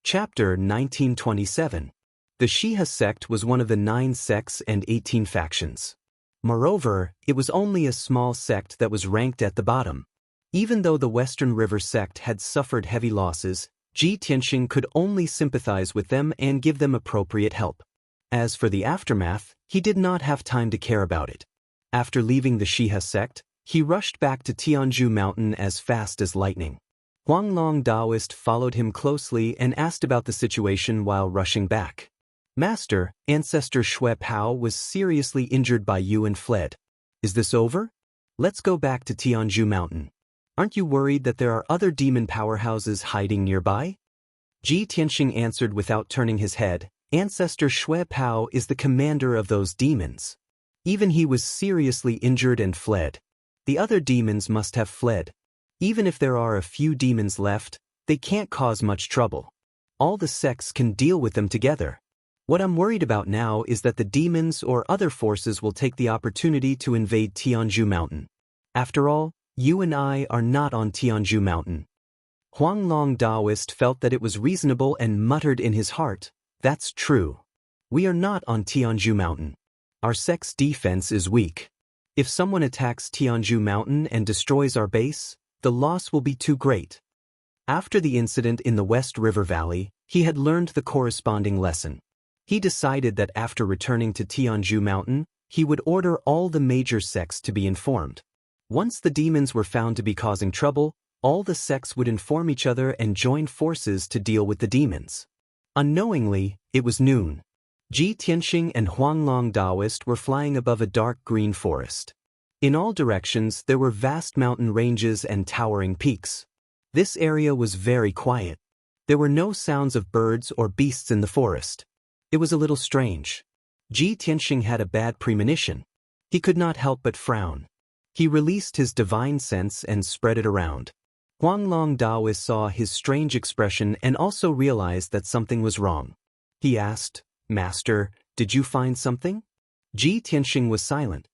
Chapter 1927. The Xianxia sect was one of the 9 sects and 18 factions. Moreover, it was only a small sect that was ranked at the bottom. Even though the Western River sect had suffered heavy losses, Ji Tianxing could only sympathize with them and give them appropriate help. As for the aftermath, he did not have time to care about it. After leaving the Xianxia sect, he rushed back to Tianzhu Mountain as fast as lightning. Huanglong Daoist followed him closely and asked about the situation while rushing back. Master, Ancestor Shui Pao was seriously injured by you and fled. Is this over? Let's go back to Tianzhu Mountain. Aren't you worried that there are other demon powerhouses hiding nearby? Ji Tianxing answered without turning his head. Ancestor Shui Pao is the commander of those demons. Even he was seriously injured and fled. The other demons must have fled. Even if there are a few demons left, they can't cause much trouble. All the sects can deal with them together. What I'm worried about now is that the demons or other forces will take the opportunity to invade Tianzhu Mountain. After all, you and I are not on Tianzhu Mountain. Huanglong Daoist felt that it was reasonable and muttered in his heart, that's true. We are not on Tianzhu Mountain. Our sect's defense is weak. If someone attacks Tianzhu Mountain and destroys our base, the loss will be too great. After the incident in the West River Valley, he had learned the corresponding lesson. He decided that after returning to Tianzhu Mountain, he would order all the major sects to be informed. Once the demons were found to be causing trouble, all the sects would inform each other and join forces to deal with the demons. Unknowingly, it was noon. Ji Tianxing and Huanglong Daoist were flying above a dark green forest. In all directions there were vast mountain ranges and towering peaks. This area was very quiet. There were no sounds of birds or beasts in the forest. It was a little strange. Ji Tianxing had a bad premonition. He could not help but frown. He released his divine sense and spread it around. Huanglong Daoist saw his strange expression and also realized that something was wrong. He asked, Master, did you find something? Ji Tianxing was silent.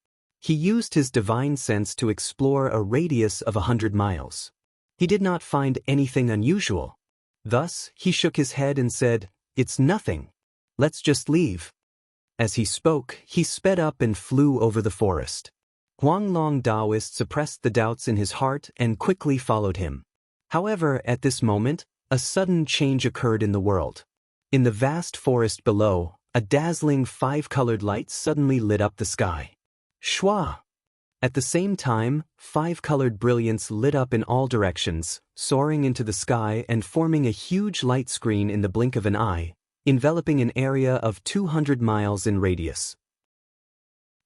He used his divine sense to explore a radius of 100 miles. He did not find anything unusual. Thus, he shook his head and said, It's nothing. Let's just leave. As he spoke, he sped up and flew over the forest. Huanglong Daoist suppressed the doubts in his heart and quickly followed him. However, at this moment, a sudden change occurred in the world. In the vast forest below, a dazzling 5-colored light suddenly lit up the sky. Shwa! At the same time, 5-colored brilliance lit up in all directions, soaring into the sky and forming a huge light screen in the blink of an eye, enveloping an area of 200 miles in radius.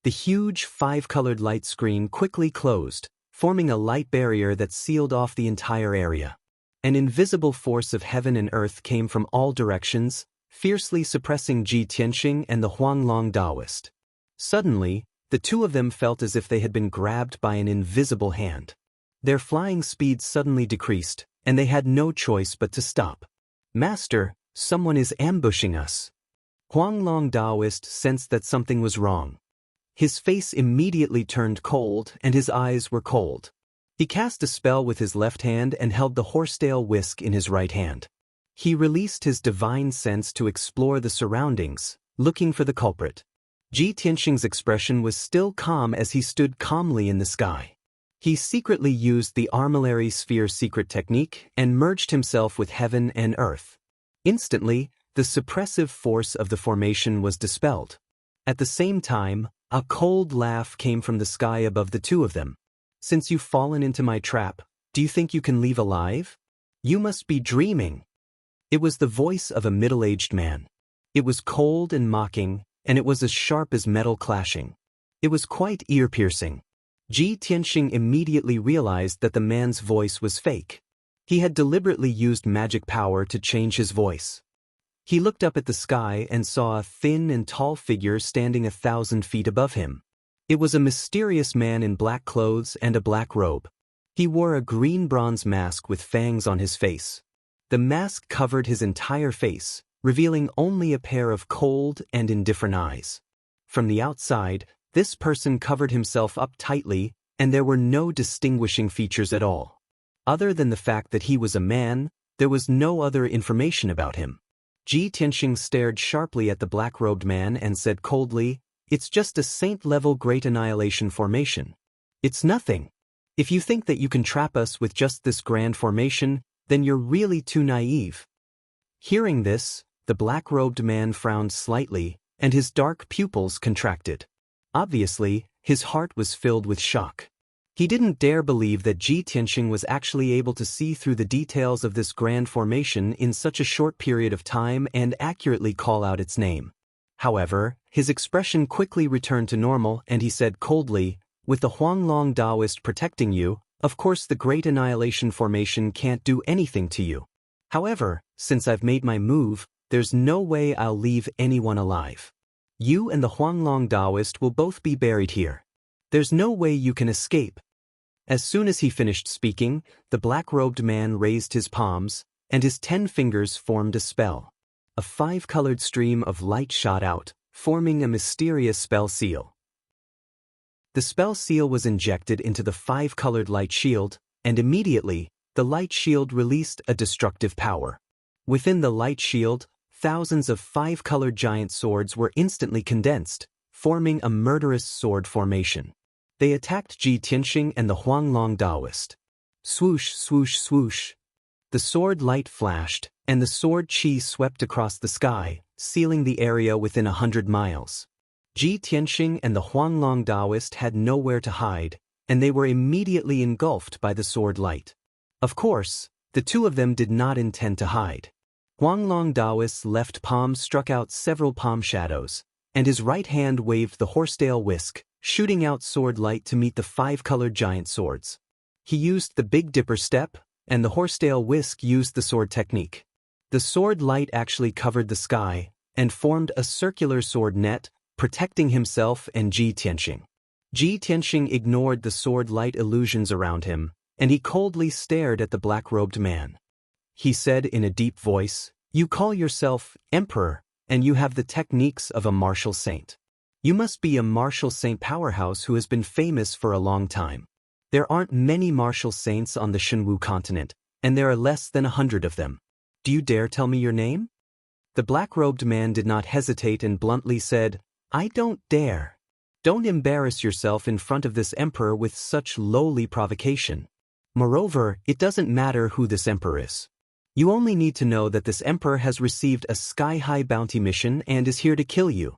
The huge 5-colored light screen quickly closed, forming a light barrier that sealed off the entire area. An invisible force of heaven and earth came from all directions, fiercely suppressing Ji Tianxing and the Huanglong Daoist. Suddenly, the two of them felt as if they had been grabbed by an invisible hand. Their flying speed suddenly decreased, and they had no choice but to stop. Master, someone is ambushing us. Huanglong Daoist sensed that something was wrong. His face immediately turned cold and his eyes were cold. He cast a spell with his left hand and held the horsetail whisk in his right hand. He released his divine sense to explore the surroundings, looking for the culprit. Ji Tianxing's expression was still calm as he stood calmly in the sky. He secretly used the armillary sphere secret technique and merged himself with heaven and earth. Instantly, the suppressive force of the formation was dispelled. At the same time, a cold laugh came from the sky above the two of them. Since you've fallen into my trap, do you think you can leave alive? You must be dreaming. It was the voice of a middle-aged man. It was cold and mocking, and it was as sharp as metal clashing. It was quite ear-piercing. Ji Tianxing immediately realized that the man's voice was fake. He had deliberately used magic power to change his voice. He looked up at the sky and saw a thin and tall figure standing 1,000 feet above him. It was a mysterious man in black clothes and a black robe. He wore a green bronze mask with fangs on his face. The mask covered his entire face, revealing only a pair of cold and indifferent eyes. From the outside, this person covered himself up tightly, and there were no distinguishing features at all. Other than the fact that he was a man, There was no other information about him. Ji Tianxing stared sharply at the black-robed man and said coldly, "It's just a saint-level Great Annihilation formation. It's nothing. If you think that you can trap us with just this grand formation, then you're really too naive." Hearing this, the black-robed man frowned slightly, and his dark pupils contracted. Obviously, his heart was filled with shock. He didn't dare believe that Ji Tianxing was actually able to see through the details of this grand formation in such a short period of time and accurately call out its name. However, his expression quickly returned to normal and he said coldly, "With the Huanglong Daoist protecting you, of course the Great Annihilation formation can't do anything to you. However, since I've made my move, there's no way I'll leave anyone alive. You and the Huanglong Daoist will both be buried here. There's no way you can escape." As soon as he finished speaking, the black-robed man raised his palms, and his 10 fingers formed a spell. A 5-colored stream of light shot out, forming a mysterious spell seal. The spell seal was injected into the 5-colored light shield, and immediately, the light shield released a destructive power. Within the light shield, thousands of 5-colored giant swords were instantly condensed, forming a murderous sword formation. They attacked Ji Tianxing and the Huanglong Daoist. Swoosh, swoosh, swoosh. The sword light flashed, and the sword chi swept across the sky, sealing the area within 100 miles. Ji Tianxing and the Huanglong Daoist had nowhere to hide, and they were immediately engulfed by the sword light. Of course, the two of them did not intend to hide. Huanglong Daoist's left palm struck out several palm shadows, and his right hand waved the horsetail whisk, shooting out sword light to meet the 5-colored giant swords. He used the Big Dipper step, and the horsetail whisk used the sword technique. The sword light actually covered the sky, and formed a circular sword net, protecting himself and Ji Tianxing. Ji Tianxing ignored the sword light illusions around him, and he coldly stared at the black-robed man. He said in a deep voice, "You call yourself Emperor, and you have the techniques of a martial saint. You must be a martial saint powerhouse who has been famous for a long time. There aren't many martial saints on the Shenwu continent, and there are less than 100 of them. Do you dare tell me your name?" The black-robed man did not hesitate and bluntly said, "I don't dare. Don't embarrass yourself in front of this emperor with such lowly provocation. Moreover, it doesn't matter who this emperor is. You only need to know that this emperor has received a sky-high bounty mission and is here to kill you."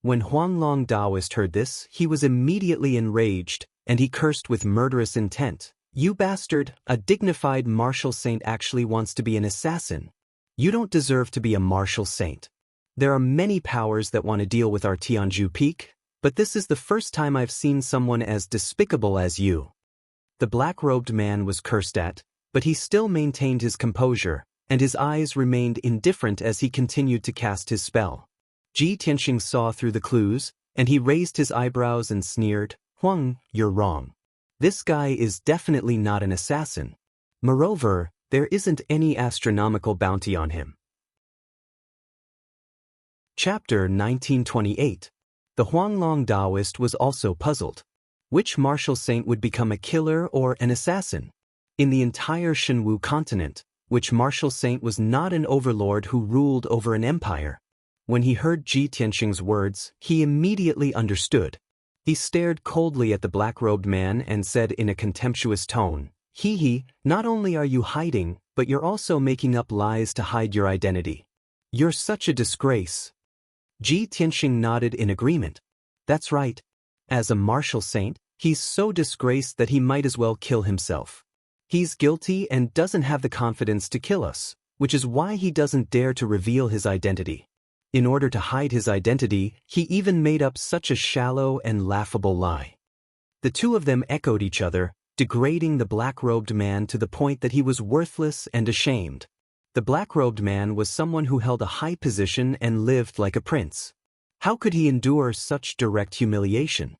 When Huanglong Daoist heard this, he was immediately enraged, and he cursed with murderous intent. "You bastard, a dignified martial saint actually wants to be an assassin. You don't deserve to be a martial saint. There are many powers that want to deal with our Tianzhu Peak, but this is the first time I've seen someone as despicable as you." The black-robed man was cursed at, but he still maintained his composure, and his eyes remained indifferent as he continued to cast his spell. Ji Tianxing saw through the clues, and he raised his eyebrows and sneered, "Huang, you're wrong. This guy is definitely not an assassin. Moreover, there isn't any astronomical bounty on him." Chapter 1928. The Huanglong Daoist was also puzzled. Which martial saint would become a killer or an assassin? In the entire Shenwu continent, which martial saint was not an overlord who ruled over an empire? When he heard Ji Tianxing's words, he immediately understood. He stared coldly at the black-robed man and said in a contemptuous tone, "He, not only are you hiding, but you're also making up lies to hide your identity. You're such a disgrace." Ji Tianxing nodded in agreement. "That's right. As a martial saint, he's so disgraced that he might as well kill himself. He's guilty and doesn't have the confidence to kill us, which is why he doesn't dare to reveal his identity. In order to hide his identity, he even made up such a shallow and laughable lie." The two of them echoed each other, degrading the black-robed man to the point that he was worthless and ashamed. The black-robed man was someone who held a high position and lived like a prince. How could he endure such direct humiliation?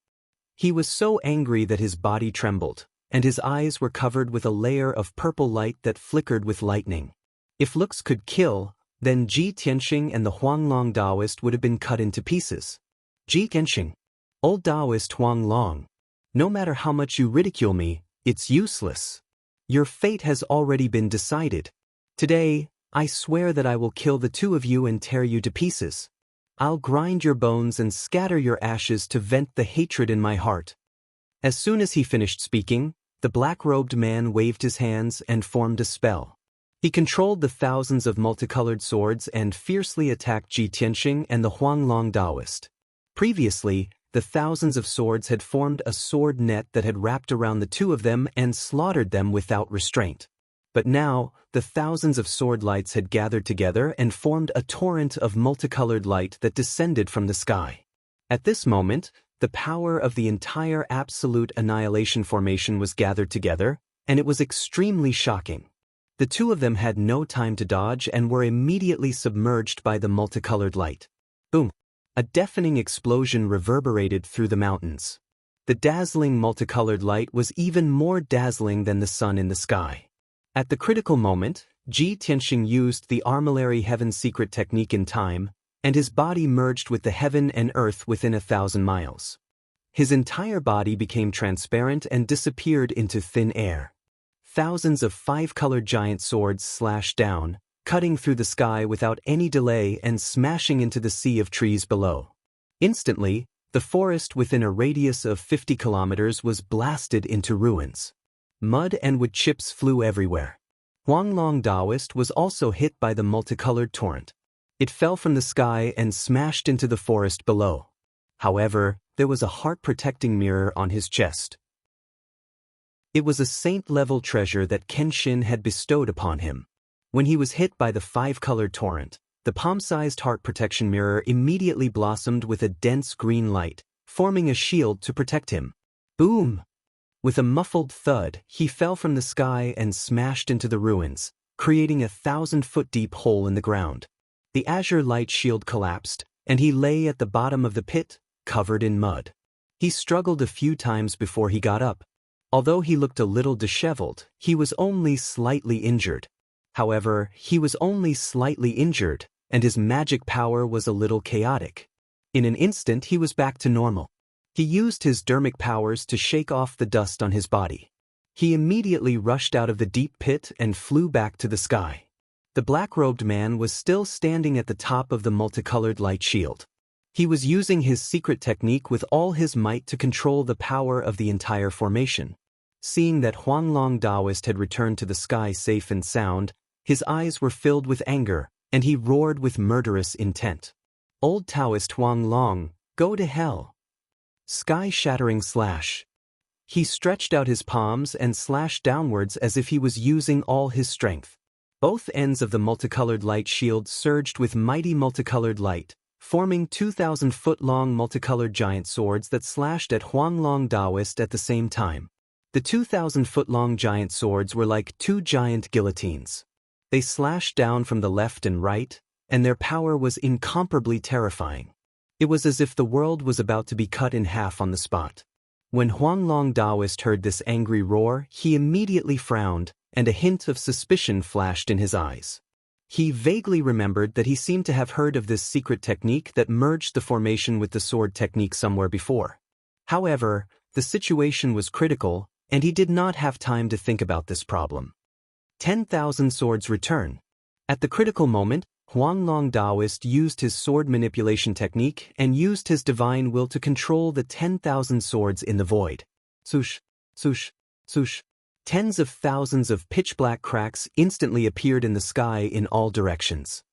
He was so angry that his body trembled, and his eyes were covered with a layer of purple light that flickered with lightning. If looks could kill, then Ji Tianxing and the Huanglong Daoist would have been cut into pieces. "Ji Tianxing, old Daoist Huanglong, no matter how much you ridicule me, it's useless. Your fate has already been decided. Today, I swear that I will kill the two of you and tear you to pieces. I'll grind your bones and scatter your ashes to vent the hatred in my heart." As soon as he finished speaking, the black-robed man waved his hands and formed a spell. He controlled the thousands of multicolored swords and fiercely attacked Ji Tianxing and the Huanglong Daoist. Previously, the thousands of swords had formed a sword net that had wrapped around the two of them and slaughtered them without restraint. But now, the thousands of sword lights had gathered together and formed a torrent of multicolored light that descended from the sky. At this moment, the power of the entire absolute annihilation formation was gathered together, and it was extremely shocking. The two of them had no time to dodge and were immediately submerged by the multicolored light. Boom! A deafening explosion reverberated through the mountains. The dazzling multicolored light was even more dazzling than the sun in the sky. At the critical moment, Ji Tianxing used the armillary heaven secret technique in time, and his body merged with the heaven and earth within 1,000 miles. His entire body became transparent and disappeared into thin air. Thousands of five-colored giant swords slashed down, cutting through the sky without any delay and smashing into the sea of trees below. Instantly, the forest within a radius of 50 kilometers was blasted into ruins. Mud and wood chips flew everywhere. Huanglong Daoist was also hit by the multicolored torrent. It fell from the sky and smashed into the forest below. However, there was a heart-protecting mirror on his chest. It was a saint-level treasure that Kenshin had bestowed upon him. When he was hit by the five-colored torrent, the palm-sized heart protection mirror immediately blossomed with a dense green light, forming a shield to protect him. Boom! With a muffled thud, he fell from the sky and smashed into the ruins, creating a 1,000-foot-deep hole in the ground. The azure light shield collapsed, and he lay at the bottom of the pit, covered in mud. He struggled a few times before he got up. Although he looked a little disheveled, he was only slightly injured. However, he was only slightly injured, and his magic power was a little chaotic. In an instant he was back to normal. He used his dermic powers to shake off the dust on his body. He immediately rushed out of the deep pit and flew back to the sky. The black-robed man was still standing at the top of the multicolored light shield. He was using his secret technique with all his might to control the power of the entire formation. Seeing that Huanglong Daoist had returned to the sky safe and sound, his eyes were filled with anger, and he roared with murderous intent. "Old Taoist Huanglong, go to hell!" Sky-shattering slash. He stretched out his palms and slashed downwards as if he was using all his strength. Both ends of the multicolored light shield surged with mighty multicolored light, forming 2,000-foot-long multicolored giant swords that slashed at Huanglong Daoist at the same time. The 2,000-foot-long giant swords were like two giant guillotines. They slashed down from the left and right, and their power was incomparably terrifying. It was as if the world was about to be cut in half on the spot. When Huanglong Daoist heard this angry roar, he immediately frowned, and a hint of suspicion flashed in his eyes. He vaguely remembered that he seemed to have heard of this secret technique that merged the formation with the sword technique somewhere before. However, the situation was critical, and he did not have time to think about this problem. 10,000 swords return. At the critical moment, Huanglong Daoist used his sword manipulation technique and used his divine will to control the 10,000 swords in the void. Swoosh, swoosh, swoosh. Tens of thousands of pitch-black cracks instantly appeared in the sky in all directions.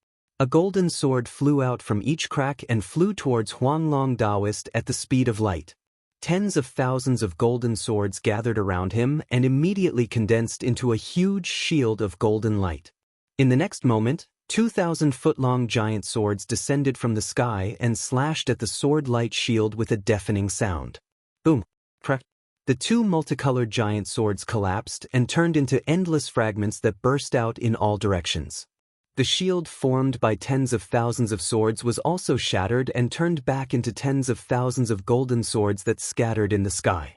A golden sword flew out from each crack and flew towards Huanglong Daoist at the speed of light. Tens of thousands of golden swords gathered around him and immediately condensed into a huge shield of golden light. In the next moment, 2,000-foot-long giant swords descended from the sky and slashed at the sword light shield with a deafening sound. Boom! Crack! The two multicolored giant swords collapsed and turned into endless fragments that burst out in all directions. The shield formed by tens of thousands of swords was also shattered and turned back into tens of thousands of golden swords that scattered in the sky.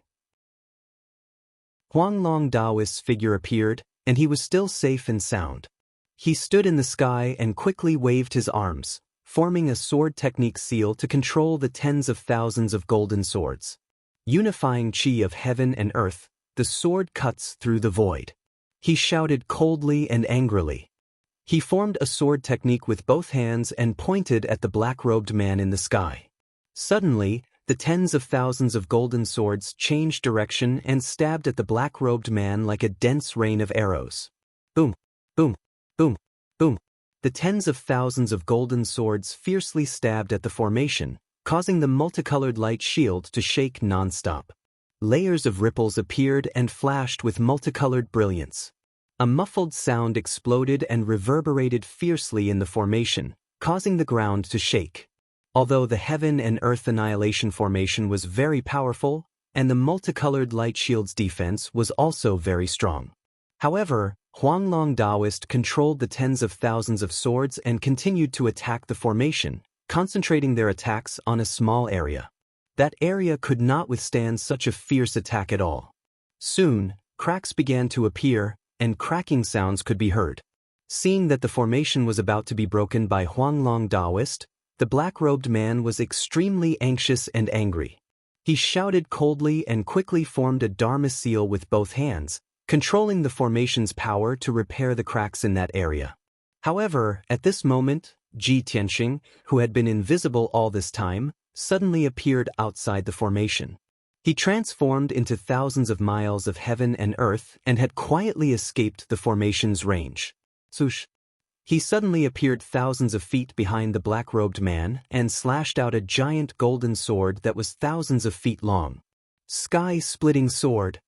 Huanglong Daoist's figure appeared, and he was still safe and sound. He stood in the sky and quickly waved his arms, forming a sword technique seal to control the tens of thousands of golden swords. Unifying chi of heaven and earth, the sword cuts through the void. He shouted coldly and angrily, He formed a sword technique with both hands and pointed at the black-robed man in the sky. Suddenly, the tens of thousands of golden swords changed direction and stabbed at the black-robed man like a dense rain of arrows. Boom, boom, boom, boom. The tens of thousands of golden swords fiercely stabbed at the formation, causing the multicolored light shield to shake non-stop. Layers of ripples appeared and flashed with multicolored brilliance. A muffled sound exploded and reverberated fiercely in the formation, causing the ground to shake. Although the Heaven and Earth Annihilation formation was very powerful, and the multicolored light shield's defense was also very strong. However, Huanglong Daoist controlled the tens of thousands of swords and continued to attack the formation, concentrating their attacks on a small area. That area could not withstand such a fierce attack at all. Soon, cracks began to appear, and cracking sounds could be heard. Seeing that the formation was about to be broken by Huanglong Daoist, the black-robed man was extremely anxious and angry. He shouted coldly and quickly formed a Dharma seal with both hands, controlling the formation's power to repair the cracks in that area. However, at this moment, Ji Tianxing, who had been invisible all this time, suddenly appeared outside the formation. He transformed into thousands of miles of heaven and earth and had quietly escaped the formation's range. Swoosh! He suddenly appeared thousands of feet behind the black-robed man and slashed out a giant golden sword that was thousands of feet long. Sky-splitting sword.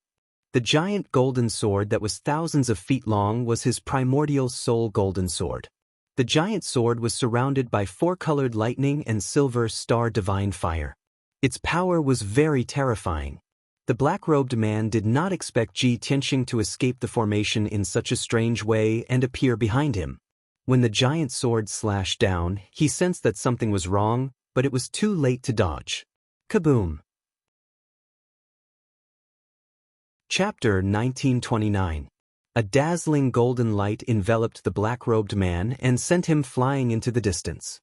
The giant golden sword that was thousands of feet long was his primordial soul golden sword. The giant sword was surrounded by four-colored lightning and silver star divine fire. Its power was very terrifying. The black-robed man did not expect Ji Tianxing to escape the formation in such a strange way and appear behind him. When the giant sword slashed down, he sensed that something was wrong, but it was too late to dodge. Kaboom! Chapter 1929. A dazzling golden light enveloped the black-robed man and sent him flying into the distance.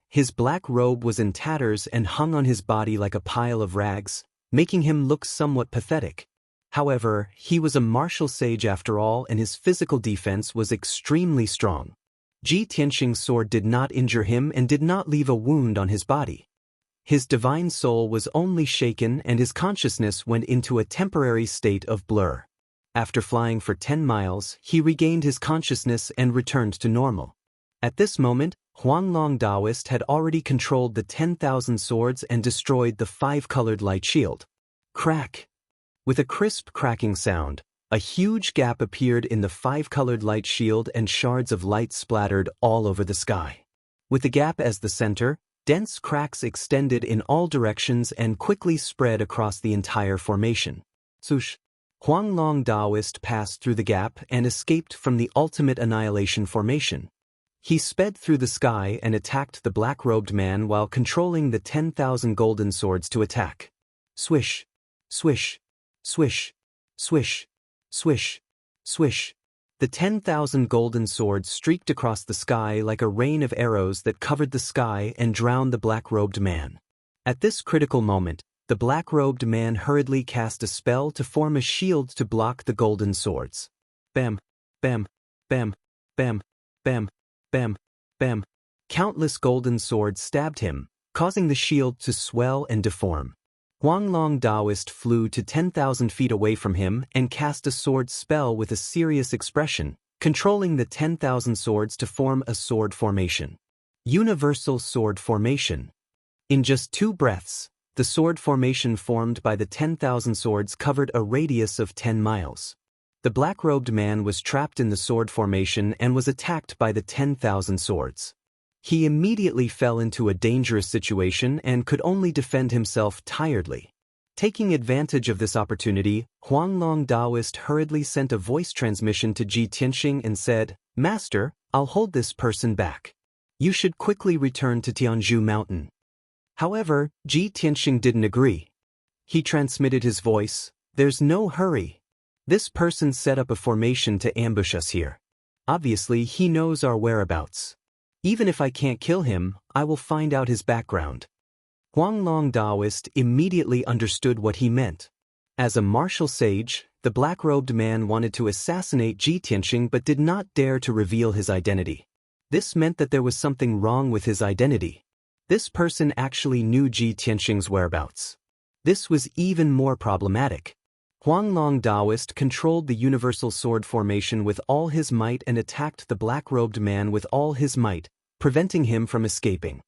His black robe was in tatters and hung on his body like a pile of rags, making him look somewhat pathetic. However, he was a martial sage after all, and his physical defense was extremely strong. Ji Tianxing's sword did not injure him and did not leave a wound on his body. His divine soul was only shaken and his consciousness went into a temporary state of blur. After flying for 10 miles, he regained his consciousness and returned to normal. At this moment, Huanglong Daoist had already controlled the 10,000 swords and destroyed the 5-colored light shield. Crack! With a crisp cracking sound, a huge gap appeared in the 5-colored light shield and shards of light splattered all over the sky. With the gap as the center, dense cracks extended in all directions and quickly spread across the entire formation. Swoosh! Huanglong Daoist passed through the gap and escaped from the ultimate annihilation formation. He sped through the sky and attacked the black-robed man while controlling the 10,000 golden swords to attack. Swish! Swish! Swish! Swish! Swish! Swish! The 10,000 golden swords streaked across the sky like a rain of arrows that covered the sky and drowned the black-robed man. At this critical moment, the black-robed man hurriedly cast a spell to form a shield to block the golden swords. Bam! Bam! Bam! Bam! Bam! Bam! Bam! Countless golden swords stabbed him, causing the shield to swell and deform. Huanglong Daoist flew to 10,000 feet away from him and cast a sword spell with a serious expression, controlling the 10,000 swords to form a sword formation. Universal sword formation. In just 2 breaths, the sword formation formed by the 10,000 swords covered a radius of 10 miles. The black-robed man was trapped in the sword formation and was attacked by the 10,000 swords. He immediately fell into a dangerous situation and could only defend himself tiredly. Taking advantage of this opportunity, Huanglong Daoist hurriedly sent a voice transmission to Ji Tianxing and said, "Master, I'll hold this person back. You should quickly return to Tianzhu Mountain." However, Ji Tianxing didn't agree. He transmitted his voice, "There's no hurry. This person set up a formation to ambush us here. Obviously, he knows our whereabouts. Even if I can't kill him, I will find out his background." Huanglong Daoist immediately understood what he meant. As a martial sage, the black-robed man wanted to assassinate Ji Tianxing but did not dare to reveal his identity. This meant that there was something wrong with his identity. This person actually knew Ji Tianxing's whereabouts. This was even more problematic. Huanglong Daoist controlled the universal sword formation with all his might and attacked the black-robed man with all his might, preventing him from escaping.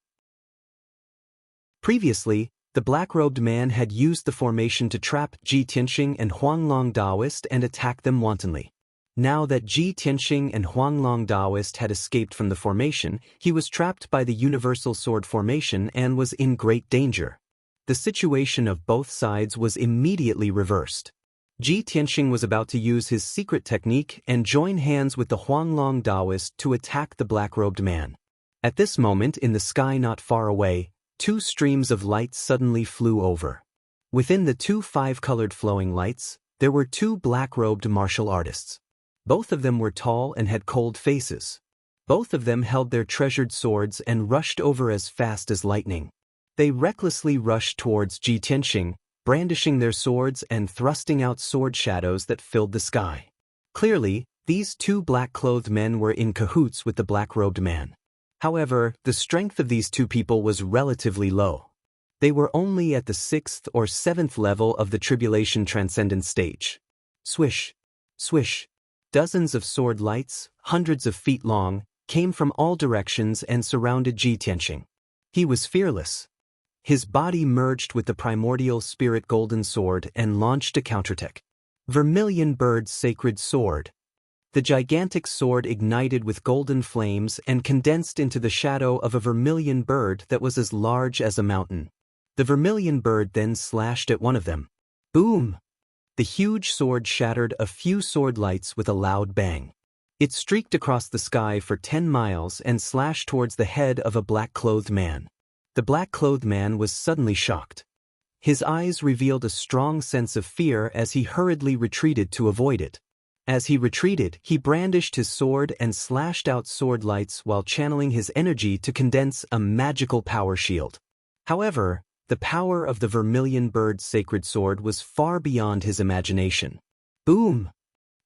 Previously, the black-robed man had used the formation to trap Ji Tianxing and Huanglong Daoist and attack them wantonly. Now that Ji Tianxing and Huanglong Daoist had escaped from the formation, he was trapped by the universal sword formation and was in great danger. The situation of both sides was immediately reversed. Ji Tianxing was about to use his secret technique and join hands with the Huanglong Daoist to attack the black-robed man. At this moment, in the sky not far away, two streams of light suddenly flew over. Within the two five-colored flowing lights, there were two black-robed martial artists. Both of them were tall and had cold faces. Both of them held their treasured swords and rushed over as fast as lightning. They recklessly rushed towards Ji Tianxing, brandishing their swords and thrusting out sword shadows that filled the sky. Clearly, these two black-clothed men were in cahoots with the black-robed man. However, the strength of these two people was relatively low. They were only at the 6th or 7th level of the Tribulation Transcendent stage. Swish, swish. Dozens of sword lights, hundreds of feet long, came from all directions and surrounded Ji Tianxing. He was fearless. His body merged with the primordial spirit golden sword and launched a counterattack. Vermilion Bird's sacred sword. The gigantic sword ignited with golden flames and condensed into the shadow of a vermilion bird that was as large as a mountain. The vermilion bird then slashed at one of them. Boom! The huge sword shattered a few sword lights with a loud bang. It streaked across the sky for 10 miles and slashed towards the head of a black-clothed man. The black-clothed man was suddenly shocked. His eyes revealed a strong sense of fear as he hurriedly retreated to avoid it. As he retreated, he brandished his sword and slashed out sword lights while channeling his energy to condense a magical power shield. However, the power of the vermilion bird's sacred sword was far beyond his imagination. Boom!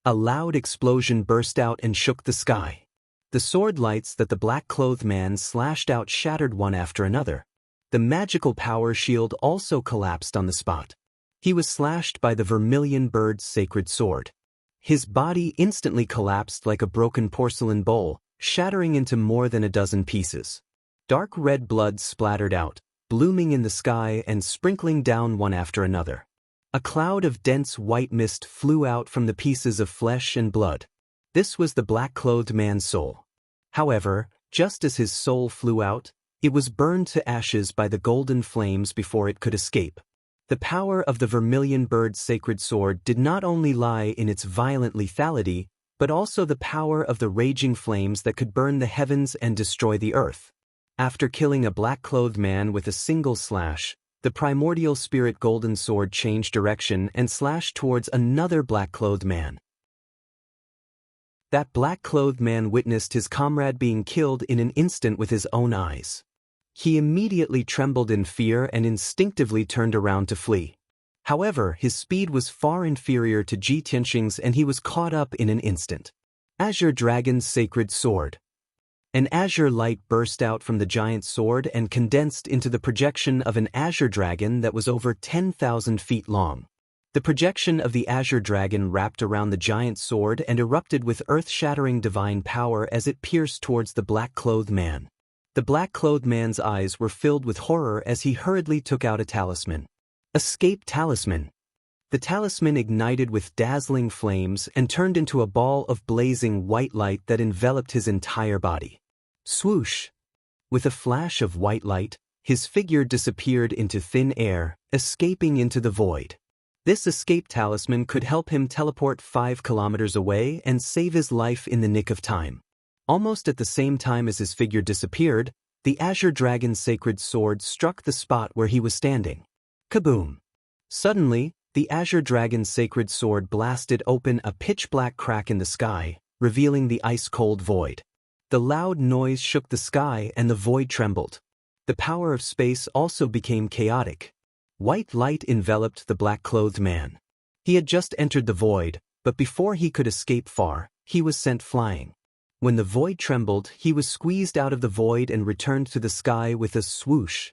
A loud explosion burst out and shook the sky. The sword lights that the black-clothed man slashed out shattered one after another. The magical power shield also collapsed on the spot. He was slashed by the vermilion bird's sacred sword. His body instantly collapsed like a broken porcelain bowl, shattering into more than a dozen pieces. Dark red blood splattered out, blooming in the sky and sprinkling down one after another. A cloud of dense white mist flew out from the pieces of flesh and blood. This was the black-clothed man's soul. However, just as his soul flew out, it was burned to ashes by the golden flames before it could escape. The power of the vermilion bird's sacred sword did not only lie in its violent lethality, but also the power of the raging flames that could burn the heavens and destroy the earth. After killing a black-clothed man with a single slash, the primordial spirit golden sword changed direction and slashed towards another black-clothed man. That black-clothed man witnessed his comrade being killed in an instant with his own eyes. He immediately trembled in fear and instinctively turned around to flee. However, his speed was far inferior to Ji Tianxing's and he was caught up in an instant. Azure Dragon's sacred sword. An azure light burst out from the giant sword and condensed into the projection of an azure dragon that was over 10,000 feet long. The projection of the azure dragon wrapped around the giant sword and erupted with earth-shattering divine power as it pierced towards the black-clothed man. The black-clothed man's eyes were filled with horror as he hurriedly took out a talisman. Escape talisman. The talisman ignited with dazzling flames and turned into a ball of blazing white light that enveloped his entire body. Swoosh! With a flash of white light, his figure disappeared into thin air, escaping into the void. This escape talisman could help him teleport 5 kilometers away and save his life in the nick of time. Almost at the same time as his figure disappeared, the Azure Dragon's sacred sword struck the spot where he was standing. Kaboom! Suddenly, the Azure Dragon's sacred sword blasted open a pitch-black crack in the sky, revealing the ice-cold void. The loud noise shook the sky and the void trembled. The power of space also became chaotic. White light enveloped the black-clothed man. He had just entered the void, but before he could escape far, he was sent flying. When the void trembled, he was squeezed out of the void and returned to the sky with a swoosh.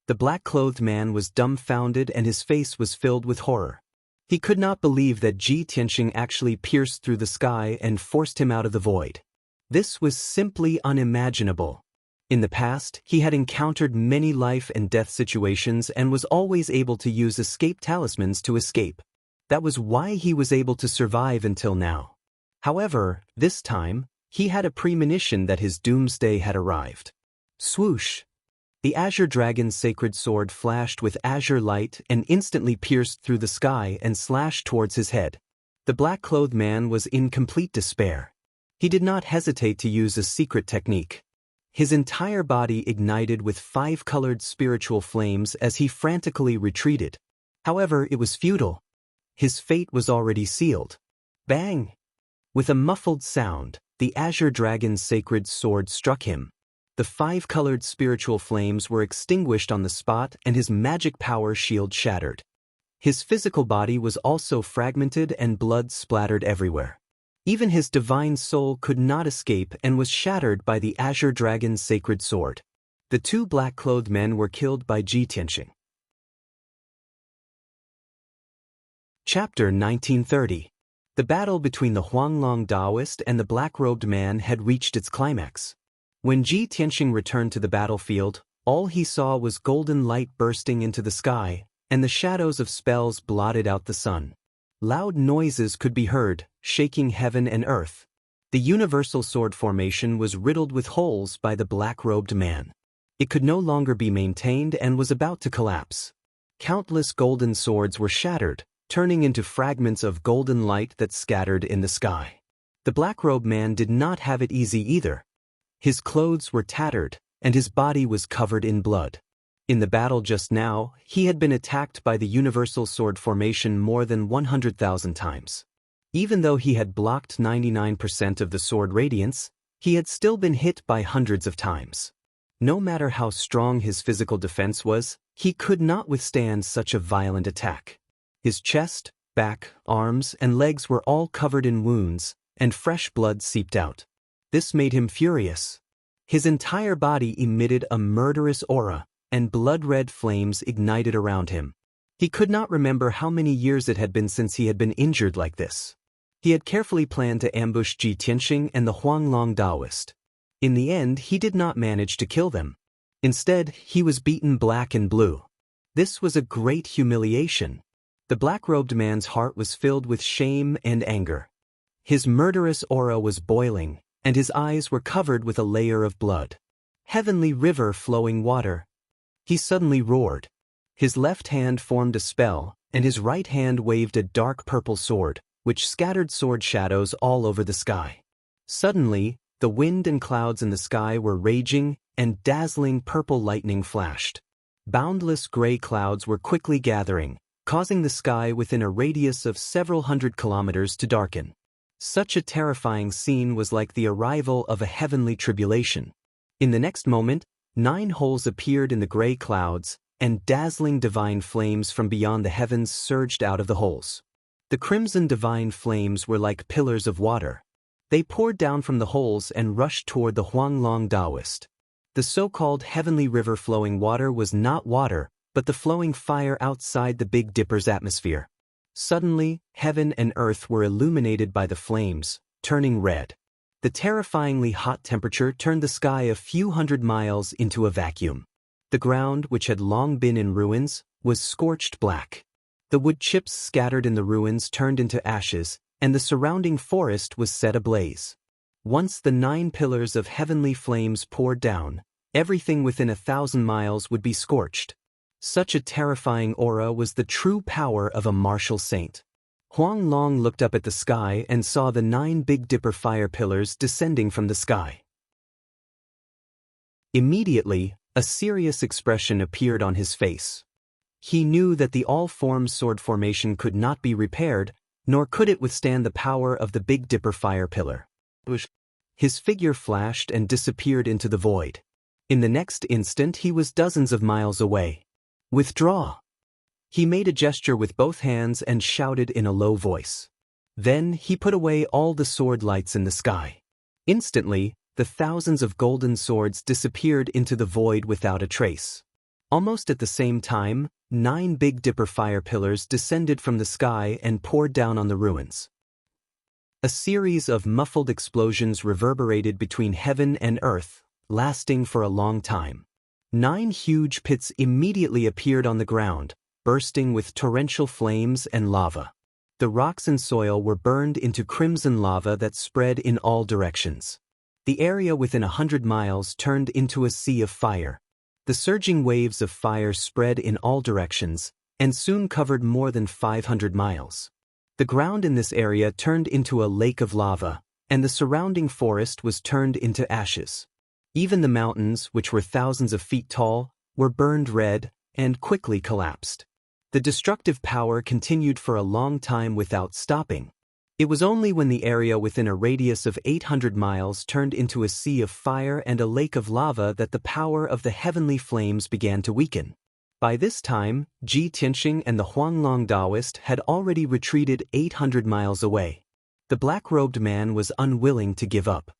The black-clothed man was dumbfounded and his face was filled with horror. He could not believe that Ji Tianxing actually pierced through the sky and forced him out of the void. This was simply unimaginable. In the past, he had encountered many life and death situations and was always able to use escape talismans to escape. That was why he was able to survive until now. However, this time, he had a premonition that his doomsday had arrived. Swoosh! The azure dragon's sacred sword flashed with azure light and instantly pierced through the sky and slashed towards his head. The black-clothed man was in complete despair. He did not hesitate to use a secret technique. His entire body ignited with 5-colored spiritual flames as he frantically retreated. However, it was futile. His fate was already sealed. Bang! With a muffled sound, the azure dragon's sacred sword struck him. The 5-colored spiritual flames were extinguished on the spot and his magic power shield shattered. His physical body was also fragmented and blood splattered everywhere. Even his divine soul could not escape and was shattered by the azure dragon's sacred sword. The 2 black-clothed men were killed by Ji Tianxing. Chapter 1930. The battle between the Huanglong Daoist and the black-robed man had reached its climax. When Ji Tianxing returned to the battlefield, all he saw was golden light bursting into the sky, and the shadows of spells blotted out the sun. Loud noises could be heard, shaking heaven and earth. The universal sword formation was riddled with holes by the black-robed man. It could no longer be maintained and was about to collapse. Countless golden swords were shattered, turning into fragments of golden light that scattered in the sky. The black-robed man did not have it easy either. His clothes were tattered, and his body was covered in blood. In the battle just now, he had been attacked by the universal sword formation more than 100,000 times. Even though he had blocked 99% of the sword radiance, he had still been hit by hundreds of times. No matter how strong his physical defense was, he could not withstand such a violent attack. His chest, back, arms, and legs were all covered in wounds, and fresh blood seeped out. This made him furious. His entire body emitted a murderous aura, and blood-red flames ignited around him. He could not remember how many years it had been since he had been injured like this. He had carefully planned to ambush Ji Tianxing and the Huanglong Daoist. In the end, he did not manage to kill them. Instead, he was beaten black and blue. This was a great humiliation. The black-robed man's heart was filled with shame and anger. His murderous aura was boiling, and his eyes were covered with a layer of blood. Heavenly river flowing water. He suddenly roared. His left hand formed a spell, and his right hand waved a dark purple sword, which scattered sword shadows all over the sky. Suddenly, the wind and clouds in the sky were raging, and dazzling purple lightning flashed. Boundless gray clouds were quickly gathering, causing the sky within a radius of several hundred kilometers to darken. Such a terrifying scene was like the arrival of a heavenly tribulation. In the next moment, 9 holes appeared in the gray clouds, and dazzling divine flames from beyond the heavens surged out of the holes. The crimson divine flames were like pillars of water. They poured down from the holes and rushed toward the Huanglong Daoist. The so-called heavenly river flowing water was not water, but the flowing fire outside the Big Dipper's atmosphere. Suddenly, heaven and earth were illuminated by the flames, turning red. The terrifyingly hot temperature turned the sky a few hundred miles into a vacuum. The ground, which had long been in ruins, was scorched black. The wood chips scattered in the ruins turned into ashes, and the surrounding forest was set ablaze. Once the 9 pillars of heavenly flames poured down, everything within 1,000 miles would be scorched. Such a terrifying aura was the true power of a martial saint. Huanglong looked up at the sky and saw the 9 Big Dipper fire pillars descending from the sky. Immediately, a serious expression appeared on his face. He knew that the all-form sword formation could not be repaired, nor could it withstand the power of the Big Dipper fire pillar. His figure flashed and disappeared into the void. In the next instant he was dozens of miles away. "Withdraw!" He made a gesture with both hands and shouted in a low voice. Then he put away all the sword lights in the sky. Instantly, the thousands of golden swords disappeared into the void without a trace. Almost at the same time, 9 Big Dipper fire pillars descended from the sky and poured down on the ruins. A series of muffled explosions reverberated between heaven and earth, lasting for a long time. 9 huge pits immediately appeared on the ground, bursting with torrential flames and lava. The rocks and soil were burned into crimson lava that spread in all directions. The area within 100 miles turned into a sea of fire. The surging waves of fire spread in all directions, and soon covered more than 500 miles. The ground in this area turned into a lake of lava, and the surrounding forest was turned into ashes. Even the mountains, which were thousands of feet tall, were burned red and quickly collapsed. The destructive power continued for a long time without stopping. It was only when the area within a radius of 800 miles turned into a sea of fire and a lake of lava that the power of the heavenly flames began to weaken. By this time, Ji Tianxing and the Huanglong Daoist had already retreated 800 miles away. The black-robed man was unwilling to give up.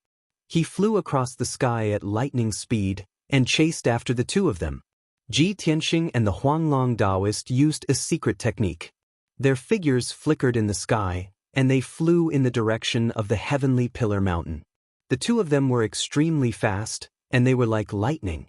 He flew across the sky at lightning speed and chased after the two of them. Ji Tianxing and the Huanglong Daoist used a secret technique. Their figures flickered in the sky, and they flew in the direction of the heavenly pillar mountain. The two of them were extremely fast, and they were like lightning.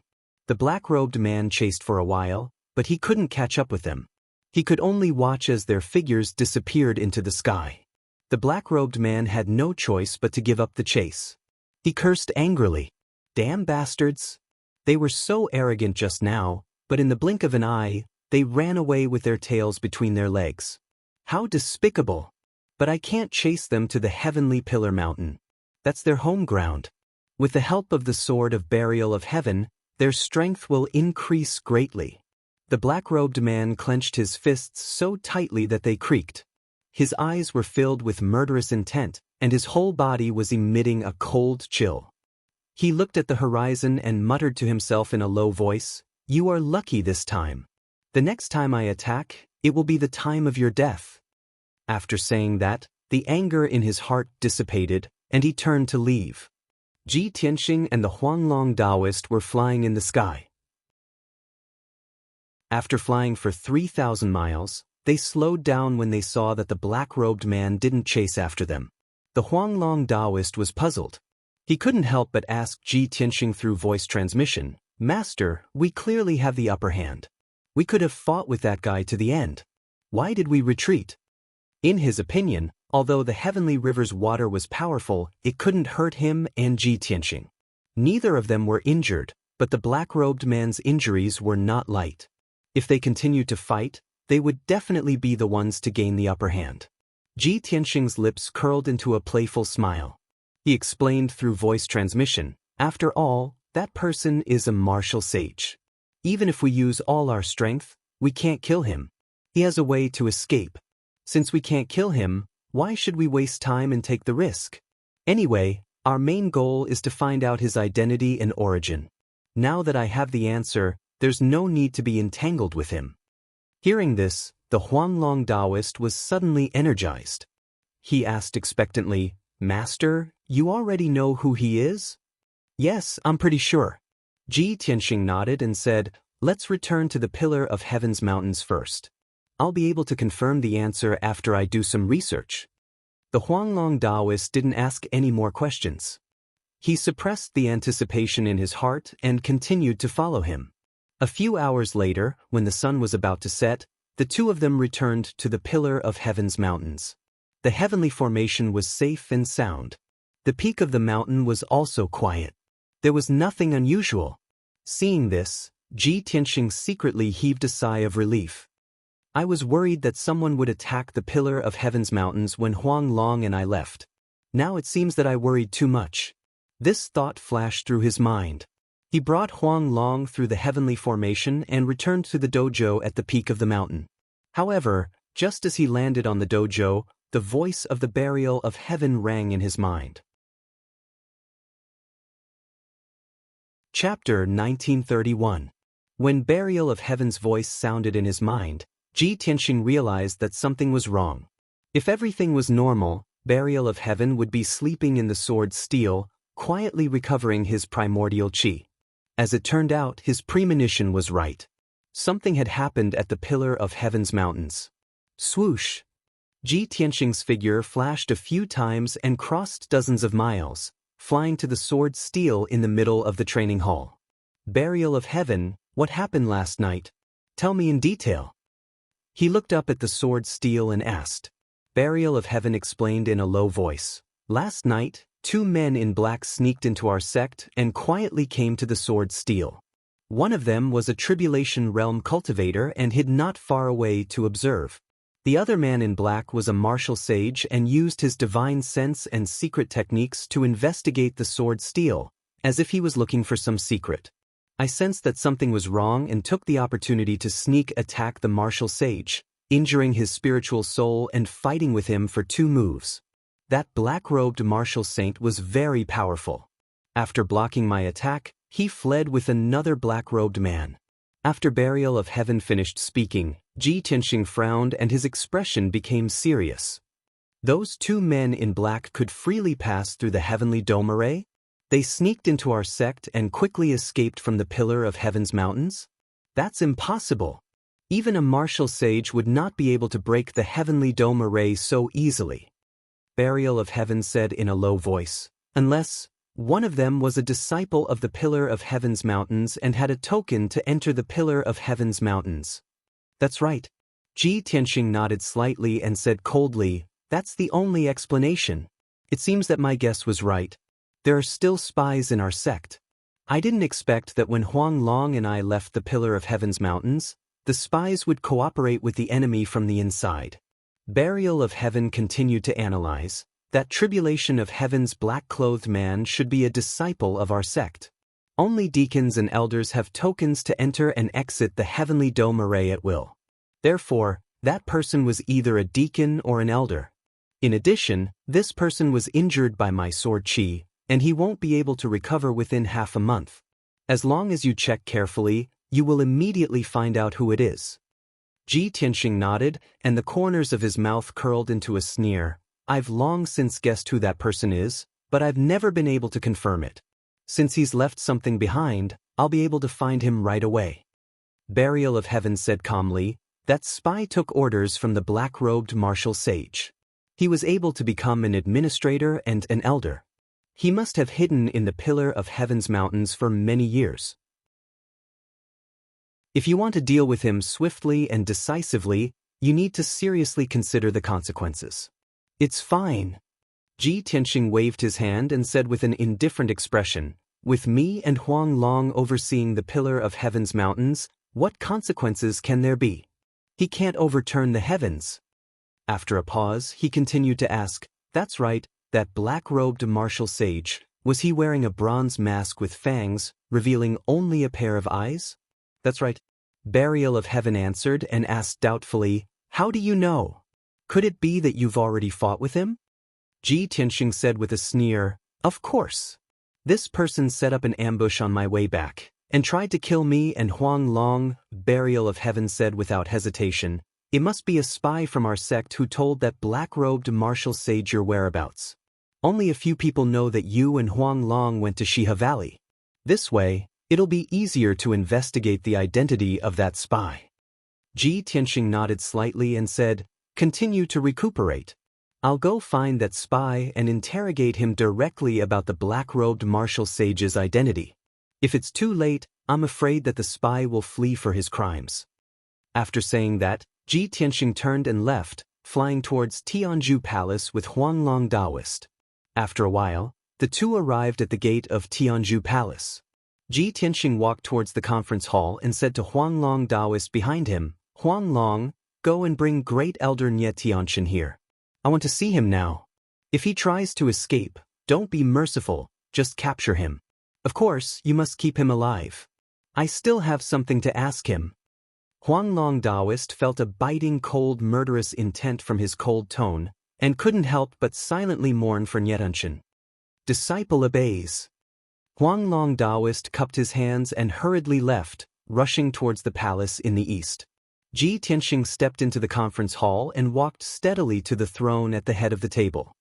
The black-robed man chased for a while, but he couldn't catch up with them. He could only watch as their figures disappeared into the sky. The black-robed man had no choice but to give up the chase. He cursed angrily. Damn bastards! They were so arrogant just now, but in the blink of an eye, they ran away with their tails between their legs. How despicable! But I can't chase them to the heavenly pillar mountain. That's their home ground. With the help of the sword of burial of heaven, their strength will increase greatly. The black-robed man clenched his fists so tightly that they creaked. His eyes were filled with murderous intent, and his whole body was emitting a cold chill. He looked at the horizon and muttered to himself in a low voice, "You are lucky this time. The next time I attack, it will be the time of your death." After saying that, the anger in his heart dissipated, and he turned to leave. Ji Tianxing and the Huanglong Daoist were flying in the sky. After flying for 3,000 miles, they slowed down when they saw that the black-robed man didn't chase after them. The Huanglong Daoist was puzzled. He couldn't help but ask Ji Tianxing through voice transmission, "Master, we clearly have the upper hand. We could have fought with that guy to the end. Why did we retreat?" In his opinion, although the heavenly river's water was powerful, it couldn't hurt him and Ji Tianxing. Neither of them were injured, but the black-robed man's injuries were not light. If they continued to fight, they would definitely be the ones to gain the upper hand. Ji Tianxing's lips curled into a playful smile. He explained through voice transmission, "After all, that person is a martial sage. Even if we use all our strength, we can't kill him. He has a way to escape. Since we can't kill him, why should we waste time and take the risk? Anyway, our main goal is to find out his identity and origin. Now that I have the answer, there's no need to be entangled with him." Hearing this, the Huanglong Daoist was suddenly energized. He asked expectantly, "Master, you already know who he is?" "Yes, I'm pretty sure." Ji Tianxing nodded and said, "Let's return to the Pillar of Heaven's mountains first. I'll be able to confirm the answer after I do some research." The Huanglong Daoist didn't ask any more questions. He suppressed the anticipation in his heart and continued to follow him. A few hours later, when the sun was about to set, the two of them returned to the Pillar of Heaven's mountains. The heavenly formation was safe and sound. The peak of the mountain was also quiet. There was nothing unusual. Seeing this, Ji Tianxing secretly heaved a sigh of relief. "I was worried that someone would attack the Pillar of Heaven's mountains when Huanglong and I left. Now it seems that I worried too much." This thought flashed through his mind. He brought Huanglong through the heavenly formation and returned to the dojo at the peak of the mountain. However, just as he landed on the dojo, the voice of the burial of heaven rang in his mind. Chapter 1931. When burial of heaven's voice sounded in his mind, Ji Tianxing realized that something was wrong. If everything was normal, burial of heaven would be sleeping in the sword steel, quietly recovering his primordial qi. As it turned out, his premonition was right. Something had happened at the Pillar of Heaven's mountains. Swoosh! Ji Tianxing's figure flashed a few times and crossed dozens of miles, flying to the sword steel in the middle of the training hall. Burial of Heaven, what happened last night? Tell me in detail. He looked up at the sword steel and asked. Burial of Heaven explained in a low voice. Last night, 2 men in black sneaked into our sect and quietly came to the sword steel. One of them was a Tribulation Realm cultivator and hid not far away to observe. The other man in black was a martial sage and used his divine sense and secret techniques to investigate the sword steel, as if he was looking for some secret. I sensed that something was wrong and took the opportunity to sneak attack the martial sage, injuring his spiritual soul and fighting with him for 2 moves. That black-robed martial saint was very powerful. After blocking my attack, he fled with another black-robed man. After Burial of Heaven finished speaking, Ji Tianxing frowned and his expression became serious. Those 2 men in black could freely pass through the heavenly dome array? They sneaked into our sect and quickly escaped from the Pillar of Heaven's mountains? That's impossible. Even a martial sage would not be able to break the heavenly dome array so easily. Burial of Heaven said in a low voice, unless one of them was a disciple of the Pillar of Heaven's mountains and had a token to enter the Pillar of Heaven's mountains. That's right. Ji Tianxing nodded slightly and said coldly, that's the only explanation. It seems that my guess was right. There are still spies in our sect. I didn't expect that when Huang Long and I left the Pillar of Heaven's mountains, the spies would cooperate with the enemy from the inside. Burial of Heaven continued to analyze. That Tribulation of Heaven's black-clothed man should be a disciple of our sect. Only deacons and elders have tokens to enter and exit the heavenly dome array at will. Therefore, that person was either a deacon or an elder. In addition, this person was injured by my sword qi, and he won't be able to recover within half a month. As long as you check carefully, you will immediately find out who it is. Ji Tianxing nodded, and the corners of his mouth curled into a sneer. I've long since guessed who that person is, but I've never been able to confirm it. Since he's left something behind, I'll be able to find him right away. Burial of Heaven said calmly, that spy took orders from the black-robed martial sage. He was able to become an administrator and an elder. He must have hidden in the Pillar of Heaven's mountains for many years. If you want to deal with him swiftly and decisively, you need to seriously consider the consequences. It's fine. Ji Tianxing waved his hand and said with an indifferent expression, with me and Huang Long overseeing the Pillar of Heaven's mountains, what consequences can there be? He can't overturn the heavens. After a pause, he continued to ask, that's right, that black-robed martial sage, was he wearing a bronze mask with fangs, revealing only a pair of eyes? That's right. Burial of Heaven answered and asked doubtfully, how do you know? Could it be that you've already fought with him? Ji Tianxing said with a sneer, of course. This person set up an ambush on my way back, and tried to kill me and Huang Long, Burial of Heaven said without hesitation. It must be a spy from our sect who told that black-robed martial sage your whereabouts. Only a few people know that you and Huang Long went to Shiha Valley. This way, it'll be easier to investigate the identity of that spy. Ji Tianxing nodded slightly and said, continue to recuperate. I'll go find that spy and interrogate him directly about the black-robed martial sage's identity. If it's too late, I'm afraid that the spy will flee for his crimes. After saying that, Ji Tianxing turned and left, flying towards Tianzhu Palace with Huang Long Daoist. After a while, the two arrived at the gate of Tianzhu Palace. Ji Tianxing walked towards the conference hall and said to Huang Long Daoist behind him, Huang Long, go and bring Great Elder Nie Tianxin here. I want to see him now. If he tries to escape, don't be merciful, just capture him. Of course, you must keep him alive. I still have something to ask him. Huang Long Daoist felt a biting cold murderous intent from his cold tone, and couldn't help but silently mourn for Nie Tianxin. Disciple obeys. Huang Long Daoist cupped his hands and hurriedly left, rushing towards the palace in the east. Ji Tianxing stepped into the conference hall and walked steadily to the throne at the head of the table.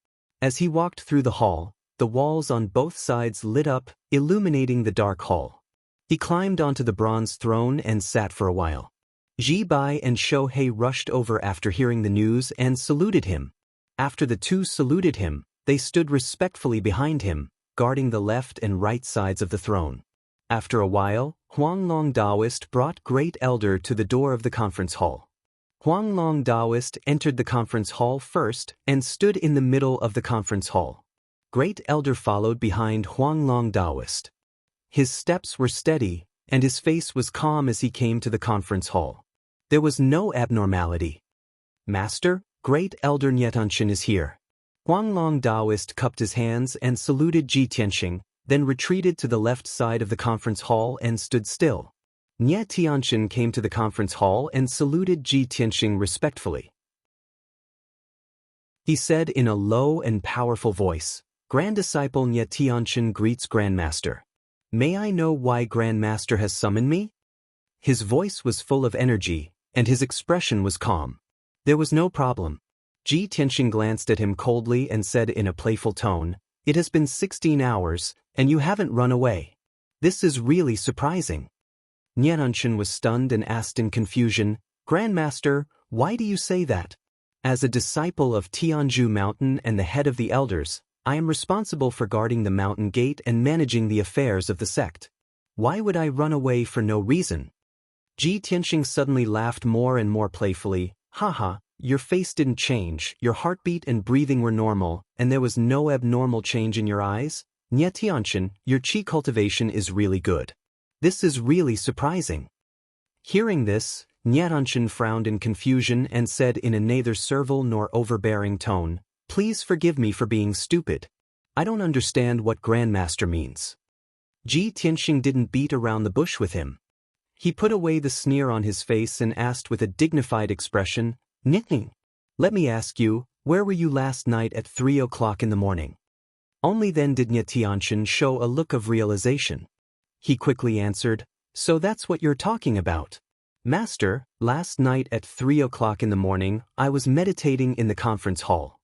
As he walked through the hall, the walls on both sides lit up, illuminating the dark hall. He climbed onto the bronze throne and sat for a while. Ji Bai and Shohei rushed over after hearing the news and saluted him. After the two saluted him, they stood respectfully behind him, guarding the left and right sides of the throne. After a while, Huanglong Daoist brought Great Elder to the door of the conference hall. Huanglong Daoist entered the conference hall first and stood in the middle of the conference hall. Great Elder followed behind Huanglong Daoist. His steps were steady, and his face was calm as he came to the conference hall. There was no abnormality. "Master, Great Elder Nietanshin is here." Huanglong Daoist cupped his hands and saluted Ji Tianxing, then retreated to the left side of the conference hall and stood still. Nie Tianxin came to the conference hall and saluted Ji Tianxing respectfully. He said in a low and powerful voice, "Grand Disciple Nie Tianxin greets Grandmaster. May I know why Grandmaster has summoned me?" His voice was full of energy, and his expression was calm. There was no problem. Ji Tianxing glanced at him coldly and said in a playful tone, "It has been 16 hours, and you haven't run away. This is really surprising." Nietanshin was stunned and asked in confusion, "Grandmaster, why do you say that? As a disciple of Tianzhu Mountain and the head of the elders, I am responsible for guarding the mountain gate and managing the affairs of the sect. Why would I run away for no reason?" Ji Tianxing suddenly laughed more and more playfully. "Haha, your face didn't change, your heartbeat and breathing were normal, and there was no abnormal change in your eyes? Nie Tianxin, your qi cultivation is really good. This is really surprising." Hearing this, Nietanshin frowned in confusion and said in a neither servile nor overbearing tone, "Please forgive me for being stupid. I don't understand what Grandmaster means." Ji Tianxing didn't beat around the bush with him. He put away the sneer on his face and asked with a dignified expression, "Nickning, let me ask you, where were you last night at 3 o'clock in the morning?" Only then did Nie Tianxin show a look of realization. He quickly answered, "So that's what you're talking about. Master, last night at 3 o'clock in the morning, I was meditating in the conference hall.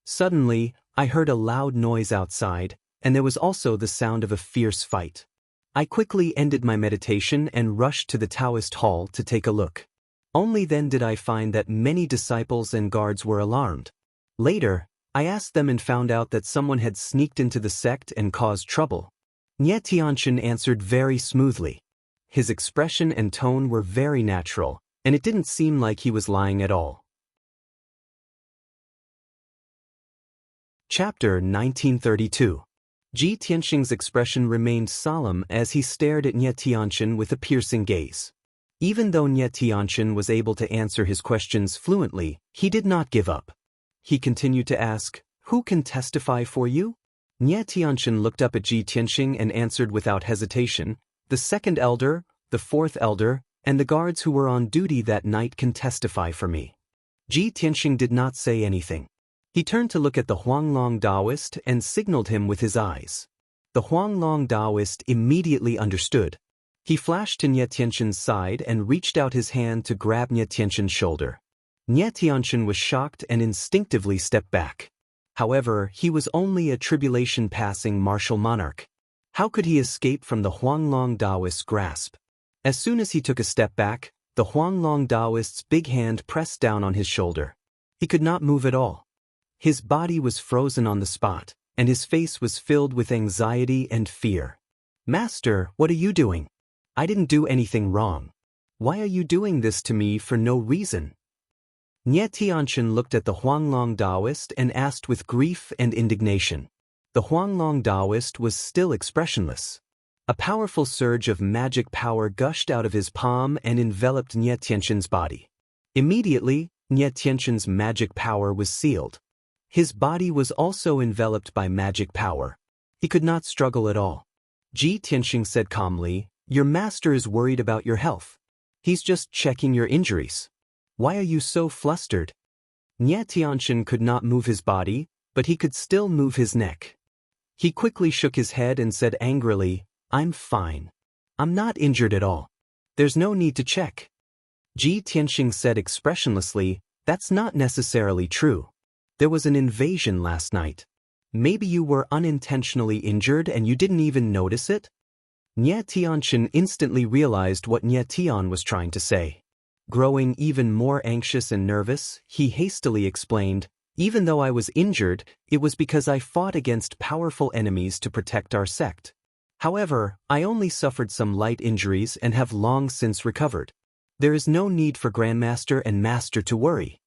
Suddenly, I heard a loud noise outside, and there was also the sound of a fierce fight. I quickly ended my meditation and rushed to the Daoist hall to take a look. Only then did I find that many disciples and guards were alarmed. Later, I asked them and found out that someone had sneaked into the sect and caused trouble." Nie Tianxin answered very smoothly. His expression and tone were very natural, and it didn't seem like he was lying at all. Chapter 1932. Ji Tianxing's expression remained solemn as he stared at Nie Tianxin with a piercing gaze. Even though Nie Tianxin was able to answer his questions fluently, he did not give up. He continued to ask, "Who can testify for you?" Nie Tianxin looked up at Ji Tianxing and answered without hesitation, "The second elder, the fourth elder, and the guards who were on duty that night can testify for me." Ji Tianxing did not say anything. He turned to look at the Huanglong Daoist and signaled him with his eyes. The Huanglong Daoist immediately understood. He flashed to Nie Tianxin's side and reached out his hand to grab Nie Tianxin's shoulder. Nie Tianxin was shocked and instinctively stepped back. However, he was only a tribulation-passing martial monarch. How could he escape from the Huanglong Daoist's grasp? As soon as he took a step back, the Huanglong Daoist's big hand pressed down on his shoulder. He could not move at all. His body was frozen on the spot, and his face was filled with anxiety and fear. "Master, what are you doing? I didn't do anything wrong. Why are you doing this to me for no reason?" Nie Tianxin looked at the Huanglong Daoist and asked with grief and indignation. The Huanglong Daoist was still expressionless. A powerful surge of magic power gushed out of his palm and enveloped Nie Tianxin's body. Immediately, Nie Tianxin's magic power was sealed. His body was also enveloped by magic power. He could not struggle at all. Ji Tianxing said calmly, "Your master is worried about your health. He's just checking your injuries. Why are you so flustered?" Nie Tianxin could not move his body, but he could still move his neck. He quickly shook his head and said angrily, "I'm fine. I'm not injured at all. There's no need to check." Ji Tianxing said expressionlessly, "That's not necessarily true. There was an invasion last night. Maybe you were unintentionally injured and you didn't even notice it? Nie Tianxian instantly realized what Nie Tian was trying to say. Growing even more anxious and nervous, he hastily explained, "Even though I was injured, it was because I fought against powerful enemies to protect our sect. However, I only suffered some light injuries and have long since recovered. There is no need for Grandmaster and Master to worry."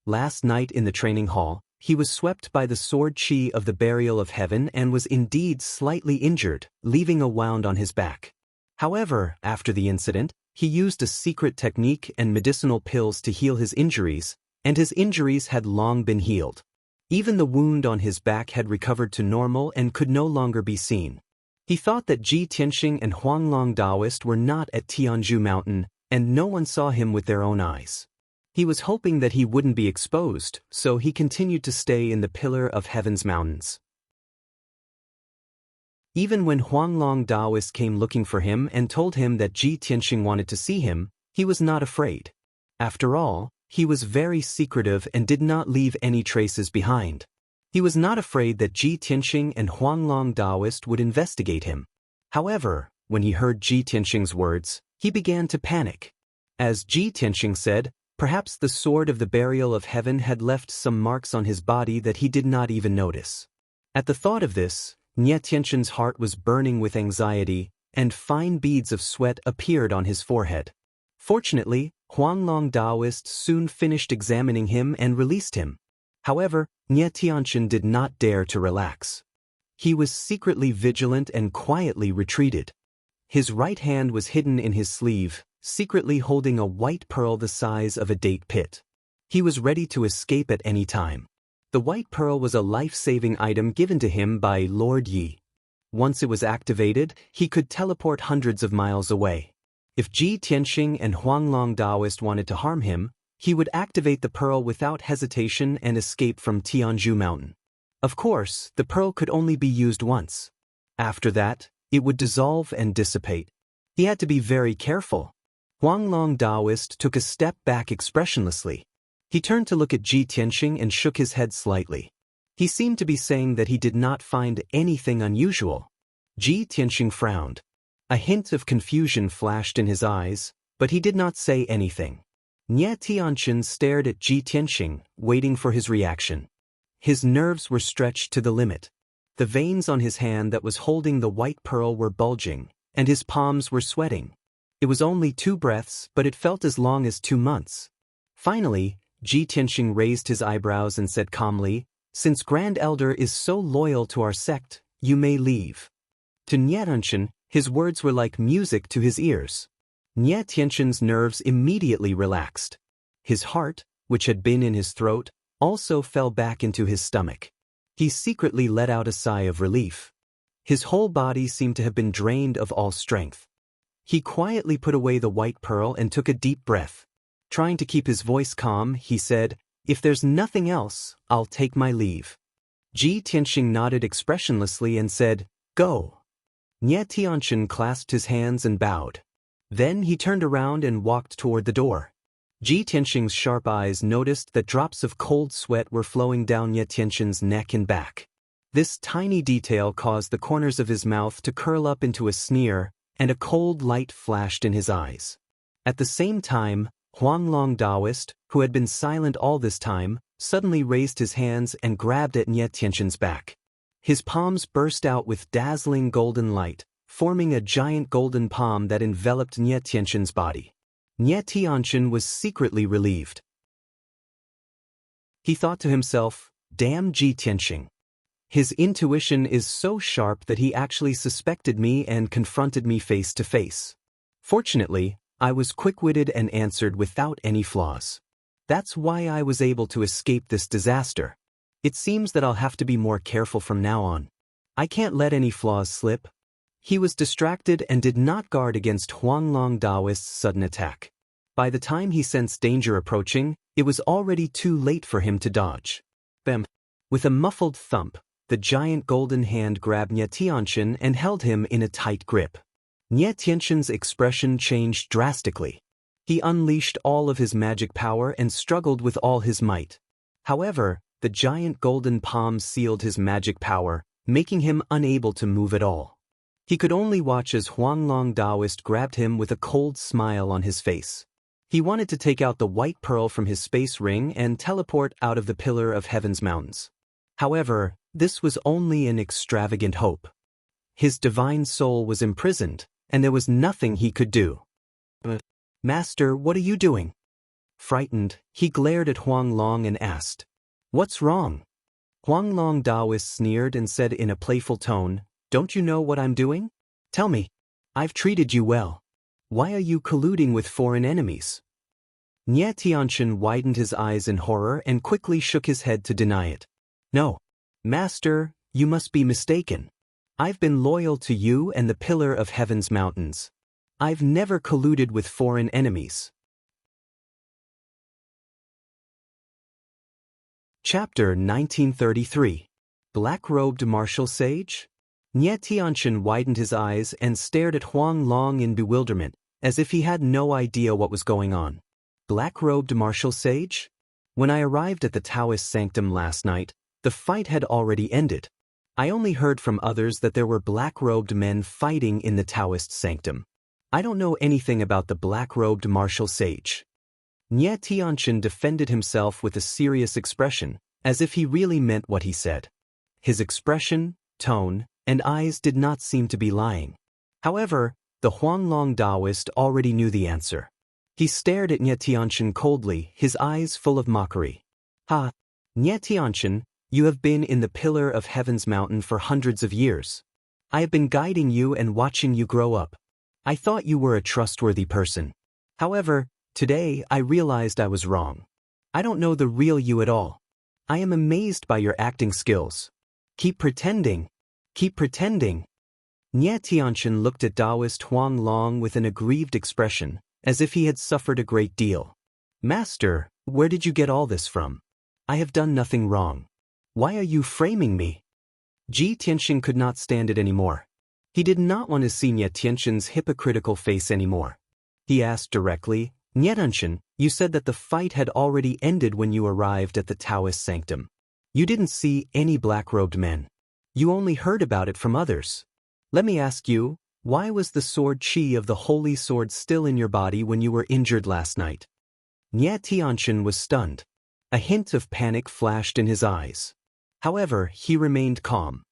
Last night in the training hall, he was swept by the sword chi of the burial of heaven and was indeed slightly injured, leaving a wound on his back. However, after the incident, he used a secret technique and medicinal pills to heal his injuries, and his injuries had long been healed. Even the wound on his back had recovered to normal and could no longer be seen. He thought that Ji Tianxing and Huanglong Daoist were not at Tianzhu Mountain, and no one saw him with their own eyes. He was hoping that he wouldn't be exposed, so he continued to stay in the Pillar of Heaven's mountains. Even when Huanglong Daoist came looking for him and told him that Ji Tianxing wanted to see him, he was not afraid. After all, he was very secretive and did not leave any traces behind. He was not afraid that Ji Tianxing and Huanglong Daoist would investigate him. However, when he heard Ji Tianxing's words, he began to panic. As Ji Tianxing said, perhaps the sword of the burial of heaven had left some marks on his body that he did not even notice. At the thought of this, Nie Tianxian's heart was burning with anxiety, and fine beads of sweat appeared on his forehead. Fortunately, Huanglong Daoist soon finished examining him and released him. However, Nie Tianxian did not dare to relax. He was secretly vigilant and quietly retreated. His right hand was hidden in his sleeve, secretly holding a white pearl the size of a date pit. He was ready to escape at any time. The white pearl was a life-saving item given to him by Lord Yi. Once it was activated, he could teleport hundreds of miles away. If Ji Tianxing and Huanglong Daoist wanted to harm him, he would activate the pearl without hesitation and escape from Tianzhu Mountain. Of course, the pearl could only be used once. After that, it would dissolve and dissipate. He had to be very careful. Huanglong Daoist took a step back expressionlessly. He turned to look at Ji Tianxing and shook his head slightly. He seemed to be saying that he did not find anything unusual. Ji Tianxing frowned. A hint of confusion flashed in his eyes, but he did not say anything. Nie Tianxian stared at Ji Tianxing, waiting for his reaction. His nerves were stretched to the limit. The veins on his hand that was holding the white pearl were bulging, and his palms were sweating. It was only 2 breaths, but it felt as long as 2 months. Finally, Ji Tianxing raised his eyebrows and said calmly, "Since Grand Elder is so loyal to our sect, you may leave." To Nie Tianxian, his words were like music to his ears. Nie Tianxian's nerves immediately relaxed. His heart, which had been in his throat, also fell back into his stomach. He secretly let out a sigh of relief. His whole body seemed to have been drained of all strength. He quietly put away the white pearl and took a deep breath. Trying to keep his voice calm, he said, "If there's nothing else, I'll take my leave." Ji Tianxing nodded expressionlessly and said, "Go." Nie Tianxian clasped his hands and bowed. Then he turned around and walked toward the door. Ji Tianxing's sharp eyes noticed that drops of cold sweat were flowing down Nie Tianxian's neck and back. This tiny detail caused the corners of his mouth to curl up into a sneer, and a cold light flashed in his eyes. At the same time, Huanglong Daoist, who had been silent all this time, suddenly raised his hands and grabbed at Nie Tianxian's back. His palms burst out with dazzling golden light, forming a giant golden palm that enveloped Nie Tianxian's body. Nie Tianxian was secretly relieved. He thought to himself, "Damn Ji Tianxing. His intuition is so sharp that he actually suspected me and confronted me face to face. Fortunately, I was quick-witted and answered without any flaws. That's why I was able to escape this disaster. It seems that I'll have to be more careful from now on. I can't let any flaws slip." He was distracted and did not guard against Huanglong Daoist's sudden attack. By the time he sensed danger approaching, it was already too late for him to dodge. Bam! With a muffled thump, the giant golden hand grabbed Nie Tianxian and held him in a tight grip. Nie Tianxian's expression changed drastically. He unleashed all of his magic power and struggled with all his might. However, the giant golden palm sealed his magic power, making him unable to move at all. He could only watch as Huanglong Daoist grabbed him with a cold smile on his face. He wanted to take out the white pearl from his space ring and teleport out of the Pillar of Heaven's mountains. However, this was only an extravagant hope. His divine soul was imprisoned, and there was nothing he could do. "Master, what are you doing?" Frightened, he glared at Huanglong and asked, "What's wrong?" Huanglong Daoist sneered and said in a playful tone, "Don't you know what I'm doing? Tell me. I've treated you well. Why are you colluding with foreign enemies?" Nie Tianxian widened his eyes in horror and quickly shook his head to deny it. "No. Master, you must be mistaken. I've been loyal to you and the Pillar of Heaven's mountains. I've never colluded with foreign enemies." Chapter 1933. Black-robed martial sage? Nie Tianxian widened his eyes and stared at Huanglong in bewilderment, as if he had no idea what was going on. Black-robed martial sage? When I arrived at the Daoist sanctum last night, the fight had already ended. I only heard from others that there were black-robed men fighting in the Daoist sanctum. I don't know anything about the black-robed martial sage. Nie Tianxian defended himself with a serious expression, as if he really meant what he said. His expression, tone, and eyes did not seem to be lying. However, the Huanglong Daoist already knew the answer. He stared at Nie Tianxian coldly, his eyes full of mockery. "Ha! Nie Tianxian, you have been in the Pillar of Heaven's mountain for hundreds of years. I have been guiding you and watching you grow up. I thought you were a trustworthy person. However, today I realized I was wrong. I don't know the real you at all. I am amazed by your acting skills. Keep pretending. Keep pretending." Nie Tianxian looked at Daoist Huanglong with an aggrieved expression, as if he had suffered a great deal. "Master, where did you get all this from? I have done nothing wrong. Why are you framing me?" Ji Tianxian could not stand it anymore. He did not want to see Nie Tianxian's hypocritical face anymore. He asked directly, "Nie Tianxian, you said that the fight had already ended when you arrived at the Daoist sanctum. You didn't see any black-robed men. You only heard about it from others. Let me ask you, why was the sword qi of the holy sword still in your body when you were injured last night?" Nie Tianxian was stunned. A hint of panic flashed in his eyes. However, he remained calm.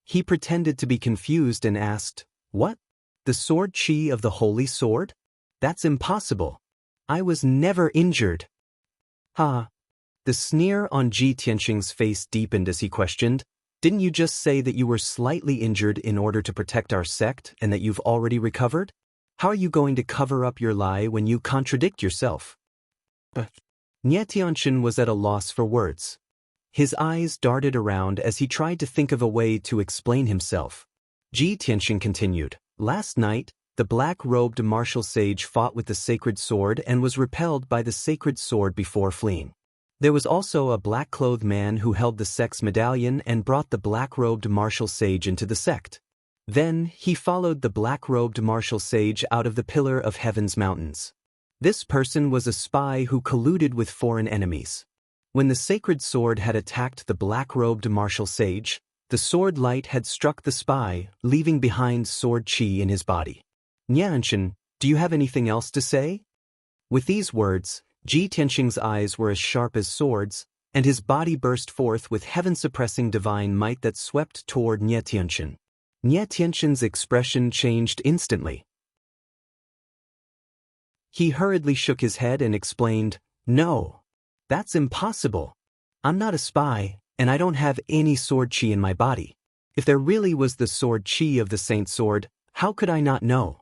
He pretended to be confused and asked, "What? The sword qi of the holy sword? That's impossible. I was never injured." "Ha!" The sneer on Ji Tianxian's face deepened as he questioned, "Didn't you just say that you were slightly injured in order to protect our sect and that you've already recovered? How are you going to cover up your lie when you contradict yourself?" Nie Tianxian was at a loss for words. His eyes darted around as he tried to think of a way to explain himself. Ji Tianxian continued, "Last night, the black-robed martial sage fought with the sacred sword and was repelled by the sacred sword before fleeing. There was also a black-clothed man who held the sect's medallion and brought the black-robed martial sage into the sect. Then, he followed the black-robed martial sage out of the Pillar of Heaven's mountains. This person was a spy who colluded with foreign enemies. When the sacred sword had attacked the black-robed martial sage, the sword light had struck the spy, leaving behind sword qi in his body. Nie Tianxian, do you have anything else to say?" With these words, Ji Tianxian's eyes were as sharp as swords, and his body burst forth with heaven-suppressing divine might that swept toward Nie Tianxian. Nie Tianxian's expression changed instantly. He hurriedly shook his head and explained, "No. That's impossible. I'm not a spy, and I don't have any sword qi in my body. If there really was the sword qi of the Saint Sword, how could I not know?"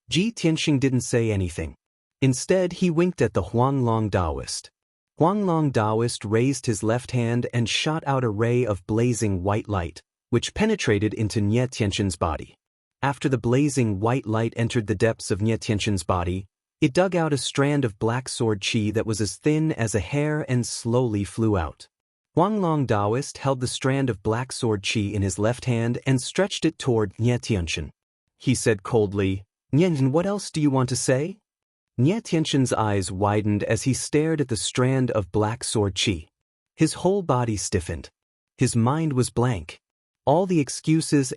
Ji Tianxian didn't say anything. Instead, he winked at the Huanglong Daoist. Huanglong Daoist raised his left hand and shot out a ray of blazing white light, which penetrated into Nie Tianxian's body. After the blazing white light entered the depths of Nie Tianxian's body, it dug out a strand of black sword qi that was as thin as a hair and slowly flew out. Huanglong Daoist held the strand of black sword qi in his left hand and stretched it toward Nie Tianxian. He said coldly, "Nie Tianxian, what else do you want to say?" Nie Tianxian's eyes widened as he stared at the strand of black sword qi. His whole body stiffened. His mind was blank. All the excuses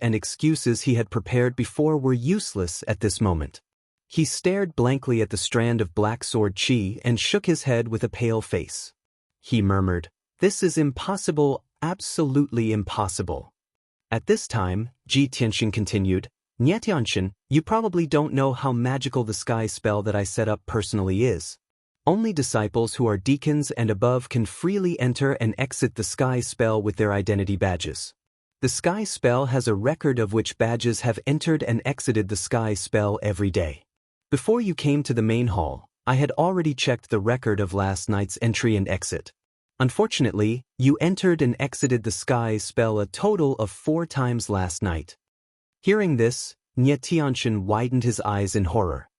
he had prepared before were useless at this moment. He stared blankly at the strand of black sword chi and shook his head with a pale face. He murmured, "This is impossible, absolutely impossible." At this time, Ji Tianxing continued, "Nie Tianxin, you probably don't know how magical the sky spell that I set up personally is. Only disciples who are deacons and above can freely enter and exit the sky spell with their identity badges. The sky spell has a record of which badges have entered and exited the sky spell every day. Before you came to the main hall, I had already checked the record of last night's entry and exit. Unfortunately, you entered and exited the sky spell a total of 4 times last night." Hearing this, Nie Tianxin widened his eyes in horror.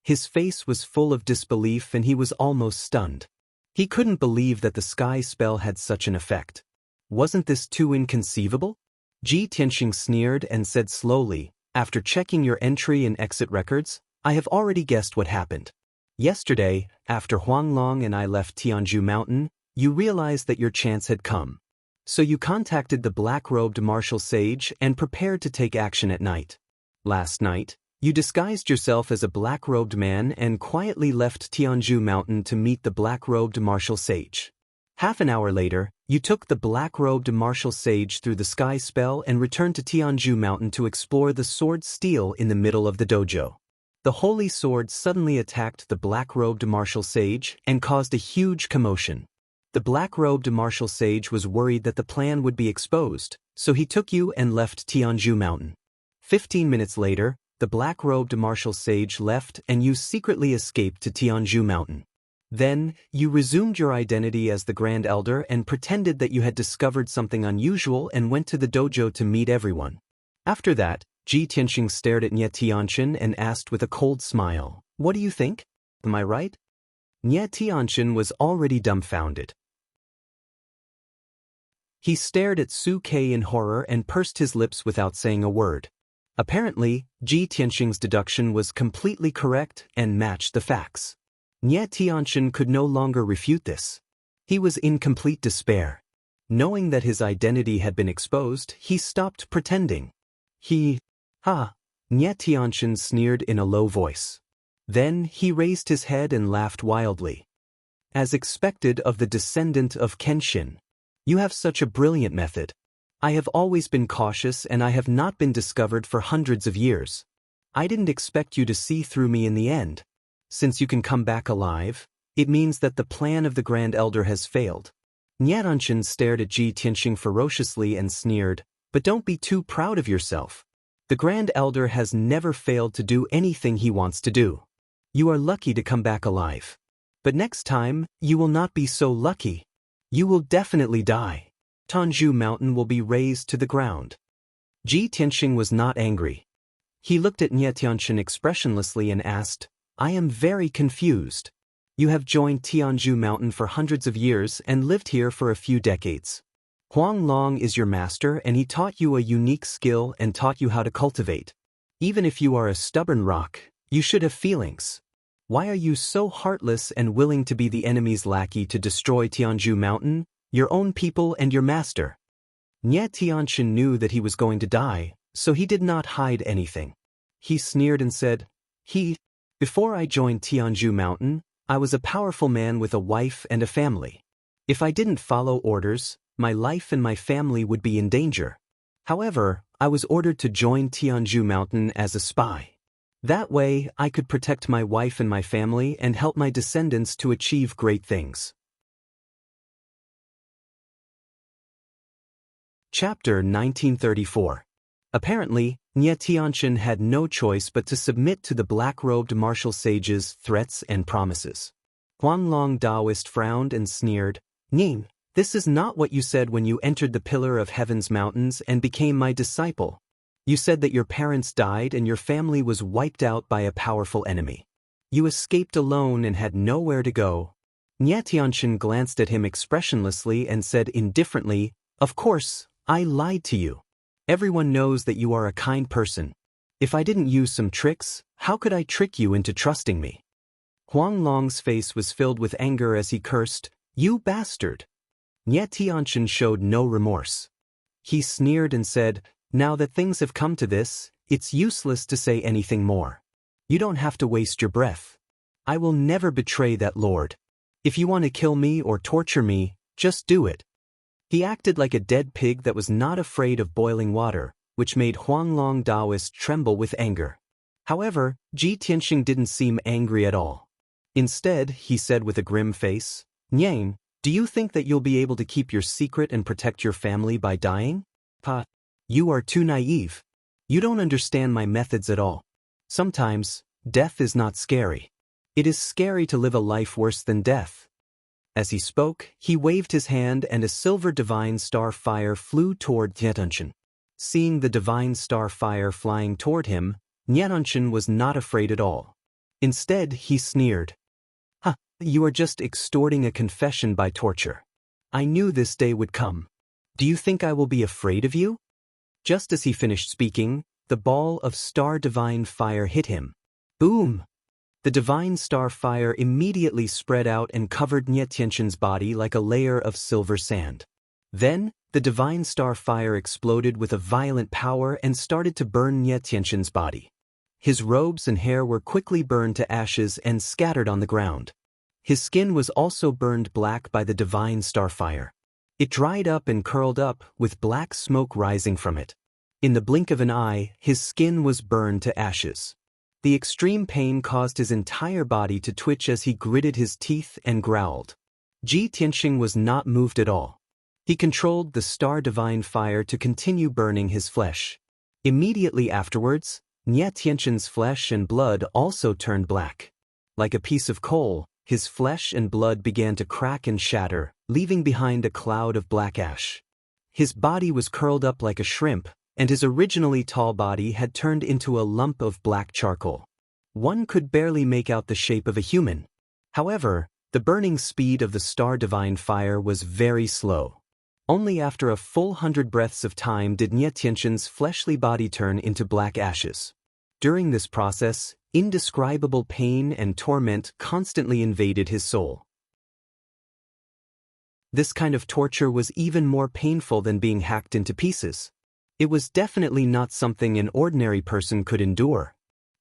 His face was full of disbelief and he was almost stunned. He couldn't believe that the sky spell had such an effect. Wasn't this too inconceivable? Ji Tianxing sneered and said slowly, "After checking your entry and exit records, I have already guessed what happened. Yesterday, after Huang Long and I left Tianzhu Mountain, you realized that your chance had come. So you contacted the black-robed martial sage and prepared to take action at night. Last night, you disguised yourself as a black-robed man and quietly left Tianzhu Mountain to meet the black-robed martial sage. Half an hour later, you took the black-robed martial sage through the sky spell and returned to Tianzhu Mountain to explore the sword steel in the middle of the dojo. The holy sword suddenly attacked the black-robed martial sage and caused a huge commotion. The black-robed martial sage was worried that the plan would be exposed, so he took you and left Tianzhu Mountain. 15 minutes later, the black-robed martial sage left and you secretly escaped to Tianzhu Mountain. Then, you resumed your identity as the Grand Elder and pretended that you had discovered something unusual and went to the dojo to meet everyone. After that, Ji Tianxing stared at Nie Tianxin and asked with a cold smile, "What do you think? Am I right?" Nie Tianxin was already dumbfounded. He stared at Su Kei in horror and pursed his lips without saying a word. Apparently, Ji Tianxing's deduction was completely correct and matched the facts. Nie Tianxin could no longer refute this. He was in complete despair. Knowing that his identity had been exposed, he stopped pretending. Nie Tianxin sneered in a low voice. Then he raised his head and laughed wildly. "As expected of the descendant of Kenshin. You have such a brilliant method. I have always been cautious and I have not been discovered for hundreds of years. I didn't expect you to see through me in the end. Since you can come back alive, it means that the plan of the Grand Elder has failed." Nie Tianxin stared at Ji Tianxing ferociously and sneered, "But don't be too proud of yourself. The Grand Elder has never failed to do anything he wants to do. You are lucky to come back alive. But next time, you will not be so lucky. You will definitely die. Tianzhu Mountain will be razed to the ground." Ji Tianxing was not angry. He looked at Nie Tianxin expressionlessly and asked, "I am very confused. You have joined Tianzhu Mountain for hundreds of years and lived here for a few decades. Huang Long is your master and he taught you a unique skill and taught you how to cultivate. Even if you are a stubborn rock, you should have feelings. Why are you so heartless and willing to be the enemy's lackey to destroy Tianzhu Mountain, your own people and your master?" Nie Tianxin knew that he was going to die, so he did not hide anything. He sneered and said, Before I joined Tianzhu Mountain, I was a powerful man with a wife and a family. If I didn't follow orders, my life and my family would be in danger. However, I was ordered to join Tianzhu Mountain as a spy. That way, I could protect my wife and my family and help my descendants to achieve great things. Chapter 1934. Apparently, Nie Tianxin had no choice but to submit to the black-robed martial sage's threats and promises. Huang Long Daoist frowned and sneered, "Ning, this is not what you said when you entered the Pillar of Heaven's mountains and became my disciple. You said that your parents died and your family was wiped out by a powerful enemy. You escaped alone and had nowhere to go." Nie Tianxin glanced at him expressionlessly and said indifferently, "Of course, I lied to you. Everyone knows that you are a kind person. If I didn't use some tricks, how could I trick you into trusting me?" Huang Long's face was filled with anger as he cursed, "You bastard! Nie Tianqian showed no remorse. He sneered and said, "Now that things have come to this, it's useless to say anything more. You don't have to waste your breath. I will never betray that lord. If you want to kill me or torture me, just do it." He acted like a dead pig that was not afraid of boiling water, which made Huanglong Daoist tremble with anger. However, Ji Tianxing didn't seem angry at all. Instead, he said with a grim face, "Niang, do you think that you'll be able to keep your secret and protect your family by dying? Pa, you are too naive. You don't understand my methods at all. Sometimes, death is not scary. It is scary to live a life worse than death." As he spoke, he waved his hand and a silver divine star fire flew toward Tianqian. Seeing the divine star fire flying toward him, Tianqian was not afraid at all. Instead, he sneered. "Ha, you are just extorting a confession by torture. I knew this day would come. Do you think I will be afraid of you?" Just as he finished speaking, the ball of star divine fire hit him. Boom! The divine star fire immediately spread out and covered Nie Tianqian's body like a layer of silver sand. Then, the divine star fire exploded with a violent power and started to burn Nie Tianqian's body. His robes and hair were quickly burned to ashes and scattered on the ground. His skin was also burned black by the divine star fire. It dried up and curled up, with black smoke rising from it. In the blink of an eye, his skin was burned to ashes. The extreme pain caused his entire body to twitch as he gritted his teeth and growled. Ji Tianxing was not moved at all. He controlled the star divine fire to continue burning his flesh. Immediately afterwards, Nie Tianqian's flesh and blood also turned black. Like a piece of coal, his flesh and blood began to crack and shatter, leaving behind a cloud of black ash. His body was curled up like a shrimp, and his originally tall body had turned into a lump of black charcoal. One could barely make out the shape of a human. However, the burning speed of the star divine fire was very slow. Only after a full 100 breaths of time did Nie Tianqian's fleshly body turn into black ashes. During this process, indescribable pain and torment constantly invaded his soul. This kind of torture was even more painful than being hacked into pieces. It was definitely not something an ordinary person could endure.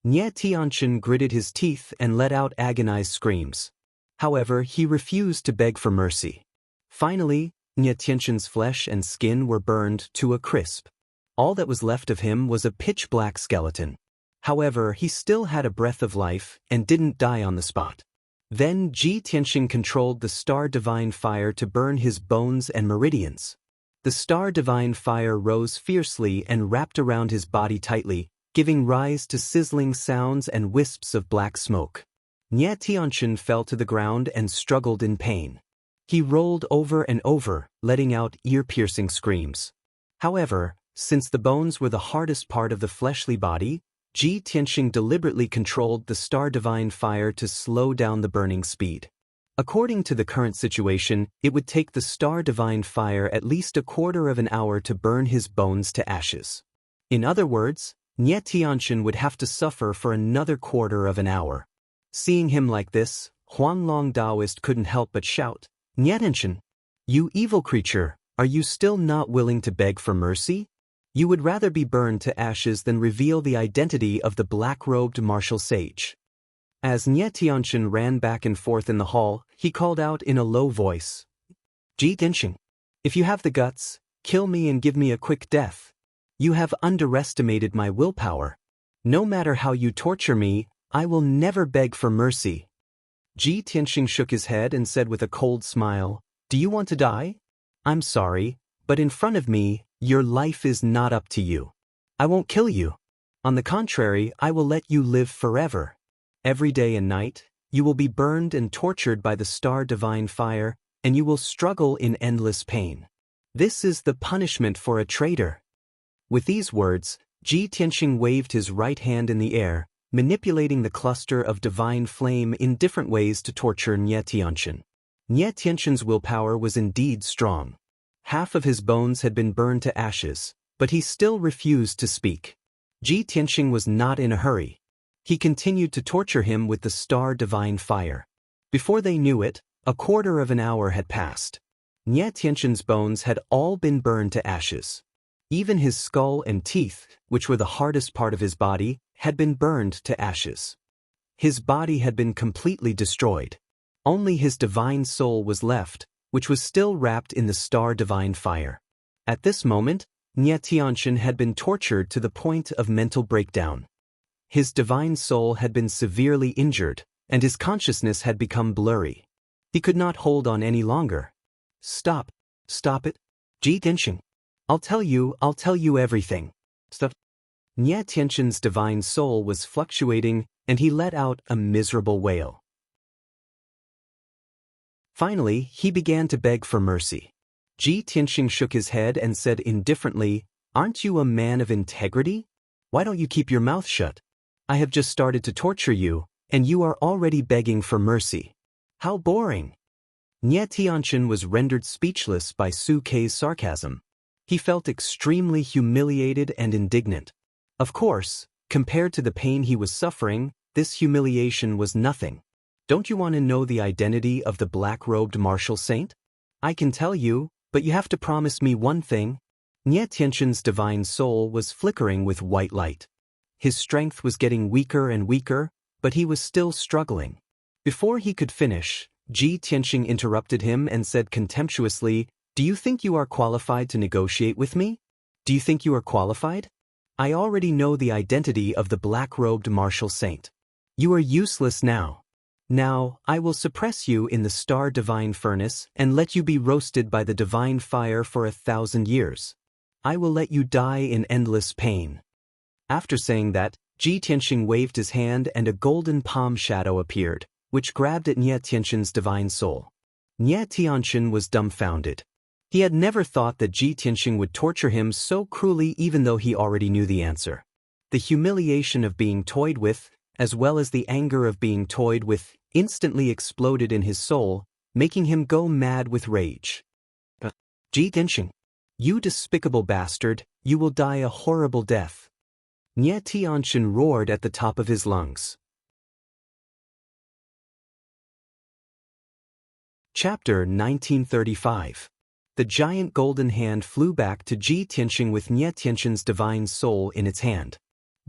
Nie Tianqian gritted his teeth and let out agonized screams. However, he refused to beg for mercy. Finally, Nie Tianqian's flesh and skin were burned to a crisp. All that was left of him was a pitch-black skeleton. However, he still had a breath of life and didn't die on the spot. Then Ji Tianxing controlled the star divine fire to burn his bones and meridians. The star divine fire rose fiercely and wrapped around his body tightly, giving rise to sizzling sounds and wisps of black smoke. Nie Tianqian fell to the ground and struggled in pain. He rolled over and over, letting out ear-piercing screams. However, since the bones were the hardest part of the fleshly body, Ji Tianxing deliberately controlled the star divine fire to slow down the burning speed. According to the current situation, it would take the star divine fire at least a quarter of an hour to burn his bones to ashes. In other words, Nie Tianqian would have to suffer for another quarter of an hour. Seeing him like this, Huanglong Daoist couldn't help but shout, "Nie Tianqian, you evil creature, are you still not willing to beg for mercy? You would rather be burned to ashes than reveal the identity of the black-robed martial sage." As Nie Tianqian ran back and forth in the hall, he called out in a low voice, "Ji Tianxing, if you have the guts, kill me and give me a quick death. You have underestimated my willpower. No matter how you torture me, I will never beg for mercy." Ji Tianxing shook his head and said with a cold smile, "Do you want to die? I'm sorry, but in front of me, your life is not up to you. I won't kill you. On the contrary, I will let you live forever. Every day and night, you will be burned and tortured by the star divine fire, and you will struggle in endless pain. This is the punishment for a traitor." With these words, Ji Tianxing waved his right hand in the air, manipulating the cluster of divine flame in different ways to torture Nie Tianqian. Nie Tianqian's willpower was indeed strong. Half of his bones had been burned to ashes, but he still refused to speak. Ji Tianxing was not in a hurry. He continued to torture him with the star divine fire. Before they knew it, a quarter of an hour had passed. Nie Tianxin's bones had all been burned to ashes. Even his skull and teeth, which were the hardest part of his body, had been burned to ashes. His body had been completely destroyed. Only his divine soul was left, which was still wrapped in the star divine fire. At this moment, Nie Tianxin had been tortured to the point of mental breakdown. His divine soul had been severely injured, and his consciousness had become blurry. He could not hold on any longer. Stop it. Ji Tianxin. I'll tell you everything. Stop. Nie Tianxin's divine soul was fluctuating, and he let out a miserable wail. Finally, he began to beg for mercy. Ji Tianxin shook his head and said indifferently, "Aren't you a man of integrity? Why don't you keep your mouth shut? I have just started to torture you, and you are already begging for mercy. How boring." Nie Tianxin was rendered speechless by Su Kei's sarcasm. He felt extremely humiliated and indignant. Of course, compared to the pain he was suffering, this humiliation was nothing. Don't you want to know the identity of the black-robed martial saint? I can tell you, but you have to promise me one thing. Nie Tianxin's divine soul was flickering with white light. His strength was getting weaker and weaker, but he was still struggling. Before he could finish, Ji Tianxin interrupted him and said contemptuously, "Do you think you are qualified to negotiate with me? Do you think you are qualified? I already know the identity of the black-robed martial saint. You are useless now. Now, I will suppress you in the star divine furnace and let you be roasted by the divine fire for 1,000 years. I will let you die in endless pain." After saying that, Ji Tianxin waved his hand and a golden palm shadow appeared, which grabbed at Nie Tianxin's divine soul. Nie Tianxin was dumbfounded. He had never thought that Ji Tianxin would torture him so cruelly even though he already knew the answer. The humiliation of being toyed with, as well as the anger of being toyed with, instantly exploded in his soul, making him go mad with rage. "Ji Tianxin, you despicable bastard, you will die a horrible death." Nie Tianxin roared at the top of his lungs. Chapter 1935. The giant golden hand flew back to Ji Tianxin with Nie Tianxin's divine soul in its hand.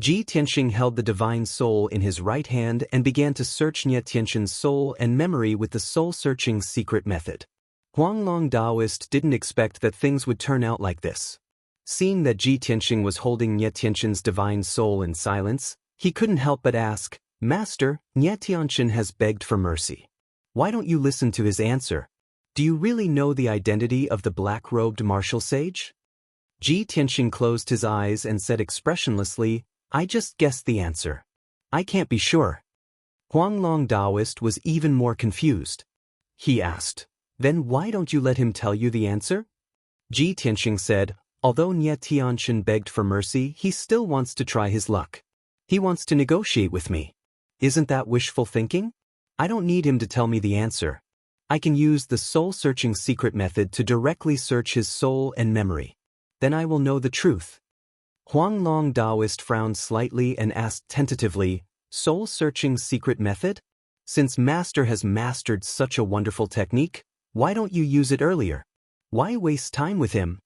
Ji Tianxin held the divine soul in his right hand and began to search Nie Tianxin's soul and memory with the soul-searching secret method. Huanglong Daoist didn't expect that things would turn out like this. Seeing that Ji Tianxin was holding Nie Tianxin's divine soul in silence, he couldn't help but ask, "Master, Nie Tianxin has begged for mercy. Why don't you listen to his answer? Do you really know the identity of the black-robed martial sage?" Ji Tianxin closed his eyes and said expressionlessly, "I just guessed the answer. I can't be sure." Huanglong Daoist was even more confused. He asked, "Then why don't you let him tell you the answer?" Ji Tianxin said, "Although Nie Tianxin begged for mercy, he still wants to try his luck. He wants to negotiate with me. Isn't that wishful thinking? I don't need him to tell me the answer. I can use the soul-searching secret method to directly search his soul and memory. Then I will know the truth." Huanglong Daoist frowned slightly and asked tentatively, "Soul-searching secret method? Since Master has mastered such a wonderful technique, why don't you use it earlier? Why waste time with him?"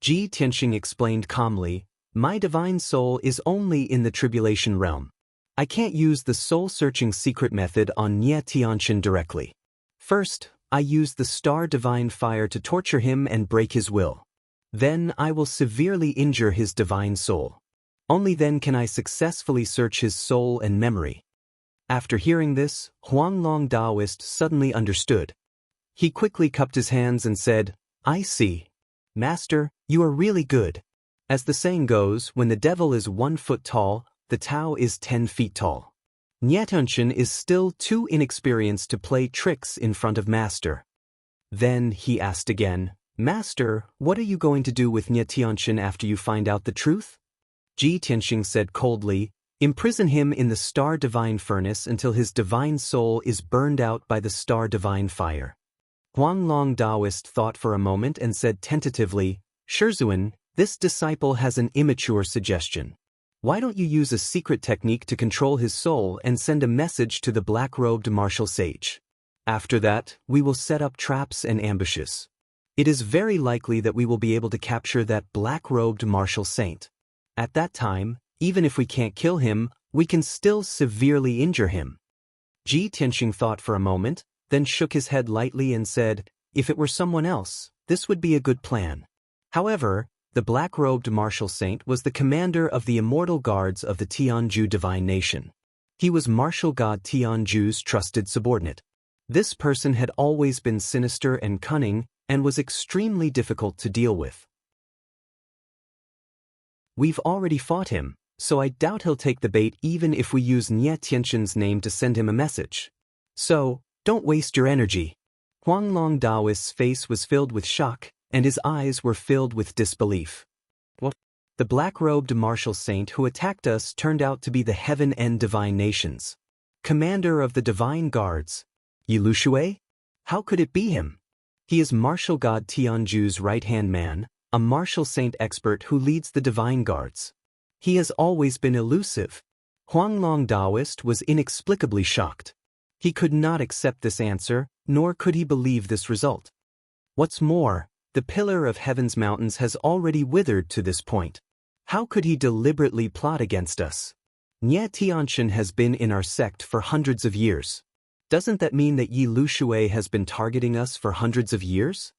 Ji Tianxin explained calmly, "My divine soul is only in the tribulation realm. I can't use the soul-searching secret method on Nie Tianxin directly. First, I use the star divine fire to torture him and break his will. Then I will severely injure his divine soul. Only then can I successfully search his soul and memory." After hearing this, Huanglong Daoist suddenly understood. He quickly cupped his hands and said, "I see. Master, you are really good. As the saying goes, when the devil is 1 foot tall, the Tao is 10 feet tall. Nie Tianxin is still too inexperienced to play tricks in front of Master." Then he asked again, "Master, what are you going to do with Nie Tianxin after you find out the truth?" Ji Tianxin said coldly, "Imprison him in the star divine furnace until his divine soul is burned out by the star divine fire." Huanglong Daoist thought for a moment and said tentatively, "Shizuan, this disciple has an immature suggestion. Why don't you use a secret technique to control his soul and send a message to the black-robed martial sage? After that, we will set up traps and ambushes. It is very likely that we will be able to capture that black-robed martial saint. At that time, even if we can't kill him, we can still severely injure him. Ji Tianxing thought for a moment, then shook his head lightly and said, if it were someone else, this would be a good plan. However, the black-robed martial saint was the commander of the immortal guards of the Tianju divine nation. He was martial god Tianju's trusted subordinate. This person had always been sinister and cunning, and was extremely difficult to deal with. We've already fought him, so I doubt he'll take the bait even if we use Nie Tianxin's name to send him a message. So, don't waste your energy. Huanglong Daoist's face was filled with shock, and his eyes were filled with disbelief. What? The black-robed martial saint who attacked us turned out to be the Heaven and Divine Nations. Commander of the Divine Guards. Yi Lushui? How could it be him? He is martial god Tianju's right-hand man, a martial saint expert who leads the Divine Guards. He has always been elusive. Huanglong Daoist was inexplicably shocked. He could not accept this answer, nor could he believe this result. What's more, the pillar of Heaven's mountains has already withered to this point. How could he deliberately plot against us? Nie Tianxin has been in our sect for hundreds of years. Doesn't that mean that Yi Lushui has been targeting us for hundreds of years?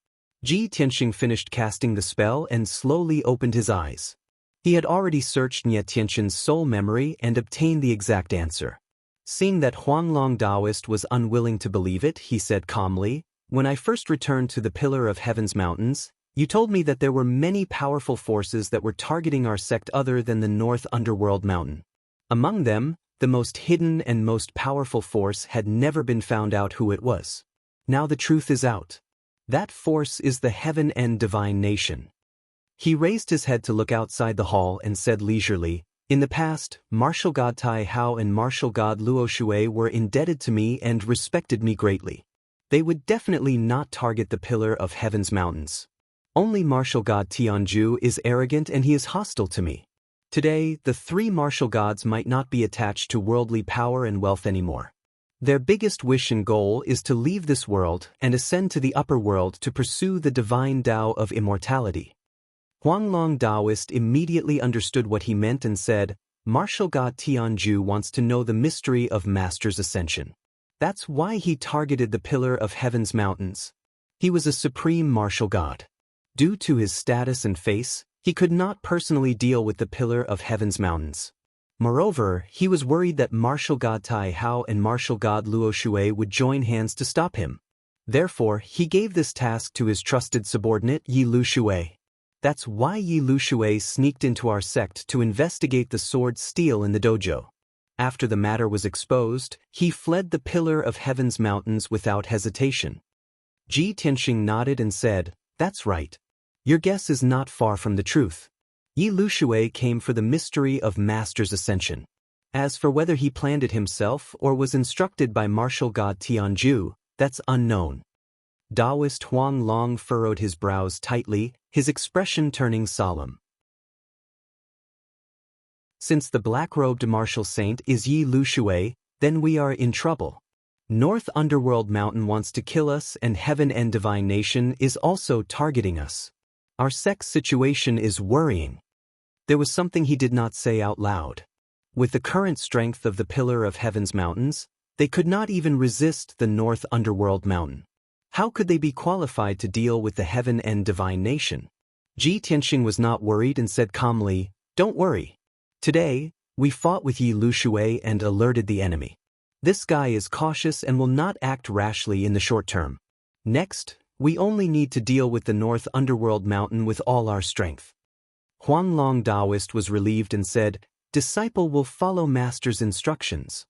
Ji Tianxing finished casting the spell and slowly opened his eyes. He had already searched Nie Tianxin's soul memory and obtained the exact answer. Seeing that Huanglong Daoist was unwilling to believe it, he said calmly, when I first returned to the Pillar of Heaven's mountains, you told me that there were many powerful forces that were targeting our sect other than the North Underworld Mountain. Among them, the most hidden and most powerful force had never been found out who it was. Now the truth is out. That force is the Heaven and Divine Nation. He raised his head to look outside the hall and said leisurely, in the past, martial god Tai Hao and martial god Luo Shui were indebted to me and respected me greatly. They would definitely not target the Pillar of Heaven's mountains. Only martial god Tianju is arrogant and he is hostile to me. Today, the three martial gods might not be attached to worldly power and wealth anymore. Their biggest wish and goal is to leave this world and ascend to the upper world to pursue the divine Tao of immortality. Huanglong Daoist immediately understood what he meant and said, martial god Tianju wants to know the mystery of Master's ascension. That's why he targeted the Pillar of Heaven's mountains. He was a supreme martial god. Due to his status and face, he could not personally deal with the Pillar of Heaven's mountains. Moreover, he was worried that martial god Tai Hao and martial god Luo Shui would join hands to stop him. Therefore, he gave this task to his trusted subordinate Yi Lushui. That's why Yi Lushui sneaked into our sect to investigate the sword steal in the dojo. After the matter was exposed, he fled the Pillar of Heaven's mountains without hesitation. Ji Tianxing nodded and said, that's right. Your guess is not far from the truth. Yi Lushui came for the mystery of Master's ascension. As for whether he planned it himself or was instructed by martial god Tianju, that's unknown. Daoist Huanglong furrowed his brows tightly, his expression turning solemn. Since the black-robed martial saint is Yi Lushui, then we are in trouble. North Underworld Mountain wants to kill us and Heaven and Divine Nation is also targeting us. Our sect's situation is worrying. There was something he did not say out loud. With the current strength of the Pillar of Heaven's mountains, they could not even resist the North Underworld Mountain. How could they be qualified to deal with the Heaven and Divine Nation? Ji Tianxing was not worried and said calmly, don't worry. Today, we fought with Yi Lushui and alerted the enemy. This guy is cautious and will not act rashly in the short term. Next, we only need to deal with the North Underworld Mountain with all our strength. Huanglong Daoist was relieved and said, disciple will follow Master's instructions.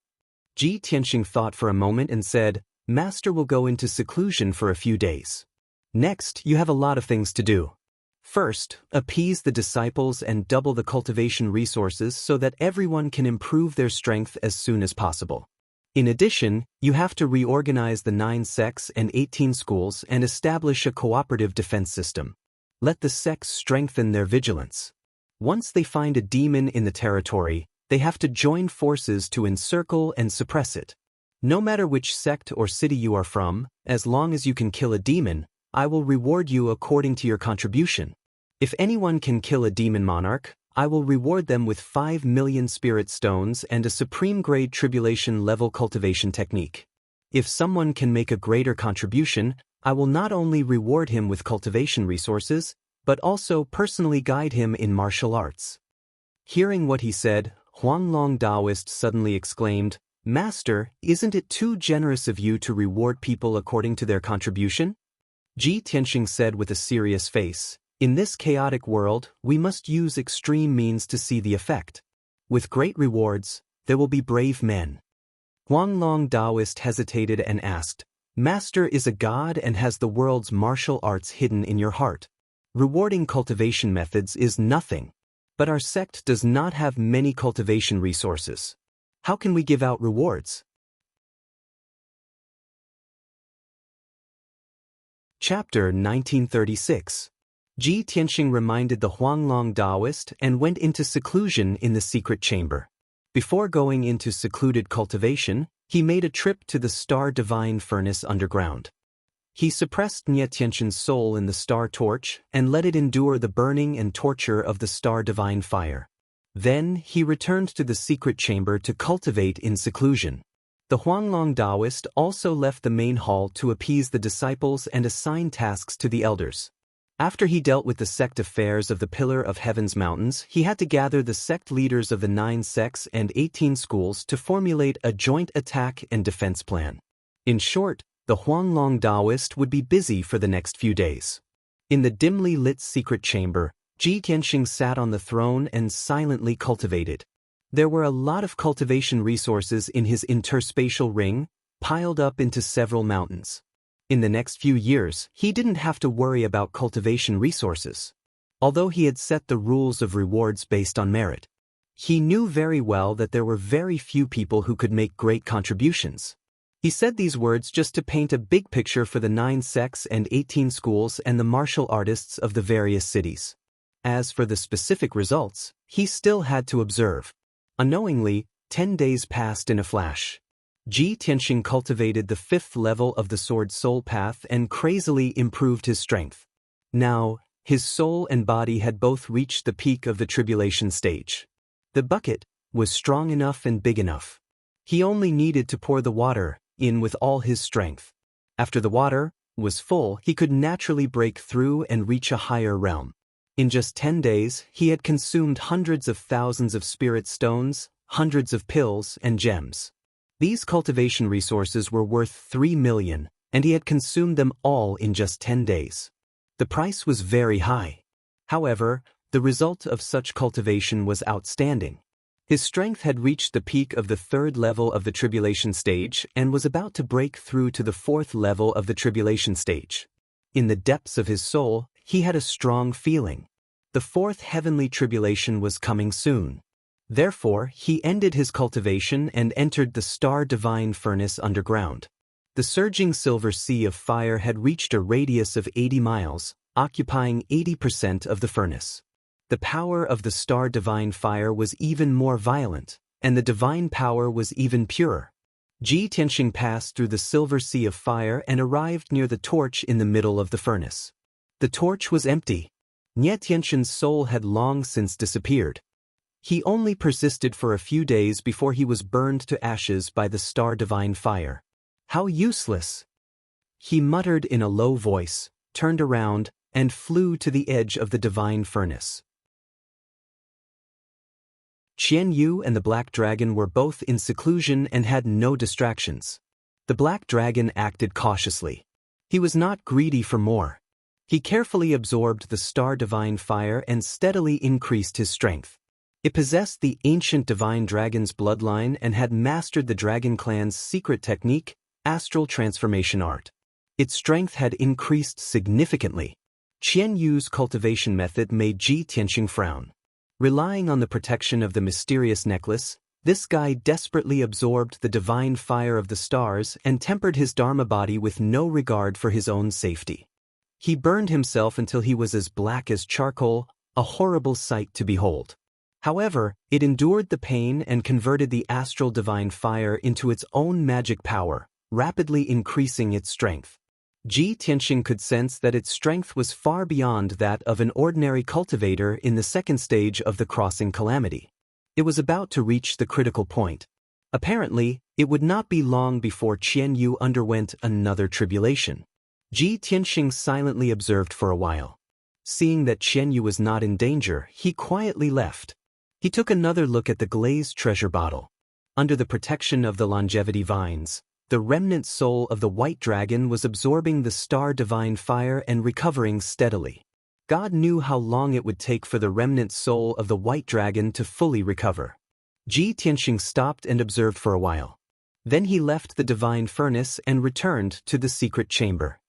Ji Tianxing thought for a moment and said, Master will go into seclusion for a few days. Next, you have a lot of things to do. First, appease the disciples and double the cultivation resources so that everyone can improve their strength as soon as possible. In addition, you have to reorganize the 9 sects and 18 schools and establish a cooperative defense system. Let the sects strengthen their vigilance. Once they find a demon in the territory, they have to join forces to encircle and suppress it. No matter which sect or city you are from, as long as you can kill a demon, I will reward you according to your contribution. If anyone can kill a demon monarch, I will reward them with 5 million spirit stones and a supreme-grade tribulation-level cultivation technique. If someone can make a greater contribution, I will not only reward him with cultivation resources, but also personally guide him in martial arts. Hearing what he said, Wang Lin Daoist suddenly exclaimed, Master, isn't it too generous of you to reward people according to their contribution? Ji Tianxing said with a serious face, In this chaotic world, we must use extreme means to see the effect. With great rewards, there will be brave men. Wang Lin Daoist hesitated and asked, Master is a god and has the world's martial arts hidden in your heart. Rewarding cultivation methods is nothing. But our sect does not have many cultivation resources. How can we give out rewards? Chapter 1936. Ji Tianxing reminded the Wang Lin Daoist and went into seclusion in the secret chamber. Before going into secluded cultivation, he made a trip to the Star Divine Furnace underground. He suppressed Nie Tianxin's soul in the star torch and let it endure the burning and torture of the Star Divine Fire. Then he returned to the secret chamber to cultivate in seclusion. The Wang Lin Daoist also left the main hall to appease the disciples and assign tasks to the elders. After he dealt with the sect affairs of the Pillar of Heaven's mountains, he had to gather the sect leaders of the 9 sects and 18 schools to formulate a joint attack and defense plan. In short, the Wang Lin Daoist would be busy for the next few days. In the dimly lit secret chamber, Ji Tianxing sat on the throne and silently cultivated. There were a lot of cultivation resources in his interspatial ring, piled up into several mountains. In the next few years, he didn't have to worry about cultivation resources. Although he had set the rules of rewards based on merit, he knew very well that there were very few people who could make great contributions. He said these words just to paint a big picture for the 9 sects and 18 schools and the martial artists of the various cities. As for the specific results, he still had to observe. Unknowingly, 10 days passed in a flash. Ji Tianxing cultivated the 5th level of the Sword Soul Path and crazily improved his strength. Now, his soul and body had both reached the peak of the tribulation stage. The bucket was strong enough and big enough. He only needed to pour the water in with all his strength. After the water was full, he could naturally break through and reach a higher realm. In just 10 days, he had consumed hundreds of thousands of spirit stones, hundreds of pills, and gems. These cultivation resources were worth 3 million, and he had consumed them all in just 10 days. The price was very high. However, the result of such cultivation was outstanding. His strength had reached the peak of the 3rd level of the tribulation stage and was about to break through to the 4th level of the tribulation stage. In the depths of his soul, he had a strong feeling. The 4th heavenly tribulation was coming soon. Therefore, he ended his cultivation and entered the Star Divine Furnace underground. The surging silver sea of fire had reached a radius of 80 miles, occupying 80% of the furnace. The power of the Star Divine Fire was even more violent, and the divine power was even purer. Ji Tianxing passed through the silver sea of fire and arrived near the torch in the middle of the furnace. The torch was empty. Nie Tianxin's soul had long since disappeared. He only persisted for a few days before he was burned to ashes by the Star Divine Fire. How useless! He muttered in a low voice, turned around, and flew to the edge of the divine furnace. Qian Yu and the Black Dragon were both in seclusion and had no distractions. The Black Dragon acted cautiously. He was not greedy for more. He carefully absorbed the Star Divine Fire and steadily increased his strength. It possessed the ancient divine dragon's bloodline and had mastered the dragon clan's secret technique, astral transformation art. Its strength had increased significantly. Qian Yu's cultivation method made Ji Tianxing frown. Relying on the protection of the mysterious necklace, this guy desperately absorbed the divine fire of the stars and tempered his Dharma body with no regard for his own safety. He burned himself until he was as black as charcoal, a horrible sight to behold. However, it endured the pain and converted the astral divine fire into its own magic power, rapidly increasing its strength. Ji Tianxing could sense that its strength was far beyond that of an ordinary cultivator in the second stage of the crossing calamity. It was about to reach the critical point. Apparently, it would not be long before Qianyu underwent another tribulation. Ji Tianxing silently observed for a while. Seeing that Qianyu was not in danger, he quietly left. He took another look at the glazed treasure bottle. Under the protection of the longevity vines, the remnant soul of the white dragon was absorbing the star divine fire and recovering steadily. God knew how long it would take for the remnant soul of the white dragon to fully recover. Ji Tianxing stopped and observed for a while. Then he left the divine furnace and returned to the secret chamber.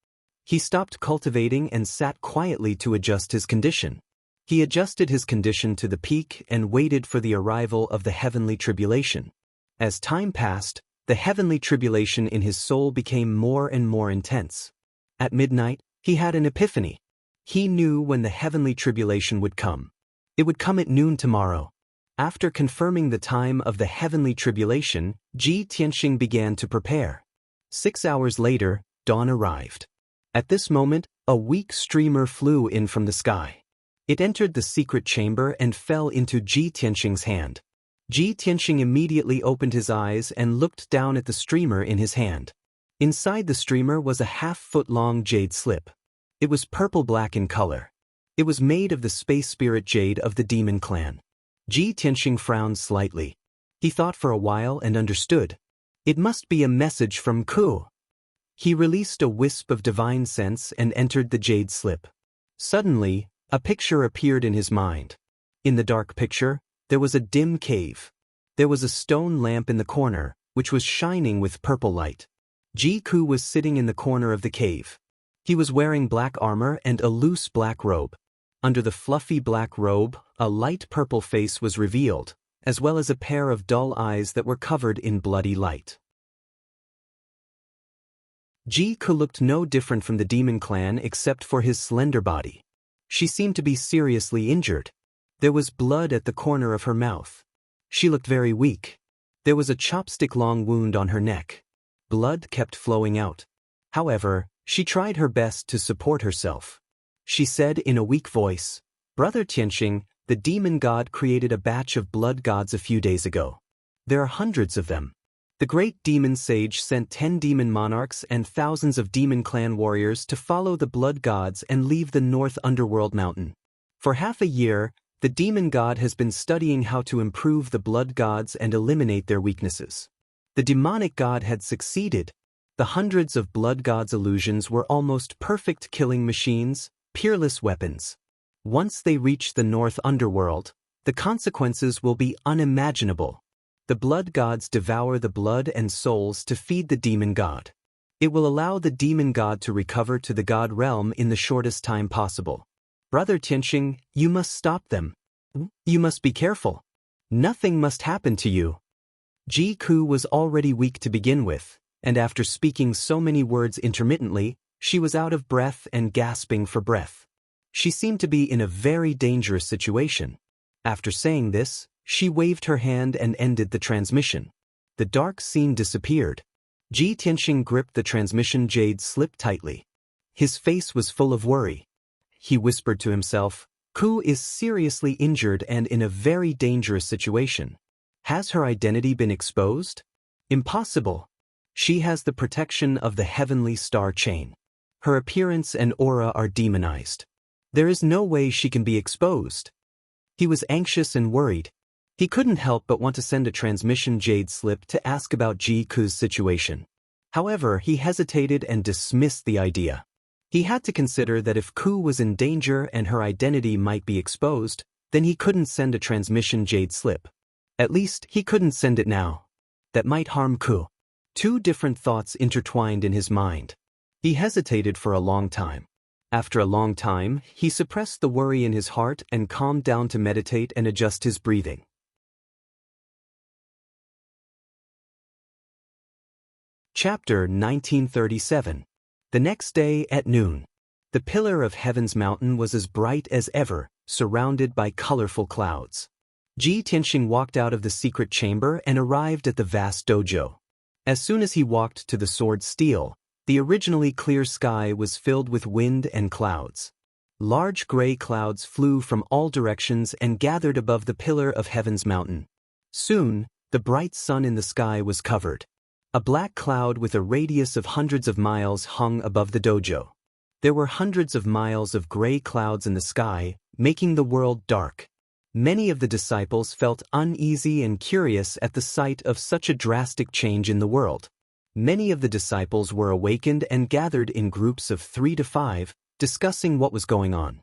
He stopped cultivating and sat quietly to adjust his condition. He adjusted his condition to the peak and waited for the arrival of the heavenly tribulation. As time passed, the heavenly tribulation in his soul became more and more intense. At midnight, he had an epiphany. He knew when the heavenly tribulation would come. It would come at noon tomorrow. After confirming the time of the heavenly tribulation, Ji Tianxing began to prepare. 6 hours later, dawn arrived. At this moment, a weak streamer flew in from the sky. It entered the secret chamber and fell into Ji Tianxing's hand. Ji Tianxing immediately opened his eyes and looked down at the streamer in his hand. Inside the streamer was a half-foot-long jade slip. It was purple-black in color. It was made of the space spirit jade of the demon clan. Ji Tianxing frowned slightly. He thought for a while and understood. It must be a message from Ku. He released a wisp of divine sense and entered the jade slip. Suddenly, a picture appeared in his mind. In the dark picture, there was a dim cave. There was a stone lamp in the corner, which was shining with purple light. Ji Ku was sitting in the corner of the cave. He was wearing black armor and a loose black robe. Under the fluffy black robe, a light purple face was revealed, as well as a pair of dull eyes that were covered in bloody light. Ji Ku looked no different from the demon clan except for his slender body. She seemed to be seriously injured. There was blood at the corner of her mouth. She looked very weak. There was a chopstick-long wound on her neck. Blood kept flowing out. However, she tried her best to support herself. She said in a weak voice, "Brother Tianxing, the demon god created a batch of blood gods a few days ago. There are hundreds of them. The great demon sage sent 10 demon monarchs and thousands of demon clan warriors to follow the blood gods and leave the North Underworld mountain. For half a year, the demon god has been studying how to improve the blood gods and eliminate their weaknesses. The demonic god had succeeded. The hundreds of blood gods' illusions were almost perfect killing machines, peerless weapons. Once they reach the North Underworld, the consequences will be unimaginable. The blood gods devour the blood and souls to feed the demon god. It will allow the demon god to recover to the god realm in the shortest time possible. Brother Tianxing, you must stop them. You must be careful. Nothing must happen to you." Ji Ku was already weak to begin with, and after speaking so many words intermittently, she was out of breath and gasping for breath. She seemed to be in a very dangerous situation. After saying this, she waved her hand and ended the transmission. The dark scene disappeared. Ji Tianxing gripped the transmission jade slip tightly. His face was full of worry. He whispered to himself, "Ku is seriously injured and in a very dangerous situation. Has her identity been exposed? Impossible. She has the protection of the heavenly star chain. Her appearance and aura are demonized. There is no way she can be exposed." He was anxious and worried. He couldn't help but want to send a transmission jade slip to ask about Ji Ku's situation. However, he hesitated and dismissed the idea. He had to consider that if Ku was in danger and her identity might be exposed, then he couldn't send a transmission jade slip. At least, he couldn't send it now. That might harm Ku. Two different thoughts intertwined in his mind. He hesitated for a long time. After a long time, he suppressed the worry in his heart and calmed down to meditate and adjust his breathing. Chapter 1937. The next day at noon. The pillar of heaven's mountain was as bright as ever, surrounded by colorful clouds. Ji Tianxing walked out of the secret chamber and arrived at the vast dojo. As soon as he walked to the sword steel, The originally clear sky was filled with wind and clouds. Large gray clouds flew from all directions and gathered above the pillar of heaven's mountain. Soon, the bright sun in the sky was covered. A black cloud with a radius of hundreds of miles hung above the dojo. There were hundreds of miles of gray clouds in the sky, making the world dark. Many of the disciples felt uneasy and curious at the sight of such a drastic change in the world. Many of the disciples were awakened and gathered in groups of 3 to 5, discussing what was going on.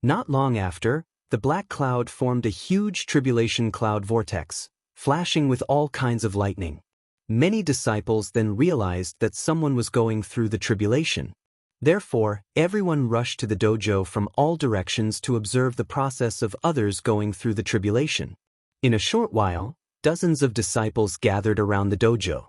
Not long after, the black cloud formed a huge tribulation cloud vortex, flashing with all kinds of lightning. Many disciples then realized that someone was going through the tribulation. Therefore, everyone rushed to the dojo from all directions to observe the process of others going through the tribulation. In a short while, dozens of disciples gathered around the dojo.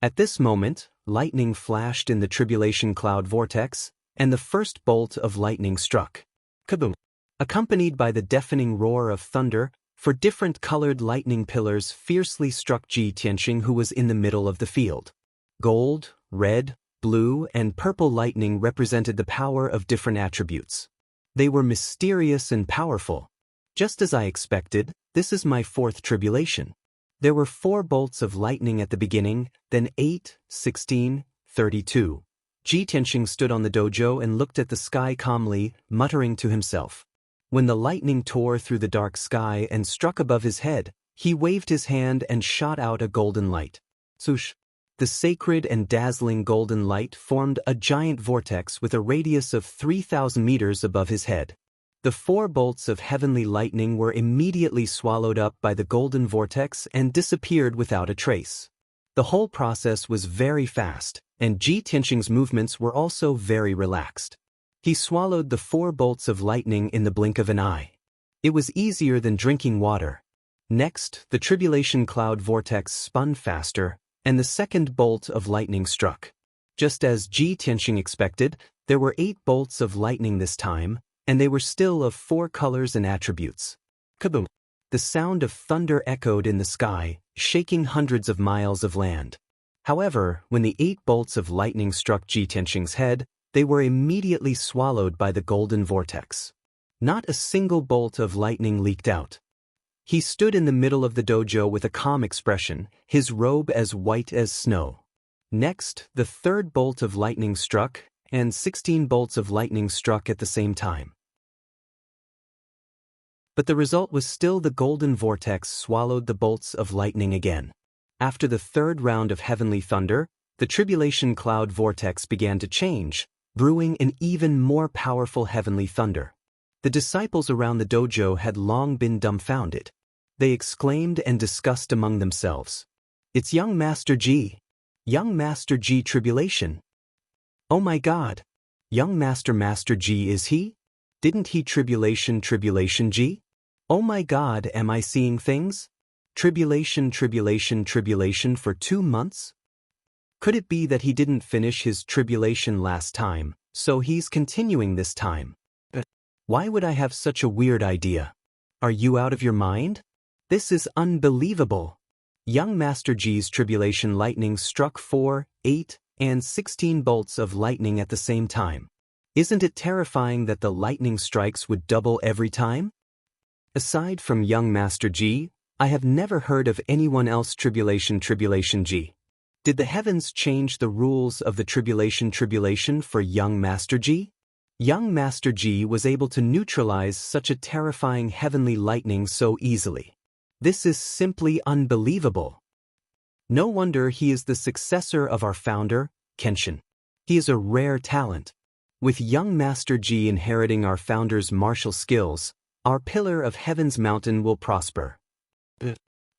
At this moment, lightning flashed in the tribulation cloud vortex, and the first bolt of lightning struck. Kaboom! Accompanied by the deafening roar of thunder, for different colored lightning pillars fiercely struck Ji Tianxing, who was in the middle of the field. Gold, red, blue, and purple lightning represented the power of different attributes. They were mysterious and powerful. Just as I expected, this is my fourth tribulation. There were 4 bolts of lightning at the beginning, then 8, 16, 32. Ji Tianxing stood on the dojo and looked at the sky calmly, muttering to himself. When the lightning tore through the dark sky and struck above his head, he waved his hand and shot out a golden light. Swoosh! The sacred and dazzling golden light formed a giant vortex with a radius of 3,000 meters above his head. The 4 bolts of heavenly lightning were immediately swallowed up by the golden vortex and disappeared without a trace. The whole process was very fast, and Ji Tianxing's movements were also very relaxed. He swallowed the 4 bolts of lightning in the blink of an eye. It was easier than drinking water. Next, the tribulation cloud vortex spun faster, and the second bolt of lightning struck. Just as Ji Tianxing expected, there were 8 bolts of lightning this time, and they were still of 4 colors and attributes. Kaboom! The sound of thunder echoed in the sky, shaking hundreds of miles of land. However, when the 8 bolts of lightning struck Ji Tianxing's head, they were immediately swallowed by the golden vortex. Not a single bolt of lightning leaked out. He stood in the middle of the dojo with a calm expression, his robe as white as snow. Next, the 3rd bolt of lightning struck, and 16 bolts of lightning struck at the same time. But the result was still the golden vortex swallowed the bolts of lightning again. After the 3rd round of heavenly thunder, the tribulation cloud vortex began to change, brewing an even more powerful heavenly thunder. The disciples around the dojo had long been dumbfounded. They exclaimed and discussed among themselves. It's young Master Ji. Young Master Ji tribulation. Oh my God. Young Master Ji is he? Didn't he tribulation Ji? Oh my God, am I seeing things? Tribulation for 2 months? Could it be that he didn't finish his tribulation last time, so he's continuing this time? Why would I have such a weird idea? Are you out of your mind? This is unbelievable. Young Master Ji's tribulation lightning struck 4, 8, and 16 bolts of lightning at the same time. Isn't it terrifying that the lightning strikes would double every time? Aside from young Master Ji, I have never heard of anyone else tribulation Ji. Did the heavens change the rules of the tribulation for young Master Ji? Young Master Ji was able to neutralize such a terrifying heavenly lightning so easily. This is simply unbelievable. No wonder he is the successor of our founder, Kenshin. He is a rare talent. With young Master Ji inheriting our founder's martial skills, our pillar of heaven's mountain will prosper.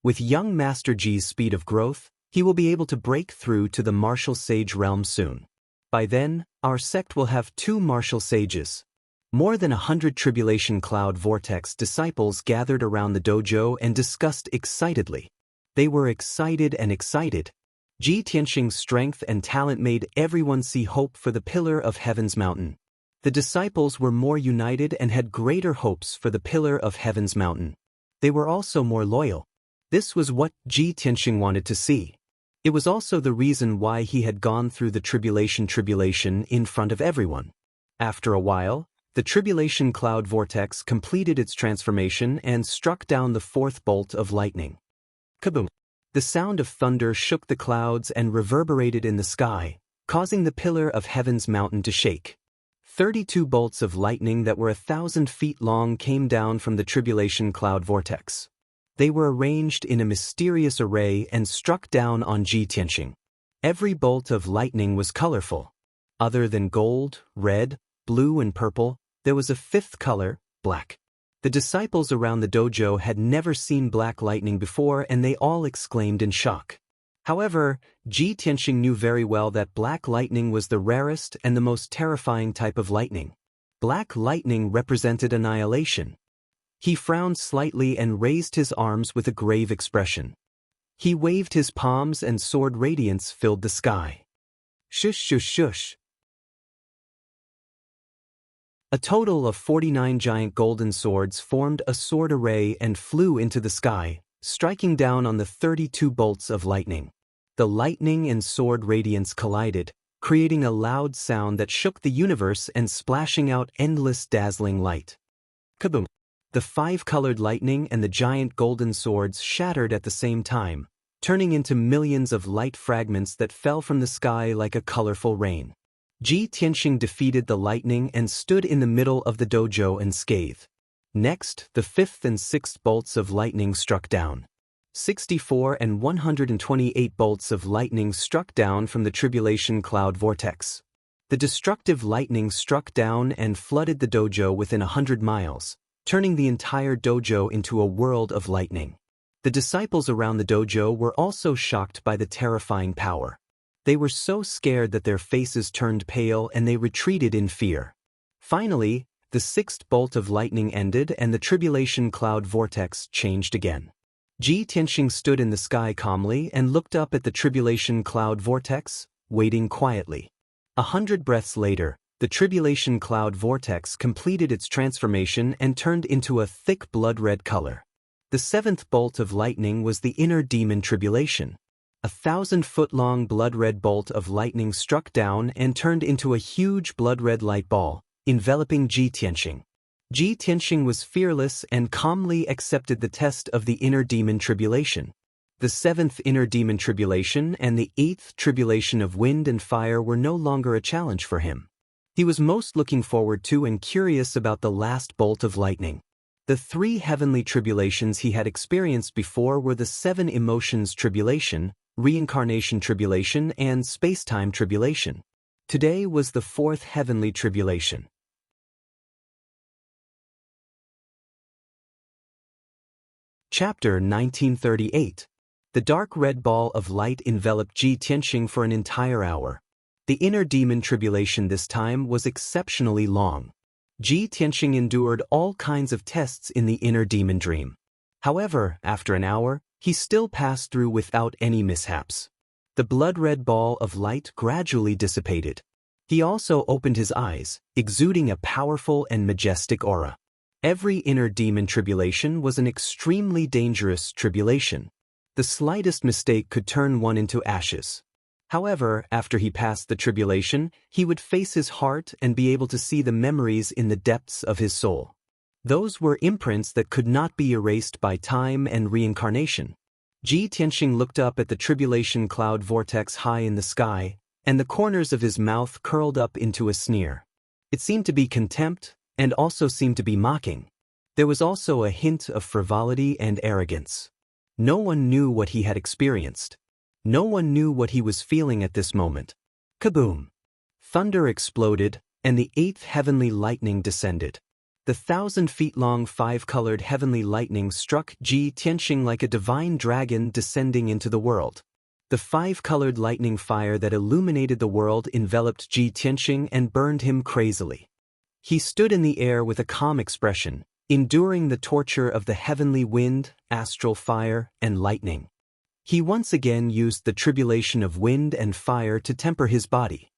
With young Master Ji's speed of growth, he will be able to break through to the martial sage realm soon. By then, our sect will have 2 martial sages. More than 100 tribulation cloud vortex disciples gathered around the dojo and discussed excitedly. They were excited. Ji Tianxing's strength and talent made everyone see hope for the pillar of heaven's mountain. The disciples were more united and had greater hopes for the pillar of heaven's mountain. They were also more loyal. This was what Ji Tianxing wanted to see. It was also the reason why he had gone through the tribulation in front of everyone. After a while, the tribulation cloud vortex completed its transformation and struck down the fourth bolt of lightning. Kaboom! The sound of thunder shook the clouds and reverberated in the sky, causing the pillar of heaven's mountain to shake. 32 bolts of lightning that were 1,000 feet long came down from the tribulation cloud vortex. They were arranged in a mysterious array and struck down on Ji Tianxing. Every bolt of lightning was colorful. Other than gold, red, blue and purple, there was a fifth color, black. The disciples around the dojo had never seen black lightning before and they all exclaimed in shock. However, Ji Tianxing knew very well that black lightning was the rarest and the most terrifying type of lightning. Black lightning represented annihilation. He frowned slightly and raised his arms with a grave expression. He waved his palms and sword radiance filled the sky. Shush shush shush. A total of 49 giant golden swords formed a sword array and flew into the sky, striking down on the 32 bolts of lightning. The lightning and sword radiance collided, creating a loud sound that shook the universe and splashing out endless dazzling light. Kaboom! The five-colored lightning and the giant golden swords shattered at the same time, turning into millions of light fragments that fell from the sky like a colorful rain. Ji Tianxing defeated the lightning and stood in the middle of the dojo unscathed. Next, the fifth and sixth bolts of lightning struck down. 64 and 128 bolts of lightning struck down from the tribulation cloud vortex. The destructive lightning struck down and flooded the dojo within 100 miles, turning the entire dojo into a world of lightning. The disciples around the dojo were also shocked by the terrifying power. They were so scared that their faces turned pale and they retreated in fear. Finally, the sixth bolt of lightning ended and the tribulation cloud vortex changed again. Ji Tianxing stood in the sky calmly and looked up at the tribulation cloud vortex, waiting quietly. 100 breaths later, the tribulation cloud vortex completed its transformation and turned into a thick blood-red color. The seventh bolt of lightning was the inner demon tribulation. 1,000-foot-long blood-red bolt of lightning struck down and turned into a huge blood-red light ball, enveloping Ji Tianxing. Ji Tianxing was fearless and calmly accepted the test of the inner demon tribulation. The seventh inner demon tribulation and the eighth tribulation of wind and fire were no longer a challenge for him. He was most looking forward to and curious about the last bolt of lightning. The three heavenly tribulations he had experienced before were the seven emotions tribulation, reincarnation tribulation, and space-time tribulation. Today was the fourth heavenly tribulation. Chapter 1938. The dark red ball of light enveloped Ji Tianxing for an entire hour. The inner demon tribulation this time was exceptionally long. Ji Tianxing endured all kinds of tests in the inner demon dream. However, after an hour, he still passed through without any mishaps. The blood-red ball of light gradually dissipated. He also opened his eyes, exuding a powerful and majestic aura. Every inner demon tribulation was an extremely dangerous tribulation. The slightest mistake could turn one into ashes. However, after he passed the tribulation, he would face his heart and be able to see the memories in the depths of his soul. Those were imprints that could not be erased by time and reincarnation. Ji Tianxing looked up at the tribulation cloud vortex high in the sky, and the corners of his mouth curled up into a sneer. It seemed to be contempt, and also seemed to be mocking. There was also a hint of frivolity and arrogance. No one knew what he had experienced. No one knew what he was feeling at this moment. Kaboom! Thunder exploded, and the eighth heavenly lightning descended. The 1,000-feet-long five-colored heavenly lightning struck Ji Tianxing like a divine dragon descending into the world. The five-colored lightning fire that illuminated the world enveloped Ji Tianxing and burned him crazily. He stood in the air with a calm expression, enduring the torture of the heavenly wind, astral fire, and lightning. He once again used the tribulation of wind and fire to temper his body.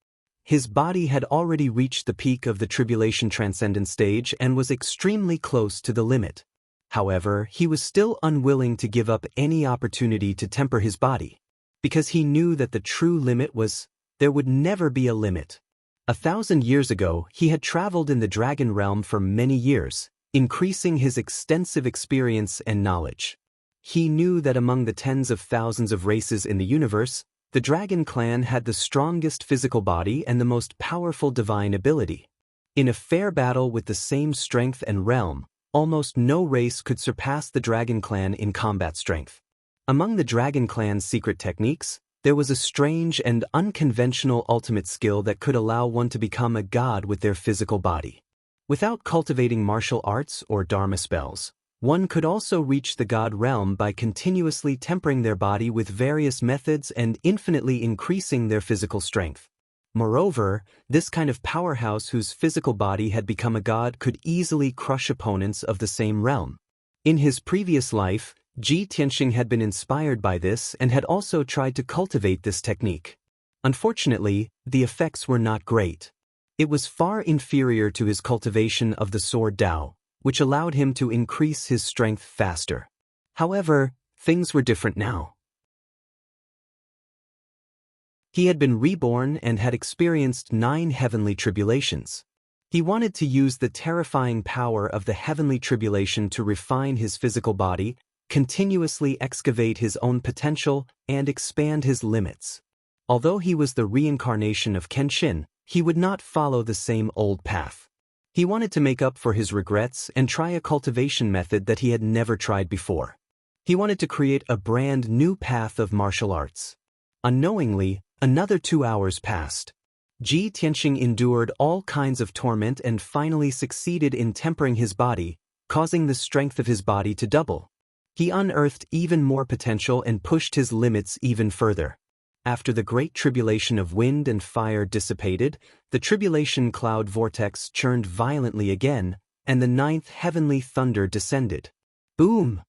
His body had already reached the peak of the tribulation transcendent stage and was extremely close to the limit. However, he was still unwilling to give up any opportunity to temper his body. because he knew that the true limit was, there would never be a limit. 1,000 years ago, he had traveled in the dragon realm for many years, increasing his extensive experience and knowledge. He knew that among the tens of thousands of races in the universe, the dragon clan had the strongest physical body and the most powerful divine ability. In a fair battle with the same strength and realm, almost no race could surpass the dragon clan in combat strength. Among the dragon clan's secret techniques, there was a strange and unconventional ultimate skill that could allow one to become a god with their physical body. Without cultivating martial arts or dharma spells, one could also reach the god realm by continuously tempering their body with various methods and infinitely increasing their physical strength. Moreover, this kind of powerhouse whose physical body had become a god could easily crush opponents of the same realm. In his previous life, Ji Tianxing had been inspired by this and had also tried to cultivate this technique. Unfortunately, the effects were not great. It was far inferior to his cultivation of the sword Dao, which allowed him to increase his strength faster. However, things were different now. He had been reborn and had experienced 9 heavenly tribulations. He wanted to use the terrifying power of the heavenly tribulation to refine his physical body, continuously excavate his own potential, and expand his limits. Although he was the reincarnation of Kenshin, he would not follow the same old path. He wanted to make up for his regrets and try a cultivation method that he had never tried before. He wanted to create a brand new path of martial arts. Unknowingly, another 2 hours passed. Ji Tianxing endured all kinds of torment and finally succeeded in tempering his body, causing the strength of his body to double. He unearthed even more potential and pushed his limits even further. After the great tribulation of wind and fire dissipated, the tribulation cloud vortex churned violently again, and the 9th heavenly thunder descended. Boom!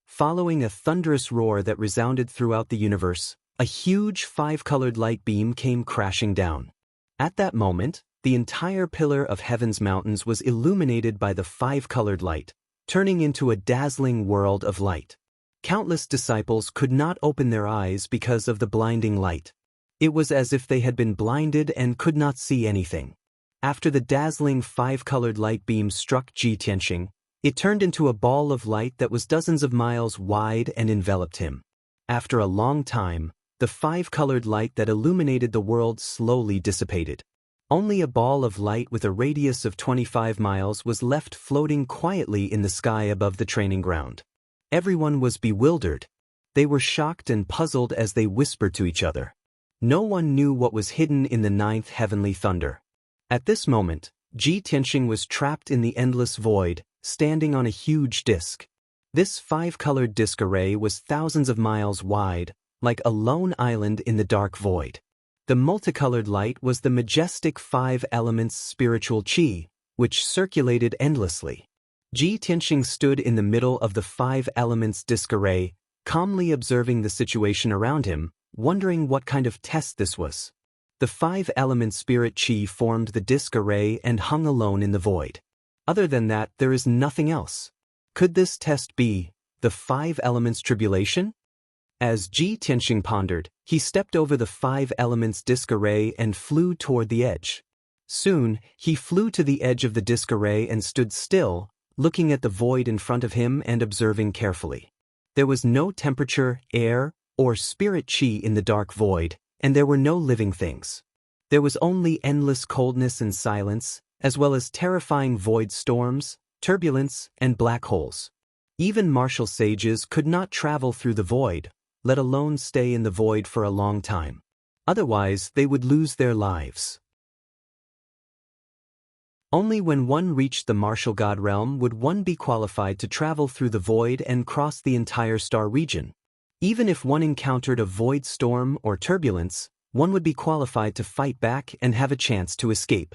Following a thunderous roar that resounded throughout the universe, a huge 5-colored light beam came crashing down. At that moment, the entire pillar of heaven's mountains was illuminated by the 5-colored light, turning into a dazzling world of light. Countless disciples could not open their eyes because of the blinding light. It was as if they had been blinded and could not see anything. After the dazzling 5-colored light beam struck Ji Tianxing, it turned into a ball of light that was dozens of miles wide and enveloped him. After a long time, the 5-colored light that illuminated the world slowly dissipated. Only a ball of light with a radius of 25 miles was left floating quietly in the sky above the training ground. Everyone was bewildered. They were shocked and puzzled as they whispered to each other. No one knew what was hidden in the 9th heavenly thunder. At this moment, Ji Tianxing was trapped in the endless void, standing on a huge disk. This 5-colored disk array was thousands of miles wide, like a lone island in the dark void. The multicolored light was the majestic 5 elements spiritual qi, which circulated endlessly. Ji Tianxing stood in the middle of the 5 elements disk array, calmly observing the situation around him, wondering what kind of test this was. The 5 element spirit qi formed the disk array and hung alone in the void. Other than that, there is nothing else. Could this test be the 5 elements tribulation? As Ji Tianxing pondered, he stepped over the 5 elements disk array and flew toward the edge. Soon, he flew to the edge of the disk array and stood still, looking at the void in front of him and observing carefully. There was no temperature, air, or spirit qi in the dark void, and there were no living things. There was only endless coldness and silence, as well as terrifying void storms, turbulence, and black holes. Even martial sages could not travel through the void, let alone stay in the void for a long time. Otherwise, they would lose their lives. Only when one reached the martial god realm would one be qualified to travel through the void and cross the entire star region. Even if one encountered a void storm or turbulence, one would be qualified to fight back and have a chance to escape.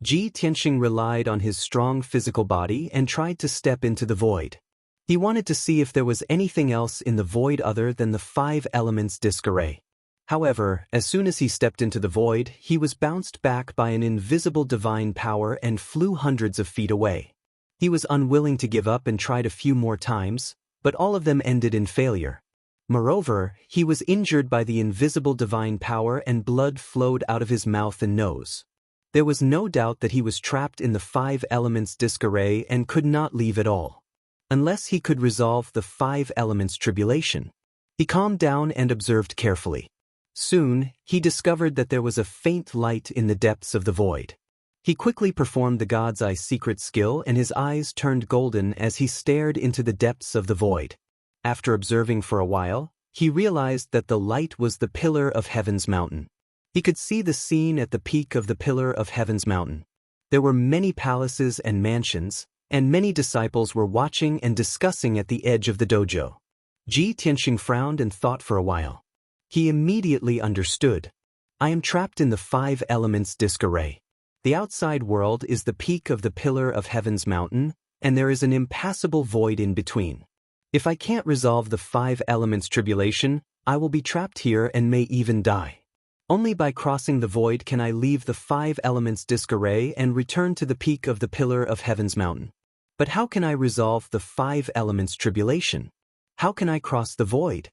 Ji Tianxing relied on his strong physical body and tried to step into the void. He wanted to see if there was anything else in the void other than the 5 elements disk array. However, as soon as he stepped into the void, he was bounced back by an invisible divine power and flew hundreds of feet away. He was unwilling to give up and tried a few more times, but all of them ended in failure. Moreover, he was injured by the invisible divine power and blood flowed out of his mouth and nose. There was no doubt that he was trapped in the 5 elements disarray and could not leave at all. Unless he could resolve the 5 elements tribulation. He calmed down and observed carefully. Soon, he discovered that there was a faint light in the depths of the void. He quickly performed the God's Eye secret skill and his eyes turned golden as he stared into the depths of the void. After observing for a while, he realized that the light was the pillar of heaven's mountain. He could see the scene at the peak of the pillar of heaven's mountain. There were many palaces and mansions, and many disciples were watching and discussing at the edge of the dojo. Ji Tianxing frowned and thought for a while. He immediately understood. I am trapped in the 5 elements disarray. The outside world is the peak of the pillar of heaven's mountain, and there is an impassable void in between. If I can't resolve the 5 elements tribulation, I will be trapped here and may even die. Only by crossing the void can I leave the 5 elements disarray and return to the peak of the pillar of heaven's mountain. But how can I resolve the 5 elements tribulation? How can I cross the void?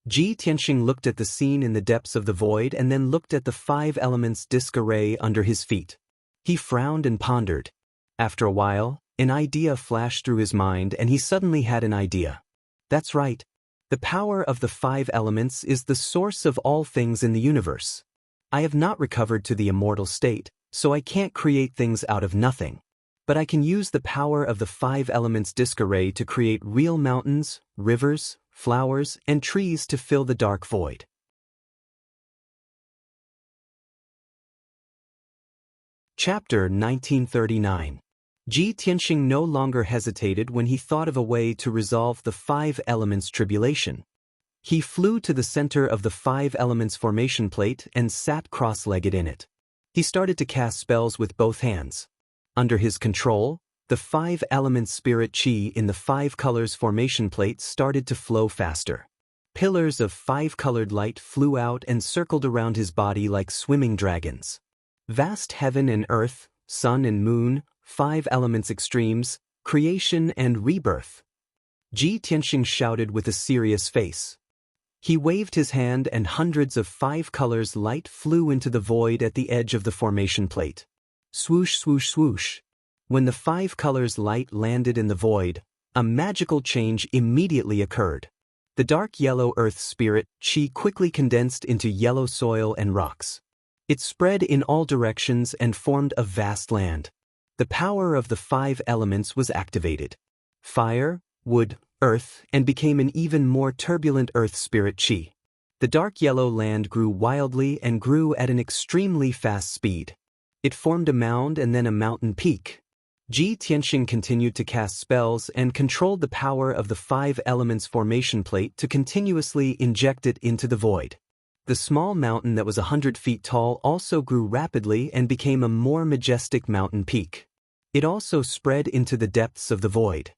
Ji Tianxing looked at the scene in the depths of the void and then looked at the 5 elements disarray under his feet. He frowned and pondered. After a while, an idea flashed through his mind and he suddenly had an idea. That's right. The power of the 5 elements is the source of all things in the universe. I have not recovered to the immortal state, so I can't create things out of nothing. But I can use the power of the 5 elements disarray to create real mountains, rivers, flowers, and trees to fill the dark void. Chapter 1939. Ji Tianxing no longer hesitated when he thought of a way to resolve the 5 elements tribulation. He flew to the center of the 5 elements formation plate and sat cross-legged in it. He started to cast spells with both hands. Under his control, the 5 elements spirit chi in the 5 colors formation plate started to flow faster. Pillars of 5-colored light flew out and circled around his body like swimming dragons. Vast heaven and earth, sun and moon, 5 elements extremes, creation and rebirth. Ji Tianxing shouted with a serious face. He waved his hand and hundreds of 5 colors light flew into the void at the edge of the formation plate. Swoosh, swoosh, swoosh. When the 5 colors light landed in the void, a magical change immediately occurred. The dark yellow earth spirit chi quickly condensed into yellow soil and rocks. It spread in all directions and formed a vast land. The power of the 5 elements was activated. Fire, wood, earth, and became an even more turbulent earth spirit chi. The dark yellow land grew wildly and grew at an extremely fast speed. It formed a mound and then a mountain peak. Ji Tianxing continued to cast spells and controlled the power of the 5 elements formation plate to continuously inject it into the void. The small mountain that was 100 feet tall also grew rapidly and became a more majestic mountain peak. It also spread into the depths of the void.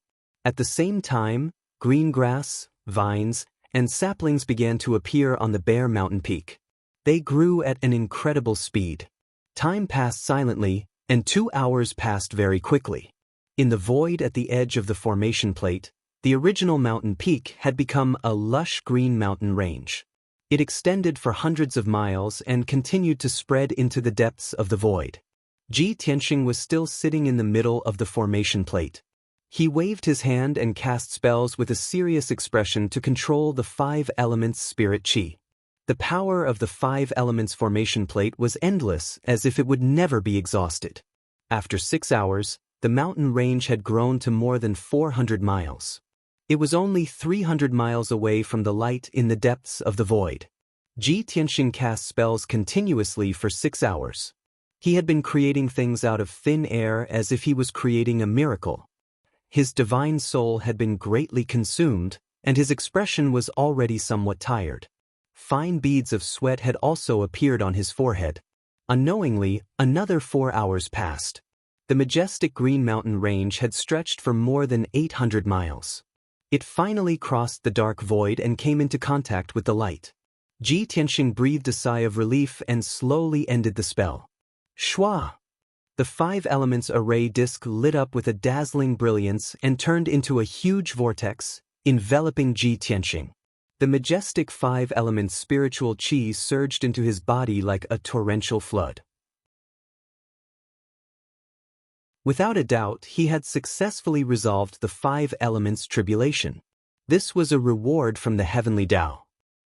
At the same time, green grass, vines, and saplings began to appear on the bare mountain peak. They grew at an incredible speed. Time passed silently, and 2 hours passed very quickly. In the void at the edge of the formation plate, the original mountain peak had become a lush green mountain range. It extended for hundreds of miles and continued to spread into the depths of the void. Ji Tianxing was still sitting in the middle of the formation plate. He waved his hand and cast spells with a serious expression to control the 5 elements spirit chi. The power of the 5 elements formation plate was endless, as if it would never be exhausted. After 6 hours, the mountain range had grown to more than 400 miles. It was only 300 miles away from the light in the depths of the void. Ji Tianxing cast spells continuously for 6 hours. He had been creating things out of thin air as if he was creating a miracle. His divine soul had been greatly consumed, and his expression was already somewhat tired. Fine beads of sweat had also appeared on his forehead. Unknowingly, another 4 hours passed. The majestic green mountain range had stretched for more than 800 miles. It finally crossed the dark void and came into contact with the light. Ji Tianxing breathed a sigh of relief and slowly ended the spell. Shwa! The 5 elements array disk lit up with a dazzling brilliance and turned into a huge vortex, enveloping Ji Tianxing. The majestic five-element spiritual qi surged into his body like a torrential flood. Without a doubt, he had successfully resolved the five elements tribulation. This was a reward from the heavenly Tao.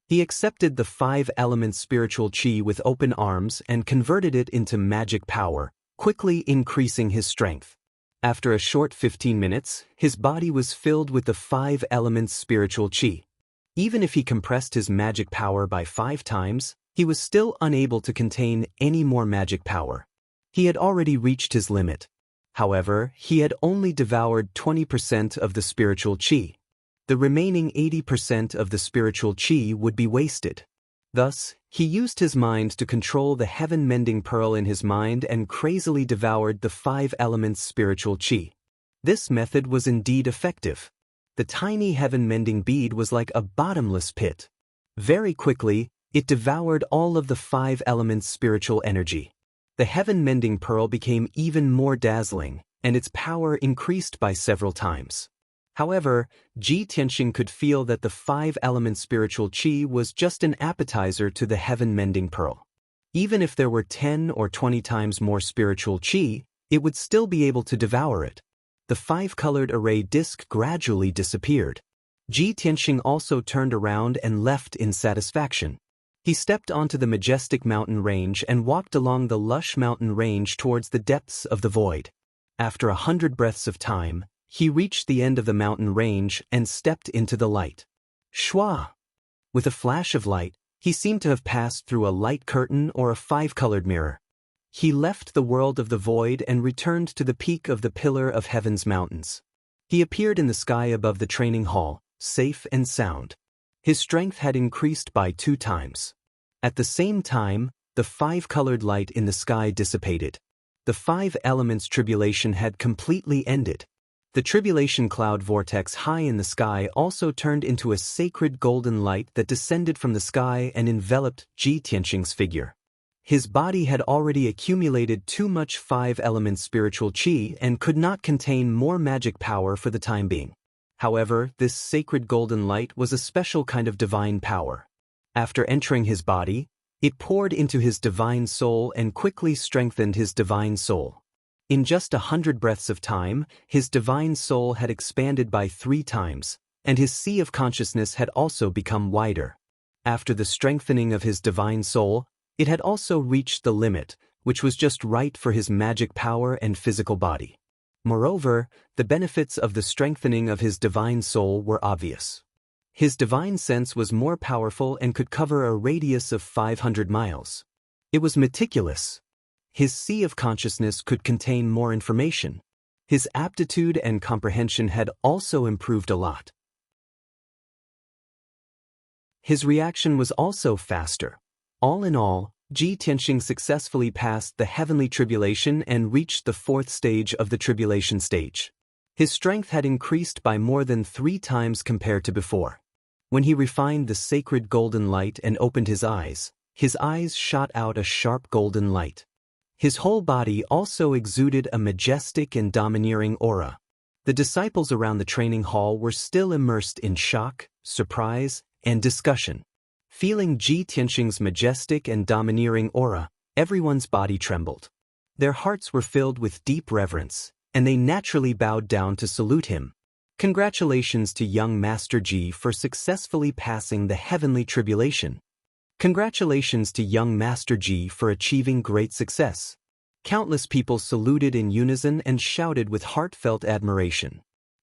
He accepted the five-element spiritual qi with open arms and converted it into magic power, quickly increasing his strength. After a short 15 minutes, his body was filled with the five-element spiritual qi. Even if he compressed his magic power by 5 times, he was still unable to contain any more magic power. He had already reached his limit. However, he had only devoured 20% of the spiritual qi. The remaining 80% of the spiritual qi would be wasted. Thus, he used his mind to control the heaven-mending pearl in his mind and crazily devoured the five elements spiritual qi. This method was indeed effective. The tiny heaven-mending bead was like a bottomless pit. Very quickly, it devoured all of the five elements spiritual energy. The heaven-mending pearl became even more dazzling, and its power increased by several times. However, Ji Tianxing could feel that the five-element spiritual qi was just an appetizer to the heaven-mending pearl. Even if there were 10 or 20 times more spiritual qi, it would still be able to devour it. The five-colored array disc gradually disappeared. Ji Tianxing also turned around and left in satisfaction. He stepped onto the majestic mountain range and walked along the lush mountain range towards the depths of the void. After 100 breaths of time, he reached the end of the mountain range and stepped into the light. Shwa! With a flash of light, he seemed to have passed through a light curtain or a five-colored mirror. He left the world of the void and returned to the peak of the Pillar of Heaven's mountains. He appeared in the sky above the training hall, safe and sound. His strength had increased by 2 times. At the same time, the five-colored light in the sky dissipated. The five elements tribulation had completely ended. The tribulation cloud vortex high in the sky also turned into a sacred golden light that descended from the sky and enveloped Ji Tianxing's figure. His body had already accumulated too much five-element spiritual qi and could not contain more magic power for the time being. However, this sacred golden light was a special kind of divine power. After entering his body, it poured into his divine soul and quickly strengthened his divine soul. In just 100 breaths of time, his divine soul had expanded by 3 times, and his sea of consciousness had also become wider. After the strengthening of his divine soul, it had also reached the limit, which was just right for his magic power and physical body. Moreover, the benefits of the strengthening of his divine soul were obvious. His divine sense was more powerful and could cover a radius of 500 miles. It was meticulous. His sea of consciousness could contain more information. His aptitude and comprehension had also improved a lot. His reaction was also faster. All in all, Ji Tianxing successfully passed the heavenly tribulation and reached the 4th stage of the tribulation stage. His strength had increased by more than 3 times compared to before. When he refined the sacred golden light and opened his eyes shot out a sharp golden light. His whole body also exuded a majestic and domineering aura. The disciples around the training hall were still immersed in shock, surprise, and discussion. Feeling Ji Tianxing's majestic and domineering aura, everyone's body trembled. Their hearts were filled with deep reverence, and they naturally bowed down to salute him. Congratulations to young Master Ji for successfully passing the heavenly tribulation. Congratulations to young Master Ji for achieving great success. Countless people saluted in unison and shouted with heartfelt admiration.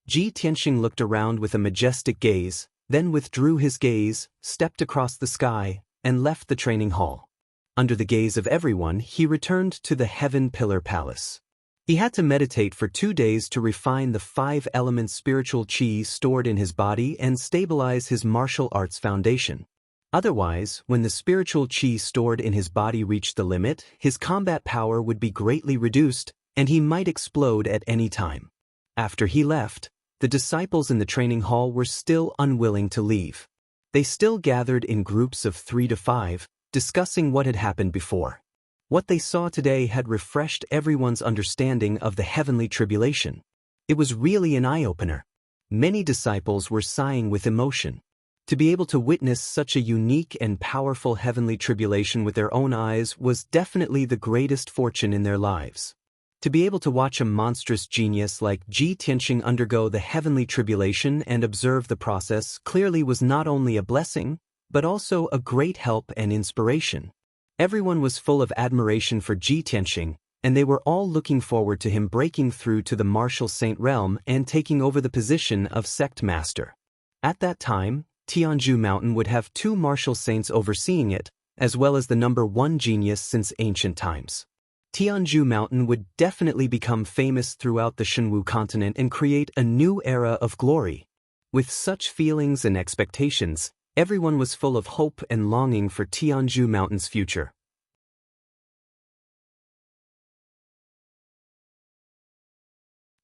Ji Tianxing looked around with a majestic gaze, then withdrew his gaze, stepped across the sky, and left the training hall. Under the gaze of everyone, he returned to the Heaven Pillar Palace. He had to meditate for 2 days to refine the five-element spiritual qi stored in his body and stabilize his martial arts foundation. Otherwise, when the spiritual qi stored in his body reached the limit, his combat power would be greatly reduced, and he might explode at any time. After he left, the disciples in the training hall were still unwilling to leave. They still gathered in groups of 3 to 5, discussing what had happened before. What they saw today had refreshed everyone's understanding of the heavenly tribulation. It was really an eye-opener. Many disciples were sighing with emotion. To be able to witness such a unique and powerful heavenly tribulation with their own eyes was definitely the greatest fortune in their lives. To be able to watch a monstrous genius like Ji Tianxing undergo the heavenly tribulation and observe the process clearly was not only a blessing, but also a great help and inspiration. Everyone was full of admiration for Ji Tianxing, and they were all looking forward to him breaking through to the martial saint realm and taking over the position of sect master. At that time, Tianzhu Mountain would have 2 martial saints overseeing it, as well as the #1 genius since ancient times. Tianzhu Mountain would definitely become famous throughout the Shenwu continent and create a new era of glory. With such feelings and expectations, everyone was full of hope and longing for Tianzhu Mountain's future.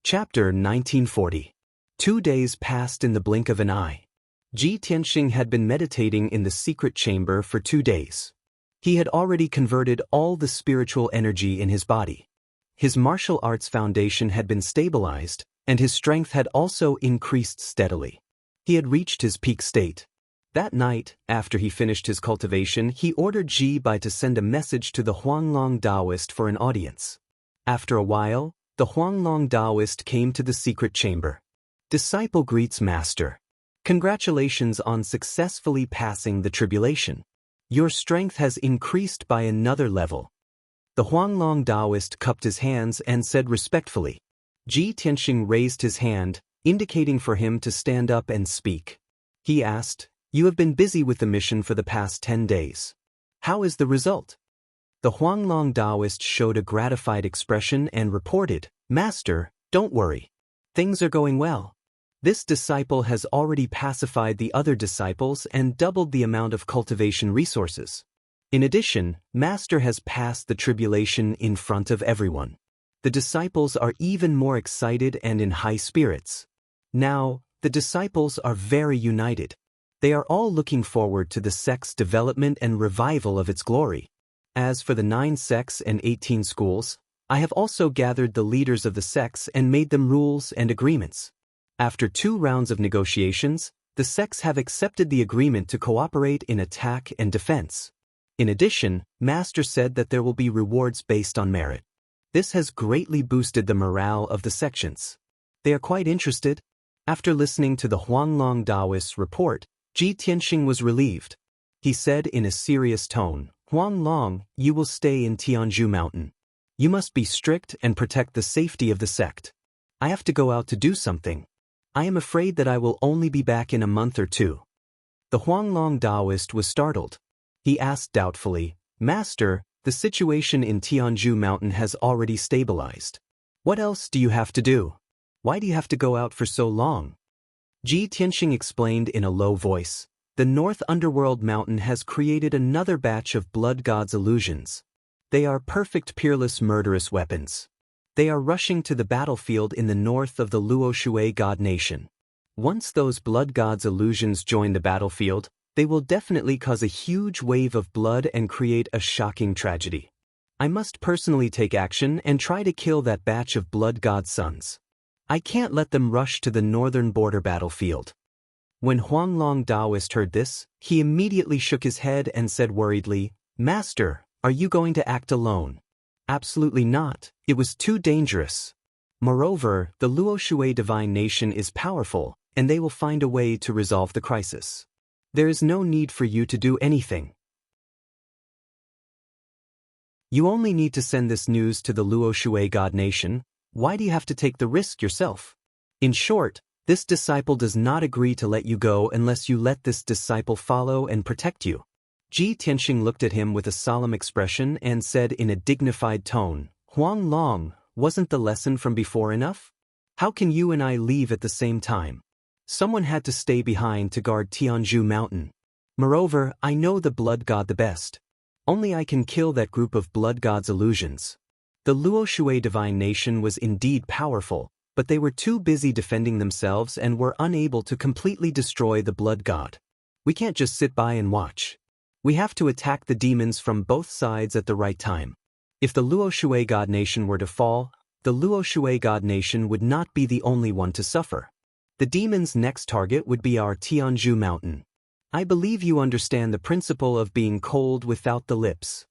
Chapter 1940. 2 days passed in the blink of an eye. Ji Tianxing had been meditating in the secret chamber for 2 days. He had already converted all the spiritual energy in his body. His martial arts foundation had been stabilized, and his strength had also increased steadily. He had reached his peak state. That night, after he finished his cultivation, he ordered Ji Bai to send a message to the Huanglong Daoist for an audience. After a while, the Huanglong Daoist came to the secret chamber. Disciple greets master. Congratulations on successfully passing the tribulation. Your strength has increased by another level. The Huanglong Daoist cupped his hands and said respectfully. Ji Tianxing raised his hand, indicating for him to stand up and speak. He asked, "You have been busy with the mission for the past 10 days. How is the result?" The Huanglong Daoist showed a gratified expression and reported, "Master, don't worry. Things are going well. This disciple has already pacified the other disciples and doubled the amount of cultivation resources. In addition, Master has passed the tribulation in front of everyone. The disciples are even more excited and in high spirits. Now, the disciples are very united. They are all looking forward to the sect's development and revival of its glory. As for the 9 sects and 18 schools, I have also gathered the leaders of the sects and made them rules and agreements. After 2 rounds of negotiations, the sects have accepted the agreement to cooperate in attack and defense. In addition, Master said that there will be rewards based on merit. This has greatly boosted the morale of the sections. They are quite interested." After listening to the Huanglong Daoist's report, Ji Tianxing was relieved. He said in a serious tone, "Huanglong, you will stay in Tianzhu Mountain. You must be strict and protect the safety of the sect. I have to go out to do something. I am afraid that I will only be back in a month or 2. The Huanglong Daoist was startled. He asked doubtfully, "Master, the situation in Tianzhu Mountain has already stabilized. What else do you have to do? Why do you have to go out for so long?" Ji Tianxing explained in a low voice, "The North Underworld Mountain has created another batch of blood gods' illusions. They are perfect peerless murderous weapons. They are rushing to the battlefield in the north of the Luoshui God Nation. Once those blood gods' illusions join the battlefield, they will definitely cause a huge wave of blood and create a shocking tragedy. I must personally take action and try to kill that batch of blood god sons. I can't let them rush to the northern border battlefield." When Huanglong Daoist heard this, he immediately shook his head and said worriedly, "Master, are you going to act alone?" "Absolutely not. It was too dangerous. Moreover, the Luoshui divine nation is powerful, and they will find a way to resolve the crisis. There is no need for you to do anything. You only need to send this news to the Luoshui God Nation. Why do you have to take the risk yourself? In short, this disciple does not agree to let you go unless you let this disciple follow and protect you." Ji Tianxing looked at him with a solemn expression and said in a dignified tone, "Huanglong, wasn't the lesson from before enough? How can you and I leave at the same time? Someone had to stay behind to guard Tianzhu Mountain. Moreover, I know the blood god the best. Only I can kill that group of blood gods' illusions." The Luoshui divine nation was indeed powerful, but they were too busy defending themselves and were unable to completely destroy the blood god. We can't just sit by and watch. We have to attack the demons from both sides at the right time. If the Luoshui God Nation were to fall, the Luoshui God Nation would not be the only one to suffer. The demons' next target would be our Tianzhu Mountain. I believe you understand the principle of being cold without the lips.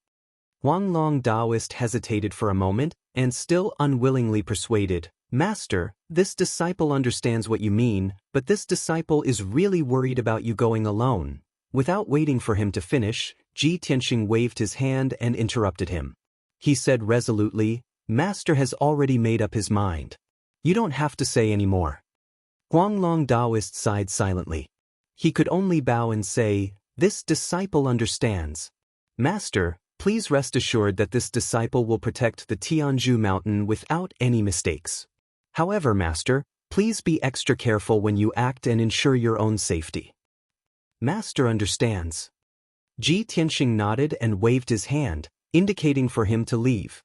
Wang Long Daoist hesitated for a moment, and still unwillingly persuaded, Master, this disciple understands what you mean, but this disciple is really worried about you going alone. Without waiting for him to finish, Ji Tianxing waved his hand and interrupted him. He said resolutely, Master has already made up his mind. You don't have to say any more. Huang Long Daoist sighed silently. He could only bow and say, This disciple understands. Master, please rest assured that this disciple will protect the Tianzhu mountain without any mistakes. However, Master, please be extra careful when you act and ensure your own safety. Master understands. Ji Tianxing nodded and waved his hand, indicating for him to leave.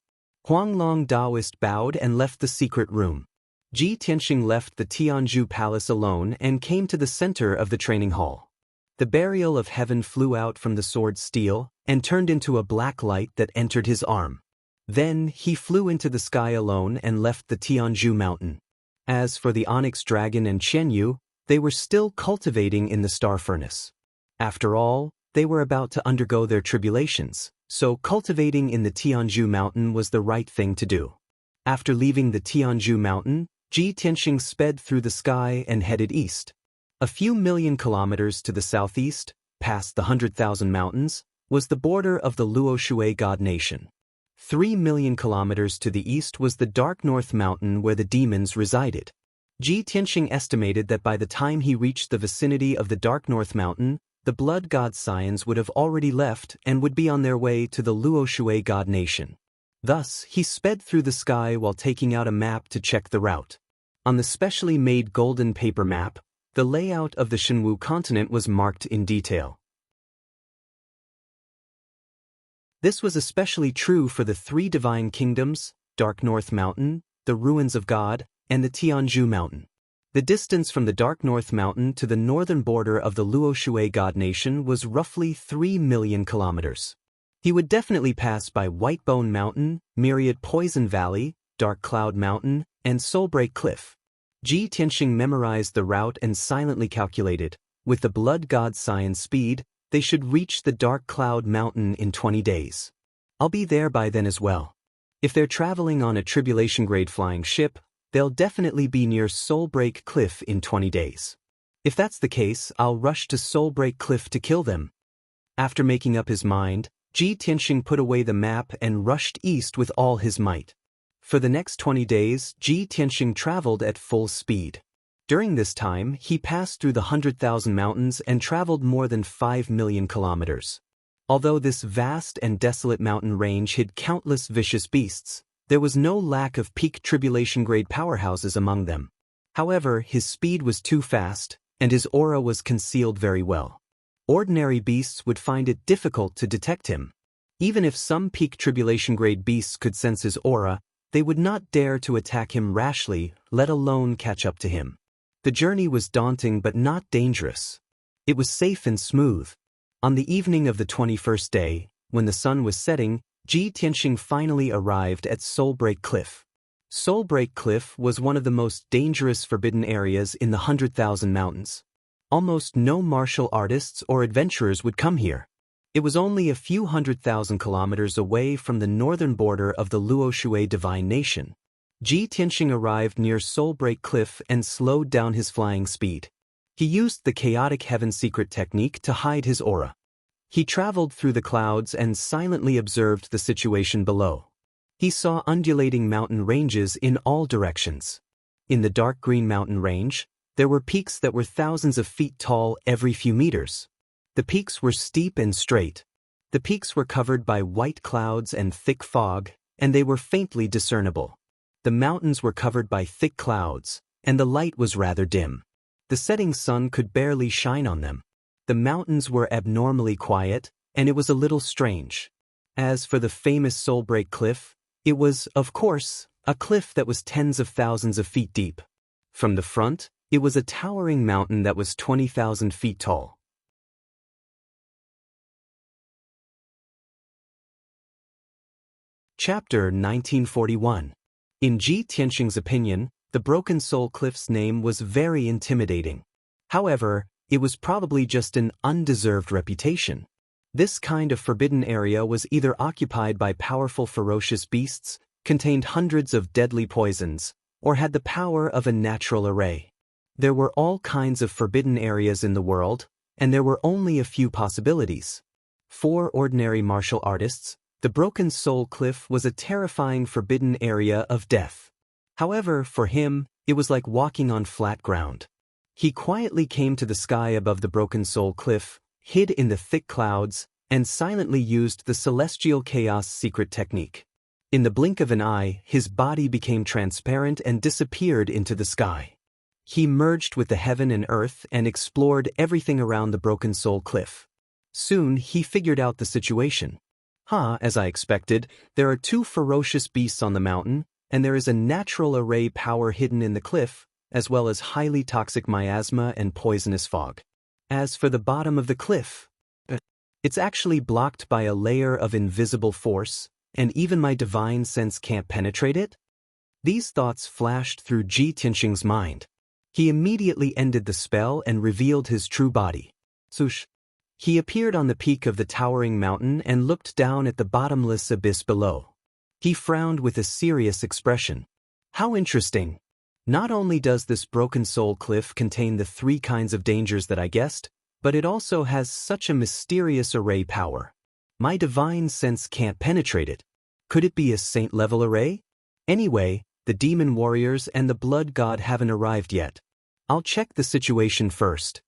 Huang Long Daoist bowed and left the secret room. Ji Tianxing left the Tianzhu palace alone and came to the center of the training hall. The burial of heaven flew out from the sword's steel and turned into a black light that entered his arm. Then he flew into the sky alone and left the Tianzhu mountain. As for the onyx dragon and Qianyu, they were still cultivating in the star furnace. After all, they were about to undergo their tribulations, so cultivating in the Tianzhu mountain was the right thing to do. After leaving the Tianzhu mountain, Ji Tianxing sped through the sky and headed east. A few million kilometers to the southeast, past the 100,000 mountains, was the border of the Luoshui god nation. 3 million kilometers to the east was the Dark North Mountain where the demons resided. Ji Tianxing estimated that by the time he reached the vicinity of the Dark North Mountain, the blood god scions would have already left and would be on their way to the Luoshui god nation. Thus, he sped through the sky while taking out a map to check the route. On the specially made golden paper map, the layout of the Shenwu continent was marked in detail. This was especially true for the 3 divine kingdoms, Dark North Mountain, the Ruins of God, and the Tianzhu Mountain. The distance from the Dark North Mountain to the northern border of the Luoshui god nation was roughly 3 million kilometers. He would definitely pass by Whitebone Mountain, Myriad Poison Valley, Dark Cloud Mountain, and Soulbreak Cliff. Ji Tianxing memorized the route and silently calculated, with the blood god scion speed, they should reach the Dark Cloud Mountain in 20 days. I'll be there by then as well. If they're traveling on a tribulation-grade flying ship, they'll definitely be near Soulbreak Cliff in 20 days. If that's the case, I'll rush to Soulbreak Cliff to kill them. After making up his mind, Ji Tianxing put away the map and rushed east with all his might. For the next 20 days, Ji Tianxing traveled at full speed. During this time, he passed through the 100,000 mountains and traveled more than 5 million kilometers. Although this vast and desolate mountain range hid countless vicious beasts, there was no lack of peak tribulation-grade powerhouses among them. However, his speed was too fast, and his aura was concealed very well. Ordinary beasts would find it difficult to detect him. Even if some peak tribulation-grade beasts could sense his aura, they would not dare to attack him rashly, let alone catch up to him. The journey was daunting but not dangerous. It was safe and smooth. On the evening of the 21st day, when the sun was setting, Ji Tianxing finally arrived at Soulbreak Cliff. Soulbreak Cliff was one of the most dangerous forbidden areas in the 100,000 mountains. Almost no martial artists or adventurers would come here. It was only a few 100,000 kilometers away from the northern border of the Luoshui divine nation. Ji Tianxing arrived near Soulbreak Cliff and slowed down his flying speed. He used the chaotic heaven secret technique to hide his aura. He traveled through the clouds and silently observed the situation below. He saw undulating mountain ranges in all directions. In the dark green mountain range, there were peaks that were thousands of feet tall every few meters. The peaks were steep and straight. The peaks were covered by white clouds and thick fog, and they were faintly discernible. The mountains were covered by thick clouds, and the light was rather dim. The setting sun could barely shine on them. The mountains were abnormally quiet, and it was a little strange. As for the famous Soulbreak Cliff, it was, of course, a cliff that was tens of thousands of feet deep. From the front, it was a towering mountain that was 20,000 feet tall. Chapter 1941. In Ji Tianxing's opinion, the Broken Soul Cliff's name was very intimidating. However, it was probably just an undeserved reputation. This kind of forbidden area was either occupied by powerful ferocious beasts, contained hundreds of deadly poisons, or had the power of a natural array. There were all kinds of forbidden areas in the world, and there were only a few possibilities. For ordinary martial artists, the Broken Soul Cliff was a terrifying forbidden area of death. However, for him, it was like walking on flat ground. He quietly came to the sky above the Broken Soul Cliff, hid in the thick clouds, and silently used the Celestial Chaos secret technique. In the blink of an eye, his body became transparent and disappeared into the sky. He merged with the heaven and earth and explored everything around the Broken Soul Cliff. Soon, he figured out the situation. As I expected, there are two ferocious beasts on the mountain, and there is a natural array power hidden in the cliff, as well as highly toxic miasma and poisonous fog. As for the bottom of the cliff, it's actually blocked by a layer of invisible force, and even my divine sense can't penetrate it? These thoughts flashed through Ji Tianxing's mind. He immediately ended the spell and revealed his true body. Swoosh. He appeared on the peak of the towering mountain and looked down at the bottomless abyss below. He frowned with a serious expression. How interesting. Not only does this Broken Soul Cliff contain the three kinds of dangers that I guessed, but it also has such a mysterious array power. My divine sense can't penetrate it. Could it be a saint-level array? Anyway, the demon warriors and the blood god haven't arrived yet. I'll check the situation first.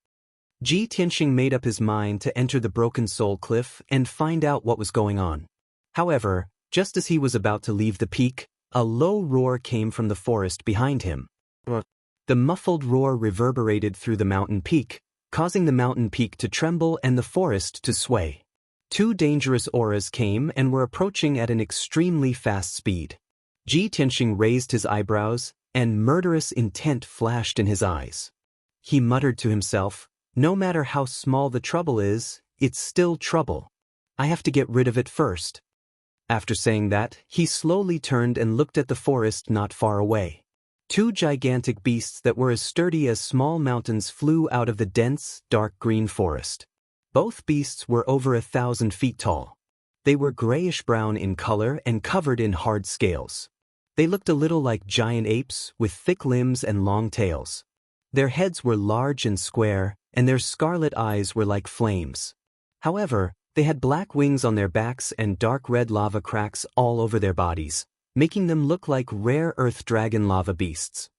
Ji Tianxing made up his mind to enter the Broken Soul Cliff and find out what was going on. However, just as he was about to leave the peak, a low roar came from the forest behind him. The muffled roar reverberated through the mountain peak, causing the mountain peak to tremble and the forest to sway. Two dangerous auras came and were approaching at an extremely fast speed. Ji Tianxing raised his eyebrows, and murderous intent flashed in his eyes. He muttered to himself, "No matter how small the trouble is, it's still trouble. I have to get rid of it first." After saying that, he slowly turned and looked at the forest not far away. Two gigantic beasts that were as sturdy as small mountains flew out of the dense, dark green forest. Both beasts were over 1,000 feet tall. They were grayish-brown in color and covered in hard scales. They looked a little like giant apes with thick limbs and long tails. Their heads were large and square, and their scarlet eyes were like flames. However, they had black wings on their backs and dark red lava cracks all over their bodies, making them look like rare earth dragon lava beasts.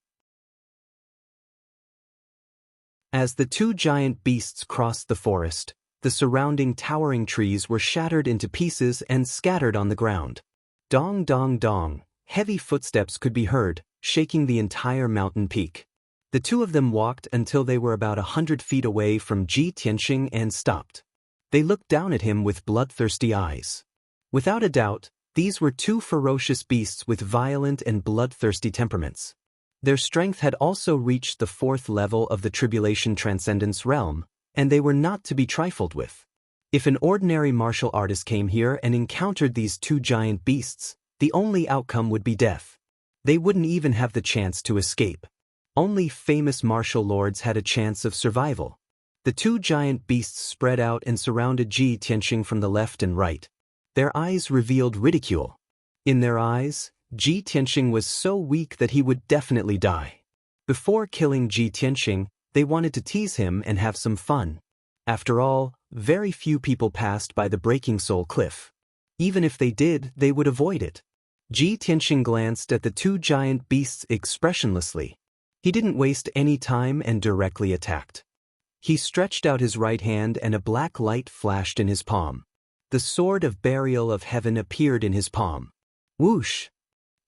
As the two giant beasts crossed the forest, the surrounding towering trees were shattered into pieces and scattered on the ground. Dong dong dong, heavy footsteps could be heard, shaking the entire mountain peak. The two of them walked until they were about 100 feet away from Ji Tianxing and stopped. They looked down at him with bloodthirsty eyes. Without a doubt, these were two ferocious beasts with violent and bloodthirsty temperaments. Their strength had also reached the 4th level of the Tribulation Transcendence realm, and they were not to be trifled with. If an ordinary martial artist came here and encountered these two giant beasts, the only outcome would be death. They wouldn't even have the chance to escape. Only famous martial lords had a chance of survival. The two giant beasts spread out and surrounded Ji Tianxing from the left and right. Their eyes revealed ridicule. In their eyes, Ji Tianxing was so weak that he would definitely die. Before killing Ji Tianxing, they wanted to tease him and have some fun. After all, very few people passed by the Breaking Soul Cliff. Even if they did, they would avoid it. Ji Tianxing glanced at the two giant beasts expressionlessly. He didn't waste any time and directly attacked. He stretched out his right hand and a black light flashed in his palm. The sword of burial of heaven appeared in his palm. Whoosh!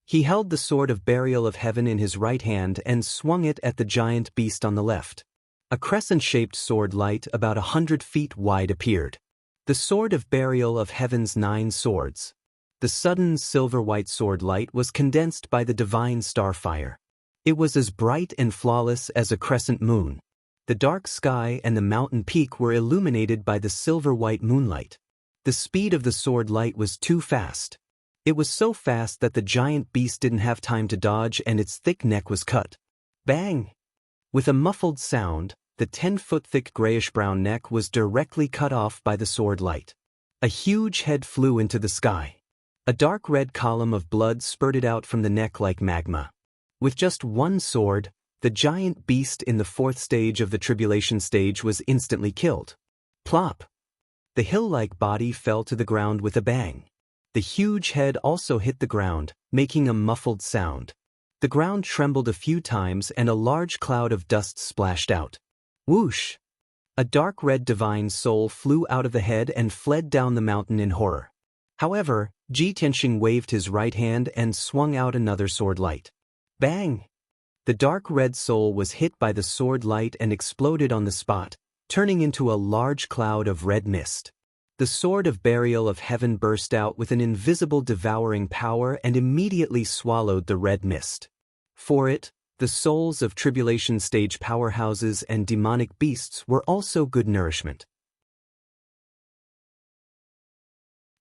He held the sword of burial of heaven in his right hand and swung it at the giant beast on the left. A crescent-shaped sword light about 100 feet wide appeared. The sword of burial of heaven's 9 swords. The sudden silver-white sword light was condensed by the divine starfire. It was as bright and flawless as a crescent moon. The dark sky and the mountain peak were illuminated by the silver-white moonlight. The speed of the sword light was too fast. It was so fast that the giant beast didn't have time to dodge and its thick neck was cut. Bang! With a muffled sound, the 10-foot-thick grayish-brown neck was directly cut off by the sword light. A huge head flew into the sky. A dark red column of blood spurted out from the neck like magma. With just one sword, the giant beast in the 4th stage of the tribulation stage was instantly killed. Plop! The hill-like body fell to the ground with a bang. The huge head also hit the ground, making a muffled sound. The ground trembled a few times and a large cloud of dust splashed out. Whoosh! A dark red divine soul flew out of the head and fled down the mountain in horror. However, Ji Tianxing waved his right hand and swung out another sword light. Bang! The dark red soul was hit by the sword light and exploded on the spot, turning into a large cloud of red mist. The sword of burial of heaven burst out with an invisible devouring power and immediately swallowed the red mist. For it, the souls of tribulation stage powerhouses and demonic beasts were also good nourishment.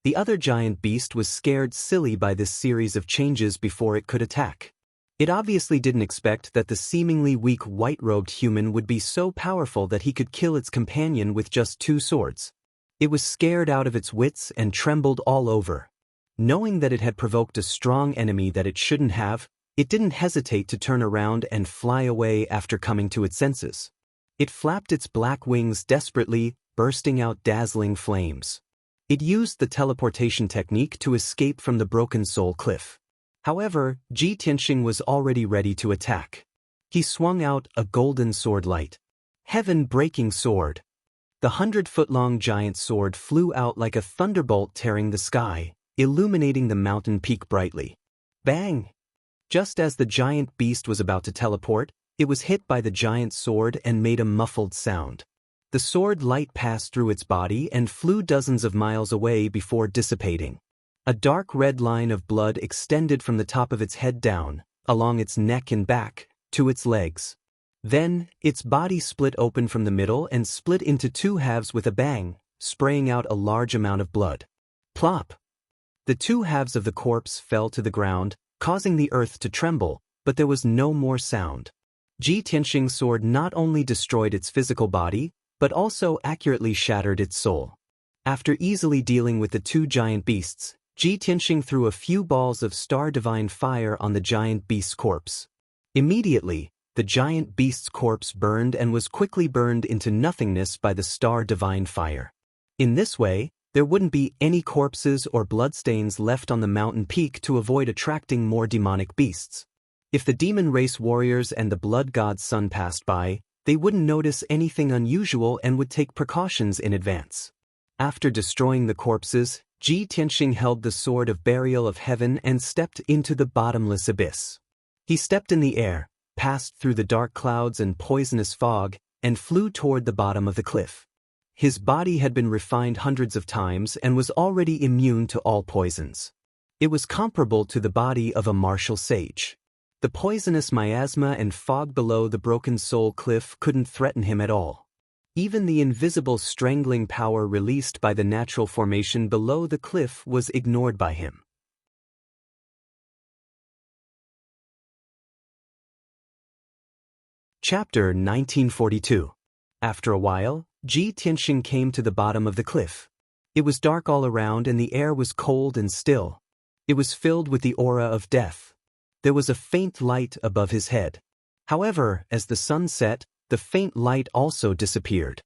The other giant beast was scared silly by this series of changes before it could attack. It obviously didn't expect that the seemingly weak white-robed human would be so powerful that he could kill its companion with just 2 swords. It was scared out of its wits and trembled all over. Knowing that it had provoked a strong enemy that it shouldn't have, it didn't hesitate to turn around and fly away after coming to its senses. It flapped its black wings desperately, bursting out dazzling flames. It used the teleportation technique to escape from the Broken Soul Cliff. However, Ji Tianxing was already ready to attack. He swung out a golden sword light. Heaven-breaking sword. The 100-foot-long giant sword flew out like a thunderbolt tearing the sky, illuminating the mountain peak brightly. Bang! Just as the giant beast was about to teleport, it was hit by the giant sword and made a muffled sound. The sword light passed through its body and flew dozens of miles away before dissipating. A dark red line of blood extended from the top of its head down, along its neck and back, to its legs. Then, its body split open from the middle and split into 2 halves with a bang, spraying out a large amount of blood. Plop! The 2 halves of the corpse fell to the ground, causing the earth to tremble, but there was no more sound. Ji Tianxing's sword not only destroyed its physical body, but also accurately shattered its soul. After easily dealing with the 2 giant beasts, Ji Tianxing threw a few balls of star divine fire on the giant beast's corpse. Immediately, the giant beast's corpse burned and was quickly burned into nothingness by the star divine fire. In this way, there wouldn't be any corpses or bloodstains left on the mountain peak to avoid attracting more demonic beasts. If the demon race warriors and the blood god's son passed by, they wouldn't notice anything unusual and would take precautions in advance. After destroying the corpses, Ji Tianxing held the sword of burial of heaven and stepped into the bottomless abyss. He stepped in the air, passed through the dark clouds and poisonous fog, and flew toward the bottom of the cliff. His body had been refined hundreds of times and was already immune to all poisons. It was comparable to the body of a martial sage. The poisonous miasma and fog below the Broken Soul Cliff couldn't threaten him at all. Even the invisible strangling power released by the natural formation below the cliff was ignored by him. Chapter 1942. After a while, Ji Tianxing came to the bottom of the cliff. It was dark all around and the air was cold and still. It was filled with the aura of death. There was a faint light above his head. However, as the sun set, the faint light also disappeared.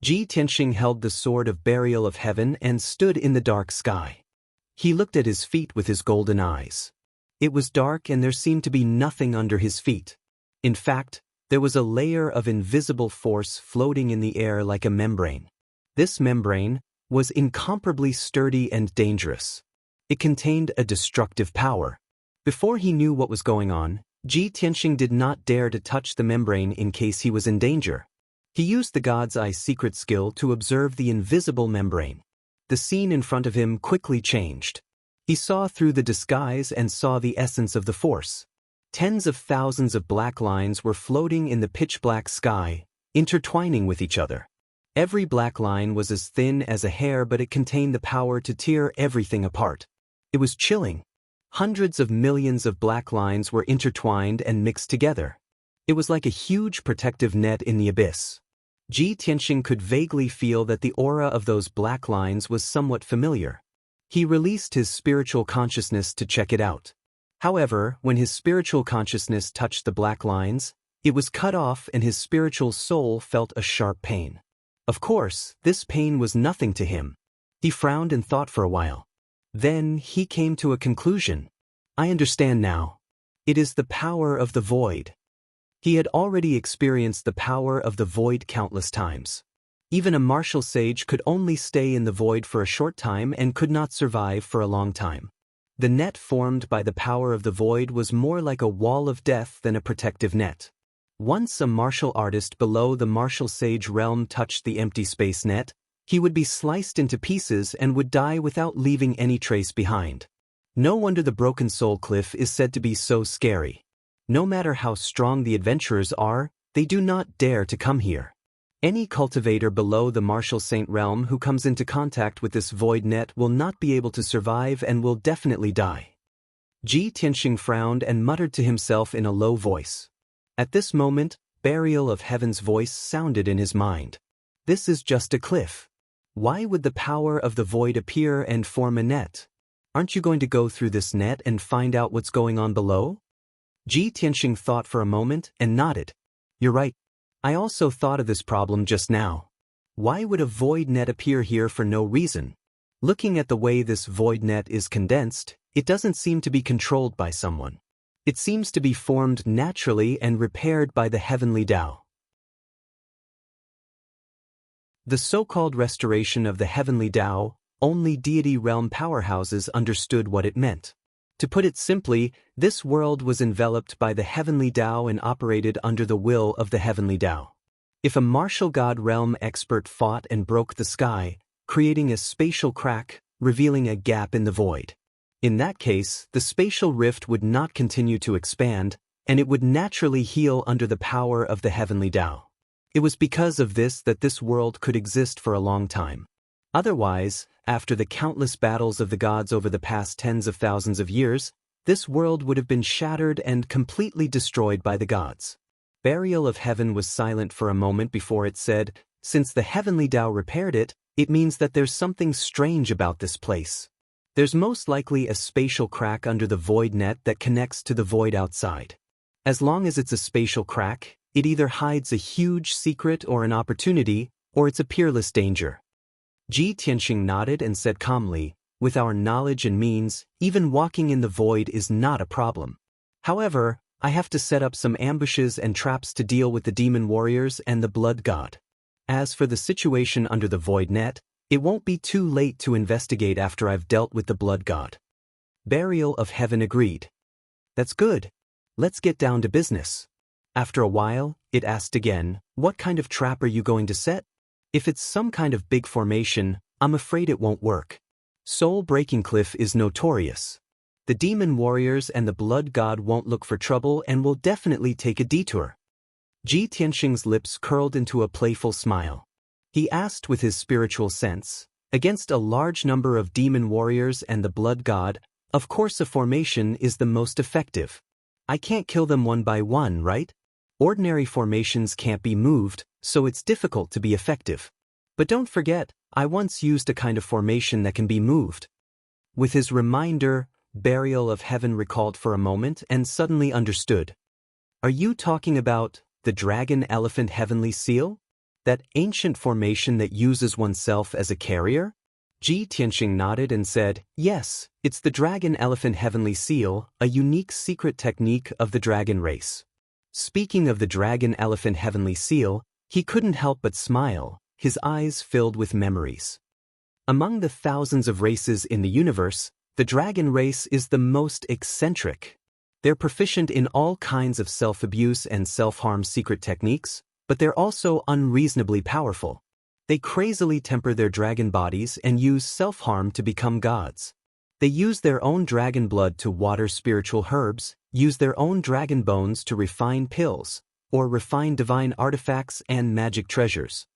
Ji Tianxing held the sword of burial of heaven and stood in the dark sky. He looked at his feet with his golden eyes. It was dark and there seemed to be nothing under his feet. In fact, there was a layer of invisible force floating in the air like a membrane. This membrane was incomparably sturdy and dangerous. It contained a destructive power. Before he knew what was going on, Ji Tianxing did not dare to touch the membrane in case he was in danger. He used the God's Eye secret skill to observe the invisible membrane. The scene in front of him quickly changed. He saw through the disguise and saw the essence of the force. Tens of thousands of black lines were floating in the pitch-black sky, intertwining with each other. Every black line was as thin as a hair, but it contained the power to tear everything apart. It was chilling. Hundreds of millions of black lines were intertwined and mixed together. It was like a huge protective net in the abyss. Ji Tianxing could vaguely feel that the aura of those black lines was somewhat familiar. He released his spiritual consciousness to check it out. However, when his spiritual consciousness touched the black lines, it was cut off and his spiritual soul felt a sharp pain. Of course, this pain was nothing to him. He frowned and thought for a while. Then he came to a conclusion. I understand now. It is the power of the void. He had already experienced the power of the void countless times. Even a martial sage could only stay in the void for a short time and could not survive for a long time. The net formed by the power of the void was more like a wall of death than a protective net. Once a martial artist below the martial sage realm touched the empty space net, he would be sliced into pieces and would die without leaving any trace behind. No wonder the Broken Soul Cliff is said to be so scary. No matter how strong the adventurers are, they do not dare to come here. Any cultivator below the martial saint realm who comes into contact with this void net will not be able to survive and will definitely die. Ji Tianxing frowned and muttered to himself in a low voice. At this moment, Burial of Heaven's voice sounded in his mind. This is just a cliff. Why would the power of the void appear and form a net? Aren't you going to go through this net and find out what's going on below? Ji Tianxing thought for a moment and nodded. You're right. I also thought of this problem just now. Why would a void net appear here for no reason? Looking at the way this void net is condensed, it doesn't seem to be controlled by someone. It seems to be formed naturally and repaired by the heavenly Tao. The so-called restoration of the heavenly Tao, only deity realm powerhouses understood what it meant. To put it simply, this world was enveloped by the heavenly Tao and operated under the will of the heavenly Tao. If a martial god realm expert fought and broke the sky, creating a spatial crack, revealing a gap in the void. In that case, the spatial rift would not continue to expand, and it would naturally heal under the power of the heavenly Tao. It was because of this that this world could exist for a long time. Otherwise, after the countless battles of the gods over the past tens of thousands of years, this world would have been shattered and completely destroyed by the gods. Burial of Heaven was silent for a moment before it said, since the heavenly Tao repaired it, it means that there's something strange about this place. There's most likely a spatial crack under the void net that connects to the void outside. As long as it's a spatial crack, it either hides a huge secret or an opportunity, or it's a peerless danger. Ji Tianxing nodded and said calmly, with our knowledge and means, even walking in the void is not a problem. However, I have to set up some ambushes and traps to deal with the demon warriors and the blood god. As for the situation under the void net, it won't be too late to investigate after I've dealt with the blood god. Burial of Heaven agreed. That's good. Let's get down to business. After a while, it asked again, what kind of trap are you going to set? If it's some kind of big formation, I'm afraid it won't work. Soul-breaking cliff is notorious. The demon warriors and the blood god won't look for trouble and will definitely take a detour. Ji Tianxing's lips curled into a playful smile. He asked with his spiritual sense, against a large number of demon warriors and the blood god, of course a formation is the most effective. I can't kill them one by one, right? Ordinary formations can't be moved, so it's difficult to be effective. But don't forget, I once used a kind of formation that can be moved. With his reminder, Burial of Heaven recalled for a moment and suddenly understood. Are you talking about the dragon elephant heavenly seal? That ancient formation that uses oneself as a carrier? Ji Tianxing nodded and said, yes, it's the dragon elephant heavenly seal, a unique secret technique of the dragon race. Speaking of the dragon elephant heavenly seal, he couldn't help but smile, his eyes filled with memories. Among the thousands of races in the universe, the dragon race is the most eccentric. They're proficient in all kinds of self-abuse and self-harm secret techniques, but they're also unreasonably powerful. They crazily temper their dragon bodies and use self-harm to become gods. They use their own dragon blood to water spiritual herbs, use their own dragon bones to refine pills, or refine divine artifacts and magic treasures.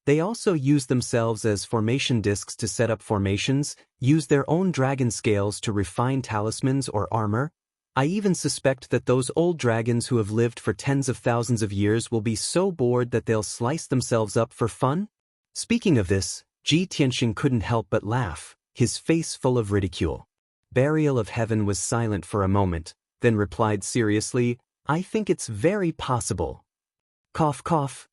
They also use themselves as formation discs to set up formations, use their own dragon scales to refine talismans or armor, I even suspect that those old dragons who have lived for tens of thousands of years will be so bored that they'll slice themselves up for fun? Speaking of this, Ji Tianxing couldn't help but laugh, his face full of ridicule. Burial of Heaven was silent for a moment, then replied seriously, I think it's very possible. Cough cough.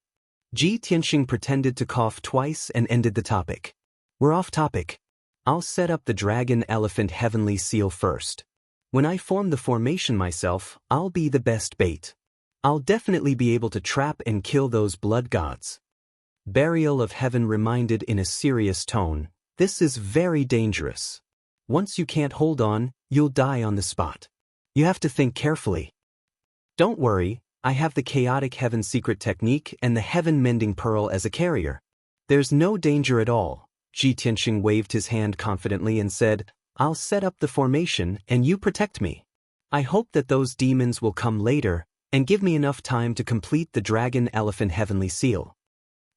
Ji Tianxing pretended to cough twice and ended the topic. We're off topic. I'll set up the dragon elephant heavenly seal first. When I form the formation myself, I'll be the best bait. I'll definitely be able to trap and kill those blood gods. Burial of Heaven reminded in a serious tone, this is very dangerous. Once you can't hold on, you'll die on the spot. You have to think carefully. Don't worry, I have the chaotic heaven secret technique and the heaven mending pearl as a carrier. There's no danger at all. Ji Tianxing waved his hand confidently and said, I'll set up the formation and you protect me. I hope that those demons will come later and give me enough time to complete the dragon elephant heavenly seal.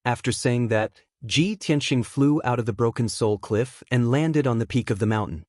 After saying that, Ji Tianxing flew out of the broken soul cliff and landed on the peak of the mountain.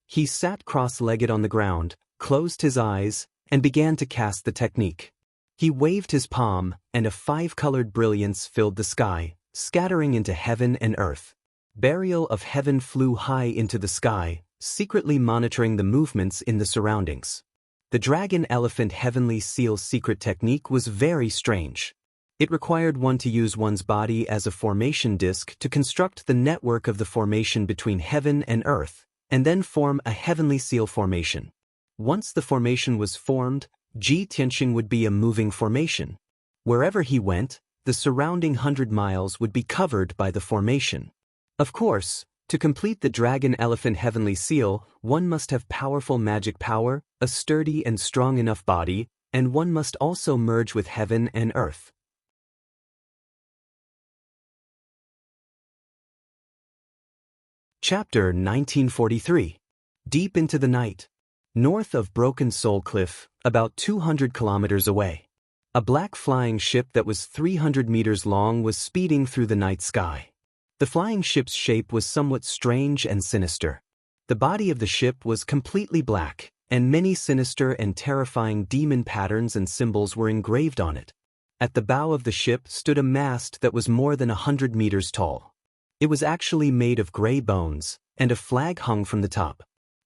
He sat cross-legged on the ground, closed his eyes, and began to cast the technique. He waved his palm, and a five-colored brilliance filled the sky, scattering into heaven and earth. Burial of Heaven flew high into the sky, secretly monitoring the movements in the surroundings. The dragon elephant heavenly seal secret technique was very strange. It required one to use one's body as a formation disk to construct the network of the formation between heaven and earth, and then form a heavenly seal formation. Once the formation was formed, Ji Tianxing would be a moving formation. Wherever he went, the surrounding 100 miles would be covered by the formation. Of course, to complete the dragon elephant heavenly seal, one must have powerful magic power, a sturdy and strong enough body, and one must also merge with heaven and earth. Chapter 1943. Deep into the night. North of Broken Soul Cliff, about 200 kilometers away. A black flying ship that was 300 meters long was speeding through the night sky. The flying ship's shape was somewhat strange and sinister. The body of the ship was completely black, and many sinister and terrifying demon patterns and symbols were engraved on it. At the bow of the ship stood a mast that was more than 100 meters tall. It was actually made of gray bones, and a flag hung from the top.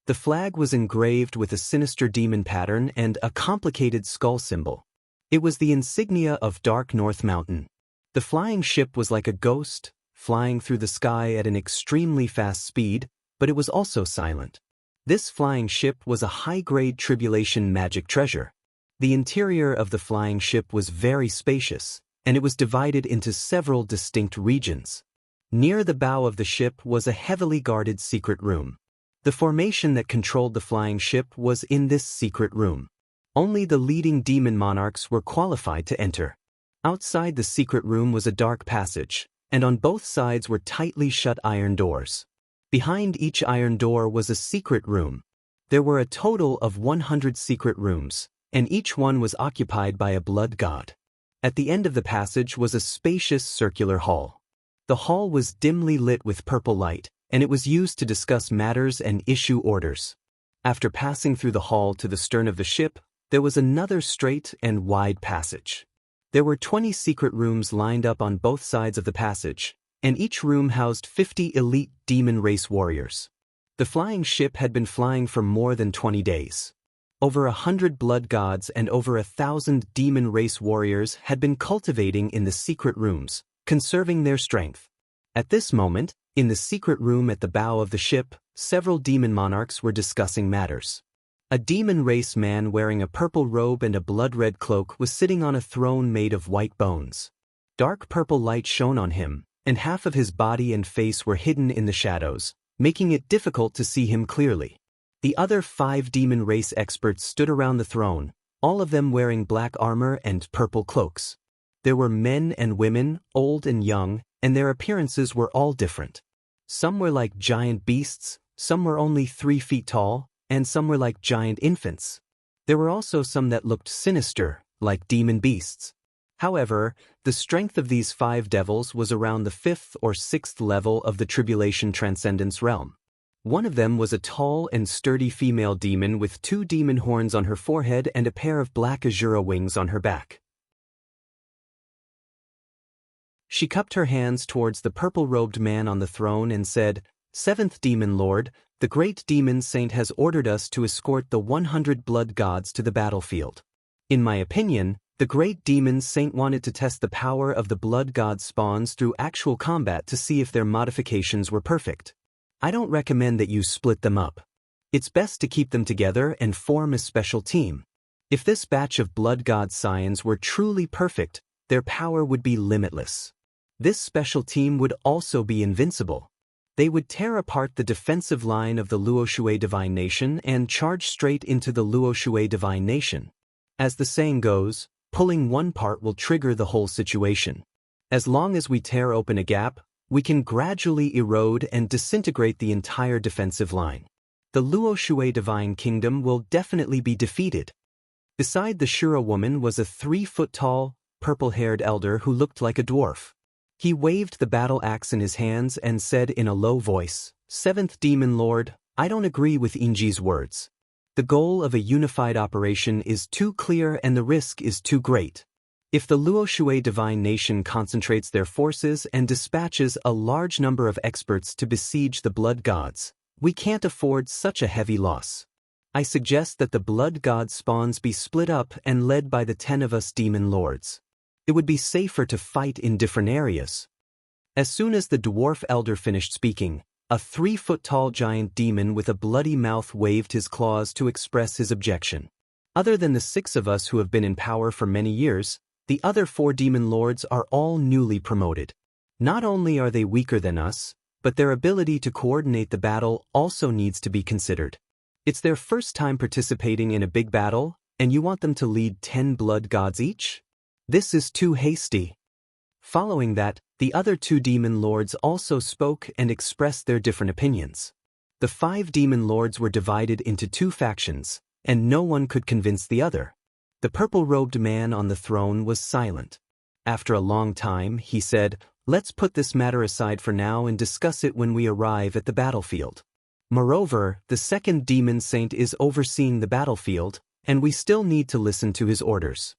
The flag was engraved with a sinister demon pattern and a complicated skull symbol. It was the insignia of Dark North Mountain. The flying ship was like a ghost, flying through the sky at an extremely fast speed, but it was also silent. This flying ship was a high-grade tribulation magic treasure. The interior of the flying ship was very spacious, and it was divided into several distinct regions. Near the bow of the ship was a heavily guarded secret room. The formation that controlled the flying ship was in this secret room. Only the leading demon monarchs were qualified to enter. Outside the secret room was a dark passage, and on both sides were tightly shut iron doors. Behind each iron door was a secret room. There were a total of 100 secret rooms, and each one was occupied by a blood god. At the end of the passage was a spacious circular hall. The hall was dimly lit with purple light, and it was used to discuss matters and issue orders. After passing through the hall to the stern of the ship, there was another straight and wide passage. There were 20 secret rooms lined up on both sides of the passage, and each room housed 50 elite demon race warriors. The flying ship had been flying for more than 20 days. Over 100 blood gods and over 1,000 demon race warriors had been cultivating in the secret rooms, conserving their strength. At this moment, in the secret room at the bow of the ship, several demon monarchs were discussing matters. A demon race man wearing a purple robe and a blood-red cloak was sitting on a throne made of white bones. Dark purple light shone on him, and half of his body and face were hidden in the shadows, making it difficult to see him clearly. The other 5 demon race experts stood around the throne, all of them wearing black armor and purple cloaks. There were men and women, old and young, and their appearances were all different. Some were like giant beasts, some were only 3 feet tall, and some were like giant infants. There were also some that looked sinister, like demon beasts. However, the strength of these 5 devils was around the 5th or 6th level of the Tribulation Transcendence realm. One of them was a tall and sturdy female demon with 2 demon horns on her forehead and a pair of black azura wings on her back. She cupped her hands towards the purple-robed man on the throne and said, "Seventh Demon Lord, the great demon saint has ordered us to escort the 100 blood gods to the battlefield. In my opinion, the great demon saint wanted to test the power of the blood god spawns through actual combat to see if their modifications were perfect. I don't recommend that you split them up. It's best to keep them together and form a special team. If this batch of blood god scions were truly perfect, their power would be limitless. This special team would also be invincible. They would tear apart the defensive line of the Luoshui Divine Nation and charge straight into the Luoshui Divine Nation. As the saying goes, pulling one part will trigger the whole situation. As long as we tear open a gap, we can gradually erode and disintegrate the entire defensive line. The Luoshui Divine Kingdom will definitely be defeated." Beside the Shura woman was a 3-foot-tall, purple-haired elder who looked like a dwarf. He waved the battle axe in his hands and said in a low voice, "Seventh Demon Lord, I don't agree with Inji's words. The goal of a unified operation is too clear and the risk is too great. If the Luoshui Divine Nation concentrates their forces and dispatches a large number of experts to besiege the blood gods, we can't afford such a heavy loss. I suggest that the blood god spawns be split up and led by the 10 of us demon lords. It would be safer to fight in different areas." As soon as the dwarf elder finished speaking, a 3-foot-tall giant demon with a bloody mouth waved his claws to express his objection. "Other than the 6 of us who have been in power for many years, the other 4 demon lords are all newly promoted. Not only are they weaker than us, but their ability to coordinate the battle also needs to be considered. It's their first time participating in a big battle, and you want them to lead 10 blood gods each? This is too hasty." Following that, the other 2 demon lords also spoke and expressed their different opinions. The 5 demon lords were divided into 2 factions, and no one could convince the other. The purple-robed man on the throne was silent. After a long time, he said, "Let's put this matter aside for now and discuss it when we arrive at the battlefield. Moreover, the 2nd demon saint is overseeing the battlefield, and we still need to listen to his orders."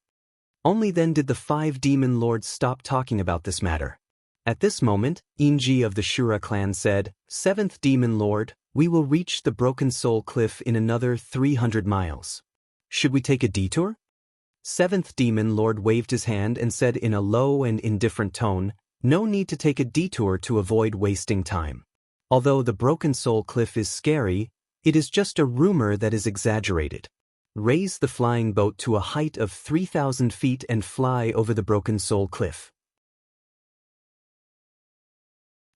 Only then did the 5 demon lords stop talking about this matter. At this moment, Inji of the Shura clan said, "Seventh Demon Lord, we will reach the Broken Soul Cliff in another 300 miles. Should we take a detour?" 7th Demon Lord waved his hand and said in a low and indifferent tone, "No need to take a detour to avoid wasting time. Although the Broken Soul Cliff is scary, it is just a rumor that is exaggerated. Raise the flying boat to a height of 3,000 feet and fly over the Broken Soul Cliff."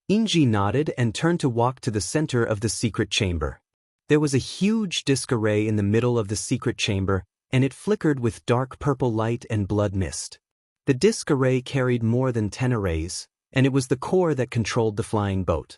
Inji nodded and turned to walk to the center of the secret chamber. There was a huge disc array in the middle of the secret chamber, and it flickered with dark purple light and blood mist. The disc array carried more than 10 arrays, and it was the core that controlled the flying boat.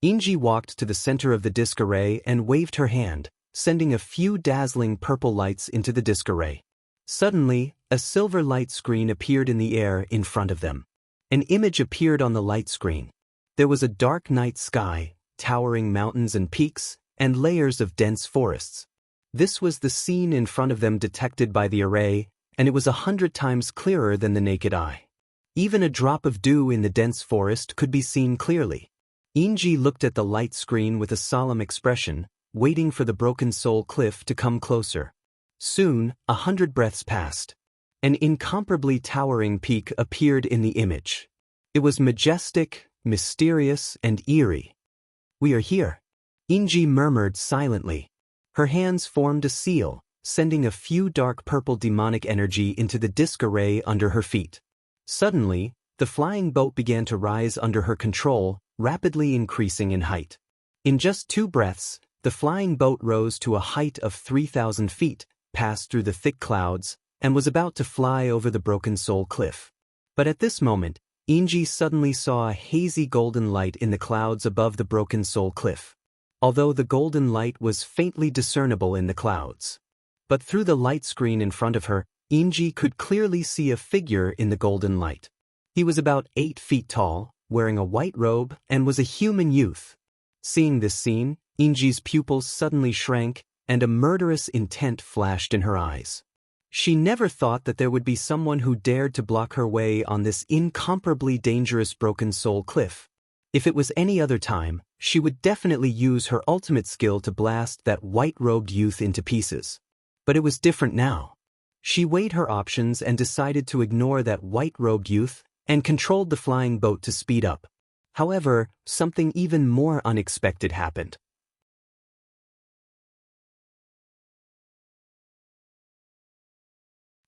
Inji walked to the center of the disc array and waved her hand, sending a few dazzling purple lights into the disc array. Suddenly, a silver light screen appeared in the air in front of them. An image appeared on the light screen. There was a dark night sky, towering mountains and peaks, and layers of dense forests. This was the scene in front of them detected by the array, and it was 100 times clearer than the naked eye. Even a drop of dew in the dense forest could be seen clearly. Inji looked at the light screen with a solemn expression, waiting for the Broken Soul Cliff to come closer. Soon, 100 breaths passed. An incomparably towering peak appeared in the image. It was majestic, mysterious, and eerie. "We are here," Inji murmured silently. Her hands formed a seal, sending a few dark purple demonic energy into the disc array under her feet. Suddenly, the flying boat began to rise under her control, rapidly increasing in height. In just 2 breaths, the flying boat rose to a height of 3,000 feet, passed through the thick clouds, and was about to fly over the Broken Soul Cliff. But at this moment, Inji suddenly saw a hazy golden light in the clouds above the Broken Soul Cliff. Although the golden light was faintly discernible in the clouds. But through the light screen in front of her, Inji could clearly see a figure in the golden light. He was about 8 feet tall, wearing a white robe, and was a human youth. Seeing this scene, Inji's pupils suddenly shrank, and a murderous intent flashed in her eyes. She never thought that there would be someone who dared to block her way on this incomparably dangerous broken soul cliff. If it was any other time, she would definitely use her ultimate skill to blast that white-robed youth into pieces. But it was different now. She weighed her options and decided to ignore that white-robed youth and controlled the flying boat to speed up. However, something even more unexpected happened.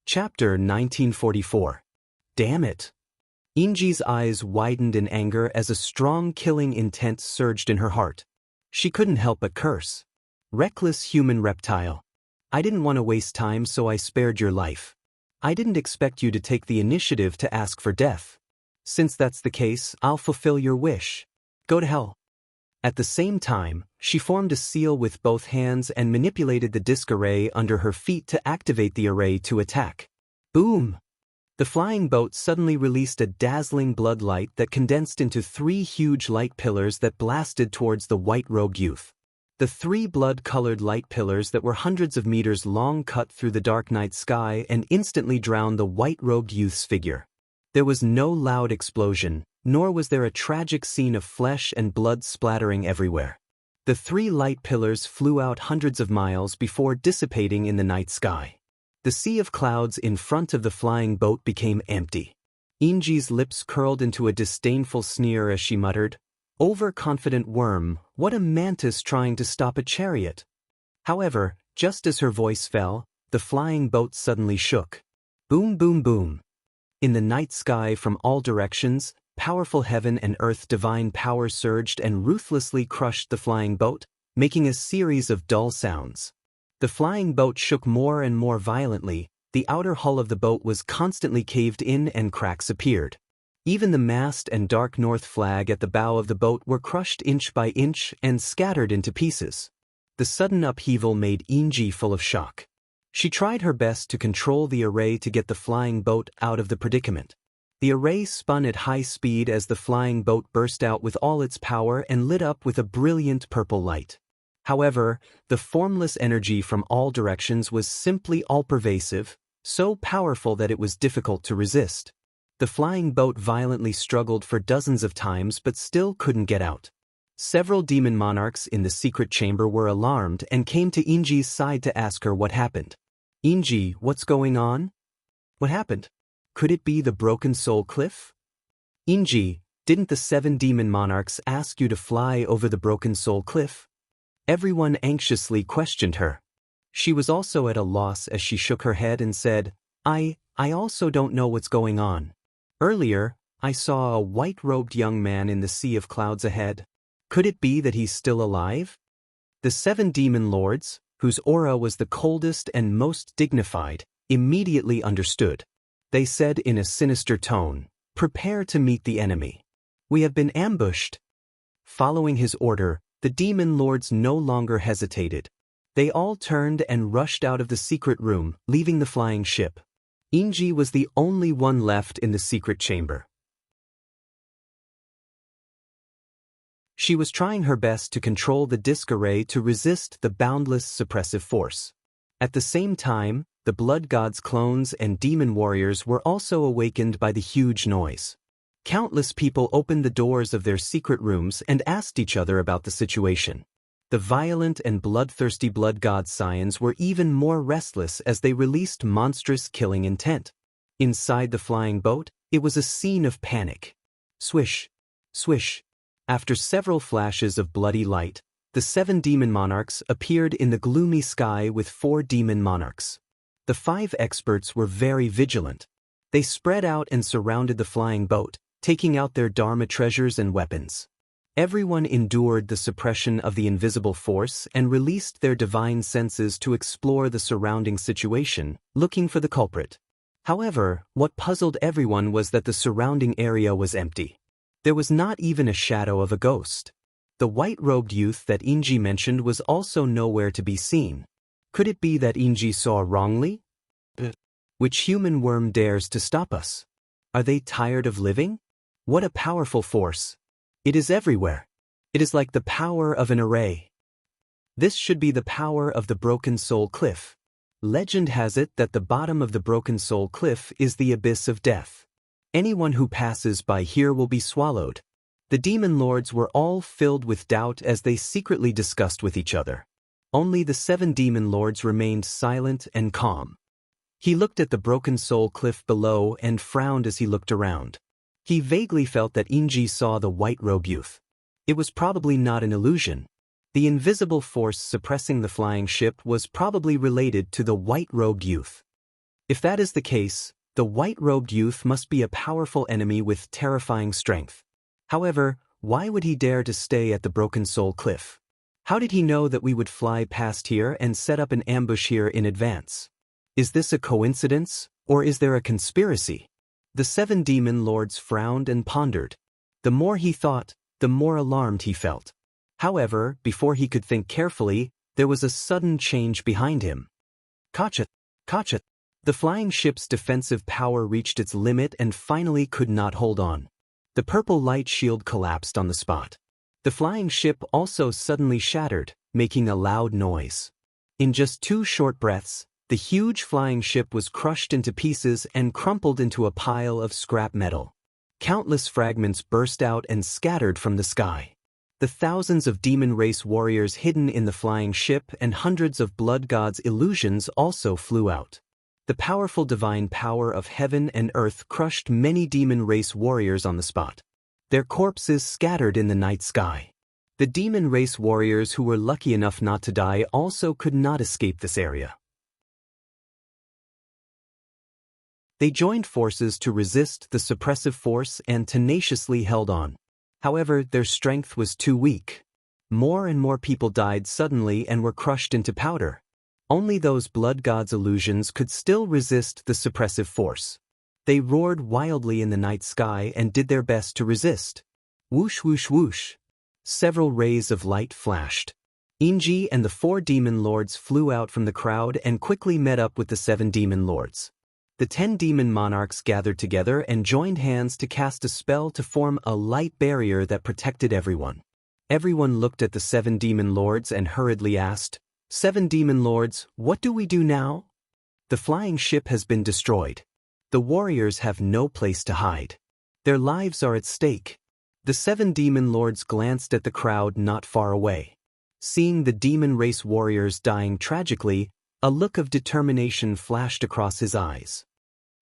Chapter 1944. Damn it! Inji's eyes widened in anger as a strong killing intent surged in her heart. She couldn't help but curse. Reckless human reptile. I didn't want to waste time, so I spared your life. I didn't expect you to take the initiative to ask for death. Since that's the case, I'll fulfill your wish. Go to hell. At the same time, she formed a seal with both hands and manipulated the disc array under her feet to activate the array to attack. Boom! The flying boat suddenly released a dazzling blood light that condensed into 3 huge light pillars that blasted towards the white-robed youth. The 3 blood-colored light pillars that were hundreds of meters long cut through the dark night sky and instantly drowned the white-robed youth's figure. There was no loud explosion, nor was there a tragic scene of flesh and blood splattering everywhere. The 3 light pillars flew out hundreds of miles before dissipating in the night sky. The sea of clouds in front of the flying boat became empty. Inji's lips curled into a disdainful sneer as she muttered, "Overconfident worm, what a mantis trying to stop a chariot." However, just as her voice fell, the flying boat suddenly shook. Boom, boom, boom. In the night sky from all directions, powerful heaven and earth divine power surged and ruthlessly crushed the flying boat, making a series of dull sounds. The flying boat shook more and more violently, the outer hull of the boat was constantly caved in and cracks appeared. Even the mast and dark north flag at the bow of the boat were crushed inch by inch and scattered into pieces. The sudden upheaval made Inji full of shock. She tried her best to control the array to get the flying boat out of the predicament. The array spun at high speed as the flying boat burst out with all its power and lit up with a brilliant purple light. However, the formless energy from all directions was simply all-pervasive, so powerful that it was difficult to resist. The flying boat violently struggled for dozens of times but still couldn't get out. Several demon monarchs in the secret chamber were alarmed and came to Inji's side to ask her what happened. "Inji, what's going on? What happened? Could it be the Broken Soul Cliff?" "Inji, didn't the 7 demon monarchs ask you to fly over the Broken Soul Cliff?" Everyone anxiously questioned her. She was also at a loss as she shook her head and said, I also don't know what's going on. Earlier, I saw a white-robed young man in the sea of clouds ahead. Could it be that he's still alive?" The 7 demon lords, whose aura was the coldest and most dignified, immediately understood. They said in a sinister tone, "Prepare to meet the enemy. We have been ambushed." Following his order, the demon lords no longer hesitated. They all turned and rushed out of the secret room, leaving the flying ship. Inji was the only one left in the secret chamber. She was trying her best to control the disc array to resist the boundless suppressive force. At the same time, the blood god's clones and demon warriors were also awakened by the huge noise. Countless people opened the doors of their secret rooms and asked each other about the situation. The violent and bloodthirsty blood god scions were even more restless as they released monstrous killing intent. Inside the flying boat, it was a scene of panic. Swish, swish. After several flashes of bloody light, the 7 demon monarchs appeared in the gloomy sky with 4 demon monarchs. The 5 experts were very vigilant. They spread out and surrounded the flying boat, taking out their Dharma treasures and weapons. Everyone endured the suppression of the invisible force and released their divine senses to explore the surrounding situation, looking for the culprit. However, what puzzled everyone was that the surrounding area was empty. There was not even a shadow of a ghost. The white-robed youth that Inji mentioned was also nowhere to be seen. Could it be that Inji saw wrongly? Which human worm dares to stop us? Are they tired of living? What a powerful force! It is everywhere. It is like the power of an array. This should be the power of the Broken Soul Cliff. Legend has it that the bottom of the Broken Soul Cliff is the abyss of death. Anyone who passes by here will be swallowed. The demon lords were all filled with doubt as they secretly discussed with each other. Only the 7 demon lords remained silent and calm. He looked at the Broken Soul Cliff below and frowned as he looked around. He vaguely felt that Inji saw the white-robed youth. It was probably not an illusion. The invisible force suppressing the flying ship was probably related to the white-robed youth. If that is the case, the white-robed youth must be a powerful enemy with terrifying strength. However, why would he dare to stay at the Broken Soul Cliff? How did he know that we would fly past here and set up an ambush here in advance? Is this a coincidence, or is there a conspiracy? The 7 demon lords frowned and pondered. The more he thought, the more alarmed he felt. However, before he could think carefully, there was a sudden change behind him. Kachat! Kachat! The flying ship's defensive power reached its limit and finally could not hold on. The purple light shield collapsed on the spot. The flying ship also suddenly shattered, making a loud noise. In just 2 short breaths, the huge flying ship was crushed into pieces and crumpled into a pile of scrap metal. Countless fragments burst out and scattered from the sky. The thousands of demon race warriors hidden in the flying ship and hundreds of blood gods' illusions also flew out. The powerful divine power of heaven and earth crushed many demon race warriors on the spot. Their corpses scattered in the night sky. The demon race warriors who were lucky enough not to die also could not escape this area. They joined forces to resist the suppressive force and tenaciously held on. However, their strength was too weak. More and more people died suddenly and were crushed into powder. Only those blood gods' illusions could still resist the suppressive force. They roared wildly in the night sky and did their best to resist. Whoosh whoosh whoosh. Several rays of light flashed. Inji and the 4 demon lords flew out from the crowd and quickly met up with the 7 demon lords. The 10 demon monarchs gathered together and joined hands to cast a spell to form a light barrier that protected everyone. Everyone looked at the 7 demon lords and hurriedly asked, "7 demon lords, what do we do now?" The flying ship has been destroyed. The warriors have no place to hide. Their lives are at stake. The 7 demon lords glanced at the crowd not far away. Seeing the demon race warriors dying tragically, a look of determination flashed across his eyes.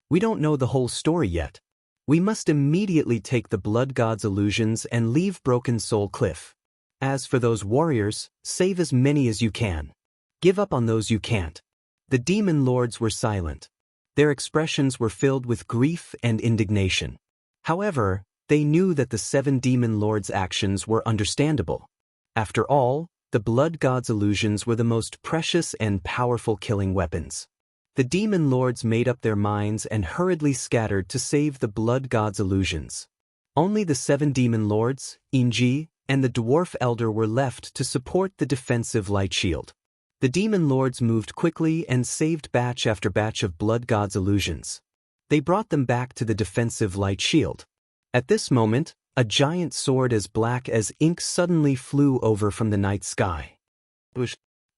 "We don't know the whole story yet. We must immediately take the blood god's illusions and leave Broken Soul Cliff. As for those warriors, save as many as you can. Give up on those you can't." The demon lords were silent. Their expressions were filled with grief and indignation. However, they knew that the 7 demon lords' actions were understandable. After all, the blood god's illusions were the most precious and powerful killing weapons. The demon lords made up their minds and hurriedly scattered to save the blood god's illusions. Only the 7 demon lords, Inji, and the dwarf elder were left to support the defensive light shield. The demon lords moved quickly and saved batch after batch of blood god's illusions. They brought them back to the defensive light shield. At this moment, a giant sword as black as ink suddenly flew over from the night sky.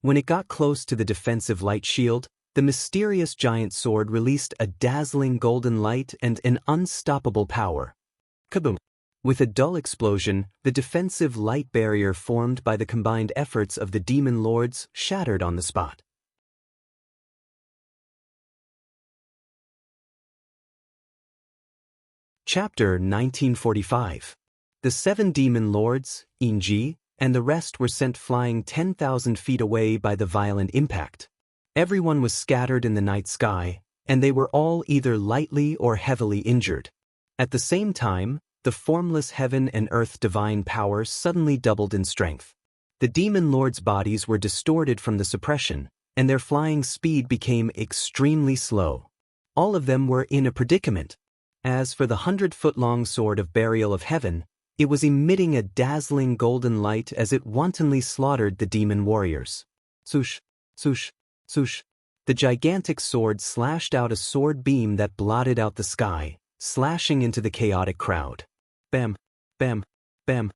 When it got close to the defensive light shield, the mysterious giant sword released a dazzling golden light and an unstoppable power. Kaboom! With a dull explosion, the defensive light barrier formed by the combined efforts of the demon lords shattered on the spot. Chapter 1945. The 7 demon lords, Inji, and the rest were sent flying 10,000 feet away by the violent impact. Everyone was scattered in the night sky, and they were all either lightly or heavily injured. At the same time, the formless heaven and earth divine power suddenly doubled in strength. The demon lords' bodies were distorted from the suppression, and their flying speed became extremely slow. All of them were in a predicament. As for the 100-foot-long sword of burial of heaven, it was emitting a dazzling golden light as it wantonly slaughtered the demon warriors. Swoosh, swoosh, swoosh. The gigantic sword slashed out a sword beam that blotted out the sky, slashing into the chaotic crowd. Bam, bam, bam.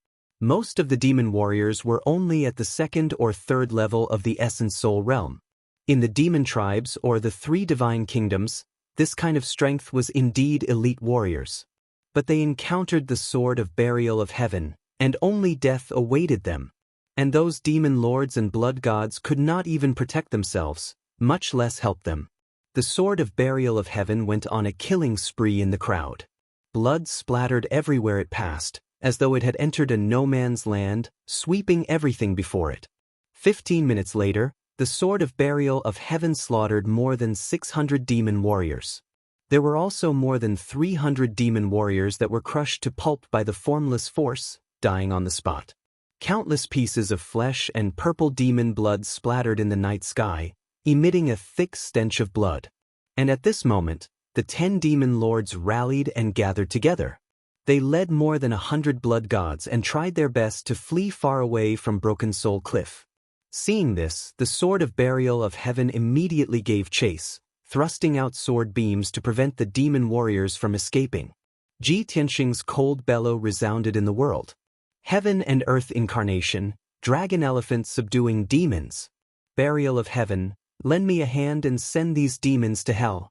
Most of the demon warriors were only at the second or third level of the essence soul realm. In the demon tribes or the three divine kingdoms, this kind of strength was indeed elite warriors. But they encountered the sword of burial of heaven, and only death awaited them. And those demon lords and blood gods could not even protect themselves, much less help them. The sword of burial of heaven went on a killing spree in the crowd. Blood splattered everywhere it passed, as though it had entered a no-man's land, sweeping everything before it. 15 minutes later, the sword of burial of heaven slaughtered more than 600 demon warriors. There were also more than 300 demon warriors that were crushed to pulp by the formless force, dying on the spot. Countless pieces of flesh and purple demon blood splattered in the night sky, emitting a thick stench of blood. And at this moment, the 10 demon lords rallied and gathered together. They led more than 100 blood gods and tried their best to flee far away from Broken Soul Cliff. Seeing this, the sword of burial of heaven immediately gave chase, thrusting out sword beams to prevent the demon warriors from escaping. Ji Tianxing's cold bellow resounded in the world. Heaven and earth incarnation, dragon elephant subduing demons. Burial of heaven, lend me a hand and send these demons to hell.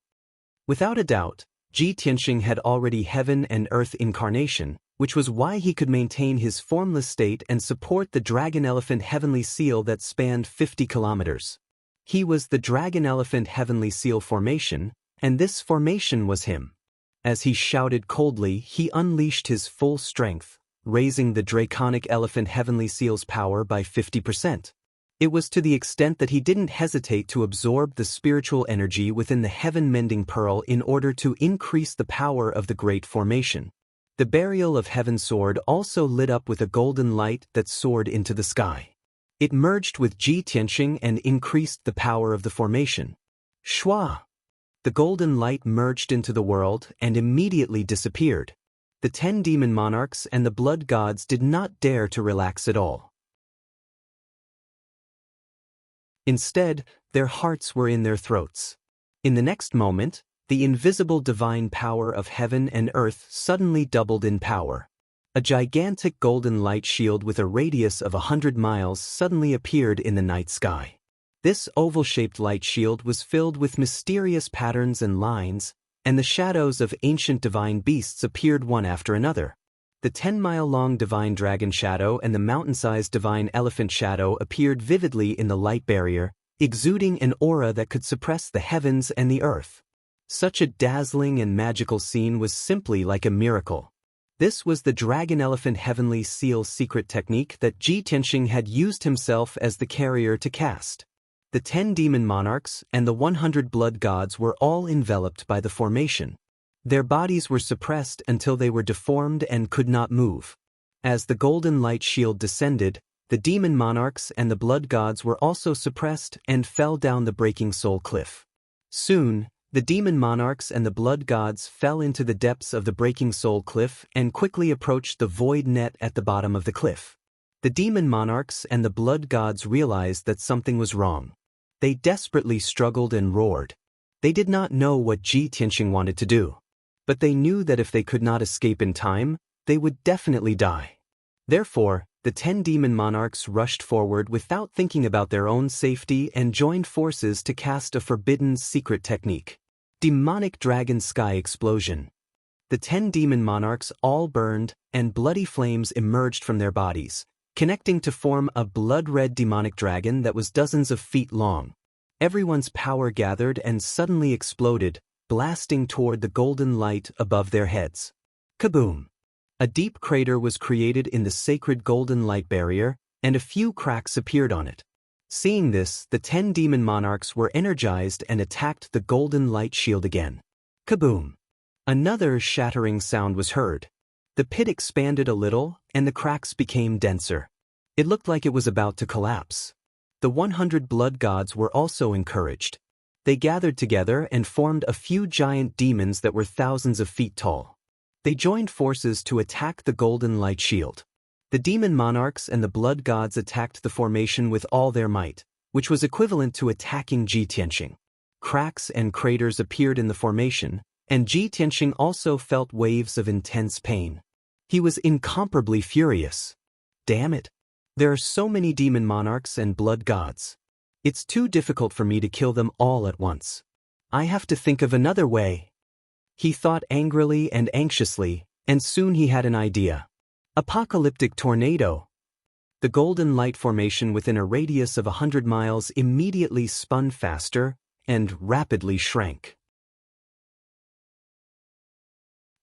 Without a doubt, Ji Tianxing had already heaven and earth incarnation, which was why he could maintain his formless state and support the dragon elephant heavenly seal that spanned 50 kilometers. He was the dragon elephant heavenly seal formation, and this formation was him. As he shouted coldly, he unleashed his full strength, raising the draconic elephant heavenly seal's power by 50%. It was to the extent that he didn't hesitate to absorb the spiritual energy within the heaven-mending pearl in order to increase the power of the great formation. The burial of heaven sword also lit up with a golden light that soared into the sky. It merged with Ji Tianxing and increased the power of the formation. Shua! The golden light merged into the world and immediately disappeared. The 10 demon monarchs and the blood gods did not dare to relax at all. Instead, their hearts were in their throats. In the next moment, the invisible divine power of heaven and earth suddenly doubled in power. A gigantic golden light shield with a radius of 100 miles suddenly appeared in the night sky. This oval-shaped light shield was filled with mysterious patterns and lines, and the shadows of ancient divine beasts appeared one after another. The 10-mile-long divine dragon shadow and the mountain-sized divine elephant shadow appeared vividly in the light barrier, exuding an aura that could suppress the heavens and the earth. Such a dazzling and magical scene was simply like a miracle. This was the dragon elephant heavenly seal secret technique that Ji Tianxing had used himself as the carrier to cast. The 10 demon monarchs and the 100 blood gods were all enveloped by the formation. Their bodies were suppressed until they were deformed and could not move. As the golden light shield descended, the demon monarchs and the blood gods were also suppressed and fell down the breaking soul cliff. Soon, the demon monarchs and the blood gods fell into the depths of the breaking soul cliff and quickly approached the void net at the bottom of the cliff. The demon monarchs and the blood gods realized that something was wrong. They desperately struggled and roared. They did not know what Ji Tianxing wanted to do. But they knew that if they could not escape in time, they would definitely die. Therefore, the 10 demon monarchs rushed forward without thinking about their own safety and joined forces to cast a forbidden secret technique. Demonic dragon sky explosion. The 10 demon monarchs all burned, and bloody flames emerged from their bodies, connecting to form a blood-red demonic dragon that was dozens of feet long. Everyone's power gathered and suddenly exploded, blasting toward the golden light above their heads. Kaboom! A deep crater was created in the sacred golden light barrier, and a few cracks appeared on it. Seeing this, the 10 demon monarchs were energized and attacked the golden light shield again. Kaboom! Another shattering sound was heard. The pit expanded a little, and the cracks became denser. It looked like it was about to collapse. The 100 blood gods were also encouraged. They gathered together and formed a few giant demons that were thousands of feet tall. They joined forces to attack the golden light shield. The demon monarchs and the blood gods attacked the formation with all their might, which was equivalent to attacking Ji Tianxing. Cracks and craters appeared in the formation, and Ji Tianxing also felt waves of intense pain. He was incomparably furious. Damn it. There are so many demon monarchs and blood gods. It's too difficult for me to kill them all at once. I have to think of another way. He thought angrily and anxiously, and soon he had an idea. Apocalyptic tornado. The golden light formation within a radius of 100 miles immediately spun faster and rapidly shrank.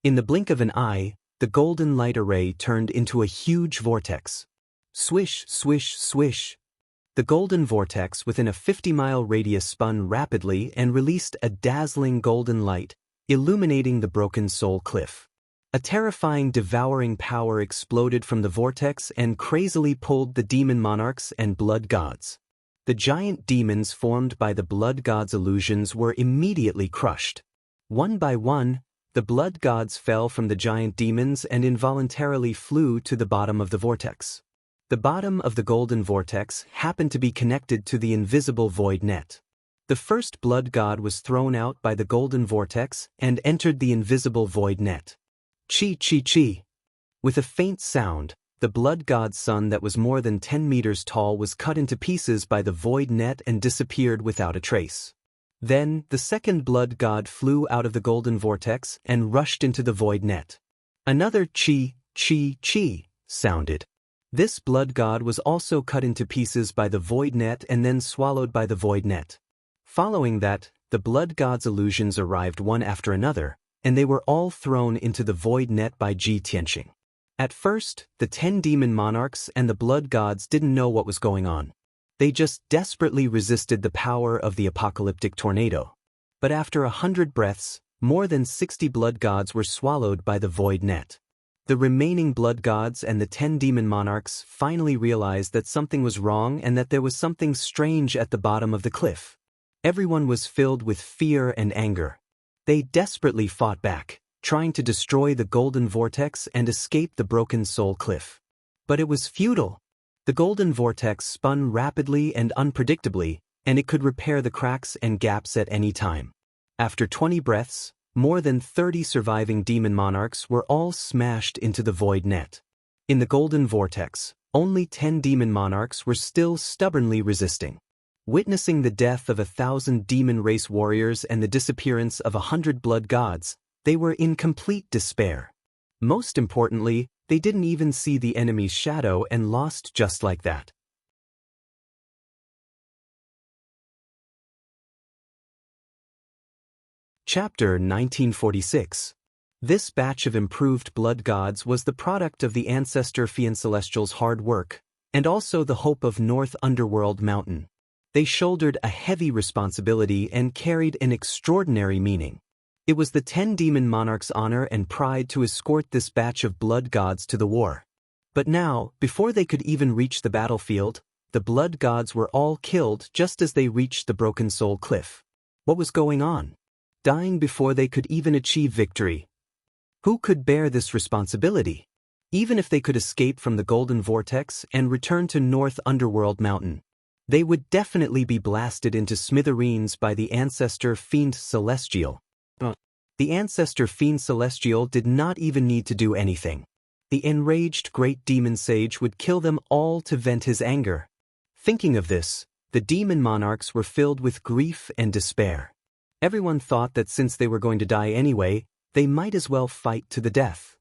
In the blink of an eye, the golden light array turned into a huge vortex. Swish, swish, swish. The golden vortex within a 50-mile radius spun rapidly and released a dazzling golden light, illuminating the broken soul cliff. A terrifying, devouring power exploded from the vortex and crazily pulled the demon monarchs and blood gods. The giant demons formed by the blood gods' illusions were immediately crushed. One by one, the blood gods fell from the giant demons and involuntarily flew to the bottom of the vortex. The bottom of the golden vortex happened to be connected to the invisible void net. The first blood god was thrown out by the golden vortex and entered the invisible void net. Chi chi chi. With a faint sound, the blood god's son that was more than 10 meters tall was cut into pieces by the void net and disappeared without a trace. Then, the second blood god flew out of the golden vortex and rushed into the void net. Another chi chi chi sounded. This blood god was also cut into pieces by the void net and then swallowed by the void net. Following that, the blood god's illusions arrived one after another, and they were all thrown into the void net by Ji Tianxing. At first, the 10 demon monarchs and the blood gods didn't know what was going on. They just desperately resisted the power of the apocalyptic tornado. But after 100 breaths, more than 60 blood gods were swallowed by the void net. The remaining blood gods and the 10 demon monarchs finally realized that something was wrong and that there was something strange at the bottom of the cliff. Everyone was filled with fear and anger. They desperately fought back, trying to destroy the golden vortex and escape the broken soul cliff. But it was futile. The golden vortex spun rapidly and unpredictably, and it could repair the cracks and gaps at any time. After 20 breaths, more than 30 surviving demon monarchs were all smashed into the void net. In the golden vortex, only 10 demon monarchs were still stubbornly resisting. Witnessing the death of 1,000 demon race warriors and the disappearance of 100 blood gods, they were in complete despair. Most importantly, they didn't even see the enemy's shadow and lost just like that. Chapter 1946. This batch of improved blood gods was the product of the ancestor Fian Celestial's hard work, and also the hope of North Underworld Mountain. They shouldered a heavy responsibility and carried an extraordinary meaning. It was the 10 demon monarchs' honor and pride to escort this batch of blood gods to the war. But now, before they could even reach the battlefield, the blood gods were all killed just as they reached the Broken Soul Cliff. What was going on? Dying before they could even achieve victory. Who could bear this responsibility? Even if they could escape from the Golden Vortex and return to North Underworld Mountain, they would definitely be blasted into smithereens by the ancestor Fiend Celestial. The ancestor Fiend Celestial did not even need to do anything. The enraged great demon sage would kill them all to vent his anger. Thinking of this, the demon monarchs were filled with grief and despair. Everyone thought that since they were going to die anyway, they might as well fight to the death.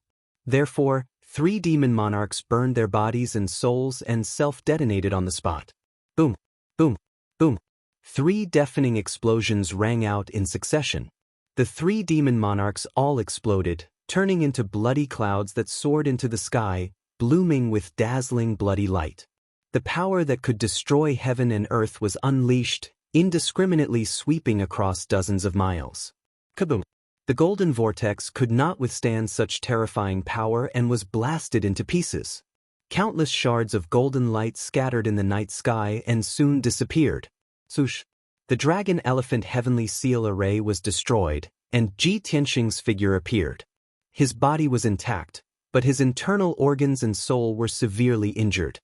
Therefore, 3 demon monarchs burned their bodies and souls and self-detonated on the spot. Boom, boom, boom. 3 deafening explosions rang out in succession. The 3 demon monarchs all exploded, turning into bloody clouds that soared into the sky, blooming with dazzling bloody light. The power that could destroy heaven and earth was unleashed, indiscriminately sweeping across dozens of miles. Kaboom! The Golden Vortex could not withstand such terrifying power and was blasted into pieces. Countless shards of golden light scattered in the night sky and soon disappeared. Swoosh! The Dragon Elephant Heavenly Seal Array was destroyed, and Ji Tianxing's figure appeared. His body was intact, but his internal organs and soul were severely injured.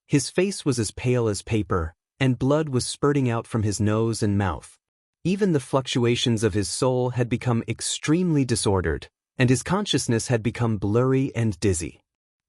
His face was as pale as paper, and blood was spurting out from his nose and mouth. Even the fluctuations of his soul had become extremely disordered, and his consciousness had become blurry and dizzy.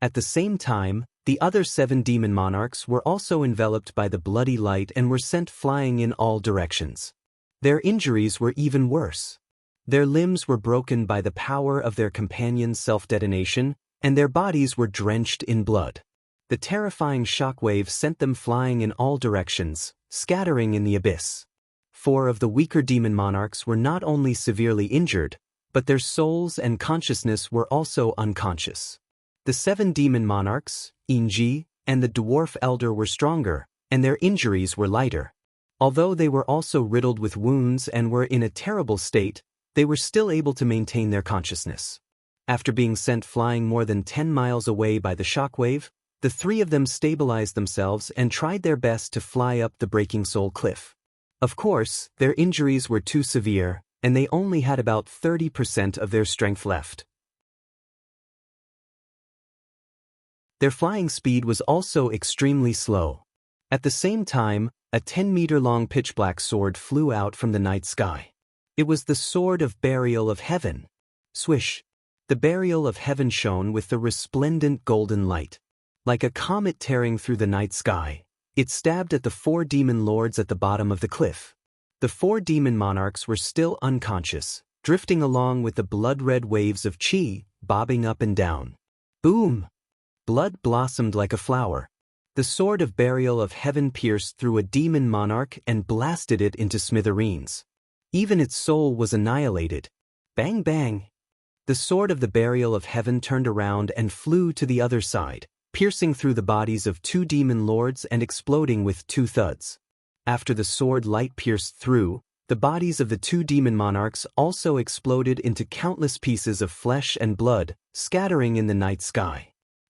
At the same time, The other 7 demon monarchs were also enveloped by the bloody light and were sent flying in all directions. Their injuries were even worse. Their limbs were broken by the power of their companion's self-detonation, and their bodies were drenched in blood. The terrifying shockwave sent them flying in all directions, scattering in the abyss. 4 of the weaker demon monarchs were not only severely injured, but their souls and consciousness were also unconscious. The 7 demon monarchs, Xianxia, and the dwarf elder were stronger, and their injuries were lighter. Although they were also riddled with wounds and were in a terrible state, they were still able to maintain their consciousness. After being sent flying more than 10 miles away by the shockwave, the 3 of them stabilized themselves and tried their best to fly up the Breaking Soul cliff. Of course, their injuries were too severe, and they only had about 30% of their strength left. Their flying speed was also extremely slow. At the same time, a 10-meter-long pitch-black sword flew out from the night sky. It was the Sword of Burial of Heaven. Swish! The Burial of Heaven shone with the resplendent golden light. Like a comet tearing through the night sky, it stabbed at the 4 demon lords at the bottom of the cliff. The 4 demon monarchs were still unconscious, drifting along with the blood-red waves of chi, bobbing up and down. Boom! Blood blossomed like a flower. The Sword of Burial of Heaven pierced through a demon monarch and blasted it into smithereens. Even its soul was annihilated. Bang bang! The Sword of the Burial of Heaven turned around and flew to the other side, piercing through the bodies of 2 demon lords and exploding with 2 thuds. After the sword light pierced through, the bodies of the 2 demon monarchs also exploded into countless pieces of flesh and blood, scattering in the night sky.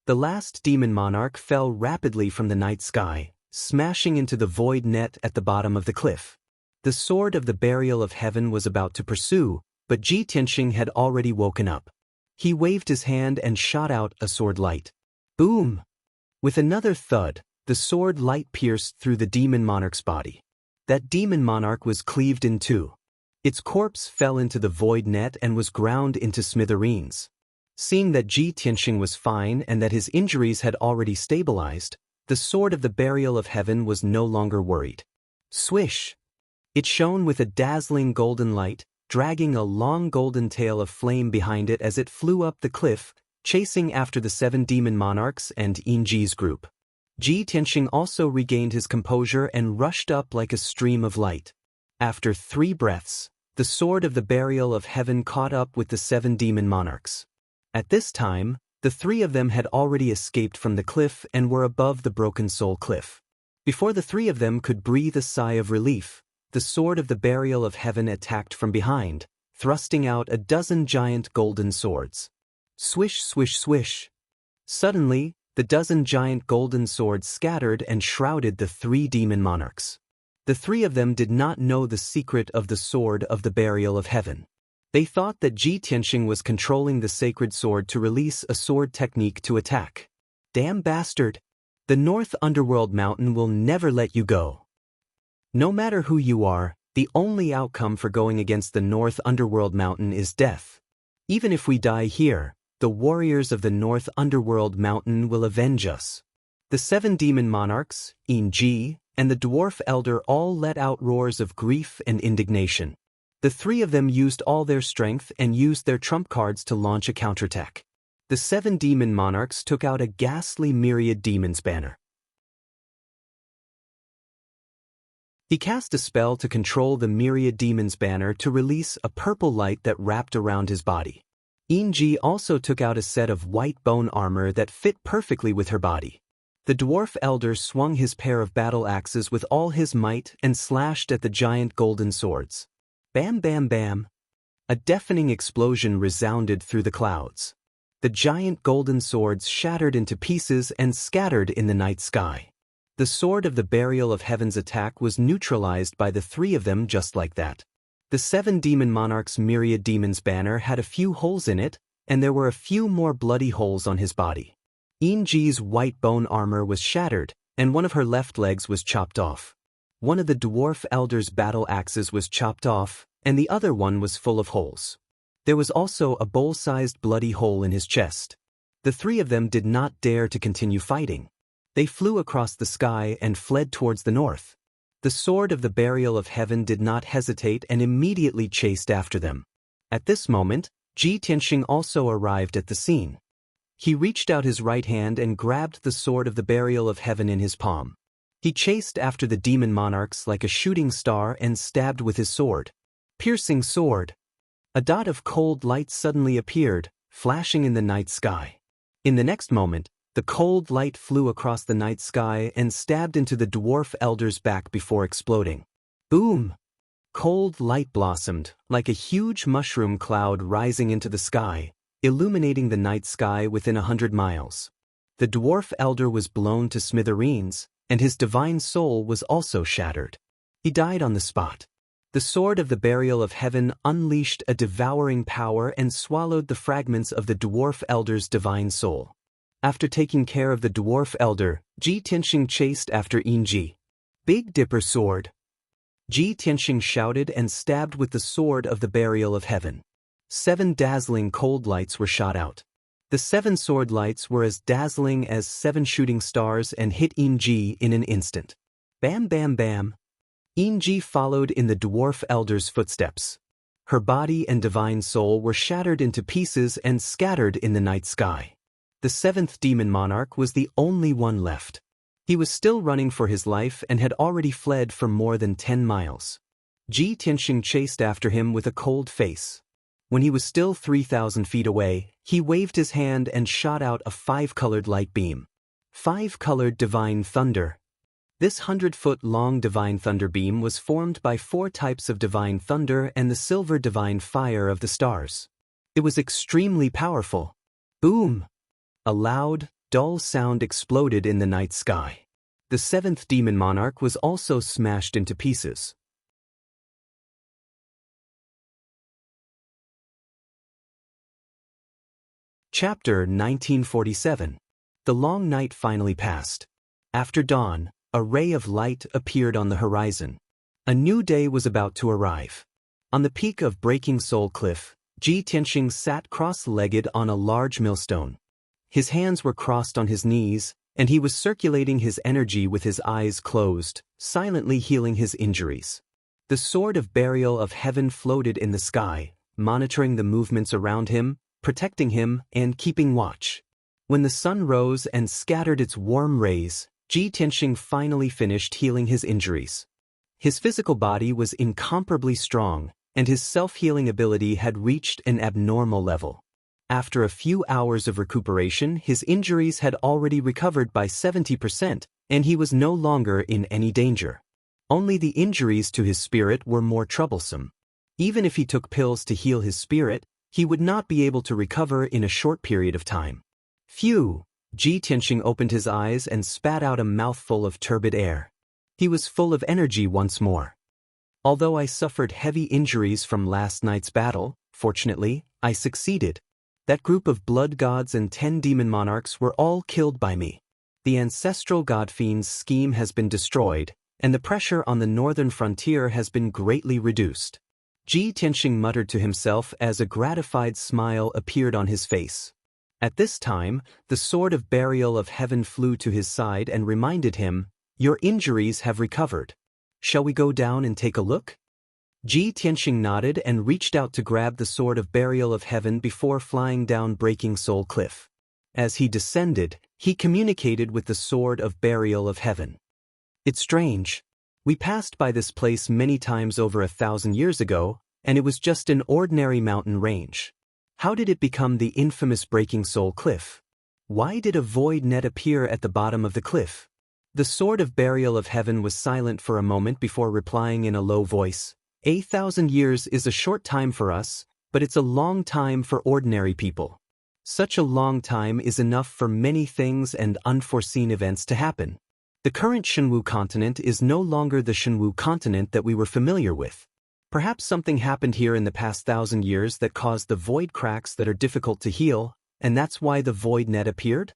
The last demon monarch fell rapidly from the night sky, smashing into the void net at the bottom of the cliff. The Sword of the Burial of Heaven was about to pursue, but Ji Tianxing had already woken up. He waved his hand and shot out a sword light. Boom! With another thud, the sword light pierced through the demon monarch's body. That demon monarch was cleaved in 2. Its corpse fell into the void net and was ground into smithereens. Seeing that Ji Tianxing was fine and that his injuries had already stabilized, the Sword of the Burial of Heaven was no longer worried. Swish! It shone with a dazzling golden light, dragging a long golden tail of flame behind it as it flew up the cliff, chasing after the 7 demon monarchs and Xianxia's group. Ji Tianxing also regained his composure and rushed up like a stream of light. After 3 breaths, the Sword of the Burial of Heaven caught up with the 7 demon monarchs. At this time, the 3 of them had already escaped from the cliff and were above the Broken Soul cliff. Before the 3 of them could breathe a sigh of relief, the Sword of the Burial of Heaven attacked from behind, thrusting out a dozen giant golden swords. Swish, swish, swish. Suddenly, the dozen giant golden swords scattered and shrouded the 3 demon monarchs. The 3 of them did not know the secret of the Sword of the Burial of Heaven. They thought that Ji Tianxing was controlling the sacred sword to release a sword technique to attack. Damn bastard! The North Underworld Mountain will never let you go. No matter who you are, the only outcome for going against the North Underworld Mountain is death. Even if we die here, the warriors of the North Underworld Mountain will avenge us. The 7 demon monarchs, Xianxia, and the dwarf elder all let out roars of grief and indignation. The 3 of them used all their strength and used their trump cards to launch a counterattack. The 7 demon monarchs took out a ghastly myriad demons banner. He cast a spell to control the myriad demons banner to release a purple light that wrapped around his body. Xianxia also took out a set of white bone armor that fit perfectly with her body. The dwarf elder swung his pair of battle axes with all his might and slashed at the giant golden swords. Bam bam bam! A deafening explosion resounded through the clouds. The giant golden swords shattered into pieces and scattered in the night sky. The Sword of the Burial of Heaven's attack was neutralized by the 3 of them just like that. The 7 demon monarchs' myriad demons banner had a few holes in it, and there were a few more bloody holes on his body. Xianxia's white bone armor was shattered, and one of her left legs was chopped off. One of the dwarf elder's battle axes was chopped off, and the other one was full of holes. There was also a bowl-sized bloody hole in his chest. The three of them did not dare to continue fighting. They flew across the sky and fled towards the north. The sword of the burial of heaven did not hesitate and immediately chased after them. At this moment, Ji Tianxing also arrived at the scene. He reached out his right hand and grabbed the sword of the burial of heaven in his palm. He chased after the demon monarchs like a shooting star and stabbed with his sword. Piercing sword. A dot of cold light suddenly appeared, flashing in the night sky. In the next moment, the cold light flew across the night sky and stabbed into the dwarf elder's back before exploding. Boom! Cold light blossomed, like a huge mushroom cloud rising into the sky, illuminating the night sky within 100 miles. The dwarf elder was blown to smithereens, and his divine soul was also shattered. He died on the spot. The sword of the burial of heaven unleashed a devouring power and swallowed the fragments of the dwarf elder's divine soul. After taking care of the dwarf elder, Ji Tianxing chased after Yinji. Big Dipper sword. Ji Tianxing shouted and stabbed with the sword of the burial of heaven. 7 dazzling cold lights were shot out. The 7 sword lights were as dazzling as 7 shooting stars and hit Yinji in an instant. Bam bam bam. Yinji followed in the dwarf elder's footsteps. Her body and divine soul were shattered into pieces and scattered in the night sky. The 7th demon monarch was the only one left. He was still running for his life and had already fled for more than 10 miles. Ji Tianxing chased after him with a cold face. When he was still 3,000 feet away, he waved his hand and shot out a 5-colored light beam. 5-colored divine thunder. This 100-foot-long divine thunder beam was formed by 4 types of divine thunder and the silver divine fire of the stars. It was extremely powerful. Boom! A loud, dull sound exploded in the night sky. The 7th demon monarch was also smashed into pieces. Chapter 1947. The long night finally passed. After dawn, a ray of light appeared on the horizon. A new day was about to arrive. On the peak of Breaking Soul Cliff, Ji Tianxing sat cross-legged on a large millstone. His hands were crossed on his knees, and he was circulating his energy with his eyes closed, silently healing his injuries. The sword of burial of heaven floated in the sky, monitoring the movements around him, protecting him, and keeping watch. When the sun rose and scattered its warm rays, Ji Tianxing finally finished healing his injuries. His physical body was incomparably strong, and his self-healing ability had reached an abnormal level. After a few hours of recuperation, his injuries had already recovered by 70%, and he was no longer in any danger. Only the injuries to his spirit were more troublesome. Even if he took pills to heal his spirit, he would not be able to recover in a short period of time. Phew! Ji Tianxing opened his eyes and spat out a mouthful of turbid air. He was full of energy once more. Although I suffered heavy injuries from last night's battle, fortunately, I succeeded. That group of blood gods and 10 demon monarchs were all killed by me. The ancestral god fiend's scheme has been destroyed, and the pressure on the northern frontier has been greatly reduced. Ji Tianxing muttered to himself as a gratified smile appeared on his face. At this time, the sword of burial of heaven flew to his side and reminded him, "Your injuries have recovered. Shall we go down and take a look?" Ji Tianxing nodded and reached out to grab the sword of burial of heaven before flying down Breaking Soul Cliff. As he descended, he communicated with the sword of burial of heaven. "It's strange. We passed by this place many times over 1,000 years ago, and it was just an ordinary mountain range. How did it become the infamous Breaking Soul Cliff? Why did a void net appear at the bottom of the cliff?" The sword of burial of heaven was silent for a moment before replying in a low voice. 1,000 years is a short time for us, but it's a long time for ordinary people. Such a long time is enough for many things and unforeseen events to happen. The current Shenwu continent is no longer the Shenwu continent that we were familiar with. Perhaps something happened here in the past 1,000 years that caused the void cracks that are difficult to heal, and that's why the void net appeared?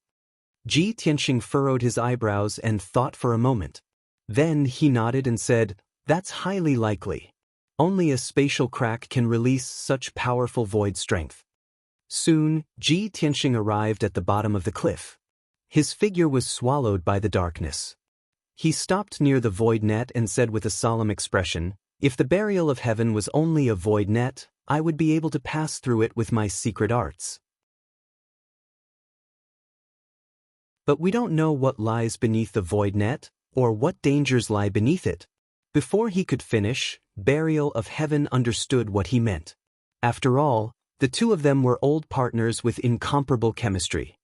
Ji Tianxing furrowed his eyebrows and thought for a moment. Then he nodded and said, "That's highly likely. Only a spatial crack can release such powerful void strength." Soon, Ji Tianxing arrived at the bottom of the cliff. His figure was swallowed by the darkness. He stopped near the void net and said with a solemn expression, "If the burial of heaven was only a void net, I would be able to pass through it with my secret arts. But we don't know what lies beneath the void net, or what dangers lie beneath it." Before he could finish, Burial of Heaven understood what he meant. After all, the two of them were old partners with incomparable chemistry.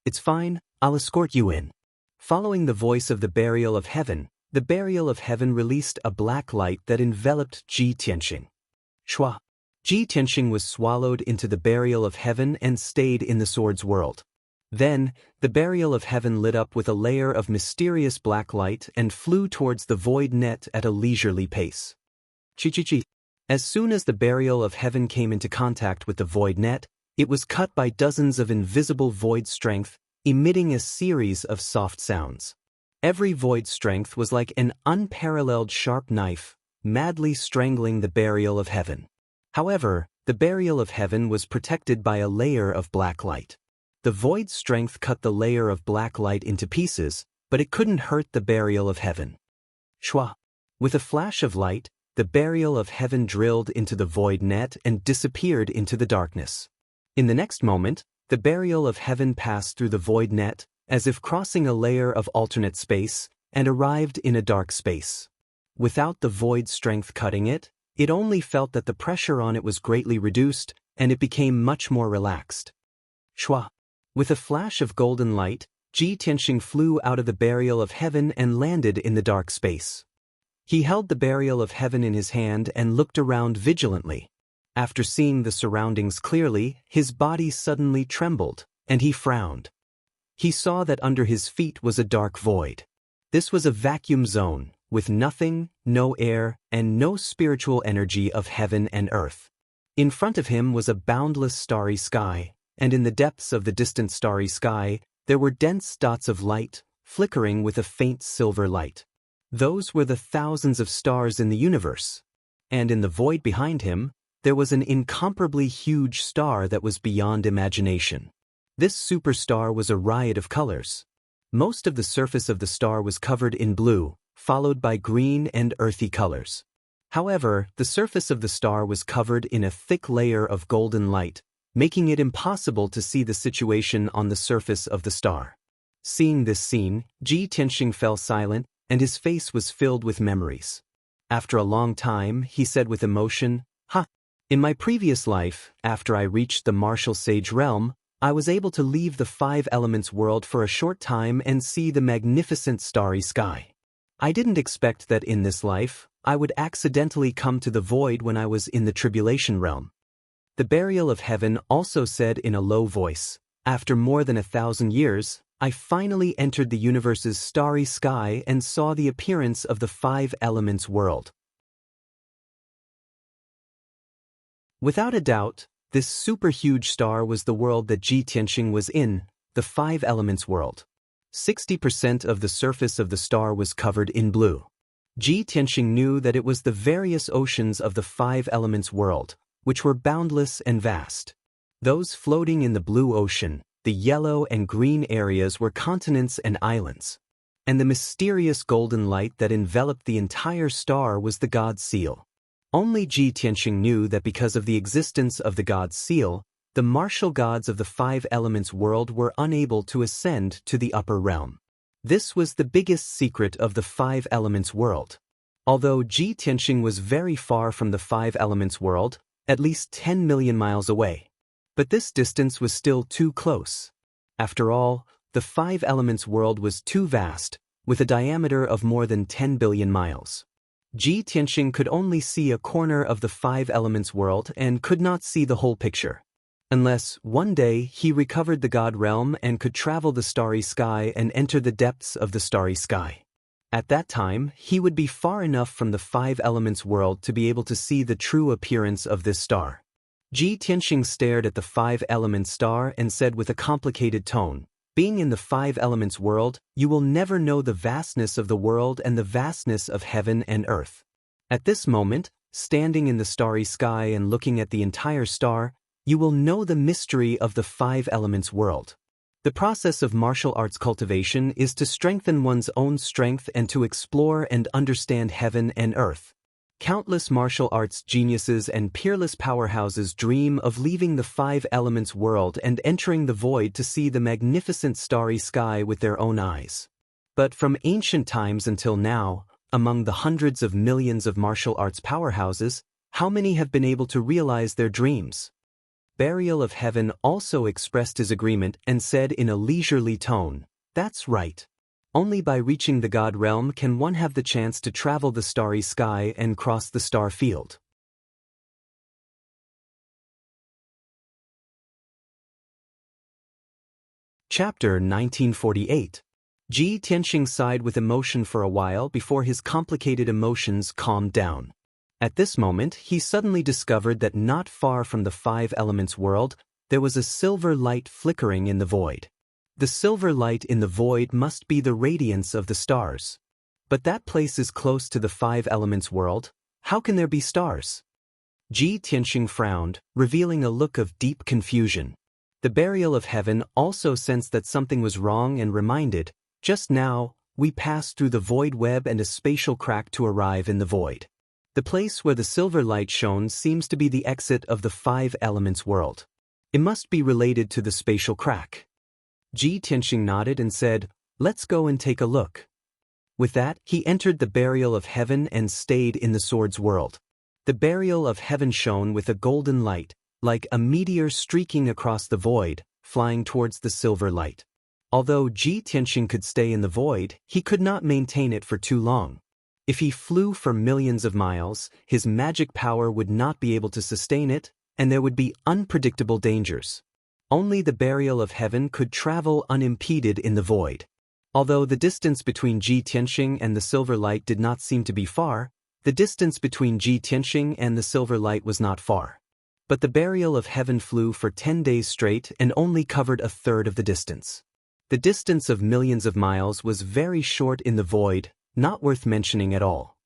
"It's fine, I'll escort you in." Following the voice of the Burial of Heaven, the Burial of Heaven released a black light that enveloped Ji Tianxing. Shua! Ji Tianxing was swallowed into the Burial of Heaven and stayed in the sword's world. Then, the Burial of Heaven lit up with a layer of mysterious black light and flew towards the void net at a leisurely pace. Chi. As soon as the Burial of Heaven came into contact with the void net, it was cut by dozens of invisible void strength, emitting a series of soft sounds. Every void strength was like an unparalleled sharp knife, madly strangling the Burial of Heaven. However, the Burial of Heaven was protected by a layer of black light. The void strength cut the layer of black light into pieces, but it couldn't hurt the Burial of Heaven. Shua! With a flash of light, the Burial of Heaven drilled into the void net and disappeared into the darkness. In the next moment, the Burial of Heaven passed through the void net, as if crossing a layer of alternate space, and arrived in a dark space. Without the void strength cutting it, it only felt that the pressure on it was greatly reduced, and it became much more relaxed. Shua! With a flash of golden light, Ji Tianxing flew out of the Burial of Heaven and landed in the dark space. He held the Burial of Heaven in his hand and looked around vigilantly. After seeing the surroundings clearly, his body suddenly trembled, and he frowned. He saw that under his feet was a dark void. This was a vacuum zone, with nothing, no air, and no spiritual energy of heaven and earth. In front of him was a boundless starry sky, and in the depths of the distant starry sky, there were dense dots of light, flickering with a faint silver light. Those were the thousands of stars in the universe. And in the void behind him, there was an incomparably huge star that was beyond imagination. This superstar was a riot of colors. Most of the surface of the star was covered in blue, followed by green and earthy colors. However, the surface of the star was covered in a thick layer of golden light, making it impossible to see the situation on the surface of the star. Seeing this scene, Ji Tianxing fell silent, and his face was filled with memories. After a long time, he said with emotion, In my previous life, after I reached the martial sage realm, I was able to leave the five elements world for a short time and see the magnificent starry sky. I didn't expect that in this life, I would accidentally come to the void when I was in the tribulation realm." The Burial of Heaven also said in a low voice, "After more than 1,000 years, I finally entered the universe's starry sky and saw the appearance of the five elements world." Without a doubt, this super-huge star was the world that Ji Tianxing was in, the five elements world. 60% of the surface of the star was covered in blue. Ji Tianxing knew that it was the various oceans of the five elements world, which were boundless and vast. Those floating in the blue ocean, the yellow and green areas were continents and islands. And the mysterious golden light that enveloped the entire star was the God's seal. Only Ji Tianxing knew that because of the existence of the God's seal, the martial gods of the five elements world were unable to ascend to the upper realm. This was the biggest secret of the five elements world. Although Ji Tianxing was very far from the five elements world, at least 10 million miles away. But this distance was still too close. After all, the five elements world was too vast, with a diameter of more than 10 billion miles. Ji Tianxing could only see a corner of the five elements world and could not see the whole picture. Unless, one day, he recovered the God realm and could travel the starry sky and enter the depths of the starry sky. At that time, he would be far enough from the five elements world to be able to see the true appearance of this star. Ji Tianxing stared at the five elements star and said with a complicated tone, "Being in the five elements world, you will never know the vastness of the world and the vastness of heaven and earth. At this moment, standing in the starry sky and looking at the entire star, you will know the mystery of the five elements world. The process of martial arts cultivation is to strengthen one's own strength and to explore and understand heaven and earth. Countless martial arts geniuses and peerless powerhouses dream of leaving the five elements world and entering the void to see the magnificent starry sky with their own eyes. But from ancient times until now, among the hundreds of millions of martial arts powerhouses, how many have been able to realize their dreams? Burial of Heaven also expressed his agreement and said in a leisurely tone, "That's right. Only by reaching the God realm can one have the chance to travel the starry sky and cross the star field." Chapter 1948. Ji Tianxing sighed with emotion for a while before his complicated emotions calmed down. At this moment, he suddenly discovered that not far from the five elements world, there was a silver light flickering in the void. The silver light in the void must be the radiance of the stars. But that place is close to the five elements world. How can there be stars? Ji Tianxing frowned, revealing a look of deep confusion. The Burial of Heaven also sensed that something was wrong and reminded, "Just now, we passed through the void web and a spatial crack to arrive in the void. The place where the silver light shone seems to be the exit of the five elements world. It must be related to the spatial crack." Ji Tianxing nodded and said, "Let's go and take a look." With that, he entered the Burial of Heaven and stayed in the sword's world. The Burial of Heaven shone with a golden light, like a meteor streaking across the void, flying towards the silver light. Although Ji Tianxing could stay in the void, he could not maintain it for too long. If he flew for millions of miles, his magic power would not be able to sustain it, and there would be unpredictable dangers. Only the Burial of Heaven could travel unimpeded in the void. Although the distance between Ji Tianxing and the silver light did not seem to be far, the distance between Ji Tianxing and the silver light was not far. But the Burial of Heaven flew for 10 days straight and only covered a third of the distance. The distance of millions of miles was very short in the void, not worth mentioning at all.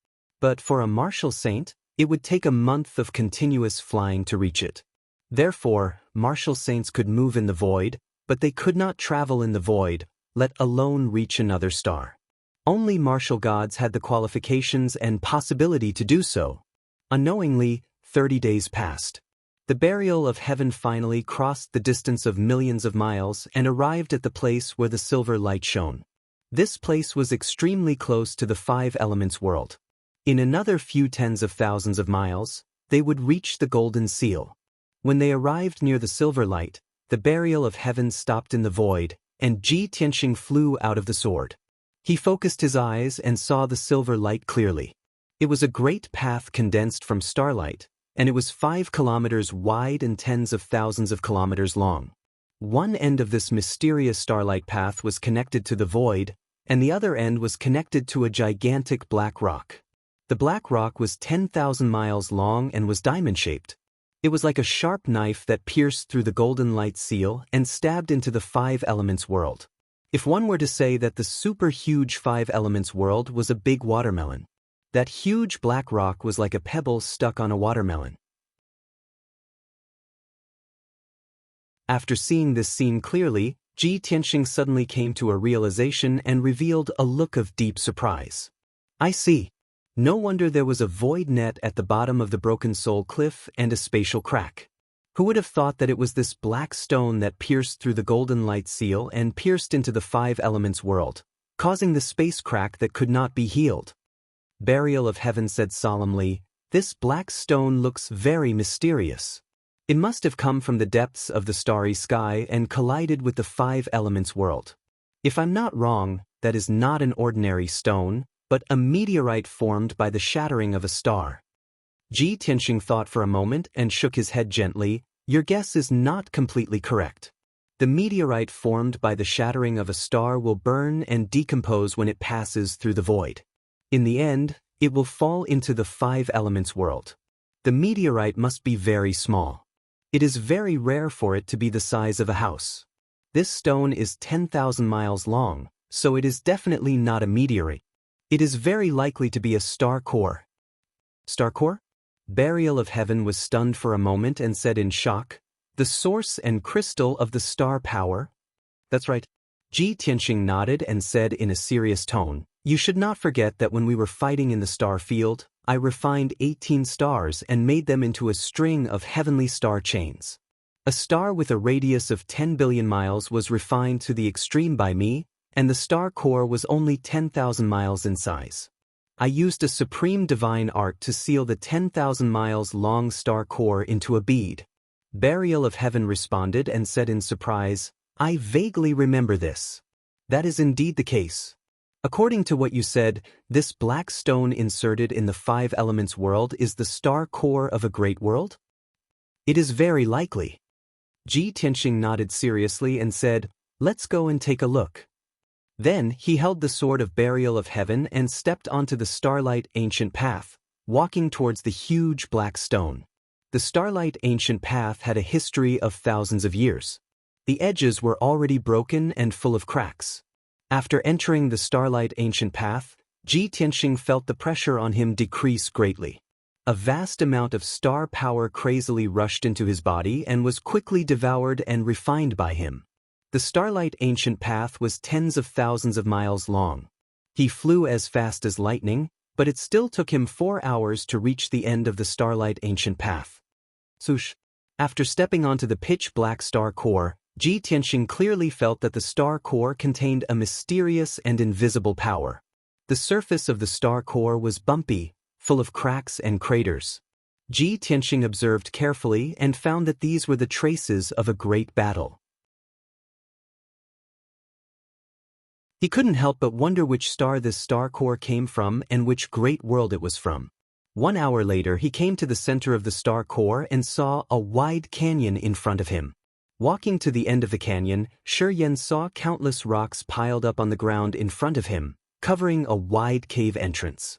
But for a martial saint, it would take a month of continuous flying to reach it. Therefore, martial saints could move in the void, but they could not travel in the void, let alone reach another star. Only martial gods had the qualifications and possibility to do so. Unknowingly, 30 days passed. The Burial of Heaven finally crossed the distance of millions of miles and arrived at the place where the silver light shone. This place was extremely close to the five elements world. In another few tens of thousands of miles, they would reach the golden seal. When they arrived near the silver light, the Burial of Heaven stopped in the void, and Ji Tianxing flew out of the sword. He focused his eyes and saw the silver light clearly. It was a great path condensed from starlight, and it was 5 kilometers wide and tens of thousands of kilometers long. One end of this mysterious starlight path was connected to the void, and the other end was connected to a gigantic black rock. The black rock was 10,000 miles long and was diamond-shaped. It was like a sharp knife that pierced through the golden light seal and stabbed into the five elements world. If one were to say that the super-huge five elements world was a big watermelon, that huge black rock was like a pebble stuck on a watermelon. After seeing this scene clearly, Ji Tianxing suddenly came to a realization and revealed a look of deep surprise. "I see. No wonder there was a void net at the bottom of the Broken Soul Cliff and a spatial crack. Who would have thought that it was this black stone that pierced through the golden light seal and pierced into the five elements world, causing the space crack that could not be healed?" Burial of Heaven said solemnly, "This black stone looks very mysterious. It must have come from the depths of the starry sky and collided with the five elements world. If I'm not wrong, that is not an ordinary stone, but a meteorite formed by the shattering of a star." Ji Tianxing thought for a moment and shook his head gently. "Your guess is not completely correct. The meteorite formed by the shattering of a star will burn and decompose when it passes through the void. In the end, it will fall into the five elements world. The meteorite must be very small. It is very rare for it to be the size of a house. This stone is 10,000 miles long, so it is definitely not a meteorite. It is very likely to be a star core." "Star core?" Burial of Heaven was stunned for a moment and said in shock, "The The source and crystal of the star power? That's right. Ji Tianxing nodded and said in a serious tone, "You should not forget that when we were fighting in the star field, I refined 18 stars and made them into a string of heavenly star chains. A star with a radius of 10 billion miles was refined to the extreme by me, and the star core was only 10,000 miles in size. I used a supreme divine art to seal the 10,000 miles long star core into a bead." Burial of Heaven responded and said in surprise, "I vaguely remember this. That is indeed the case. According to what you said, this black stone inserted in the five elements world is the star core of a great world?" "It is very likely." Ji Tianxing nodded seriously and said, "Let's go and take a look." Then he held the sword of Burial of Heaven and stepped onto the starlight ancient path, walking towards the huge black stone. The starlight ancient path had a history of thousands of years. The edges were already broken and full of cracks. After entering the starlight ancient path, Ji Tianxing felt the pressure on him decrease greatly. A vast amount of star power crazily rushed into his body and was quickly devoured and refined by him. The starlight ancient path was tens of thousands of miles long. He flew as fast as lightning, but it still took him 4 hours to reach the end of the starlight ancient path. Swoosh! After stepping onto the pitch-black star core, Ji Tianxing clearly felt that the star core contained a mysterious and invisible power. The surface of the star core was bumpy, full of cracks and craters. Ji Tianxing observed carefully and found that these were the traces of a great battle. He couldn't help but wonder which star this star core came from and which great world it was from. 1 hour later he came to the center of the star core and saw a wide canyon in front of him. Walking to the end of the canyon, Shi Yan saw countless rocks piled up on the ground in front of him, covering a wide cave entrance.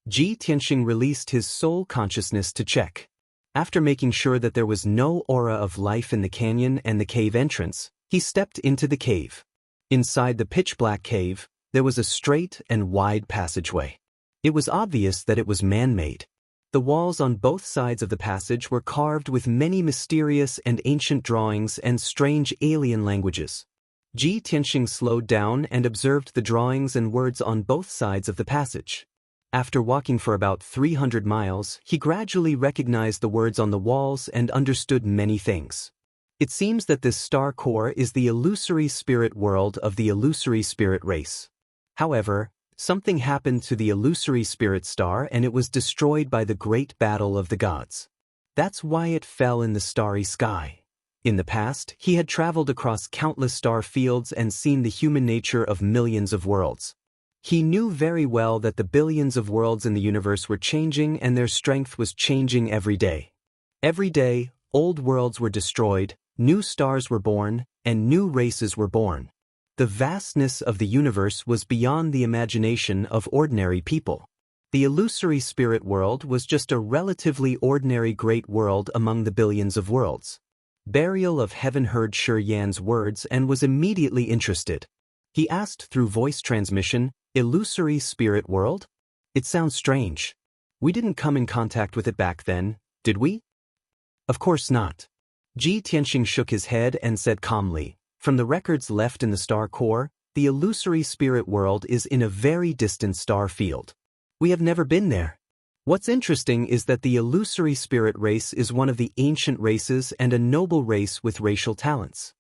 Ji Tianxing released his soul consciousness to check. After making sure that there was no aura of life in the canyon and the cave entrance, he stepped into the cave. Inside the pitch-black cave, there was a straight and wide passageway. It was obvious that it was man-made. The walls on both sides of the passage were carved with many mysterious and ancient drawings and strange alien languages. Ji Tianxing slowed down and observed the drawings and words on both sides of the passage. After walking for about 300 miles, he gradually recognized the words on the walls and understood many things. It seems that this star core is the illusory spirit world of the illusory spirit race. However, something happened to the illusory spirit star and it was destroyed by the great battle of the gods. That's why it fell in the starry sky. In the past, he had traveled across countless star fields and seen the human nature of millions of worlds. He knew very well that the billions of worlds in the universe were changing and their strength was changing every day. Every day, old worlds were destroyed, new stars were born, and new races were born. The vastness of the universe was beyond the imagination of ordinary people. The illusory spirit world was just a relatively ordinary great world among the billions of worlds. Burial of Heaven heard Shi Yan's words and was immediately interested. He asked through voice transmission, "Illusory spirit world? It sounds strange. We didn't come in contact with it back then, did we?" "Of course not." Ji Tianxing shook his head and said calmly, "From the records left in the star core, the illusory spirit world is in a very distant star field. We have never been there. What's interesting is that the illusory spirit race is one of the ancient races and a noble race with racial talents."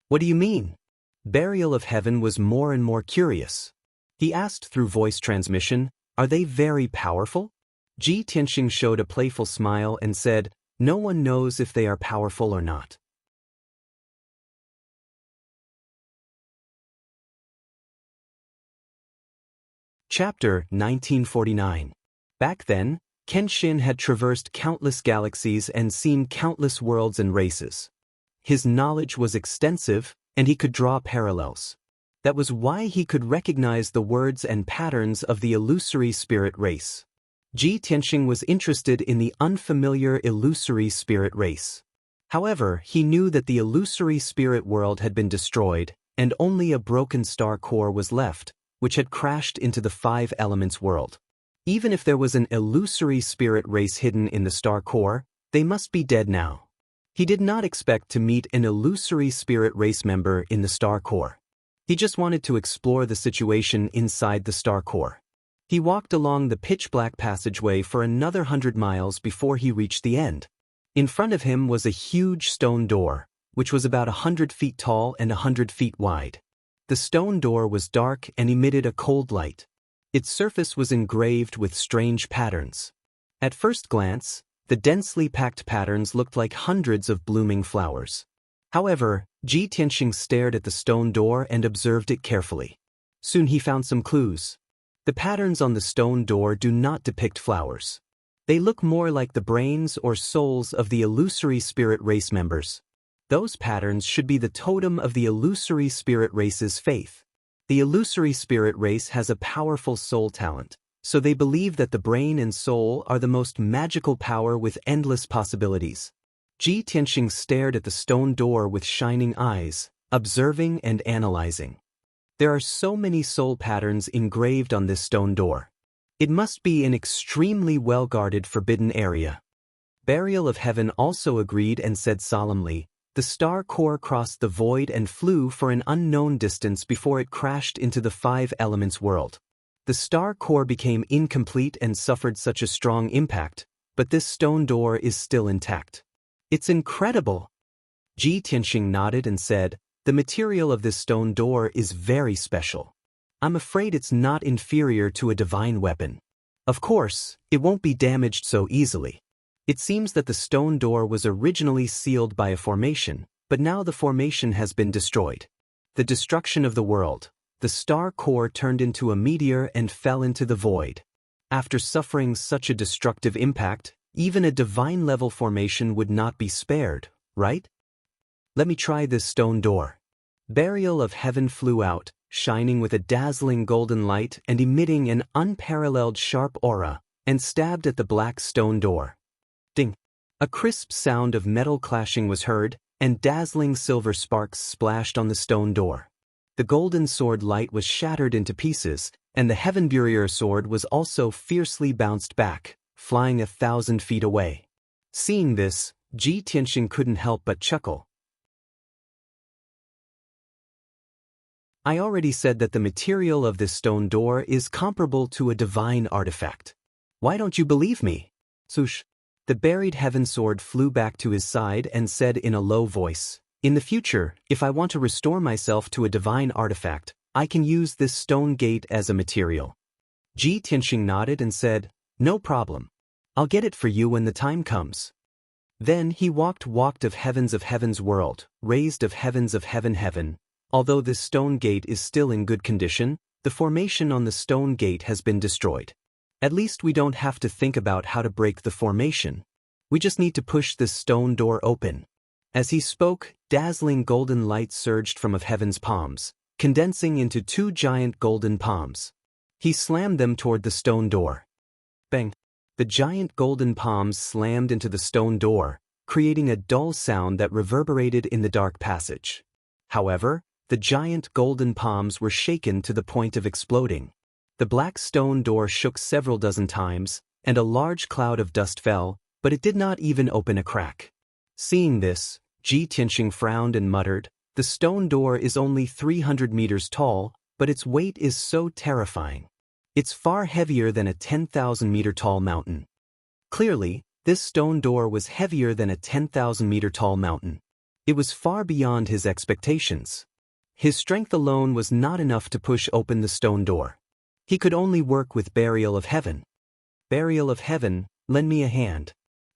"What do you mean?" Burial of Heaven was more and more curious. He asked through voice transmission, "Are they very powerful?" Ji Tianxing showed a playful smile and said, "No one knows if they are powerful or not." Chapter 1949. Back then, Kenshin had traversed countless galaxies and seen countless worlds and races. His knowledge was extensive, and he could draw parallels. That was why he could recognize the words and patterns of the illusory spirit race. Ji Tianxing was interested in the unfamiliar illusory spirit race. However, he knew that the illusory spirit world had been destroyed, and only a broken star core was left, which had crashed into the five elements world. Even if there was an illusory spirit race hidden in the star core, they must be dead now. He did not expect to meet an illusory spirit race member in the star core. He just wanted to explore the situation inside the star core. He walked along the pitch-black passageway for another 100 miles before he reached the end. In front of him was a huge stone door, which was about 100 feet tall and 100 feet wide. The stone door was dark and emitted a cold light. Its surface was engraved with strange patterns. At first glance, the densely packed patterns looked like hundreds of blooming flowers. However, Ji Tianxing stared at the stone door and observed it carefully. Soon he found some clues. The patterns on the stone door do not depict flowers. They look more like the brains or souls of the illusory spirit race members. Those patterns should be the totem of the illusory spirit race's faith. The illusory spirit race has a powerful soul talent, so they believe that the brain and soul are the most magical power with endless possibilities. Ji Tianxing stared at the stone door with shining eyes, observing and analyzing. There are so many soul patterns engraved on this stone door. It must be an extremely well-guarded forbidden area. Burial of Heaven also agreed and said solemnly, "The star core crossed the void and flew for an unknown distance before it crashed into the five elements world. The star core became incomplete and suffered such a strong impact, but this stone door is still intact. It's incredible." Ji Tianxing nodded and said, "The material of this stone door is very special. I'm afraid it's not inferior to a divine weapon. Of course, it won't be damaged so easily. It seems that the stone door was originally sealed by a formation, but now the formation has been destroyed. The destruction of the world. The star core turned into a meteor and fell into the void. After suffering such a destructive impact, even a divine-level formation would not be spared, right? Let me try this stone door." Burial of Heaven flew out, shining with a dazzling golden light and emitting an unparalleled sharp aura, and stabbed at the black stone door. Ding! A crisp sound of metal clashing was heard, and dazzling silver sparks splashed on the stone door. The golden sword light was shattered into pieces, and the Heaven Burier sword was also fiercely bounced back, flying 1,000 feet away. Seeing this, Ji Tianxing couldn't help but chuckle. I already said that the material of this stone door is comparable to a divine artifact. Why don't you believe me? Swoosh! The buried heaven sword flew back to his side and said in a low voice, "In the future, if I want to restore myself to a divine artifact, I can use this stone gate as a material." Ji Tianxing nodded and said, "No problem. I'll get it for you when the time comes." Then he walked of heaven's world, raised of heaven. Although this stone gate is still in good condition, the formation on the stone gate has been destroyed. At least we don't have to think about how to break the formation. We just need to push this stone door open. As he spoke, dazzling golden light surged from of heaven's palms, condensing into 2 giant golden palms. He slammed them toward the stone door. Bang! The giant golden palms slammed into the stone door, creating a dull sound that reverberated in the dark passage. However, the giant golden palms were shaken to the point of exploding. The black stone door shook several dozen times, and a large cloud of dust fell, but it did not even open a crack. Seeing this, Ji Tianxing frowned and muttered, "The stone door is only 300 meters tall, but its weight is so terrifying. It's far heavier than a 10,000-meter tall mountain." Clearly, this stone door was heavier than a 10,000-meter tall mountain. It was far beyond his expectations. His strength alone was not enough to push open the stone door. He could only work with Burial of Heaven. "Burial of Heaven, lend me a hand."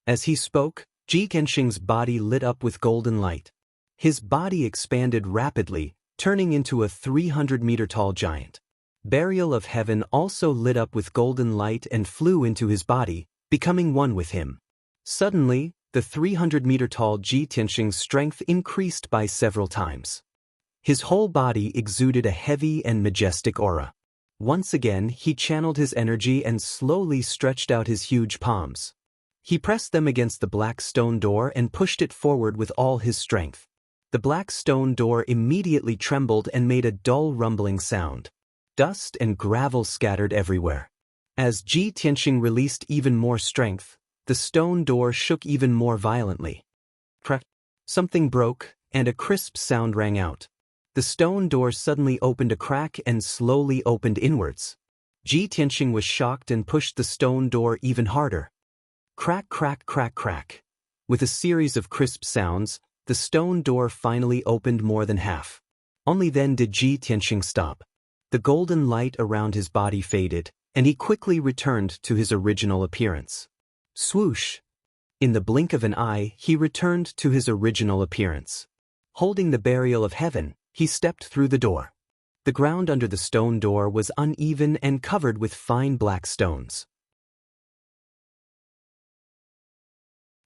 As he spoke, Ji Tianxing's body lit up with golden light. His body expanded rapidly, turning into a 300-meter tall giant. Burial of Heaven also lit up with golden light and flew into his body, becoming one with him. Suddenly, the 300-meter tall Ji Tianxing's strength increased by several times. His whole body exuded a heavy and majestic aura. Once again, he channeled his energy and slowly stretched out his huge palms. He pressed them against the black stone door and pushed it forward with all his strength. The black stone door immediately trembled and made a dull rumbling sound. Dust and gravel scattered everywhere. As Ji Tianxing released even more strength, the stone door shook even more violently. Crack! Something broke, and a crisp sound rang out. The stone door suddenly opened a crack and slowly opened inwards. Ji Tianxing was shocked and pushed the stone door even harder. Crack, crack, crack, crack. With a series of crisp sounds, the stone door finally opened more than half. Only then did Ji Tianxing stop. The golden light around his body faded, and he quickly returned to his original appearance. Swoosh! In the blink of an eye, he returned to his original appearance. Holding the burial of heaven, he stepped through the door. The ground under the stone door was uneven and covered with fine black stones.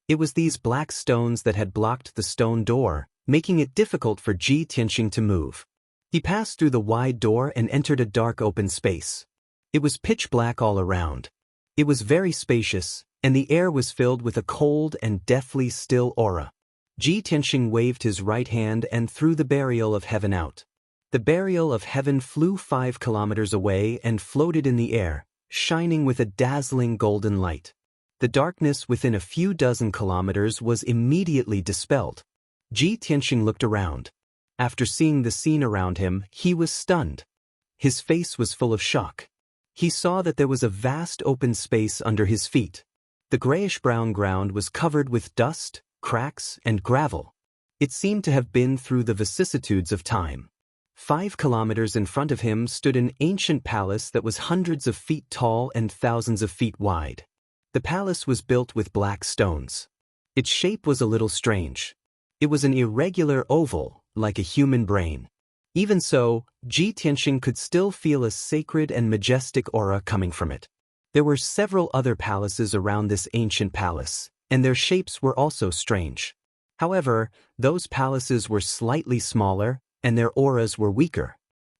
It was these black stones that had blocked the stone door, making it difficult for Ji Tianxing to move. He passed through the wide door and entered a dark open space. It was pitch black all around. It was very spacious, and the air was filled with a cold and deathly still aura. Ji Tianxing waved his right hand and threw the burial of heaven out. The burial of heaven flew 5 kilometers away and floated in the air, shining with a dazzling golden light. The darkness within a few dozen kilometers was immediately dispelled. Ji Tianxing looked around. After seeing the scene around him, he was stunned. His face was full of shock. He saw that there was a vast open space under his feet. The grayish-brown ground was covered with dust, cracks, and gravel. It seemed to have been through the vicissitudes of time. 5 kilometers in front of him stood an ancient palace that was hundreds of feet tall and thousands of feet wide. The palace was built with black stones. Its shape was a little strange. It was an irregular oval, like a human brain. Even so, Ji Tianxing could still feel a sacred and majestic aura coming from it. There were several other palaces around this ancient palace, and their shapes were also strange. However, those palaces were slightly smaller, and their auras were weaker.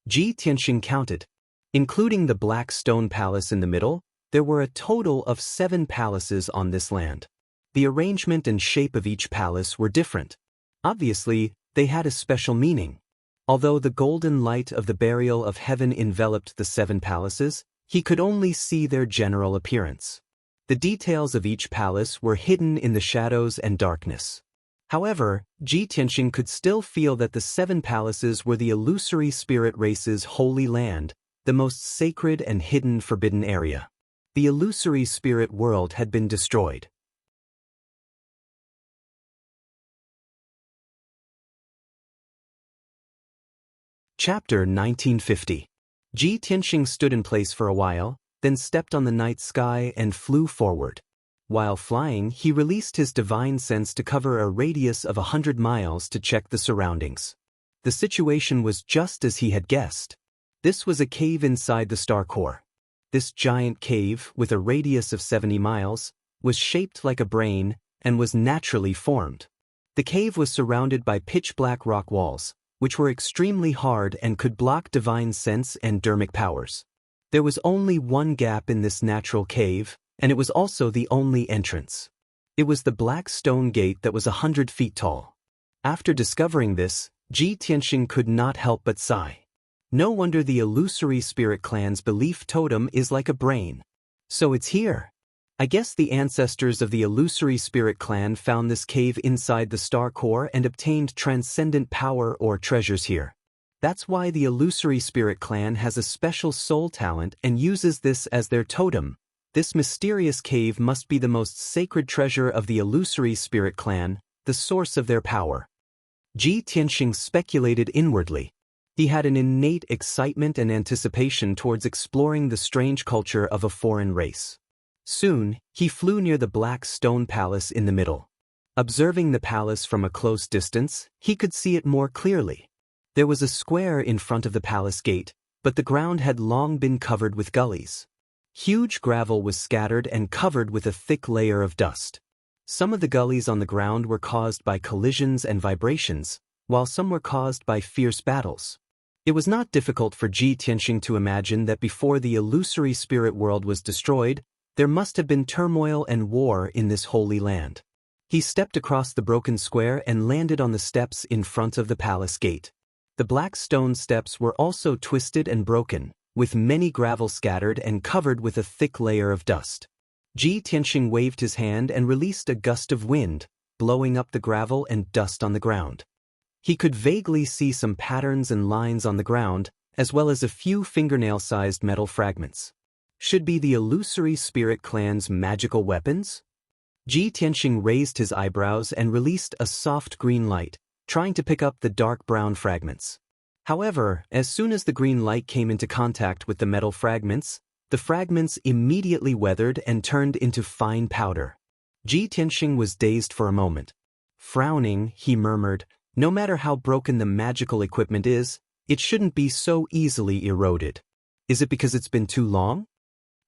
Ji Tianxing counted. Including the black stone palace in the middle, there were a total of 7 palaces on this land. The arrangement and shape of each palace were different. Obviously, they had a special meaning. Although the golden light of the burial of heaven enveloped the 7 palaces, he could only see their general appearance. The details of each palace were hidden in the shadows and darkness. However, Ji Tianxing could still feel that the 7 palaces were the illusory spirit race's holy land, the most sacred and hidden forbidden area. The illusory spirit world had been destroyed. Chapter 1950. Ji Tianxing stood in place for a while, then stepped on the night sky and flew forward. While flying, he released his divine sense to cover a radius of 100 miles to check the surroundings. The situation was just as he had guessed. This was a cave inside the star core. This giant cave, with a radius of 70 miles, was shaped like a brain and was naturally formed. The cave was surrounded by pitch-black rock walls, which were extremely hard and could block divine sense and dermic powers. There was only one gap in this natural cave, and it was also the only entrance. It was the black stone gate that was 100 feet tall. After discovering this, Ji Tianxing could not help but sigh. No wonder the illusory spirit clan's belief totem is like a brain. So it's here. I guess the ancestors of the illusory spirit clan found this cave inside the star core and obtained transcendent power or treasures here. That's why the illusory spirit clan has a special soul talent and uses this as their totem. This mysterious cave must be the most sacred treasure of the illusory spirit clan, the source of their power. Ji Tianxing speculated inwardly. He had an innate excitement and anticipation towards exploring the strange culture of a foreign race. Soon, he flew near the black stone palace in the middle. Observing the palace from a close distance, he could see it more clearly. There was a square in front of the palace gate, but the ground had long been covered with gullies. Huge gravel was scattered and covered with a thick layer of dust. Some of the gullies on the ground were caused by collisions and vibrations, while some were caused by fierce battles. It was not difficult for Ji Tianxing to imagine that before the illusory spirit world was destroyed, there must have been turmoil and war in this holy land. He stepped across the broken square and landed on the steps in front of the palace gate. The black stone steps were also twisted and broken, with many gravel scattered and covered with a thick layer of dust. Ji Tianxing waved his hand and released a gust of wind, blowing up the gravel and dust on the ground. He could vaguely see some patterns and lines on the ground, as well as a few fingernail-sized metal fragments. Should be the illusory spirit clan's magical weapons? Ji Tianxing raised his eyebrows and released a soft green light, trying to pick up the dark brown fragments. However, as soon as the green light came into contact with the metal fragments, the fragments immediately weathered and turned into fine powder. Ji Tianxing was dazed for a moment. Frowning, he murmured, "No matter how broken the magical equipment is, it shouldn't be so easily eroded. Is it because it's been too long?"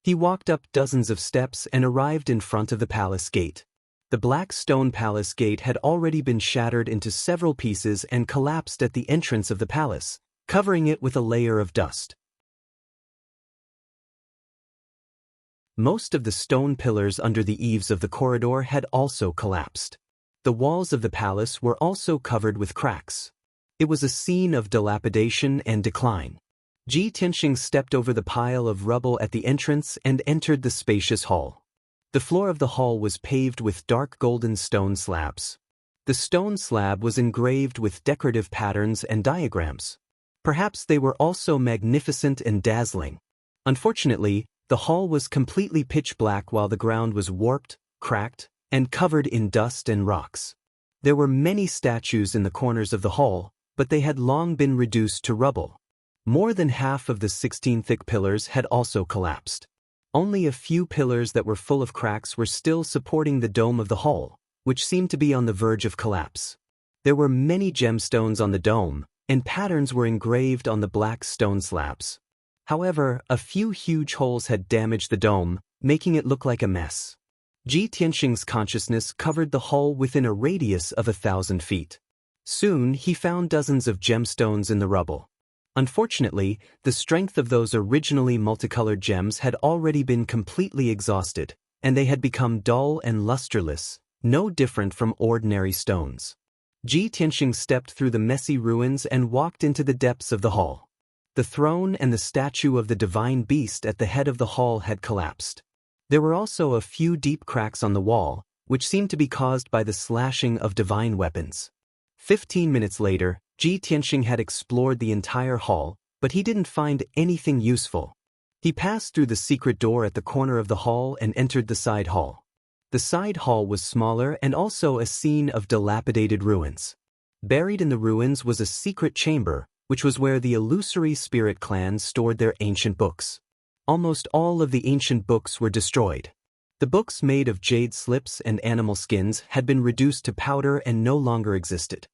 He walked up dozens of steps and arrived in front of the palace gate. The black stone palace gate had already been shattered into several pieces and collapsed at the entrance of the palace, covering it with a layer of dust. Most of the stone pillars under the eaves of the corridor had also collapsed. The walls of the palace were also covered with cracks. It was a scene of dilapidation and decline. Ji Tianxing stepped over the pile of rubble at the entrance and entered the spacious hall. The floor of the hall was paved with dark golden stone slabs. The stone slab was engraved with decorative patterns and diagrams. Perhaps they were also magnificent and dazzling. Unfortunately, the hall was completely pitch black while the ground was warped, cracked, and covered in dust and rocks. There were many statues in the corners of the hall, but they had long been reduced to rubble. More than half of the 16 thick pillars had also collapsed. Only a few pillars that were full of cracks were still supporting the dome of the hall, which seemed to be on the verge of collapse. There were many gemstones on the dome, and patterns were engraved on the black stone slabs. However, a few huge holes had damaged the dome, making it look like a mess. Ji Tianxing's consciousness covered the hull within a radius of 1,000 feet. Soon he found dozens of gemstones in the rubble. Unfortunately, the strength of those originally multicolored gems had already been completely exhausted, and they had become dull and lusterless, no different from ordinary stones. Ji Tianxing stepped through the messy ruins and walked into the depths of the hall. The throne and the statue of the divine beast at the head of the hall had collapsed. There were also a few deep cracks on the wall, which seemed to be caused by the slashing of divine weapons. 15 minutes later, Ji Tianxing had explored the entire hall, but he didn't find anything useful. He passed through the secret door at the corner of the hall and entered the side hall. The side hall was smaller and also a scene of dilapidated ruins. Buried in the ruins was a secret chamber, which was where the illusory spirit clan stored their ancient books. Almost all of the ancient books were destroyed. The books made of jade slips and animal skins had been reduced to powder and no longer existed.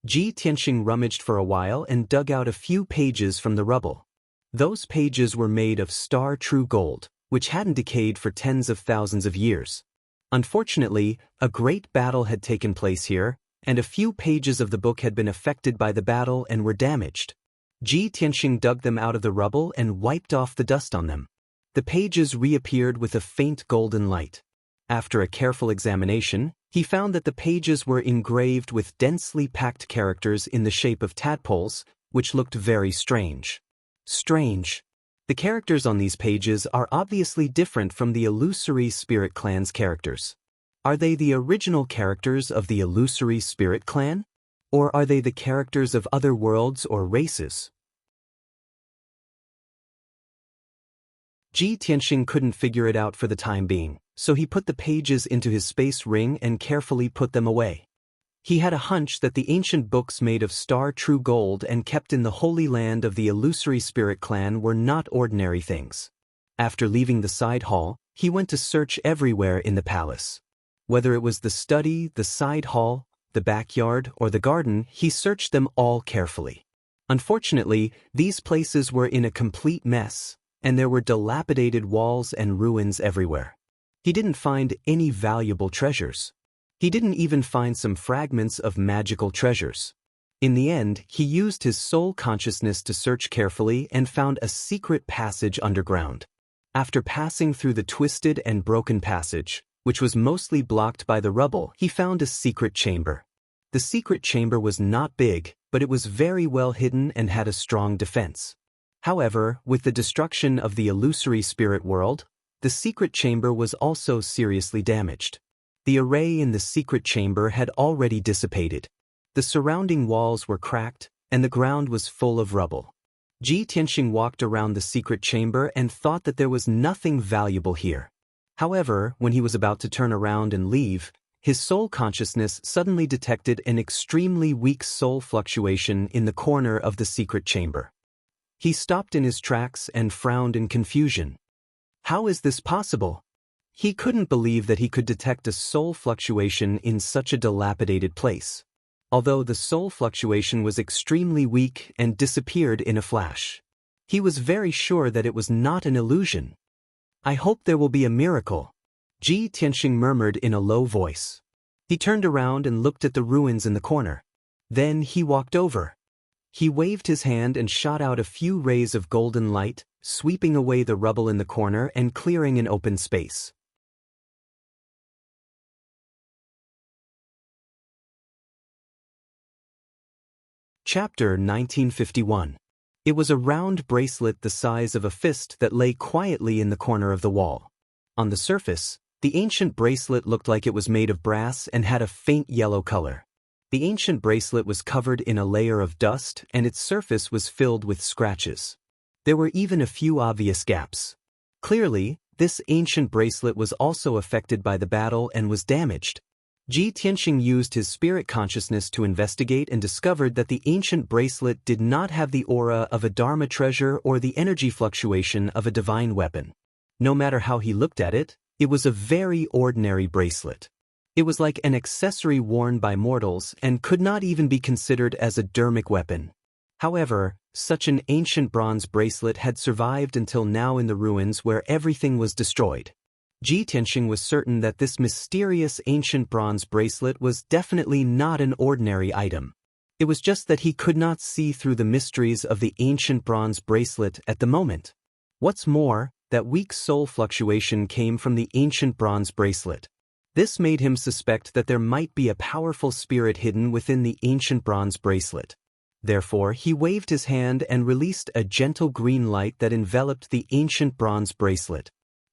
Ji Tianxing rummaged for a while and dug out a few pages from the rubble. Those pages were made of star-true gold, which hadn't decayed for tens of thousands of years. Unfortunately, a great battle had taken place here, and a few pages of the book had been affected by the battle and were damaged. Ji Tianxing dug them out of the rubble and wiped off the dust on them. The pages reappeared with a faint golden light. After a careful examination, he found that the pages were engraved with densely packed characters in the shape of tadpoles, which looked very strange. Strange. The characters on these pages are obviously different from the illusory spirit clan's characters. Are they the original characters of the illusory spirit clan? Or are they the characters of other worlds or races? Ji Tianxing couldn't figure it out for the time being, so he put the pages into his space ring and carefully put them away. He had a hunch that the ancient books made of star-true gold and kept in the holy land of the illusory spirit clan were not ordinary things. After leaving the side hall, he went to search everywhere in the palace. Whether it was the study, the side hall, the backyard, or the garden, he searched them all carefully. Unfortunately, these places were in a complete mess, and there were dilapidated walls and ruins everywhere. He didn't find any valuable treasures. He didn't even find some fragments of magical treasures. In the end, he used his soul consciousness to search carefully and found a secret passage underground. After passing through the twisted and broken passage, which was mostly blocked by the rubble, he found a secret chamber. The secret chamber was not big, but it was very well hidden and had a strong defense. However, with the destruction of the illusory spirit world, the secret chamber was also seriously damaged. The array in the secret chamber had already dissipated. The surrounding walls were cracked, and the ground was full of rubble. Ji Tianxing walked around the secret chamber and thought that there was nothing valuable here. However, when he was about to turn around and leave, his soul consciousness suddenly detected an extremely weak soul fluctuation in the corner of the secret chamber. He stopped in his tracks and frowned in confusion. How is this possible? He couldn't believe that he could detect a soul fluctuation in such a dilapidated place. Although the soul fluctuation was extremely weak and disappeared in a flash. He was very sure that it was not an illusion. I hope there will be a miracle, Ji Tianxing murmured in a low voice. He turned around and looked at the ruins in the corner. Then he walked over. He waved his hand and shot out a few rays of golden light, sweeping away the rubble in the corner and clearing an open space. Chapter 1951. It was a round bracelet the size of a fist that lay quietly in the corner of the wall. On the surface, the ancient bracelet looked like it was made of brass and had a faint yellow color. The ancient bracelet was covered in a layer of dust and its surface was filled with scratches. There were even a few obvious gaps. Clearly, this ancient bracelet was also affected by the battle and was damaged. Ji Tianxing used his spirit consciousness to investigate and discovered that the ancient bracelet did not have the aura of a Dharma treasure or the energy fluctuation of a divine weapon. No matter how he looked at it, it was a very ordinary bracelet. It was like an accessory worn by mortals and could not even be considered as a dharmic weapon. However, such an ancient bronze bracelet had survived until now in the ruins where everything was destroyed. Ji Tianxing was certain that this mysterious ancient bronze bracelet was definitely not an ordinary item. It was just that he could not see through the mysteries of the ancient bronze bracelet at the moment. What's more, that weak soul fluctuation came from the ancient bronze bracelet. This made him suspect that there might be a powerful spirit hidden within the ancient bronze bracelet. Therefore, he waved his hand and released a gentle green light that enveloped the ancient bronze bracelet.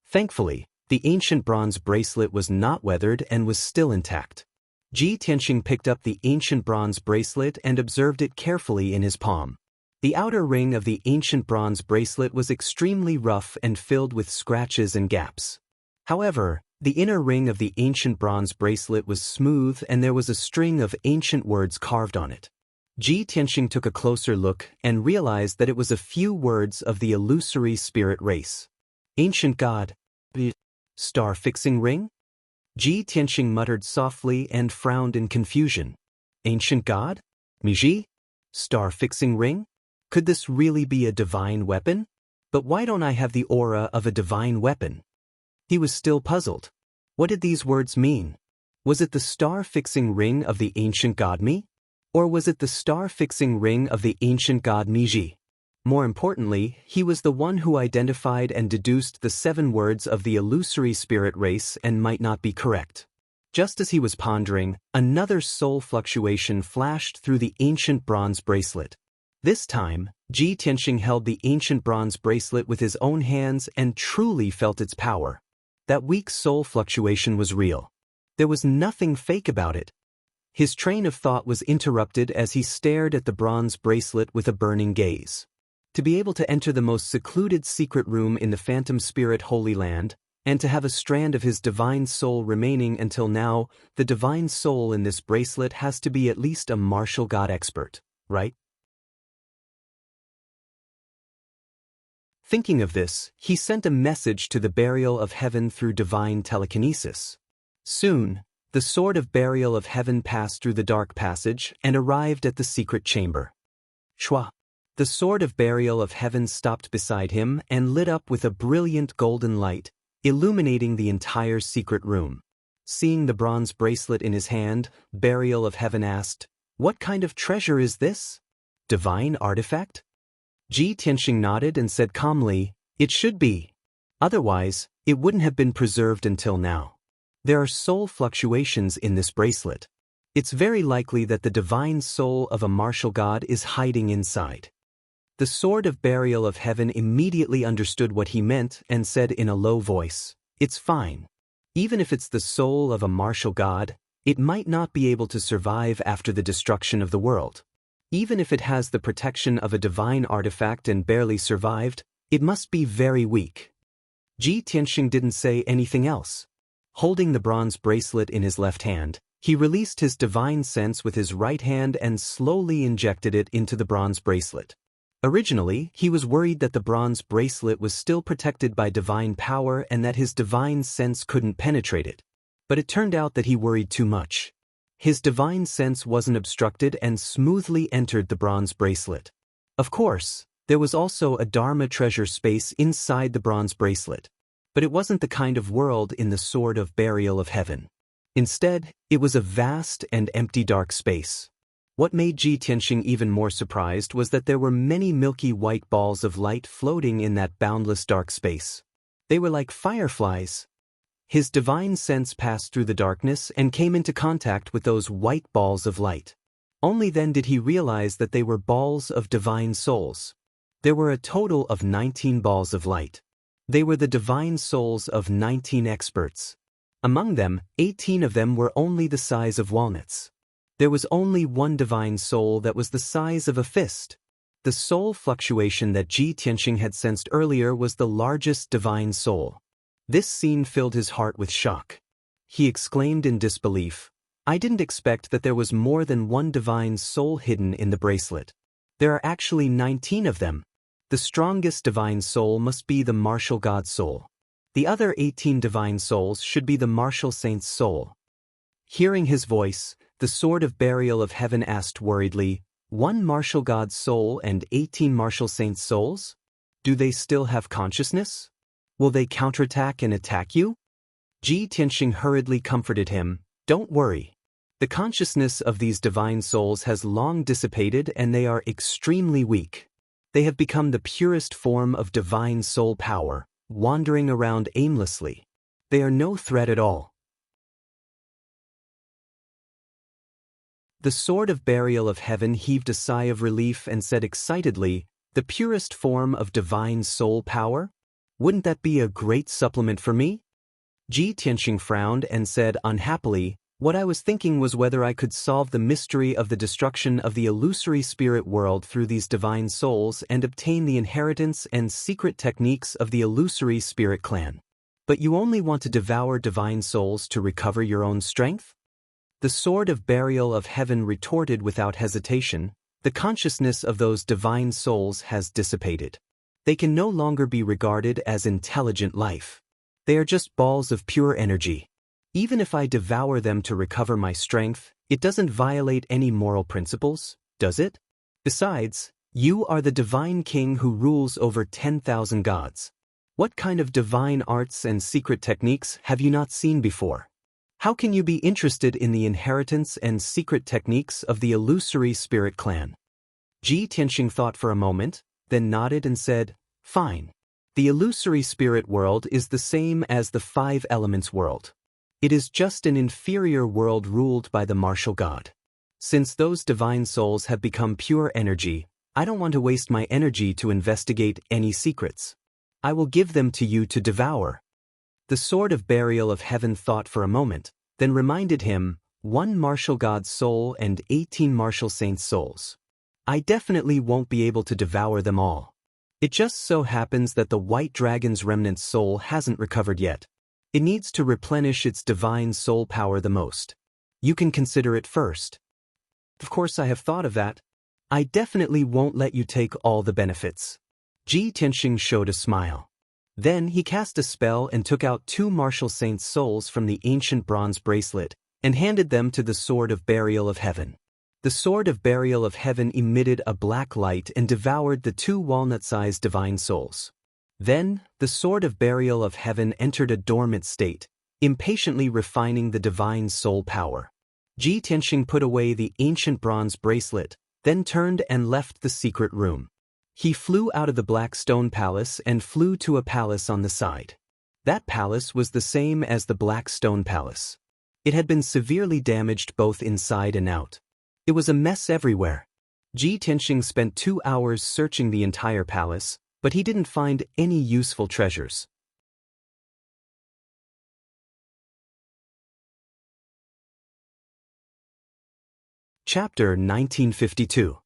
Thankfully, the ancient bronze bracelet was not weathered and was still intact. Ji Tianxing picked up the ancient bronze bracelet and observed it carefully in his palm. The outer ring of the ancient bronze bracelet was extremely rough and filled with scratches and gaps. However, the inner ring of the ancient bronze bracelet was smooth and there was a string of ancient words carved on it. Ji Tianxing took a closer look and realized that it was a few words of the illusory spirit race. Ancient God. Star-fixing ring? Ji Tianxing muttered softly and frowned in confusion. Ancient God? Miji? Star-fixing ring? Could this really be a divine weapon? But why don't I have the aura of a divine weapon? He was still puzzled. What did these words mean? Was it the star-fixing ring of the ancient god Mi? Or was it the star-fixing ring of the ancient god Miji? More importantly, he was the one who identified and deduced the 7 words of the illusory spirit race and might not be correct. Just as he was pondering, another soul fluctuation flashed through the ancient bronze bracelet. This time, Ji Tianxing held the ancient bronze bracelet with his own hands and truly felt its power. That weak soul fluctuation was real. There was nothing fake about it. His train of thought was interrupted as he stared at the bronze bracelet with a burning gaze. To be able to enter the most secluded secret room in the Phantom Spirit Holy Land, and to have a strand of his divine soul remaining until now, the divine soul in this bracelet has to be at least a martial god expert, right? Thinking of this, he sent a message to the Burial of Heaven through divine telekinesis. Soon, the sword of Burial of Heaven passed through the dark passage and arrived at the secret chamber. Shwa! The sword of Burial of Heaven stopped beside him and lit up with a brilliant golden light, illuminating the entire secret room. Seeing the bronze bracelet in his hand, Burial of Heaven asked, "What kind of treasure is this? Divine artifact?" Ji Tianxing nodded and said calmly, "It should be. Otherwise, it wouldn't have been preserved until now. There are soul fluctuations in this bracelet. It's very likely that the divine soul of a martial god is hiding inside." The sword of Burial of Heaven immediately understood what he meant and said in a low voice, "It's fine. Even if it's the soul of a martial god, it might not be able to survive after the destruction of the world. Even if it has the protection of a divine artifact and barely survived, it must be very weak. Ji Tianxing didn't say anything else. Holding the bronze bracelet in his left hand, he released his divine sense with his right hand and slowly injected it into the bronze bracelet. Originally, he was worried that the bronze bracelet was still protected by divine power and that his divine sense couldn't penetrate it. But it turned out that he worried too much. His divine sense wasn't obstructed and smoothly entered the bronze bracelet. Of course, there was also a Dharma treasure space inside the bronze bracelet. But it wasn't the kind of world in the Sword of Burial of Heaven. Instead, it was a vast and empty dark space. What made Ji Tianxing even more surprised was that there were many milky white balls of light floating in that boundless dark space. They were like fireflies. His divine sense passed through the darkness and came into contact with those white balls of light. Only then did he realize that they were balls of divine souls. There were a total of 19 balls of light. They were the divine souls of 19 experts. Among them, 18 of them were only the size of walnuts. There was only one divine soul that was the size of a fist. The soul fluctuation that Ji Tianxing had sensed earlier was the largest divine soul. This scene filled his heart with shock. He exclaimed in disbelief, "I didn't expect that there was more than one divine soul hidden in the bracelet. There are actually 19 of them. The strongest divine soul must be the martial god soul. The other 18 divine souls should be the martial saint's soul." Hearing his voice, the Sword of Burial of Heaven asked worriedly, "One martial god's soul and 18 martial saints' souls? Do they still have consciousness? Will they counterattack and attack you?" Ji Tianxing hurriedly comforted him, "Don't worry. The consciousness of these divine souls has long dissipated and they are extremely weak. They have become the purest form of divine soul power, wandering around aimlessly. They are no threat at all." The Sword of Burial of Heaven heaved a sigh of relief and said excitedly, "The purest form of divine soul power? Wouldn't that be a great supplement for me?" Ji Tianxing frowned and said unhappily, "What I was thinking was whether I could solve the mystery of the destruction of the illusory spirit world through these divine souls and obtain the inheritance and secret techniques of the illusory spirit clan. But you only want to devour divine souls to recover your own strength?" The Sword of Burial of Heaven retorted without hesitation, "The consciousness of those divine souls has dissipated. They can no longer be regarded as intelligent life. They are just balls of pure energy. Even if I devour them to recover my strength, it doesn't violate any moral principles, does it? Besides, you are the divine king who rules over 10,000 gods. What kind of divine arts and secret techniques have you not seen before? How can you be interested in the inheritance and secret techniques of the illusory spirit clan?" Ji Tianxing thought for a moment, then nodded and said, "Fine. The illusory spirit world is the same as the five elements world. It is just an inferior world ruled by the martial god. Since those divine souls have become pure energy, I don't want to waste my energy to investigate any secrets. I will give them to you to devour." The Sword of Burial of Heaven thought for a moment, then reminded him, "One martial god's soul and 18 martial saints' souls. I definitely won't be able to devour them all. It just so happens that the white dragon's remnant soul hasn't recovered yet. It needs to replenish its divine soul power the most. You can consider it first." "Of course I have thought of that. I definitely won't let you take all the benefits." Ji Tianxing showed a smile. Then he cast a spell and took out 2 martial saints' souls from the ancient bronze bracelet and handed them to the Sword of Burial of Heaven. The Sword of Burial of Heaven emitted a black light and devoured the 2 walnut-sized divine souls. Then, the Sword of Burial of Heaven entered a dormant state, impatiently refining the divine soul power. Ji Tianxing put away the ancient bronze bracelet, then turned and left the secret room. He flew out of the Black Stone Palace and flew to a palace on the side. That palace was the same as the Black Stone Palace. It had been severely damaged both inside and out. It was a mess everywhere. Ji Tianxing spent 2 hours searching the entire palace, but he didn't find any useful treasures. Chapter 1952.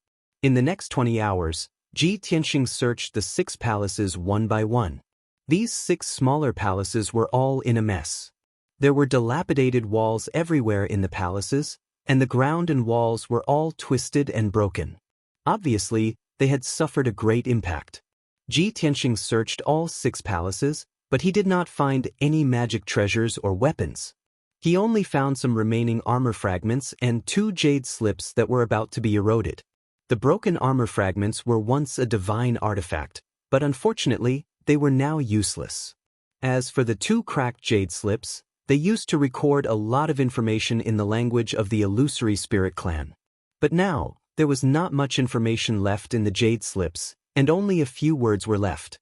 In the next 20 hours, Ji Tianxing searched the 6 palaces one by one. These 6 smaller palaces were all in a mess. There were dilapidated walls everywhere in the palaces, and the ground and walls were all twisted and broken. Obviously, they had suffered a great impact. Ji Tianxing searched all 6 palaces, but he did not find any magic treasures or weapons. He only found some remaining armor fragments and 2 jade slips that were about to be eroded. The broken armor fragments were once a divine artifact, but unfortunately, they were now useless. As for the 2 cracked jade slips, they used to record a lot of information in the language of the illusory spirit clan. But now, there was not much information left in the jade slips, and only a few words were left.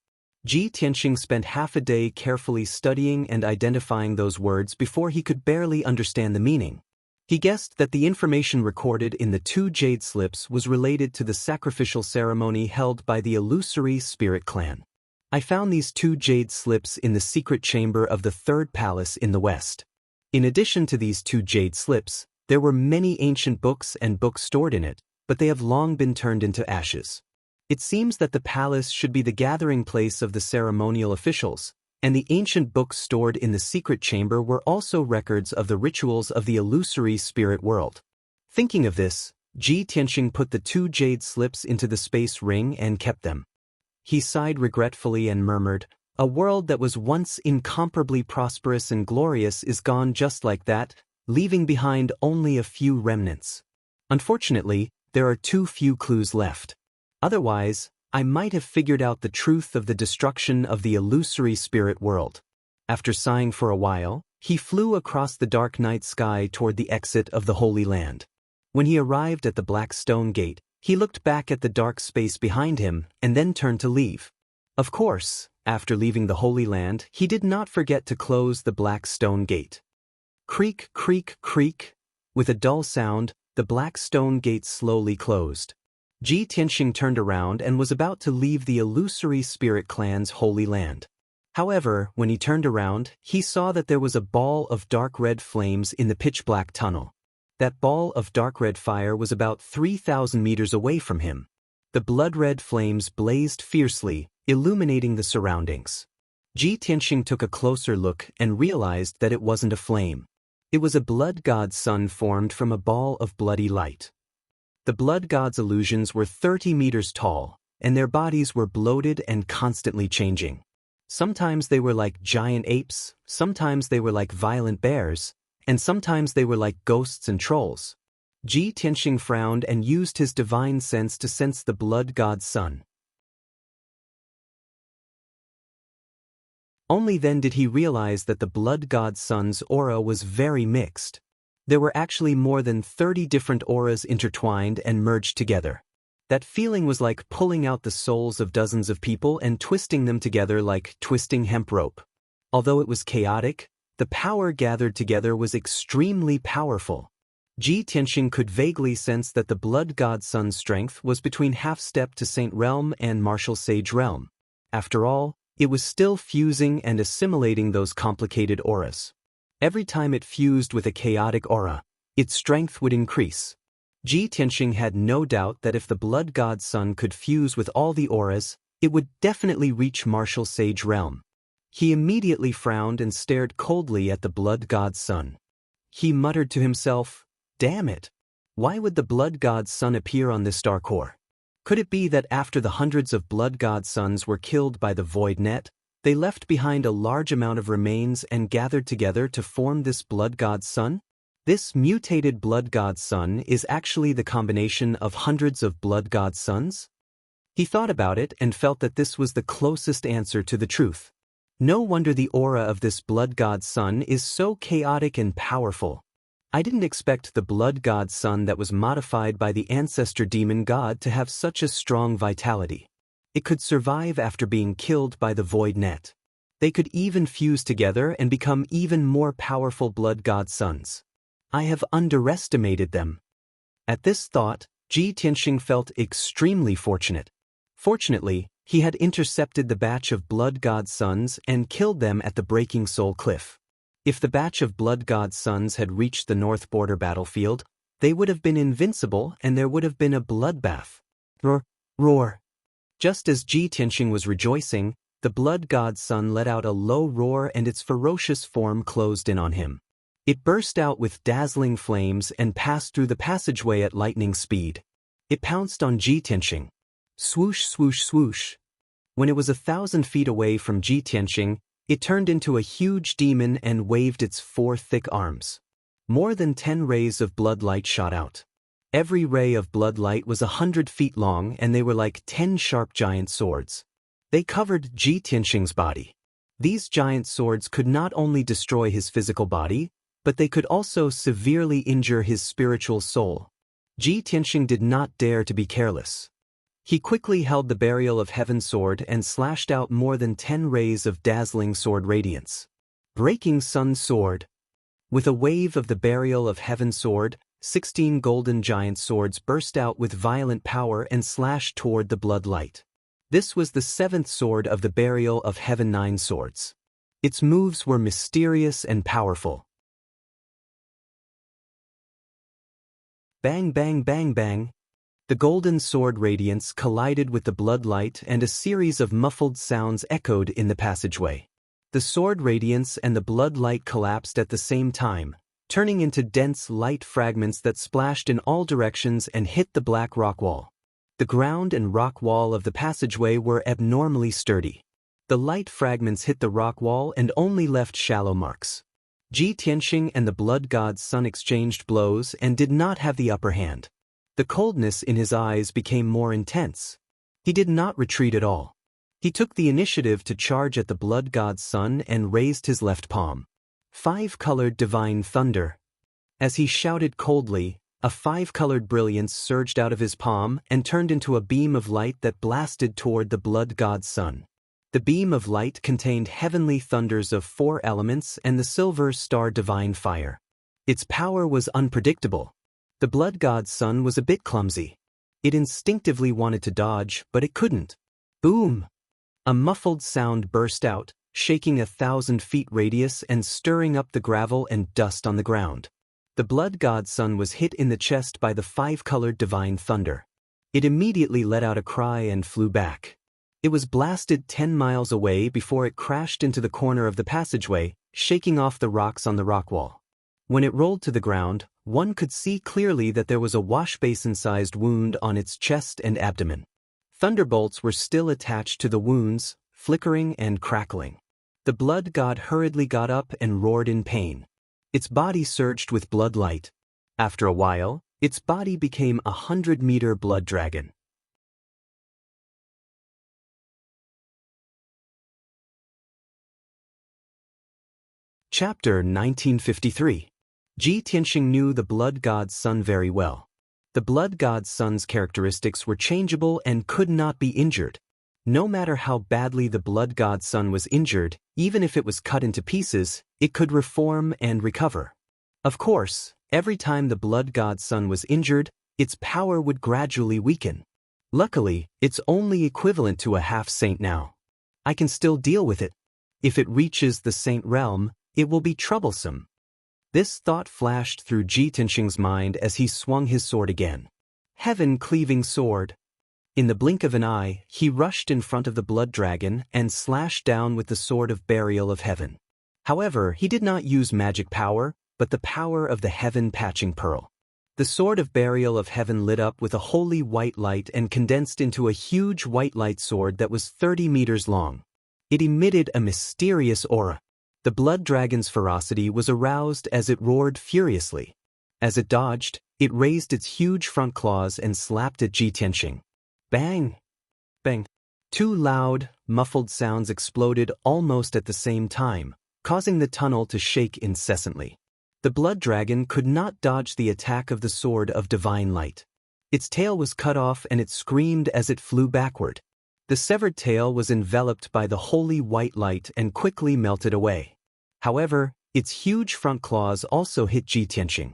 Ji Tianxing spent half a day carefully studying and identifying those words before he could barely understand the meaning. He guessed that the information recorded in the 2 jade slips was related to the sacrificial ceremony held by the illusory spirit clan. I found these 2 jade slips in the secret chamber of the 3rd palace in the west. In addition to these 2 jade slips, there were many ancient books and books stored in it, but they have long been turned into ashes. It seems that the palace should be the gathering place of the ceremonial officials, and the ancient books stored in the secret chamber were also records of the rituals of the illusory spirit world. Thinking of this, Ji Tianxing put the 2 jade slips into the space ring and kept them. He sighed regretfully and murmured, "A world that was once incomparably prosperous and glorious is gone just like that, leaving behind only a few remnants. Unfortunately, there are too few clues left. Otherwise, I might have figured out the truth of the destruction of the illusory spirit world." After sighing for a while, he flew across the dark night sky toward the exit of the Holy Land. When he arrived at the black stone gate, he looked back at the dark space behind him and then turned to leave. Of course, after leaving the Holy Land, he did not forget to close the black stone gate. Creak, creak, creak. With a dull sound, the black stone gate slowly closed. Ji Tianxing turned around and was about to leave the illusory spirit clan's Holy Land. However, when he turned around, he saw that there was a ball of dark red flames in the pitch-black tunnel. That ball of dark red fire was about 3,000 meters away from him. The blood-red flames blazed fiercely, illuminating the surroundings. Ji Tianxing took a closer look and realized that it wasn't a flame. It was a blood god's sun formed from a ball of bloody light. The blood god's illusions were 30 meters tall, and their bodies were bloated and constantly changing. Sometimes they were like giant apes, sometimes they were like violent bears, and sometimes they were like ghosts and trolls. Ji Tianxing frowned and used his divine sense to sense the blood god's sun. Only then did he realize that the blood god's sun's aura was very mixed. There were actually more than 30 different auras intertwined and merged together. That feeling was like pulling out the souls of dozens of people and twisting them together like twisting hemp rope. Although it was chaotic, the power gathered together was extremely powerful. Ji Tianxing could vaguely sense that the blood god's sun's strength was between half-step to Saint Realm and Martial Sage Realm. After all, it was still fusing and assimilating those complicated auras. Every time it fused with a chaotic aura, its strength would increase. Ji Tianxing had no doubt that if the blood god's sun could fuse with all the auras, it would definitely reach Martial Sage Realm. He immediately frowned and stared coldly at the blood god's sun. He muttered to himself, "Damn it! Why would the blood god's sun appear on this star core? Could it be that after the hundreds of blood god's suns were killed by the void net, they left behind a large amount of remains and gathered together to form this blood god's sun? This mutated blood god's sun is actually the combination of hundreds of blood god's suns?" He thought about it and felt that this was the closest answer to the truth. No wonder the aura of this blood god's sun is so chaotic and powerful. I didn't expect the blood god's sun that was modified by the ancestor demon god to have such a strong vitality. It could survive after being killed by the void net. They could even fuse together and become even more powerful blood god suns. I have underestimated them. At this thought, Ji Tianxing felt extremely fortunate. Fortunately, he had intercepted the batch of blood god suns and killed them at the Breaking Soul Cliff. If the batch of blood god suns had reached the north border battlefield, They would have been invincible and there would have been a bloodbath. Roar, roar. Just as Ji Tianxing was rejoicing, the blood god's son let out a low roar and its ferocious form closed in on him. It burst out with dazzling flames and passed through the passageway at lightning speed. It pounced on Ji Tianxing. Swoosh, swoosh, swoosh. When it was 1,000 feet away from Ji Tianxing, it turned into a huge demon and waved its 4 thick arms. More than 10 rays of blood light shot out. Every ray of blood light was 100 feet long and they were like 10 sharp giant swords. They covered Ji Tianxing's body. These giant swords could not only destroy his physical body, but they could also severely injure his spiritual soul. Ji Tianxing did not dare to be careless. He quickly held the Burial of Heaven sword and slashed out more than 10 rays of dazzling sword radiance. Breaking Sun sword. With a wave of the Burial of Heaven sword, 16 golden giant swords burst out with violent power and slashed toward the blood light. This was the 7th sword of the Burial of Heaven 9 swords. Its moves were mysterious and powerful. Bang, bang, bang, bang. The golden sword radiance collided with the blood light and a series of muffled sounds echoed in the passageway. The sword radiance and the blood light collapsed at the same time, turning into dense light fragments that splashed in all directions and hit the black rock wall. The ground and rock wall of the passageway were abnormally sturdy. The light fragments hit the rock wall and only left shallow marks. Ji Tianxing and the blood god's son exchanged blows and did not have the upper hand. The coldness in his eyes became more intense. He did not retreat at all. He took the initiative to charge at the blood god's son and raised his left palm. 5-colored divine thunder. As he shouted coldly, a 5-colored brilliance surged out of his palm and turned into a beam of light that blasted toward the blood god's son. The beam of light contained heavenly thunders of 4 elements and the silver star divine fire. Its power was unpredictable. The blood god's son was a bit clumsy. It instinctively wanted to dodge, but it couldn't. Boom! A muffled sound burst out, shaking 1,000 feet radius and stirring up the gravel and dust on the ground. The blood god's son was hit in the chest by the 5-colored divine thunder. It immediately let out a cry and flew back. It was blasted 10 miles away before it crashed into the corner of the passageway, shaking off the rocks on the rock wall. When it rolled to the ground, one could see clearly that there was a washbasin-sized wound on its chest and abdomen. Thunderbolts were still attached to the wounds, flickering and crackling. The blood god hurriedly got up and roared in pain. Its body surged with blood light. After a while, its body became a 100-meter blood dragon. Chapter 1953. Ji Tianxing knew the blood god's son very well. The blood god's son's characteristics were changeable and could not be injured. No matter how badly the blood god's son was injured, even if it was cut into pieces, it could reform and recover. Of course, every time the blood god's son was injured, its power would gradually weaken. Luckily, it's only equivalent to a half-saint now. I can still deal with it. If it reaches the saint realm, it will be troublesome. This thought flashed through Ji Tianxing's mind as he swung his sword again. Heaven-cleaving sword. In the blink of an eye, he rushed in front of the blood dragon and slashed down with the sword of Burial of Heaven. However, he did not use magic power, but the power of the heaven-patching pearl. The sword of Burial of Heaven lit up with a holy white light and condensed into a huge white light sword that was 30 meters long. It emitted a mysterious aura. The blood dragon's ferocity was aroused as it roared furiously. As it dodged, it raised its huge front claws and slapped at Ji Tianxing. Bang! Bang! 2 loud, muffled sounds exploded almost at the same time, causing the tunnel to shake incessantly. The blood dragon could not dodge the attack of the sword of divine light. Its tail was cut off and it screamed as it flew backward. The severed tail was enveloped by the holy white light and quickly melted away. However, its huge front claws also hit Ji Tianxing.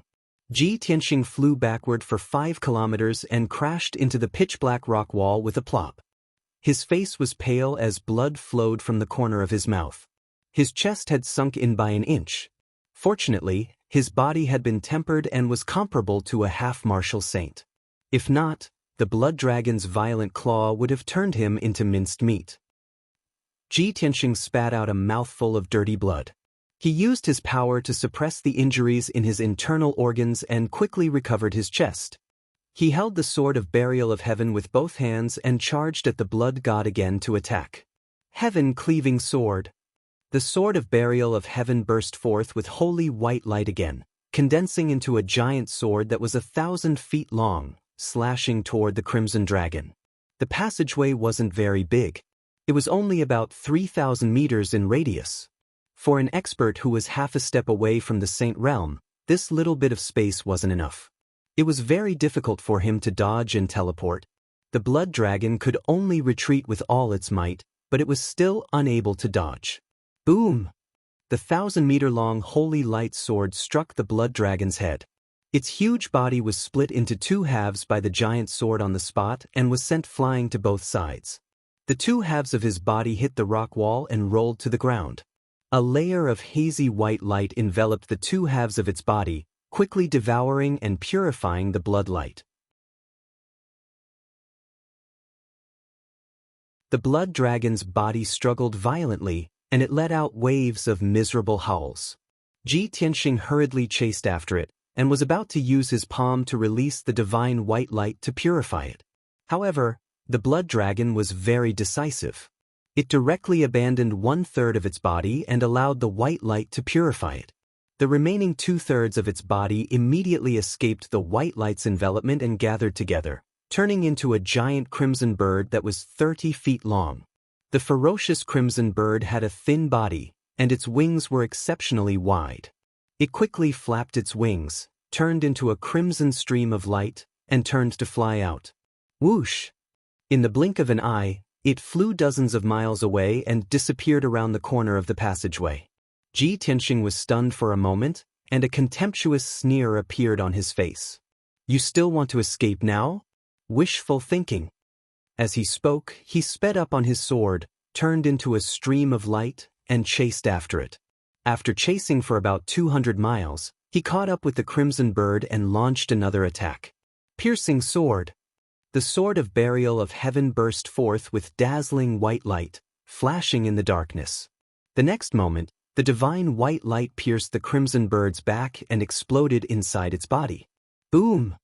Ji Tianxing flew backward for 5 kilometers and crashed into the pitch-black rock wall with a plop. His face was pale as blood flowed from the corner of his mouth. His chest had sunk in by an inch. Fortunately, His body had been tempered and was comparable to a half-martial saint. If not, the blood dragon's violent claw would have turned him into minced meat. Ji Tianxing spat out a mouthful of dirty blood. He used his power to suppress the injuries in his internal organs and quickly recovered his chest. He held the sword of burial of heaven with both hands and charged at the blood god again to attack. Heaven-cleaving sword. The sword of burial of heaven burst forth with holy white light again, condensing into a giant sword that was 1,000 feet long, slashing toward the crimson dragon. The passageway wasn't very big. It was only about 3,000 meters in radius. For an expert who was half a step away from the Saint Realm, this little bit of space wasn't enough. It was very difficult for him to dodge and teleport. The blood dragon could only retreat with all its might, but it was still unable to dodge. Boom! The 1,000-meter-long holy light sword struck the blood dragon's head. Its huge body was split into two halves by the giant sword on the spot and was sent flying to both sides. The two halves of his body hit the rock wall and rolled to the ground. A layer of hazy white light enveloped the two halves of its body, quickly devouring and purifying the blood light. The blood dragon's body struggled violently, and it let out waves of miserable howls. Ji Tianxing hurriedly chased after it, and was about to use his palm to release the divine white light to purify it. However, the blood dragon was very decisive. It directly abandoned 1/3 of its body and allowed the white light to purify it. The remaining 2/3 of its body immediately escaped the white light's envelopment and gathered together, turning into a giant crimson bird that was 30 feet long. The ferocious crimson bird had a thin body, and its wings were exceptionally wide. It quickly flapped its wings, turned into a crimson stream of light, and turned to fly out. Whoosh! In the blink of an eye, it flew dozens of miles away and disappeared around the corner of the passageway. Ji Tianxing was stunned for a moment, and a contemptuous sneer appeared on his face. "You still want to escape now? Wishful thinking." As he spoke, he sped up on his sword, turned into a stream of light, and chased after it. After chasing for about 200 miles, he caught up with the crimson bird and launched another attack. Piercing sword. The sword of burial of heaven burst forth with dazzling white light, flashing in the darkness. The next moment, the divine white light pierced the crimson bird's back and exploded inside its body. Boom!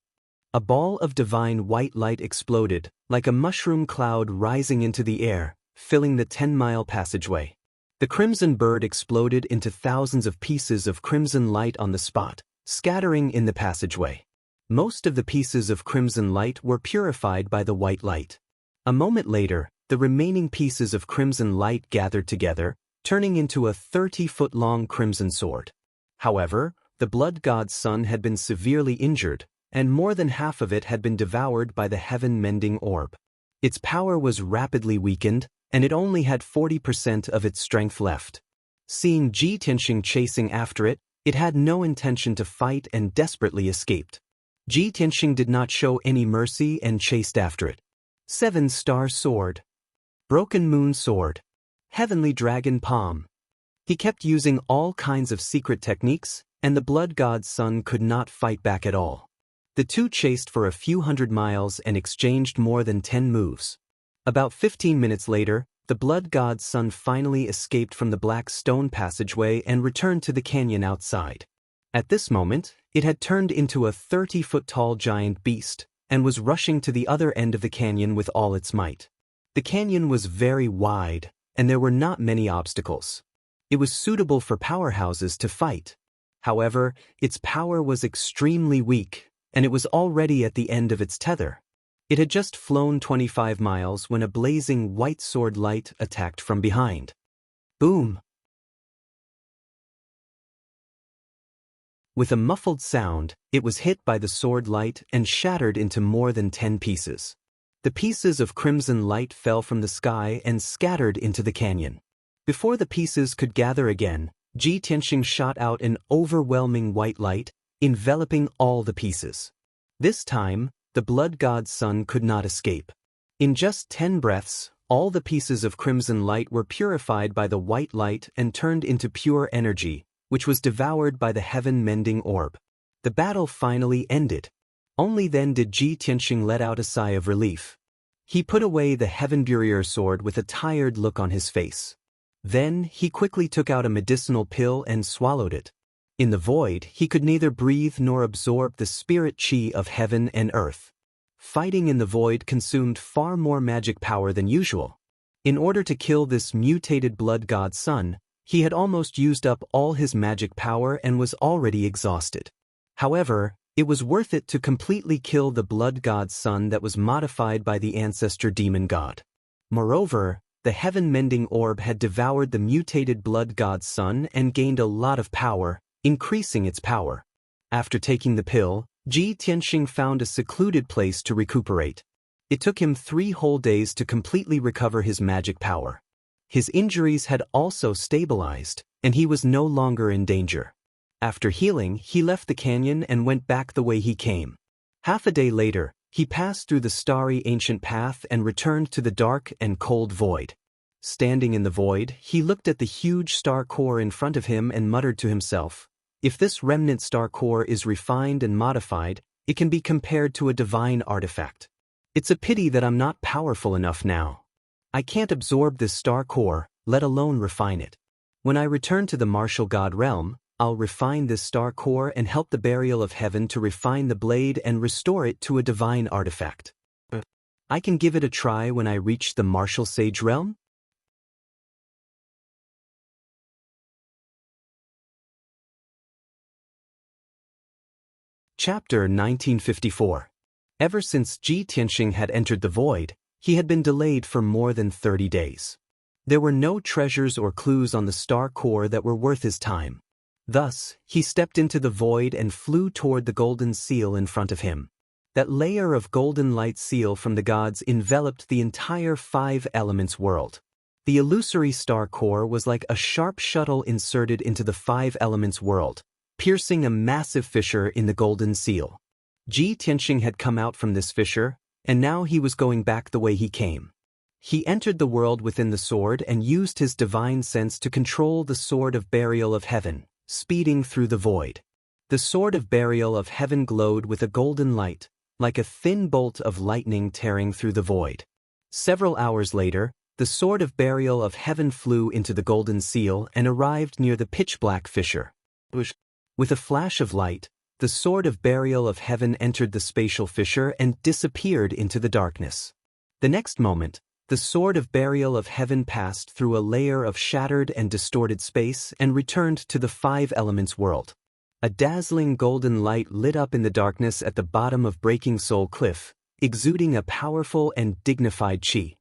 A ball of divine white light exploded, like a mushroom cloud rising into the air, filling the 10-mile passageway. The crimson bird exploded into thousands of pieces of crimson light on the spot, scattering in the passageway. Most of the pieces of crimson light were purified by the white light. A moment later, the remaining pieces of crimson light gathered together, turning into a 30-foot-long crimson sword. However, the blood god's son had been severely injured, and more than half of it had been devoured by the heaven-mending orb. Its power was rapidly weakened, and it only had 40% of its strength left. Seeing Ji Tianxing chasing after it, it had no intention to fight and desperately escaped. Ji Tianxing did not show any mercy and chased after it. 7-star sword. Broken moon sword. Heavenly dragon palm. He kept using all kinds of secret techniques, and the blood god's son could not fight back at all. The two chased for a few hundred miles and exchanged more than 10 moves. About 15 minutes later, the blood god's son finally escaped from the black stone passageway and returned to the canyon outside. At this moment, it had turned into a 30-foot-tall giant beast and was rushing to the other end of the canyon with all its might. The canyon was very wide, and there were not many obstacles. It was suitable for powerhouses to fight. However, its power was extremely weak, and it was already at the end of its tether. It had just flown 25 miles when a blazing white sword light attacked from behind. Boom! With a muffled sound, it was hit by the sword light and shattered into more than 10 pieces. The pieces of crimson light fell from the sky and scattered into the canyon. Before the pieces could gather again, Ji Tianxing shot out an overwhelming white light, enveloping all the pieces. This time, the blood god's son could not escape. In just 10 breaths, all the pieces of crimson light were purified by the white light and turned into pure energy, which was devoured by the heaven-mending orb. The battle finally ended. Only then did Ji Tianxing let out a sigh of relief. He put away the heaven-barrier sword with a tired look on his face. Then, he quickly took out a medicinal pill and swallowed it. In the void, he could neither breathe nor absorb the spirit qi of heaven and earth. Fighting in the void consumed far more magic power than usual. In order to kill this mutated blood god's son, he had almost used up all his magic power and was already exhausted. However, it was worth it to completely kill the blood god's son that was modified by the ancestor demon god. Moreover, the heaven-mending orb had devoured the mutated blood god's son and gained a lot of power, increasing its power. After taking the pill, Ji Tianxing found a secluded place to recuperate. It took him 3 whole days to completely recover his magic power. His injuries had also stabilized, and he was no longer in danger. After healing, he left the canyon and went back the way he came. Half a day later, he passed through the starry ancient path and returned to the dark and cold void. Standing in the void, he looked at the huge star core in front of him and muttered to himself, "If this remnant star core is refined and modified, it can be compared to a divine artifact. It's a pity that I'm not powerful enough now. I can't absorb this star core, let alone refine it. When I return to the martial god realm, I'll refine this star core and help the burial of heaven to refine the blade and restore it to a divine artifact. I can give it a try when I reach the martial sage realm?" Chapter 1954. Ever since Ji Tianxing had entered the void, he had been delayed for more than 30 days. There were no treasures or clues on the star core that were worth his time. Thus, he stepped into the void and flew toward the golden seal in front of him. That layer of golden light seal from the gods enveloped the entire 5 elements world. The illusory star core was like a sharp shuttle inserted into the 5 elements world, piercing a massive fissure in the golden seal. Ji Tianxing had come out from this fissure, and now he was going back the way he came. He entered the world within the sword and used his divine sense to control the sword of burial of heaven, speeding through the void. The sword of burial of heaven glowed with a golden light, like a thin bolt of lightning tearing through the void. Several hours later, the sword of burial of heaven flew into the golden seal and arrived near the pitch-black fissure. With a flash of light, the sword of burial of heaven entered the spatial fissure and disappeared into the darkness. The next moment, the sword of burial of heaven passed through a layer of shattered and distorted space and returned to the 5 elements world. A dazzling golden light lit up in the darkness at the bottom of Breaking Soul Cliff, exuding a powerful and dignified qi.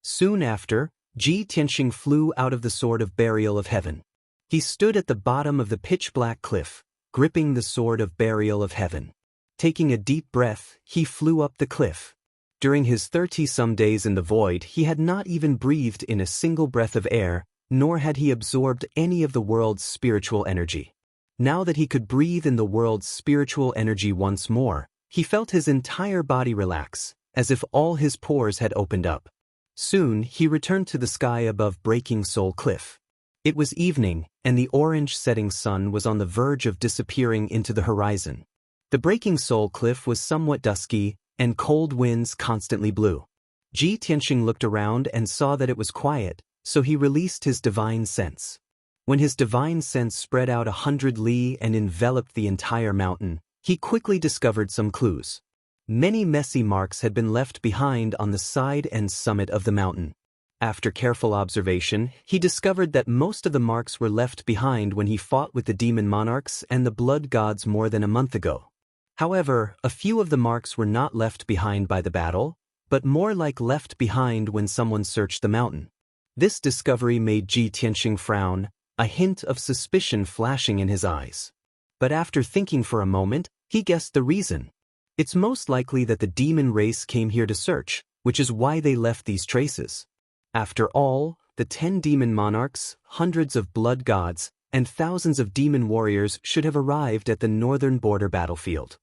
Soon after, Ji Tianxing flew out of the sword of burial of heaven. He stood at the bottom of the pitch-black cliff, gripping the sword of burial of heaven. Taking a deep breath, he flew up the cliff. During his 30-some days in the void, he had not even breathed in a single breath of air, nor had he absorbed any of the world's spiritual energy. Now that he could breathe in the world's spiritual energy once more, he felt his entire body relax, as if all his pores had opened up. Soon, he returned to the sky above Breaking Soul Cliff. It was evening, and the orange setting sun was on the verge of disappearing into the horizon. The Breaking Soul Cliff was somewhat dusky, and cold winds constantly blew. Ji Tianxing looked around and saw that it was quiet, so he released his divine sense. When his divine sense spread out 100 li and enveloped the entire mountain, he quickly discovered some clues. Many messy marks had been left behind on the side and summit of the mountain. After careful observation, he discovered that most of the marks were left behind when he fought with the demon monarchs and the blood gods more than a month ago. However, a few of the marks were not left behind by the battle, but more like left behind when someone searched the mountain. This discovery made Ji Tianxing frown, a hint of suspicion flashing in his eyes. But after thinking for a moment, he guessed the reason. It's most likely that the demon race came here to search, which is why they left these traces. After all, the 10 demon monarchs, hundreds of blood gods, and thousands of demon warriors should have arrived at the northern border battlefield.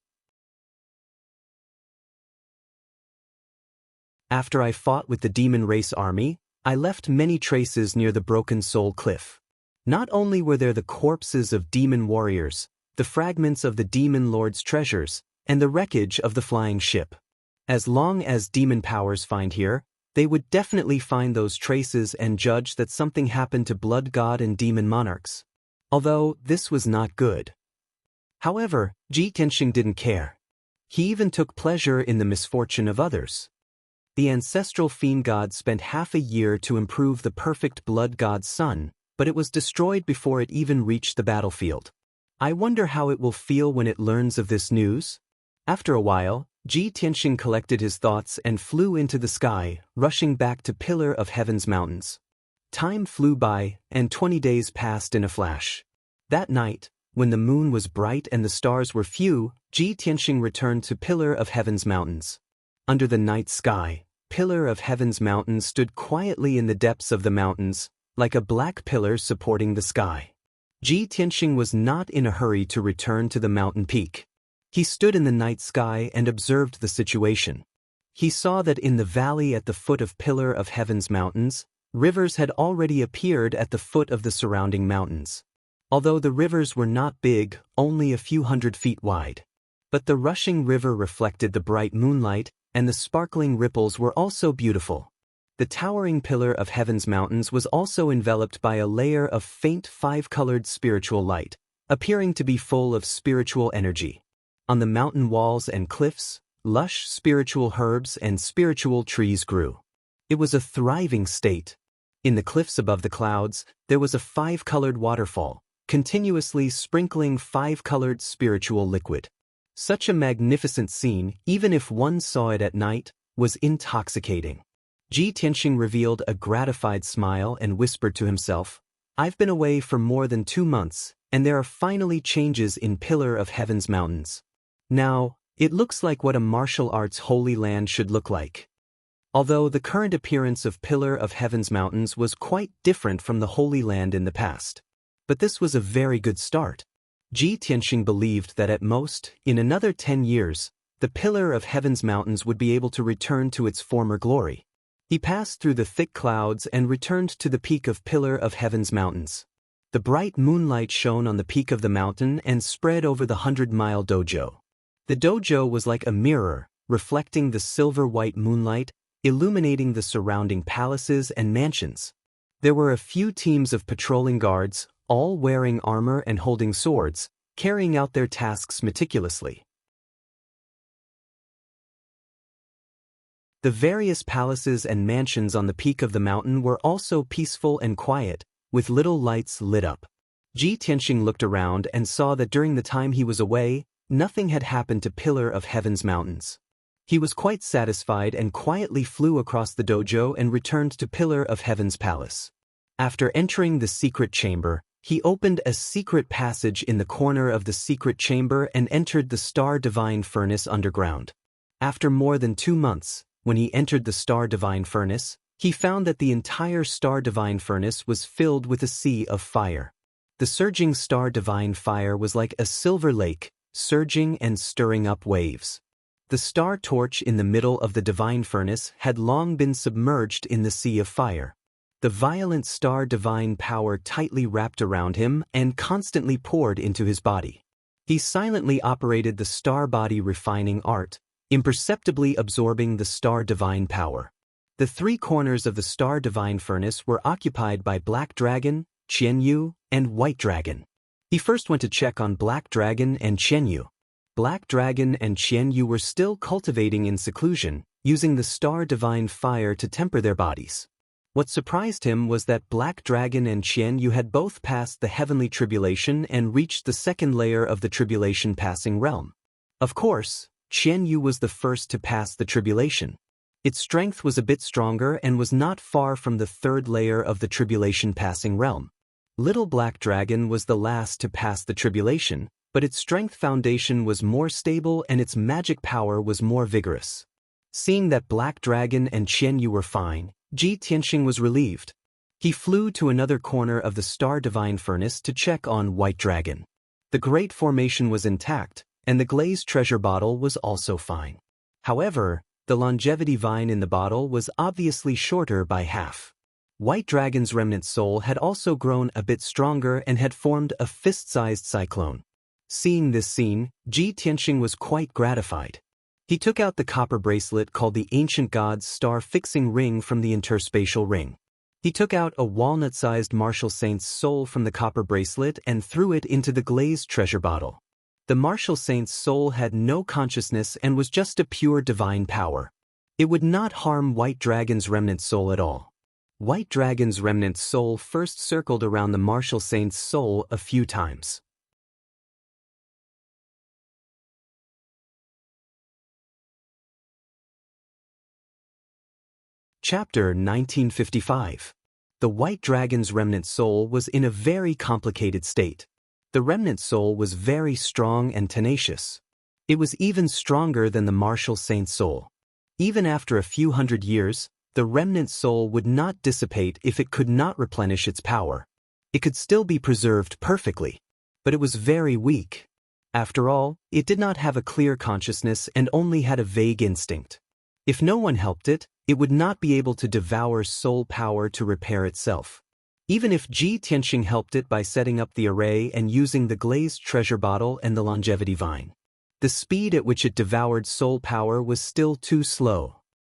After I fought with the demon race army, I left many traces near the Broken Soul Cliff. Not only were there the corpses of demon warriors, the fragments of the demon lord's treasures, and the wreckage of the flying ship. As long as demon powers find here, they would definitely find those traces and judge that something happened to blood god and demon monarchs. Although this was not good. However, Ji Tianxing didn't care. He even took pleasure in the misfortune of others. The ancestral fiend god spent half a year to improve the perfect blood god's son, but it was destroyed before it even reached the battlefield. I wonder how it will feel when it learns of this news? After a while, Ji Tianxing collected his thoughts and flew into the sky, rushing back to Pillar of Heaven's mountains. Time flew by, and 20 days passed in a flash. That night, when the moon was bright and the stars were few, Ji Tianxing returned to Pillar of Heaven's mountains. Under the night sky, Pillar of Heaven's mountains stood quietly in the depths of the mountains, like a black pillar supporting the sky. Ji Tianxing was not in a hurry to return to the mountain peak. He stood in the night sky and observed the situation. He saw that in the valley at the foot of Pillar of Heaven's mountains, rivers had already appeared at the foot of the surrounding mountains. Although the rivers were not big, only a few 100 feet wide. But the rushing river reflected the bright moonlight, and the sparkling ripples were also beautiful. The towering Pillar of Heaven's mountains was also enveloped by a layer of faint 5-colored spiritual light, appearing to be full of spiritual energy. On the mountain walls and cliffs, lush spiritual herbs and spiritual trees grew. It was a thriving state. In the cliffs above the clouds, there was a 5-colored waterfall, continuously sprinkling 5-colored spiritual liquid. Such a magnificent scene, even if one saw it at night, was intoxicating. Ji Tianxing revealed a gratified smile and whispered to himself, "I've been away for more than 2 months, and there are finally changes in Pillar of Heaven's mountains. Now, it looks like what a martial arts holy land should look like." Although the current appearance of Pillar of Heaven's mountains was quite different from the Holy Land in the past. But this was a very good start. Ji Tianxing believed that at most, in another 10 years, the Pillar of Heaven's mountains would be able to return to its former glory. He passed through the thick clouds and returned to the peak of Pillar of Heaven's mountains. The bright moonlight shone on the peak of the mountain and spread over the 100-mile dojo. The dojo was like a mirror, reflecting the silver-white moonlight, illuminating the surrounding palaces and mansions. There were a few teams of patrolling guards, all wearing armor and holding swords, carrying out their tasks meticulously. The various palaces and mansions on the peak of the mountain were also peaceful and quiet, with little lights lit up. Ji Tianxing looked around and saw that during the time he was away, nothing had happened to Pillar of Heaven's mountains. He was quite satisfied and quietly flew across the dojo and returned to Pillar of Heaven's palace. After entering the secret chamber, he opened a secret passage in the corner of the secret chamber and entered the Star Divine Furnace underground. After more than 2 months, when he entered the Star Divine Furnace, he found that the entire Star Divine Furnace was filled with a sea of fire. The surging Star Divine Fire was like a silver lake, surging and stirring up waves. The star torch in the middle of the Divine Furnace had long been submerged in the sea of fire. The violent Star Divine power tightly wrapped around him and constantly poured into his body. He silently operated the Star Body Refining Art, imperceptibly absorbing the Star Divine power. The 3 corners of the Star Divine Furnace were occupied by Black Dragon, Qianyu, and White Dragon. He first went to check on Black Dragon and Qianyu. Black Dragon and Qianyu were still cultivating in seclusion, using the Star Divine Fire to temper their bodies. What surprised him was that Black Dragon and Qianyu had both passed the heavenly tribulation and reached the 2nd layer of the tribulation passing realm. Of course, Qianyu was the first to pass the tribulation. Its strength was a bit stronger and was not far from the 3rd layer of the tribulation passing realm. Little Black Dragon was the last to pass the tribulation, but its strength foundation was more stable and its magic power was more vigorous. Seeing that Black Dragon and Qianyu were fine, Ji Tianxing was relieved. He flew to another corner of the Star Divine Furnace to check on White Dragon. The Great Formation was intact, and the glazed treasure bottle was also fine. However, the longevity vine in the bottle was obviously shorter by half. White Dragon's remnant soul had also grown a bit stronger and had formed a fist-sized cyclone. Seeing this scene, Ji Tianxing was quite gratified. He took out the copper bracelet called the Ancient God's Star-Fixing Ring from the interspatial ring. He took out a walnut-sized martial saint's soul from the copper bracelet and threw it into the glazed treasure bottle. The martial saint's soul had no consciousness and was just a pure divine power. It would not harm White Dragon's remnant soul at all. White Dragon's remnant soul first circled around the martial saint's soul a few times. Chapter 1955. The White Dragon's remnant soul was in a very complicated state. The remnant soul was very strong and tenacious. It was even stronger than the martial saint's soul. Even after a few hundred years, the remnant soul would not dissipate if it could not replenish its power. It could still be preserved perfectly, but it was very weak. After all, it did not have a clear consciousness and only had a vague instinct. If no one helped it, it would not be able to devour soul power to repair itself. Even if Ji Tianxing helped it by setting up the array and using the glazed treasure bottle and the longevity vine, the speed at which it devoured soul power was still too slow.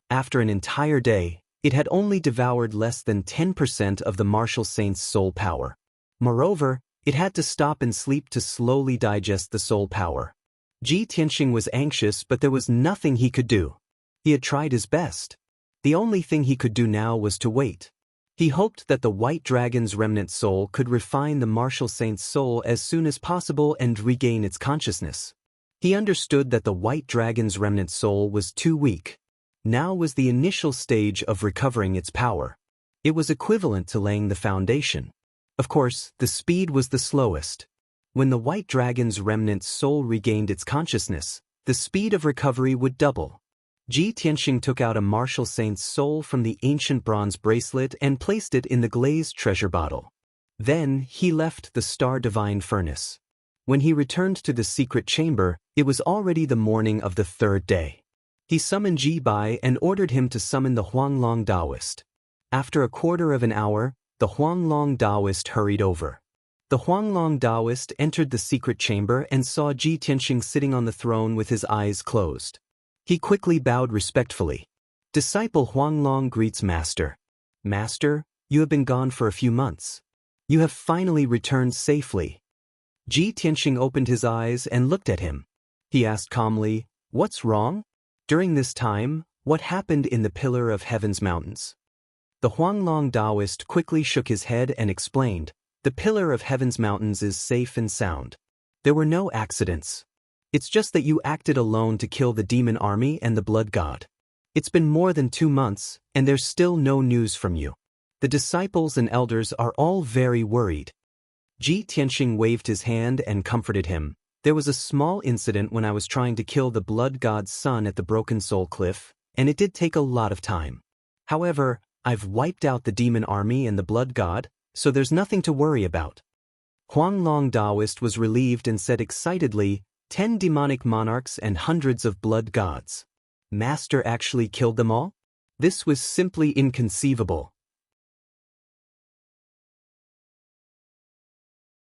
After an entire day, it had only devoured less than 10% of the martial saint's soul power. Moreover, it had to stop and sleep to slowly digest the soul power. Ji Tianxing was anxious, but there was nothing he could do. He had tried his best. The only thing he could do now was to wait. He hoped that the White Dragon's remnant soul could refine the martial saint's soul as soon as possible and regain its consciousness. He understood that the White Dragon's remnant soul was too weak. Now was the initial stage of recovering its power. It was equivalent to laying the foundation. Of course, the speed was the slowest. When the White Dragon's remnant soul regained its consciousness, the speed of recovery would double. Ji Tianxing took out a martial saint's soul from the ancient bronze bracelet and placed it in the glazed treasure bottle. Then he left the Star Divine Furnace. When he returned to the secret chamber, it was already the morning of the third day. He summoned Ji Bai and ordered him to summon the Huanglong Daoist. After a quarter of an hour, the Huanglong Daoist hurried over. The Huanglong Daoist entered the secret chamber and saw Ji Tianxing sitting on the throne with his eyes closed. He quickly bowed respectfully. Disciple Huanglong greets Master. Master, you have been gone for a few months. You have finally returned safely. Ji Tianxing opened his eyes and looked at him. He asked calmly, "What's wrong?" During this time, what happened in the Pillar of Heaven's mountains? The Huanglong Daoist quickly shook his head and explained, "The Pillar of Heaven's mountains is safe and sound. There were no accidents. It's just that you acted alone to kill the demon army and the blood god. It's been more than 2 months, and there's still no news from you. The disciples and elders are all very worried." Ji Tianxing waved his hand and comforted him. "There was a small incident when I was trying to kill the blood god's son at the Broken Soul Cliff, and it did take a lot of time. However, I've wiped out the demon army and the blood god, so there's nothing to worry about." Huanglong Daoist was relieved and said excitedly, 10 demonic monarchs and hundreds of blood gods. Master actually killed them all? This was simply inconceivable.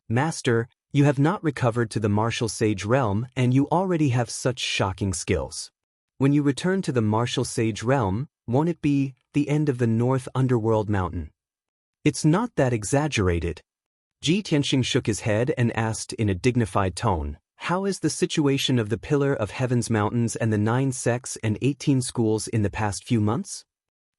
Master, you have not recovered to the martial sage realm and you already have such shocking skills. When you return to the martial sage realm, won't it be the end of the North Underworld Mountain? It's not that exaggerated. Ji Tianxing shook his head and asked in a dignified tone, "How is the situation of the Pillar of Heaven's mountains and the 9 sects and 18 schools in the past few months?"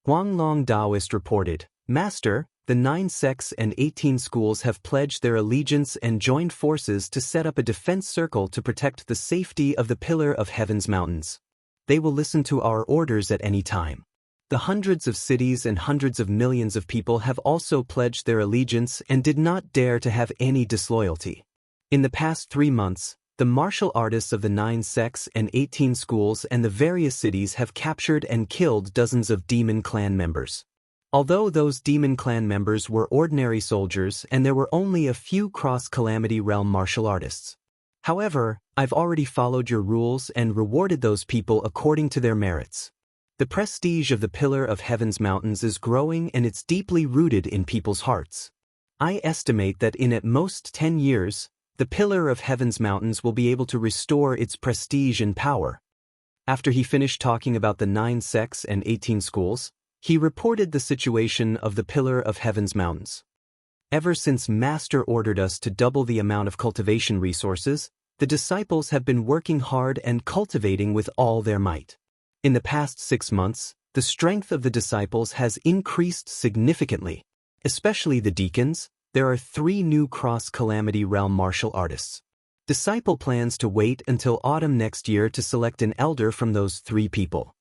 Huanglong Daoist reported, "Master, the 9 sects and 18 schools have pledged their allegiance and joined forces to set up a defense circle to protect the safety of the Pillar of Heaven's mountains. They will listen to our orders at any time. The hundreds of cities and hundreds of millions of people have also pledged their allegiance and did not dare to have any disloyalty. In the past 3 months, the martial artists of the 9 sects and 18 schools and the various cities have captured and killed dozens of demon clan members. Although those demon clan members were ordinary soldiers and there were only a few cross-calamity realm martial artists. However, I've already followed your rules and rewarded those people according to their merits. The prestige of the Pillar of Heaven's mountains is growing and it's deeply rooted in people's hearts. I estimate that in at most 10 years, the Pillar of Heaven's mountains will be able to restore its prestige and power. After he finished talking about the 9 sects and 18 schools, he reported the situation of the Pillar of Heaven's mountains. Ever since Master ordered us to double the amount of cultivation resources, the disciples have been working hard and cultivating with all their might. In the past 6 months, the strength of the disciples has increased significantly. Especially the deacons, there are 3 new cross-calamity realm martial artists. Disciple plans to wait until autumn next year to select an elder from those 3 people.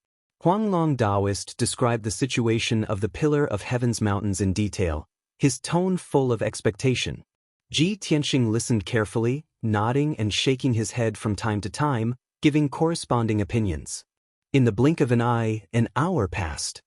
Huanglong Daoist described the situation of the Pillar of Heaven's mountains in detail, his tone full of expectation. Ji Tianxing listened carefully, nodding and shaking his head from time to time, giving corresponding opinions. In the blink of an eye, an hour passed.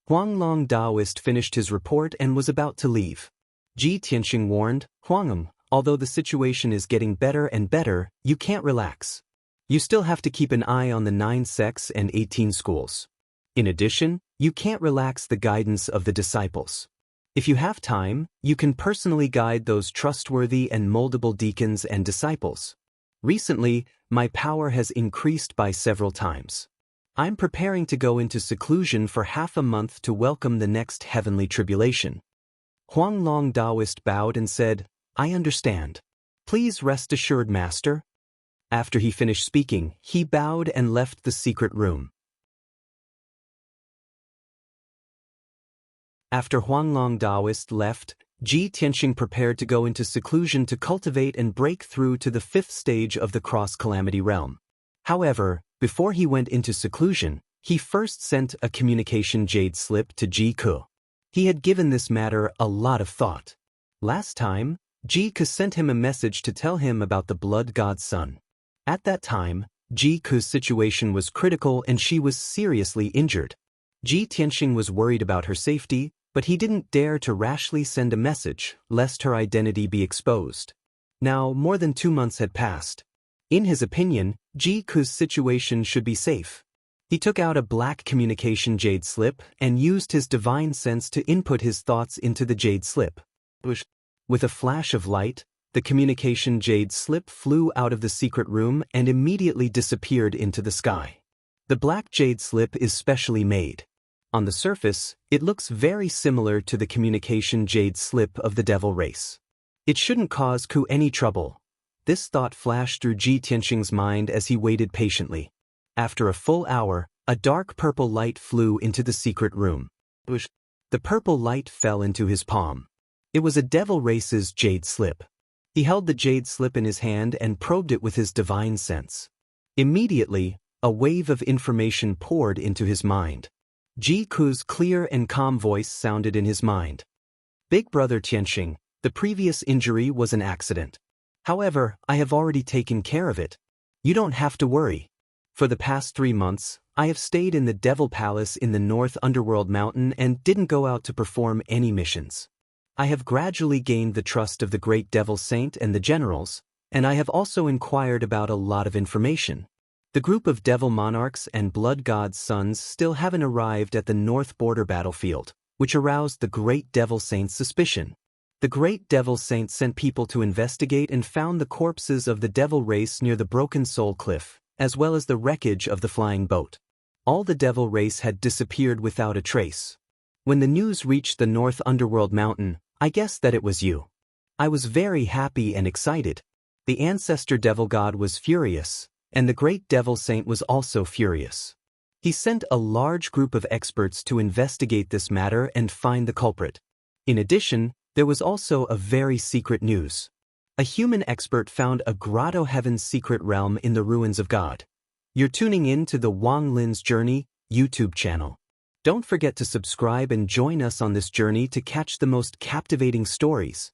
Huanglong Daoist finished his report and was about to leave. Ji Tianxing warned, "Huangam, although the situation is getting better and better, you can't relax. You still have to keep an eye on the 9 sects and 18 schools. In addition, you can't relax the guidance of the disciples. If you have time, you can personally guide those trustworthy and moldable deacons and disciples. Recently, my power has increased by several times. I'm preparing to go into seclusion for half a month to welcome the next heavenly tribulation." Huanglong Daoist bowed and said, "I understand. Please rest assured, Master." After he finished speaking, he bowed and left the secret room. After Huanglong Daoist left, Ji Tianxing prepared to go into seclusion to cultivate and break through to the 5th stage of the cross-calamity realm. However, before he went into seclusion, he first sent a communication jade slip to Ji Ke. He had given this matter a lot of thought. Last time, Ji Ke sent him a message to tell him about the blood god's son. At that time, Ji Ke's situation was critical and she was seriously injured. Ji Tianxing was worried about her safety, but he didn't dare to rashly send a message, lest her identity be exposed. Now, more than 2 months had passed. In his opinion, Ji Ke's situation should be safe. He took out a black communication jade slip and used his divine sense to input his thoughts into the jade slip. With a flash of light, the communication jade slip flew out of the secret room and immediately disappeared into the sky. The black jade slip is specially made. On the surface, it looks very similar to the communication jade slip of the devil race. It shouldn't cause Ku any trouble. This thought flashed through Ji Tianxing's mind as he waited patiently. After a full hour, a dark purple light flew into the secret room. The purple light fell into his palm. It was a devil race's jade slip. He held the jade slip in his hand and probed it with his divine sense. Immediately, a wave of information poured into his mind. Ji Ke's clear and calm voice sounded in his mind. "Big brother Tianxing, the previous injury was an accident. However, I have already taken care of it. You don't have to worry. For the past 3 months, I have stayed in the Devil Palace in the North Underworld Mountain and didn't go out to perform any missions. I have gradually gained the trust of the Great Devil Saint and the generals, and I have also inquired about a lot of information. The group of Devil Monarchs and Blood God's sons still haven't arrived at the North Border battlefield, which aroused the Great Devil Saint's suspicion. The Great Devil Saint sent people to investigate and found the corpses of the devil race near the Broken Soul Cliff, as well as the wreckage of the flying boat. All the devil race had disappeared without a trace. When the news reached the North Underworld Mountain, I guessed that it was you. I was very happy and excited. The ancestor devil god was furious, and the Great Devil Saint was also furious. He sent a large group of experts to investigate this matter and find the culprit. In addition, there was also a very secret news. A human expert found a Grotto Heaven's secret realm in the ruins of God. You're tuning in to the Wang Lin's Journey YouTube channel. Don't forget to subscribe and join us on this journey to catch the most captivating stories.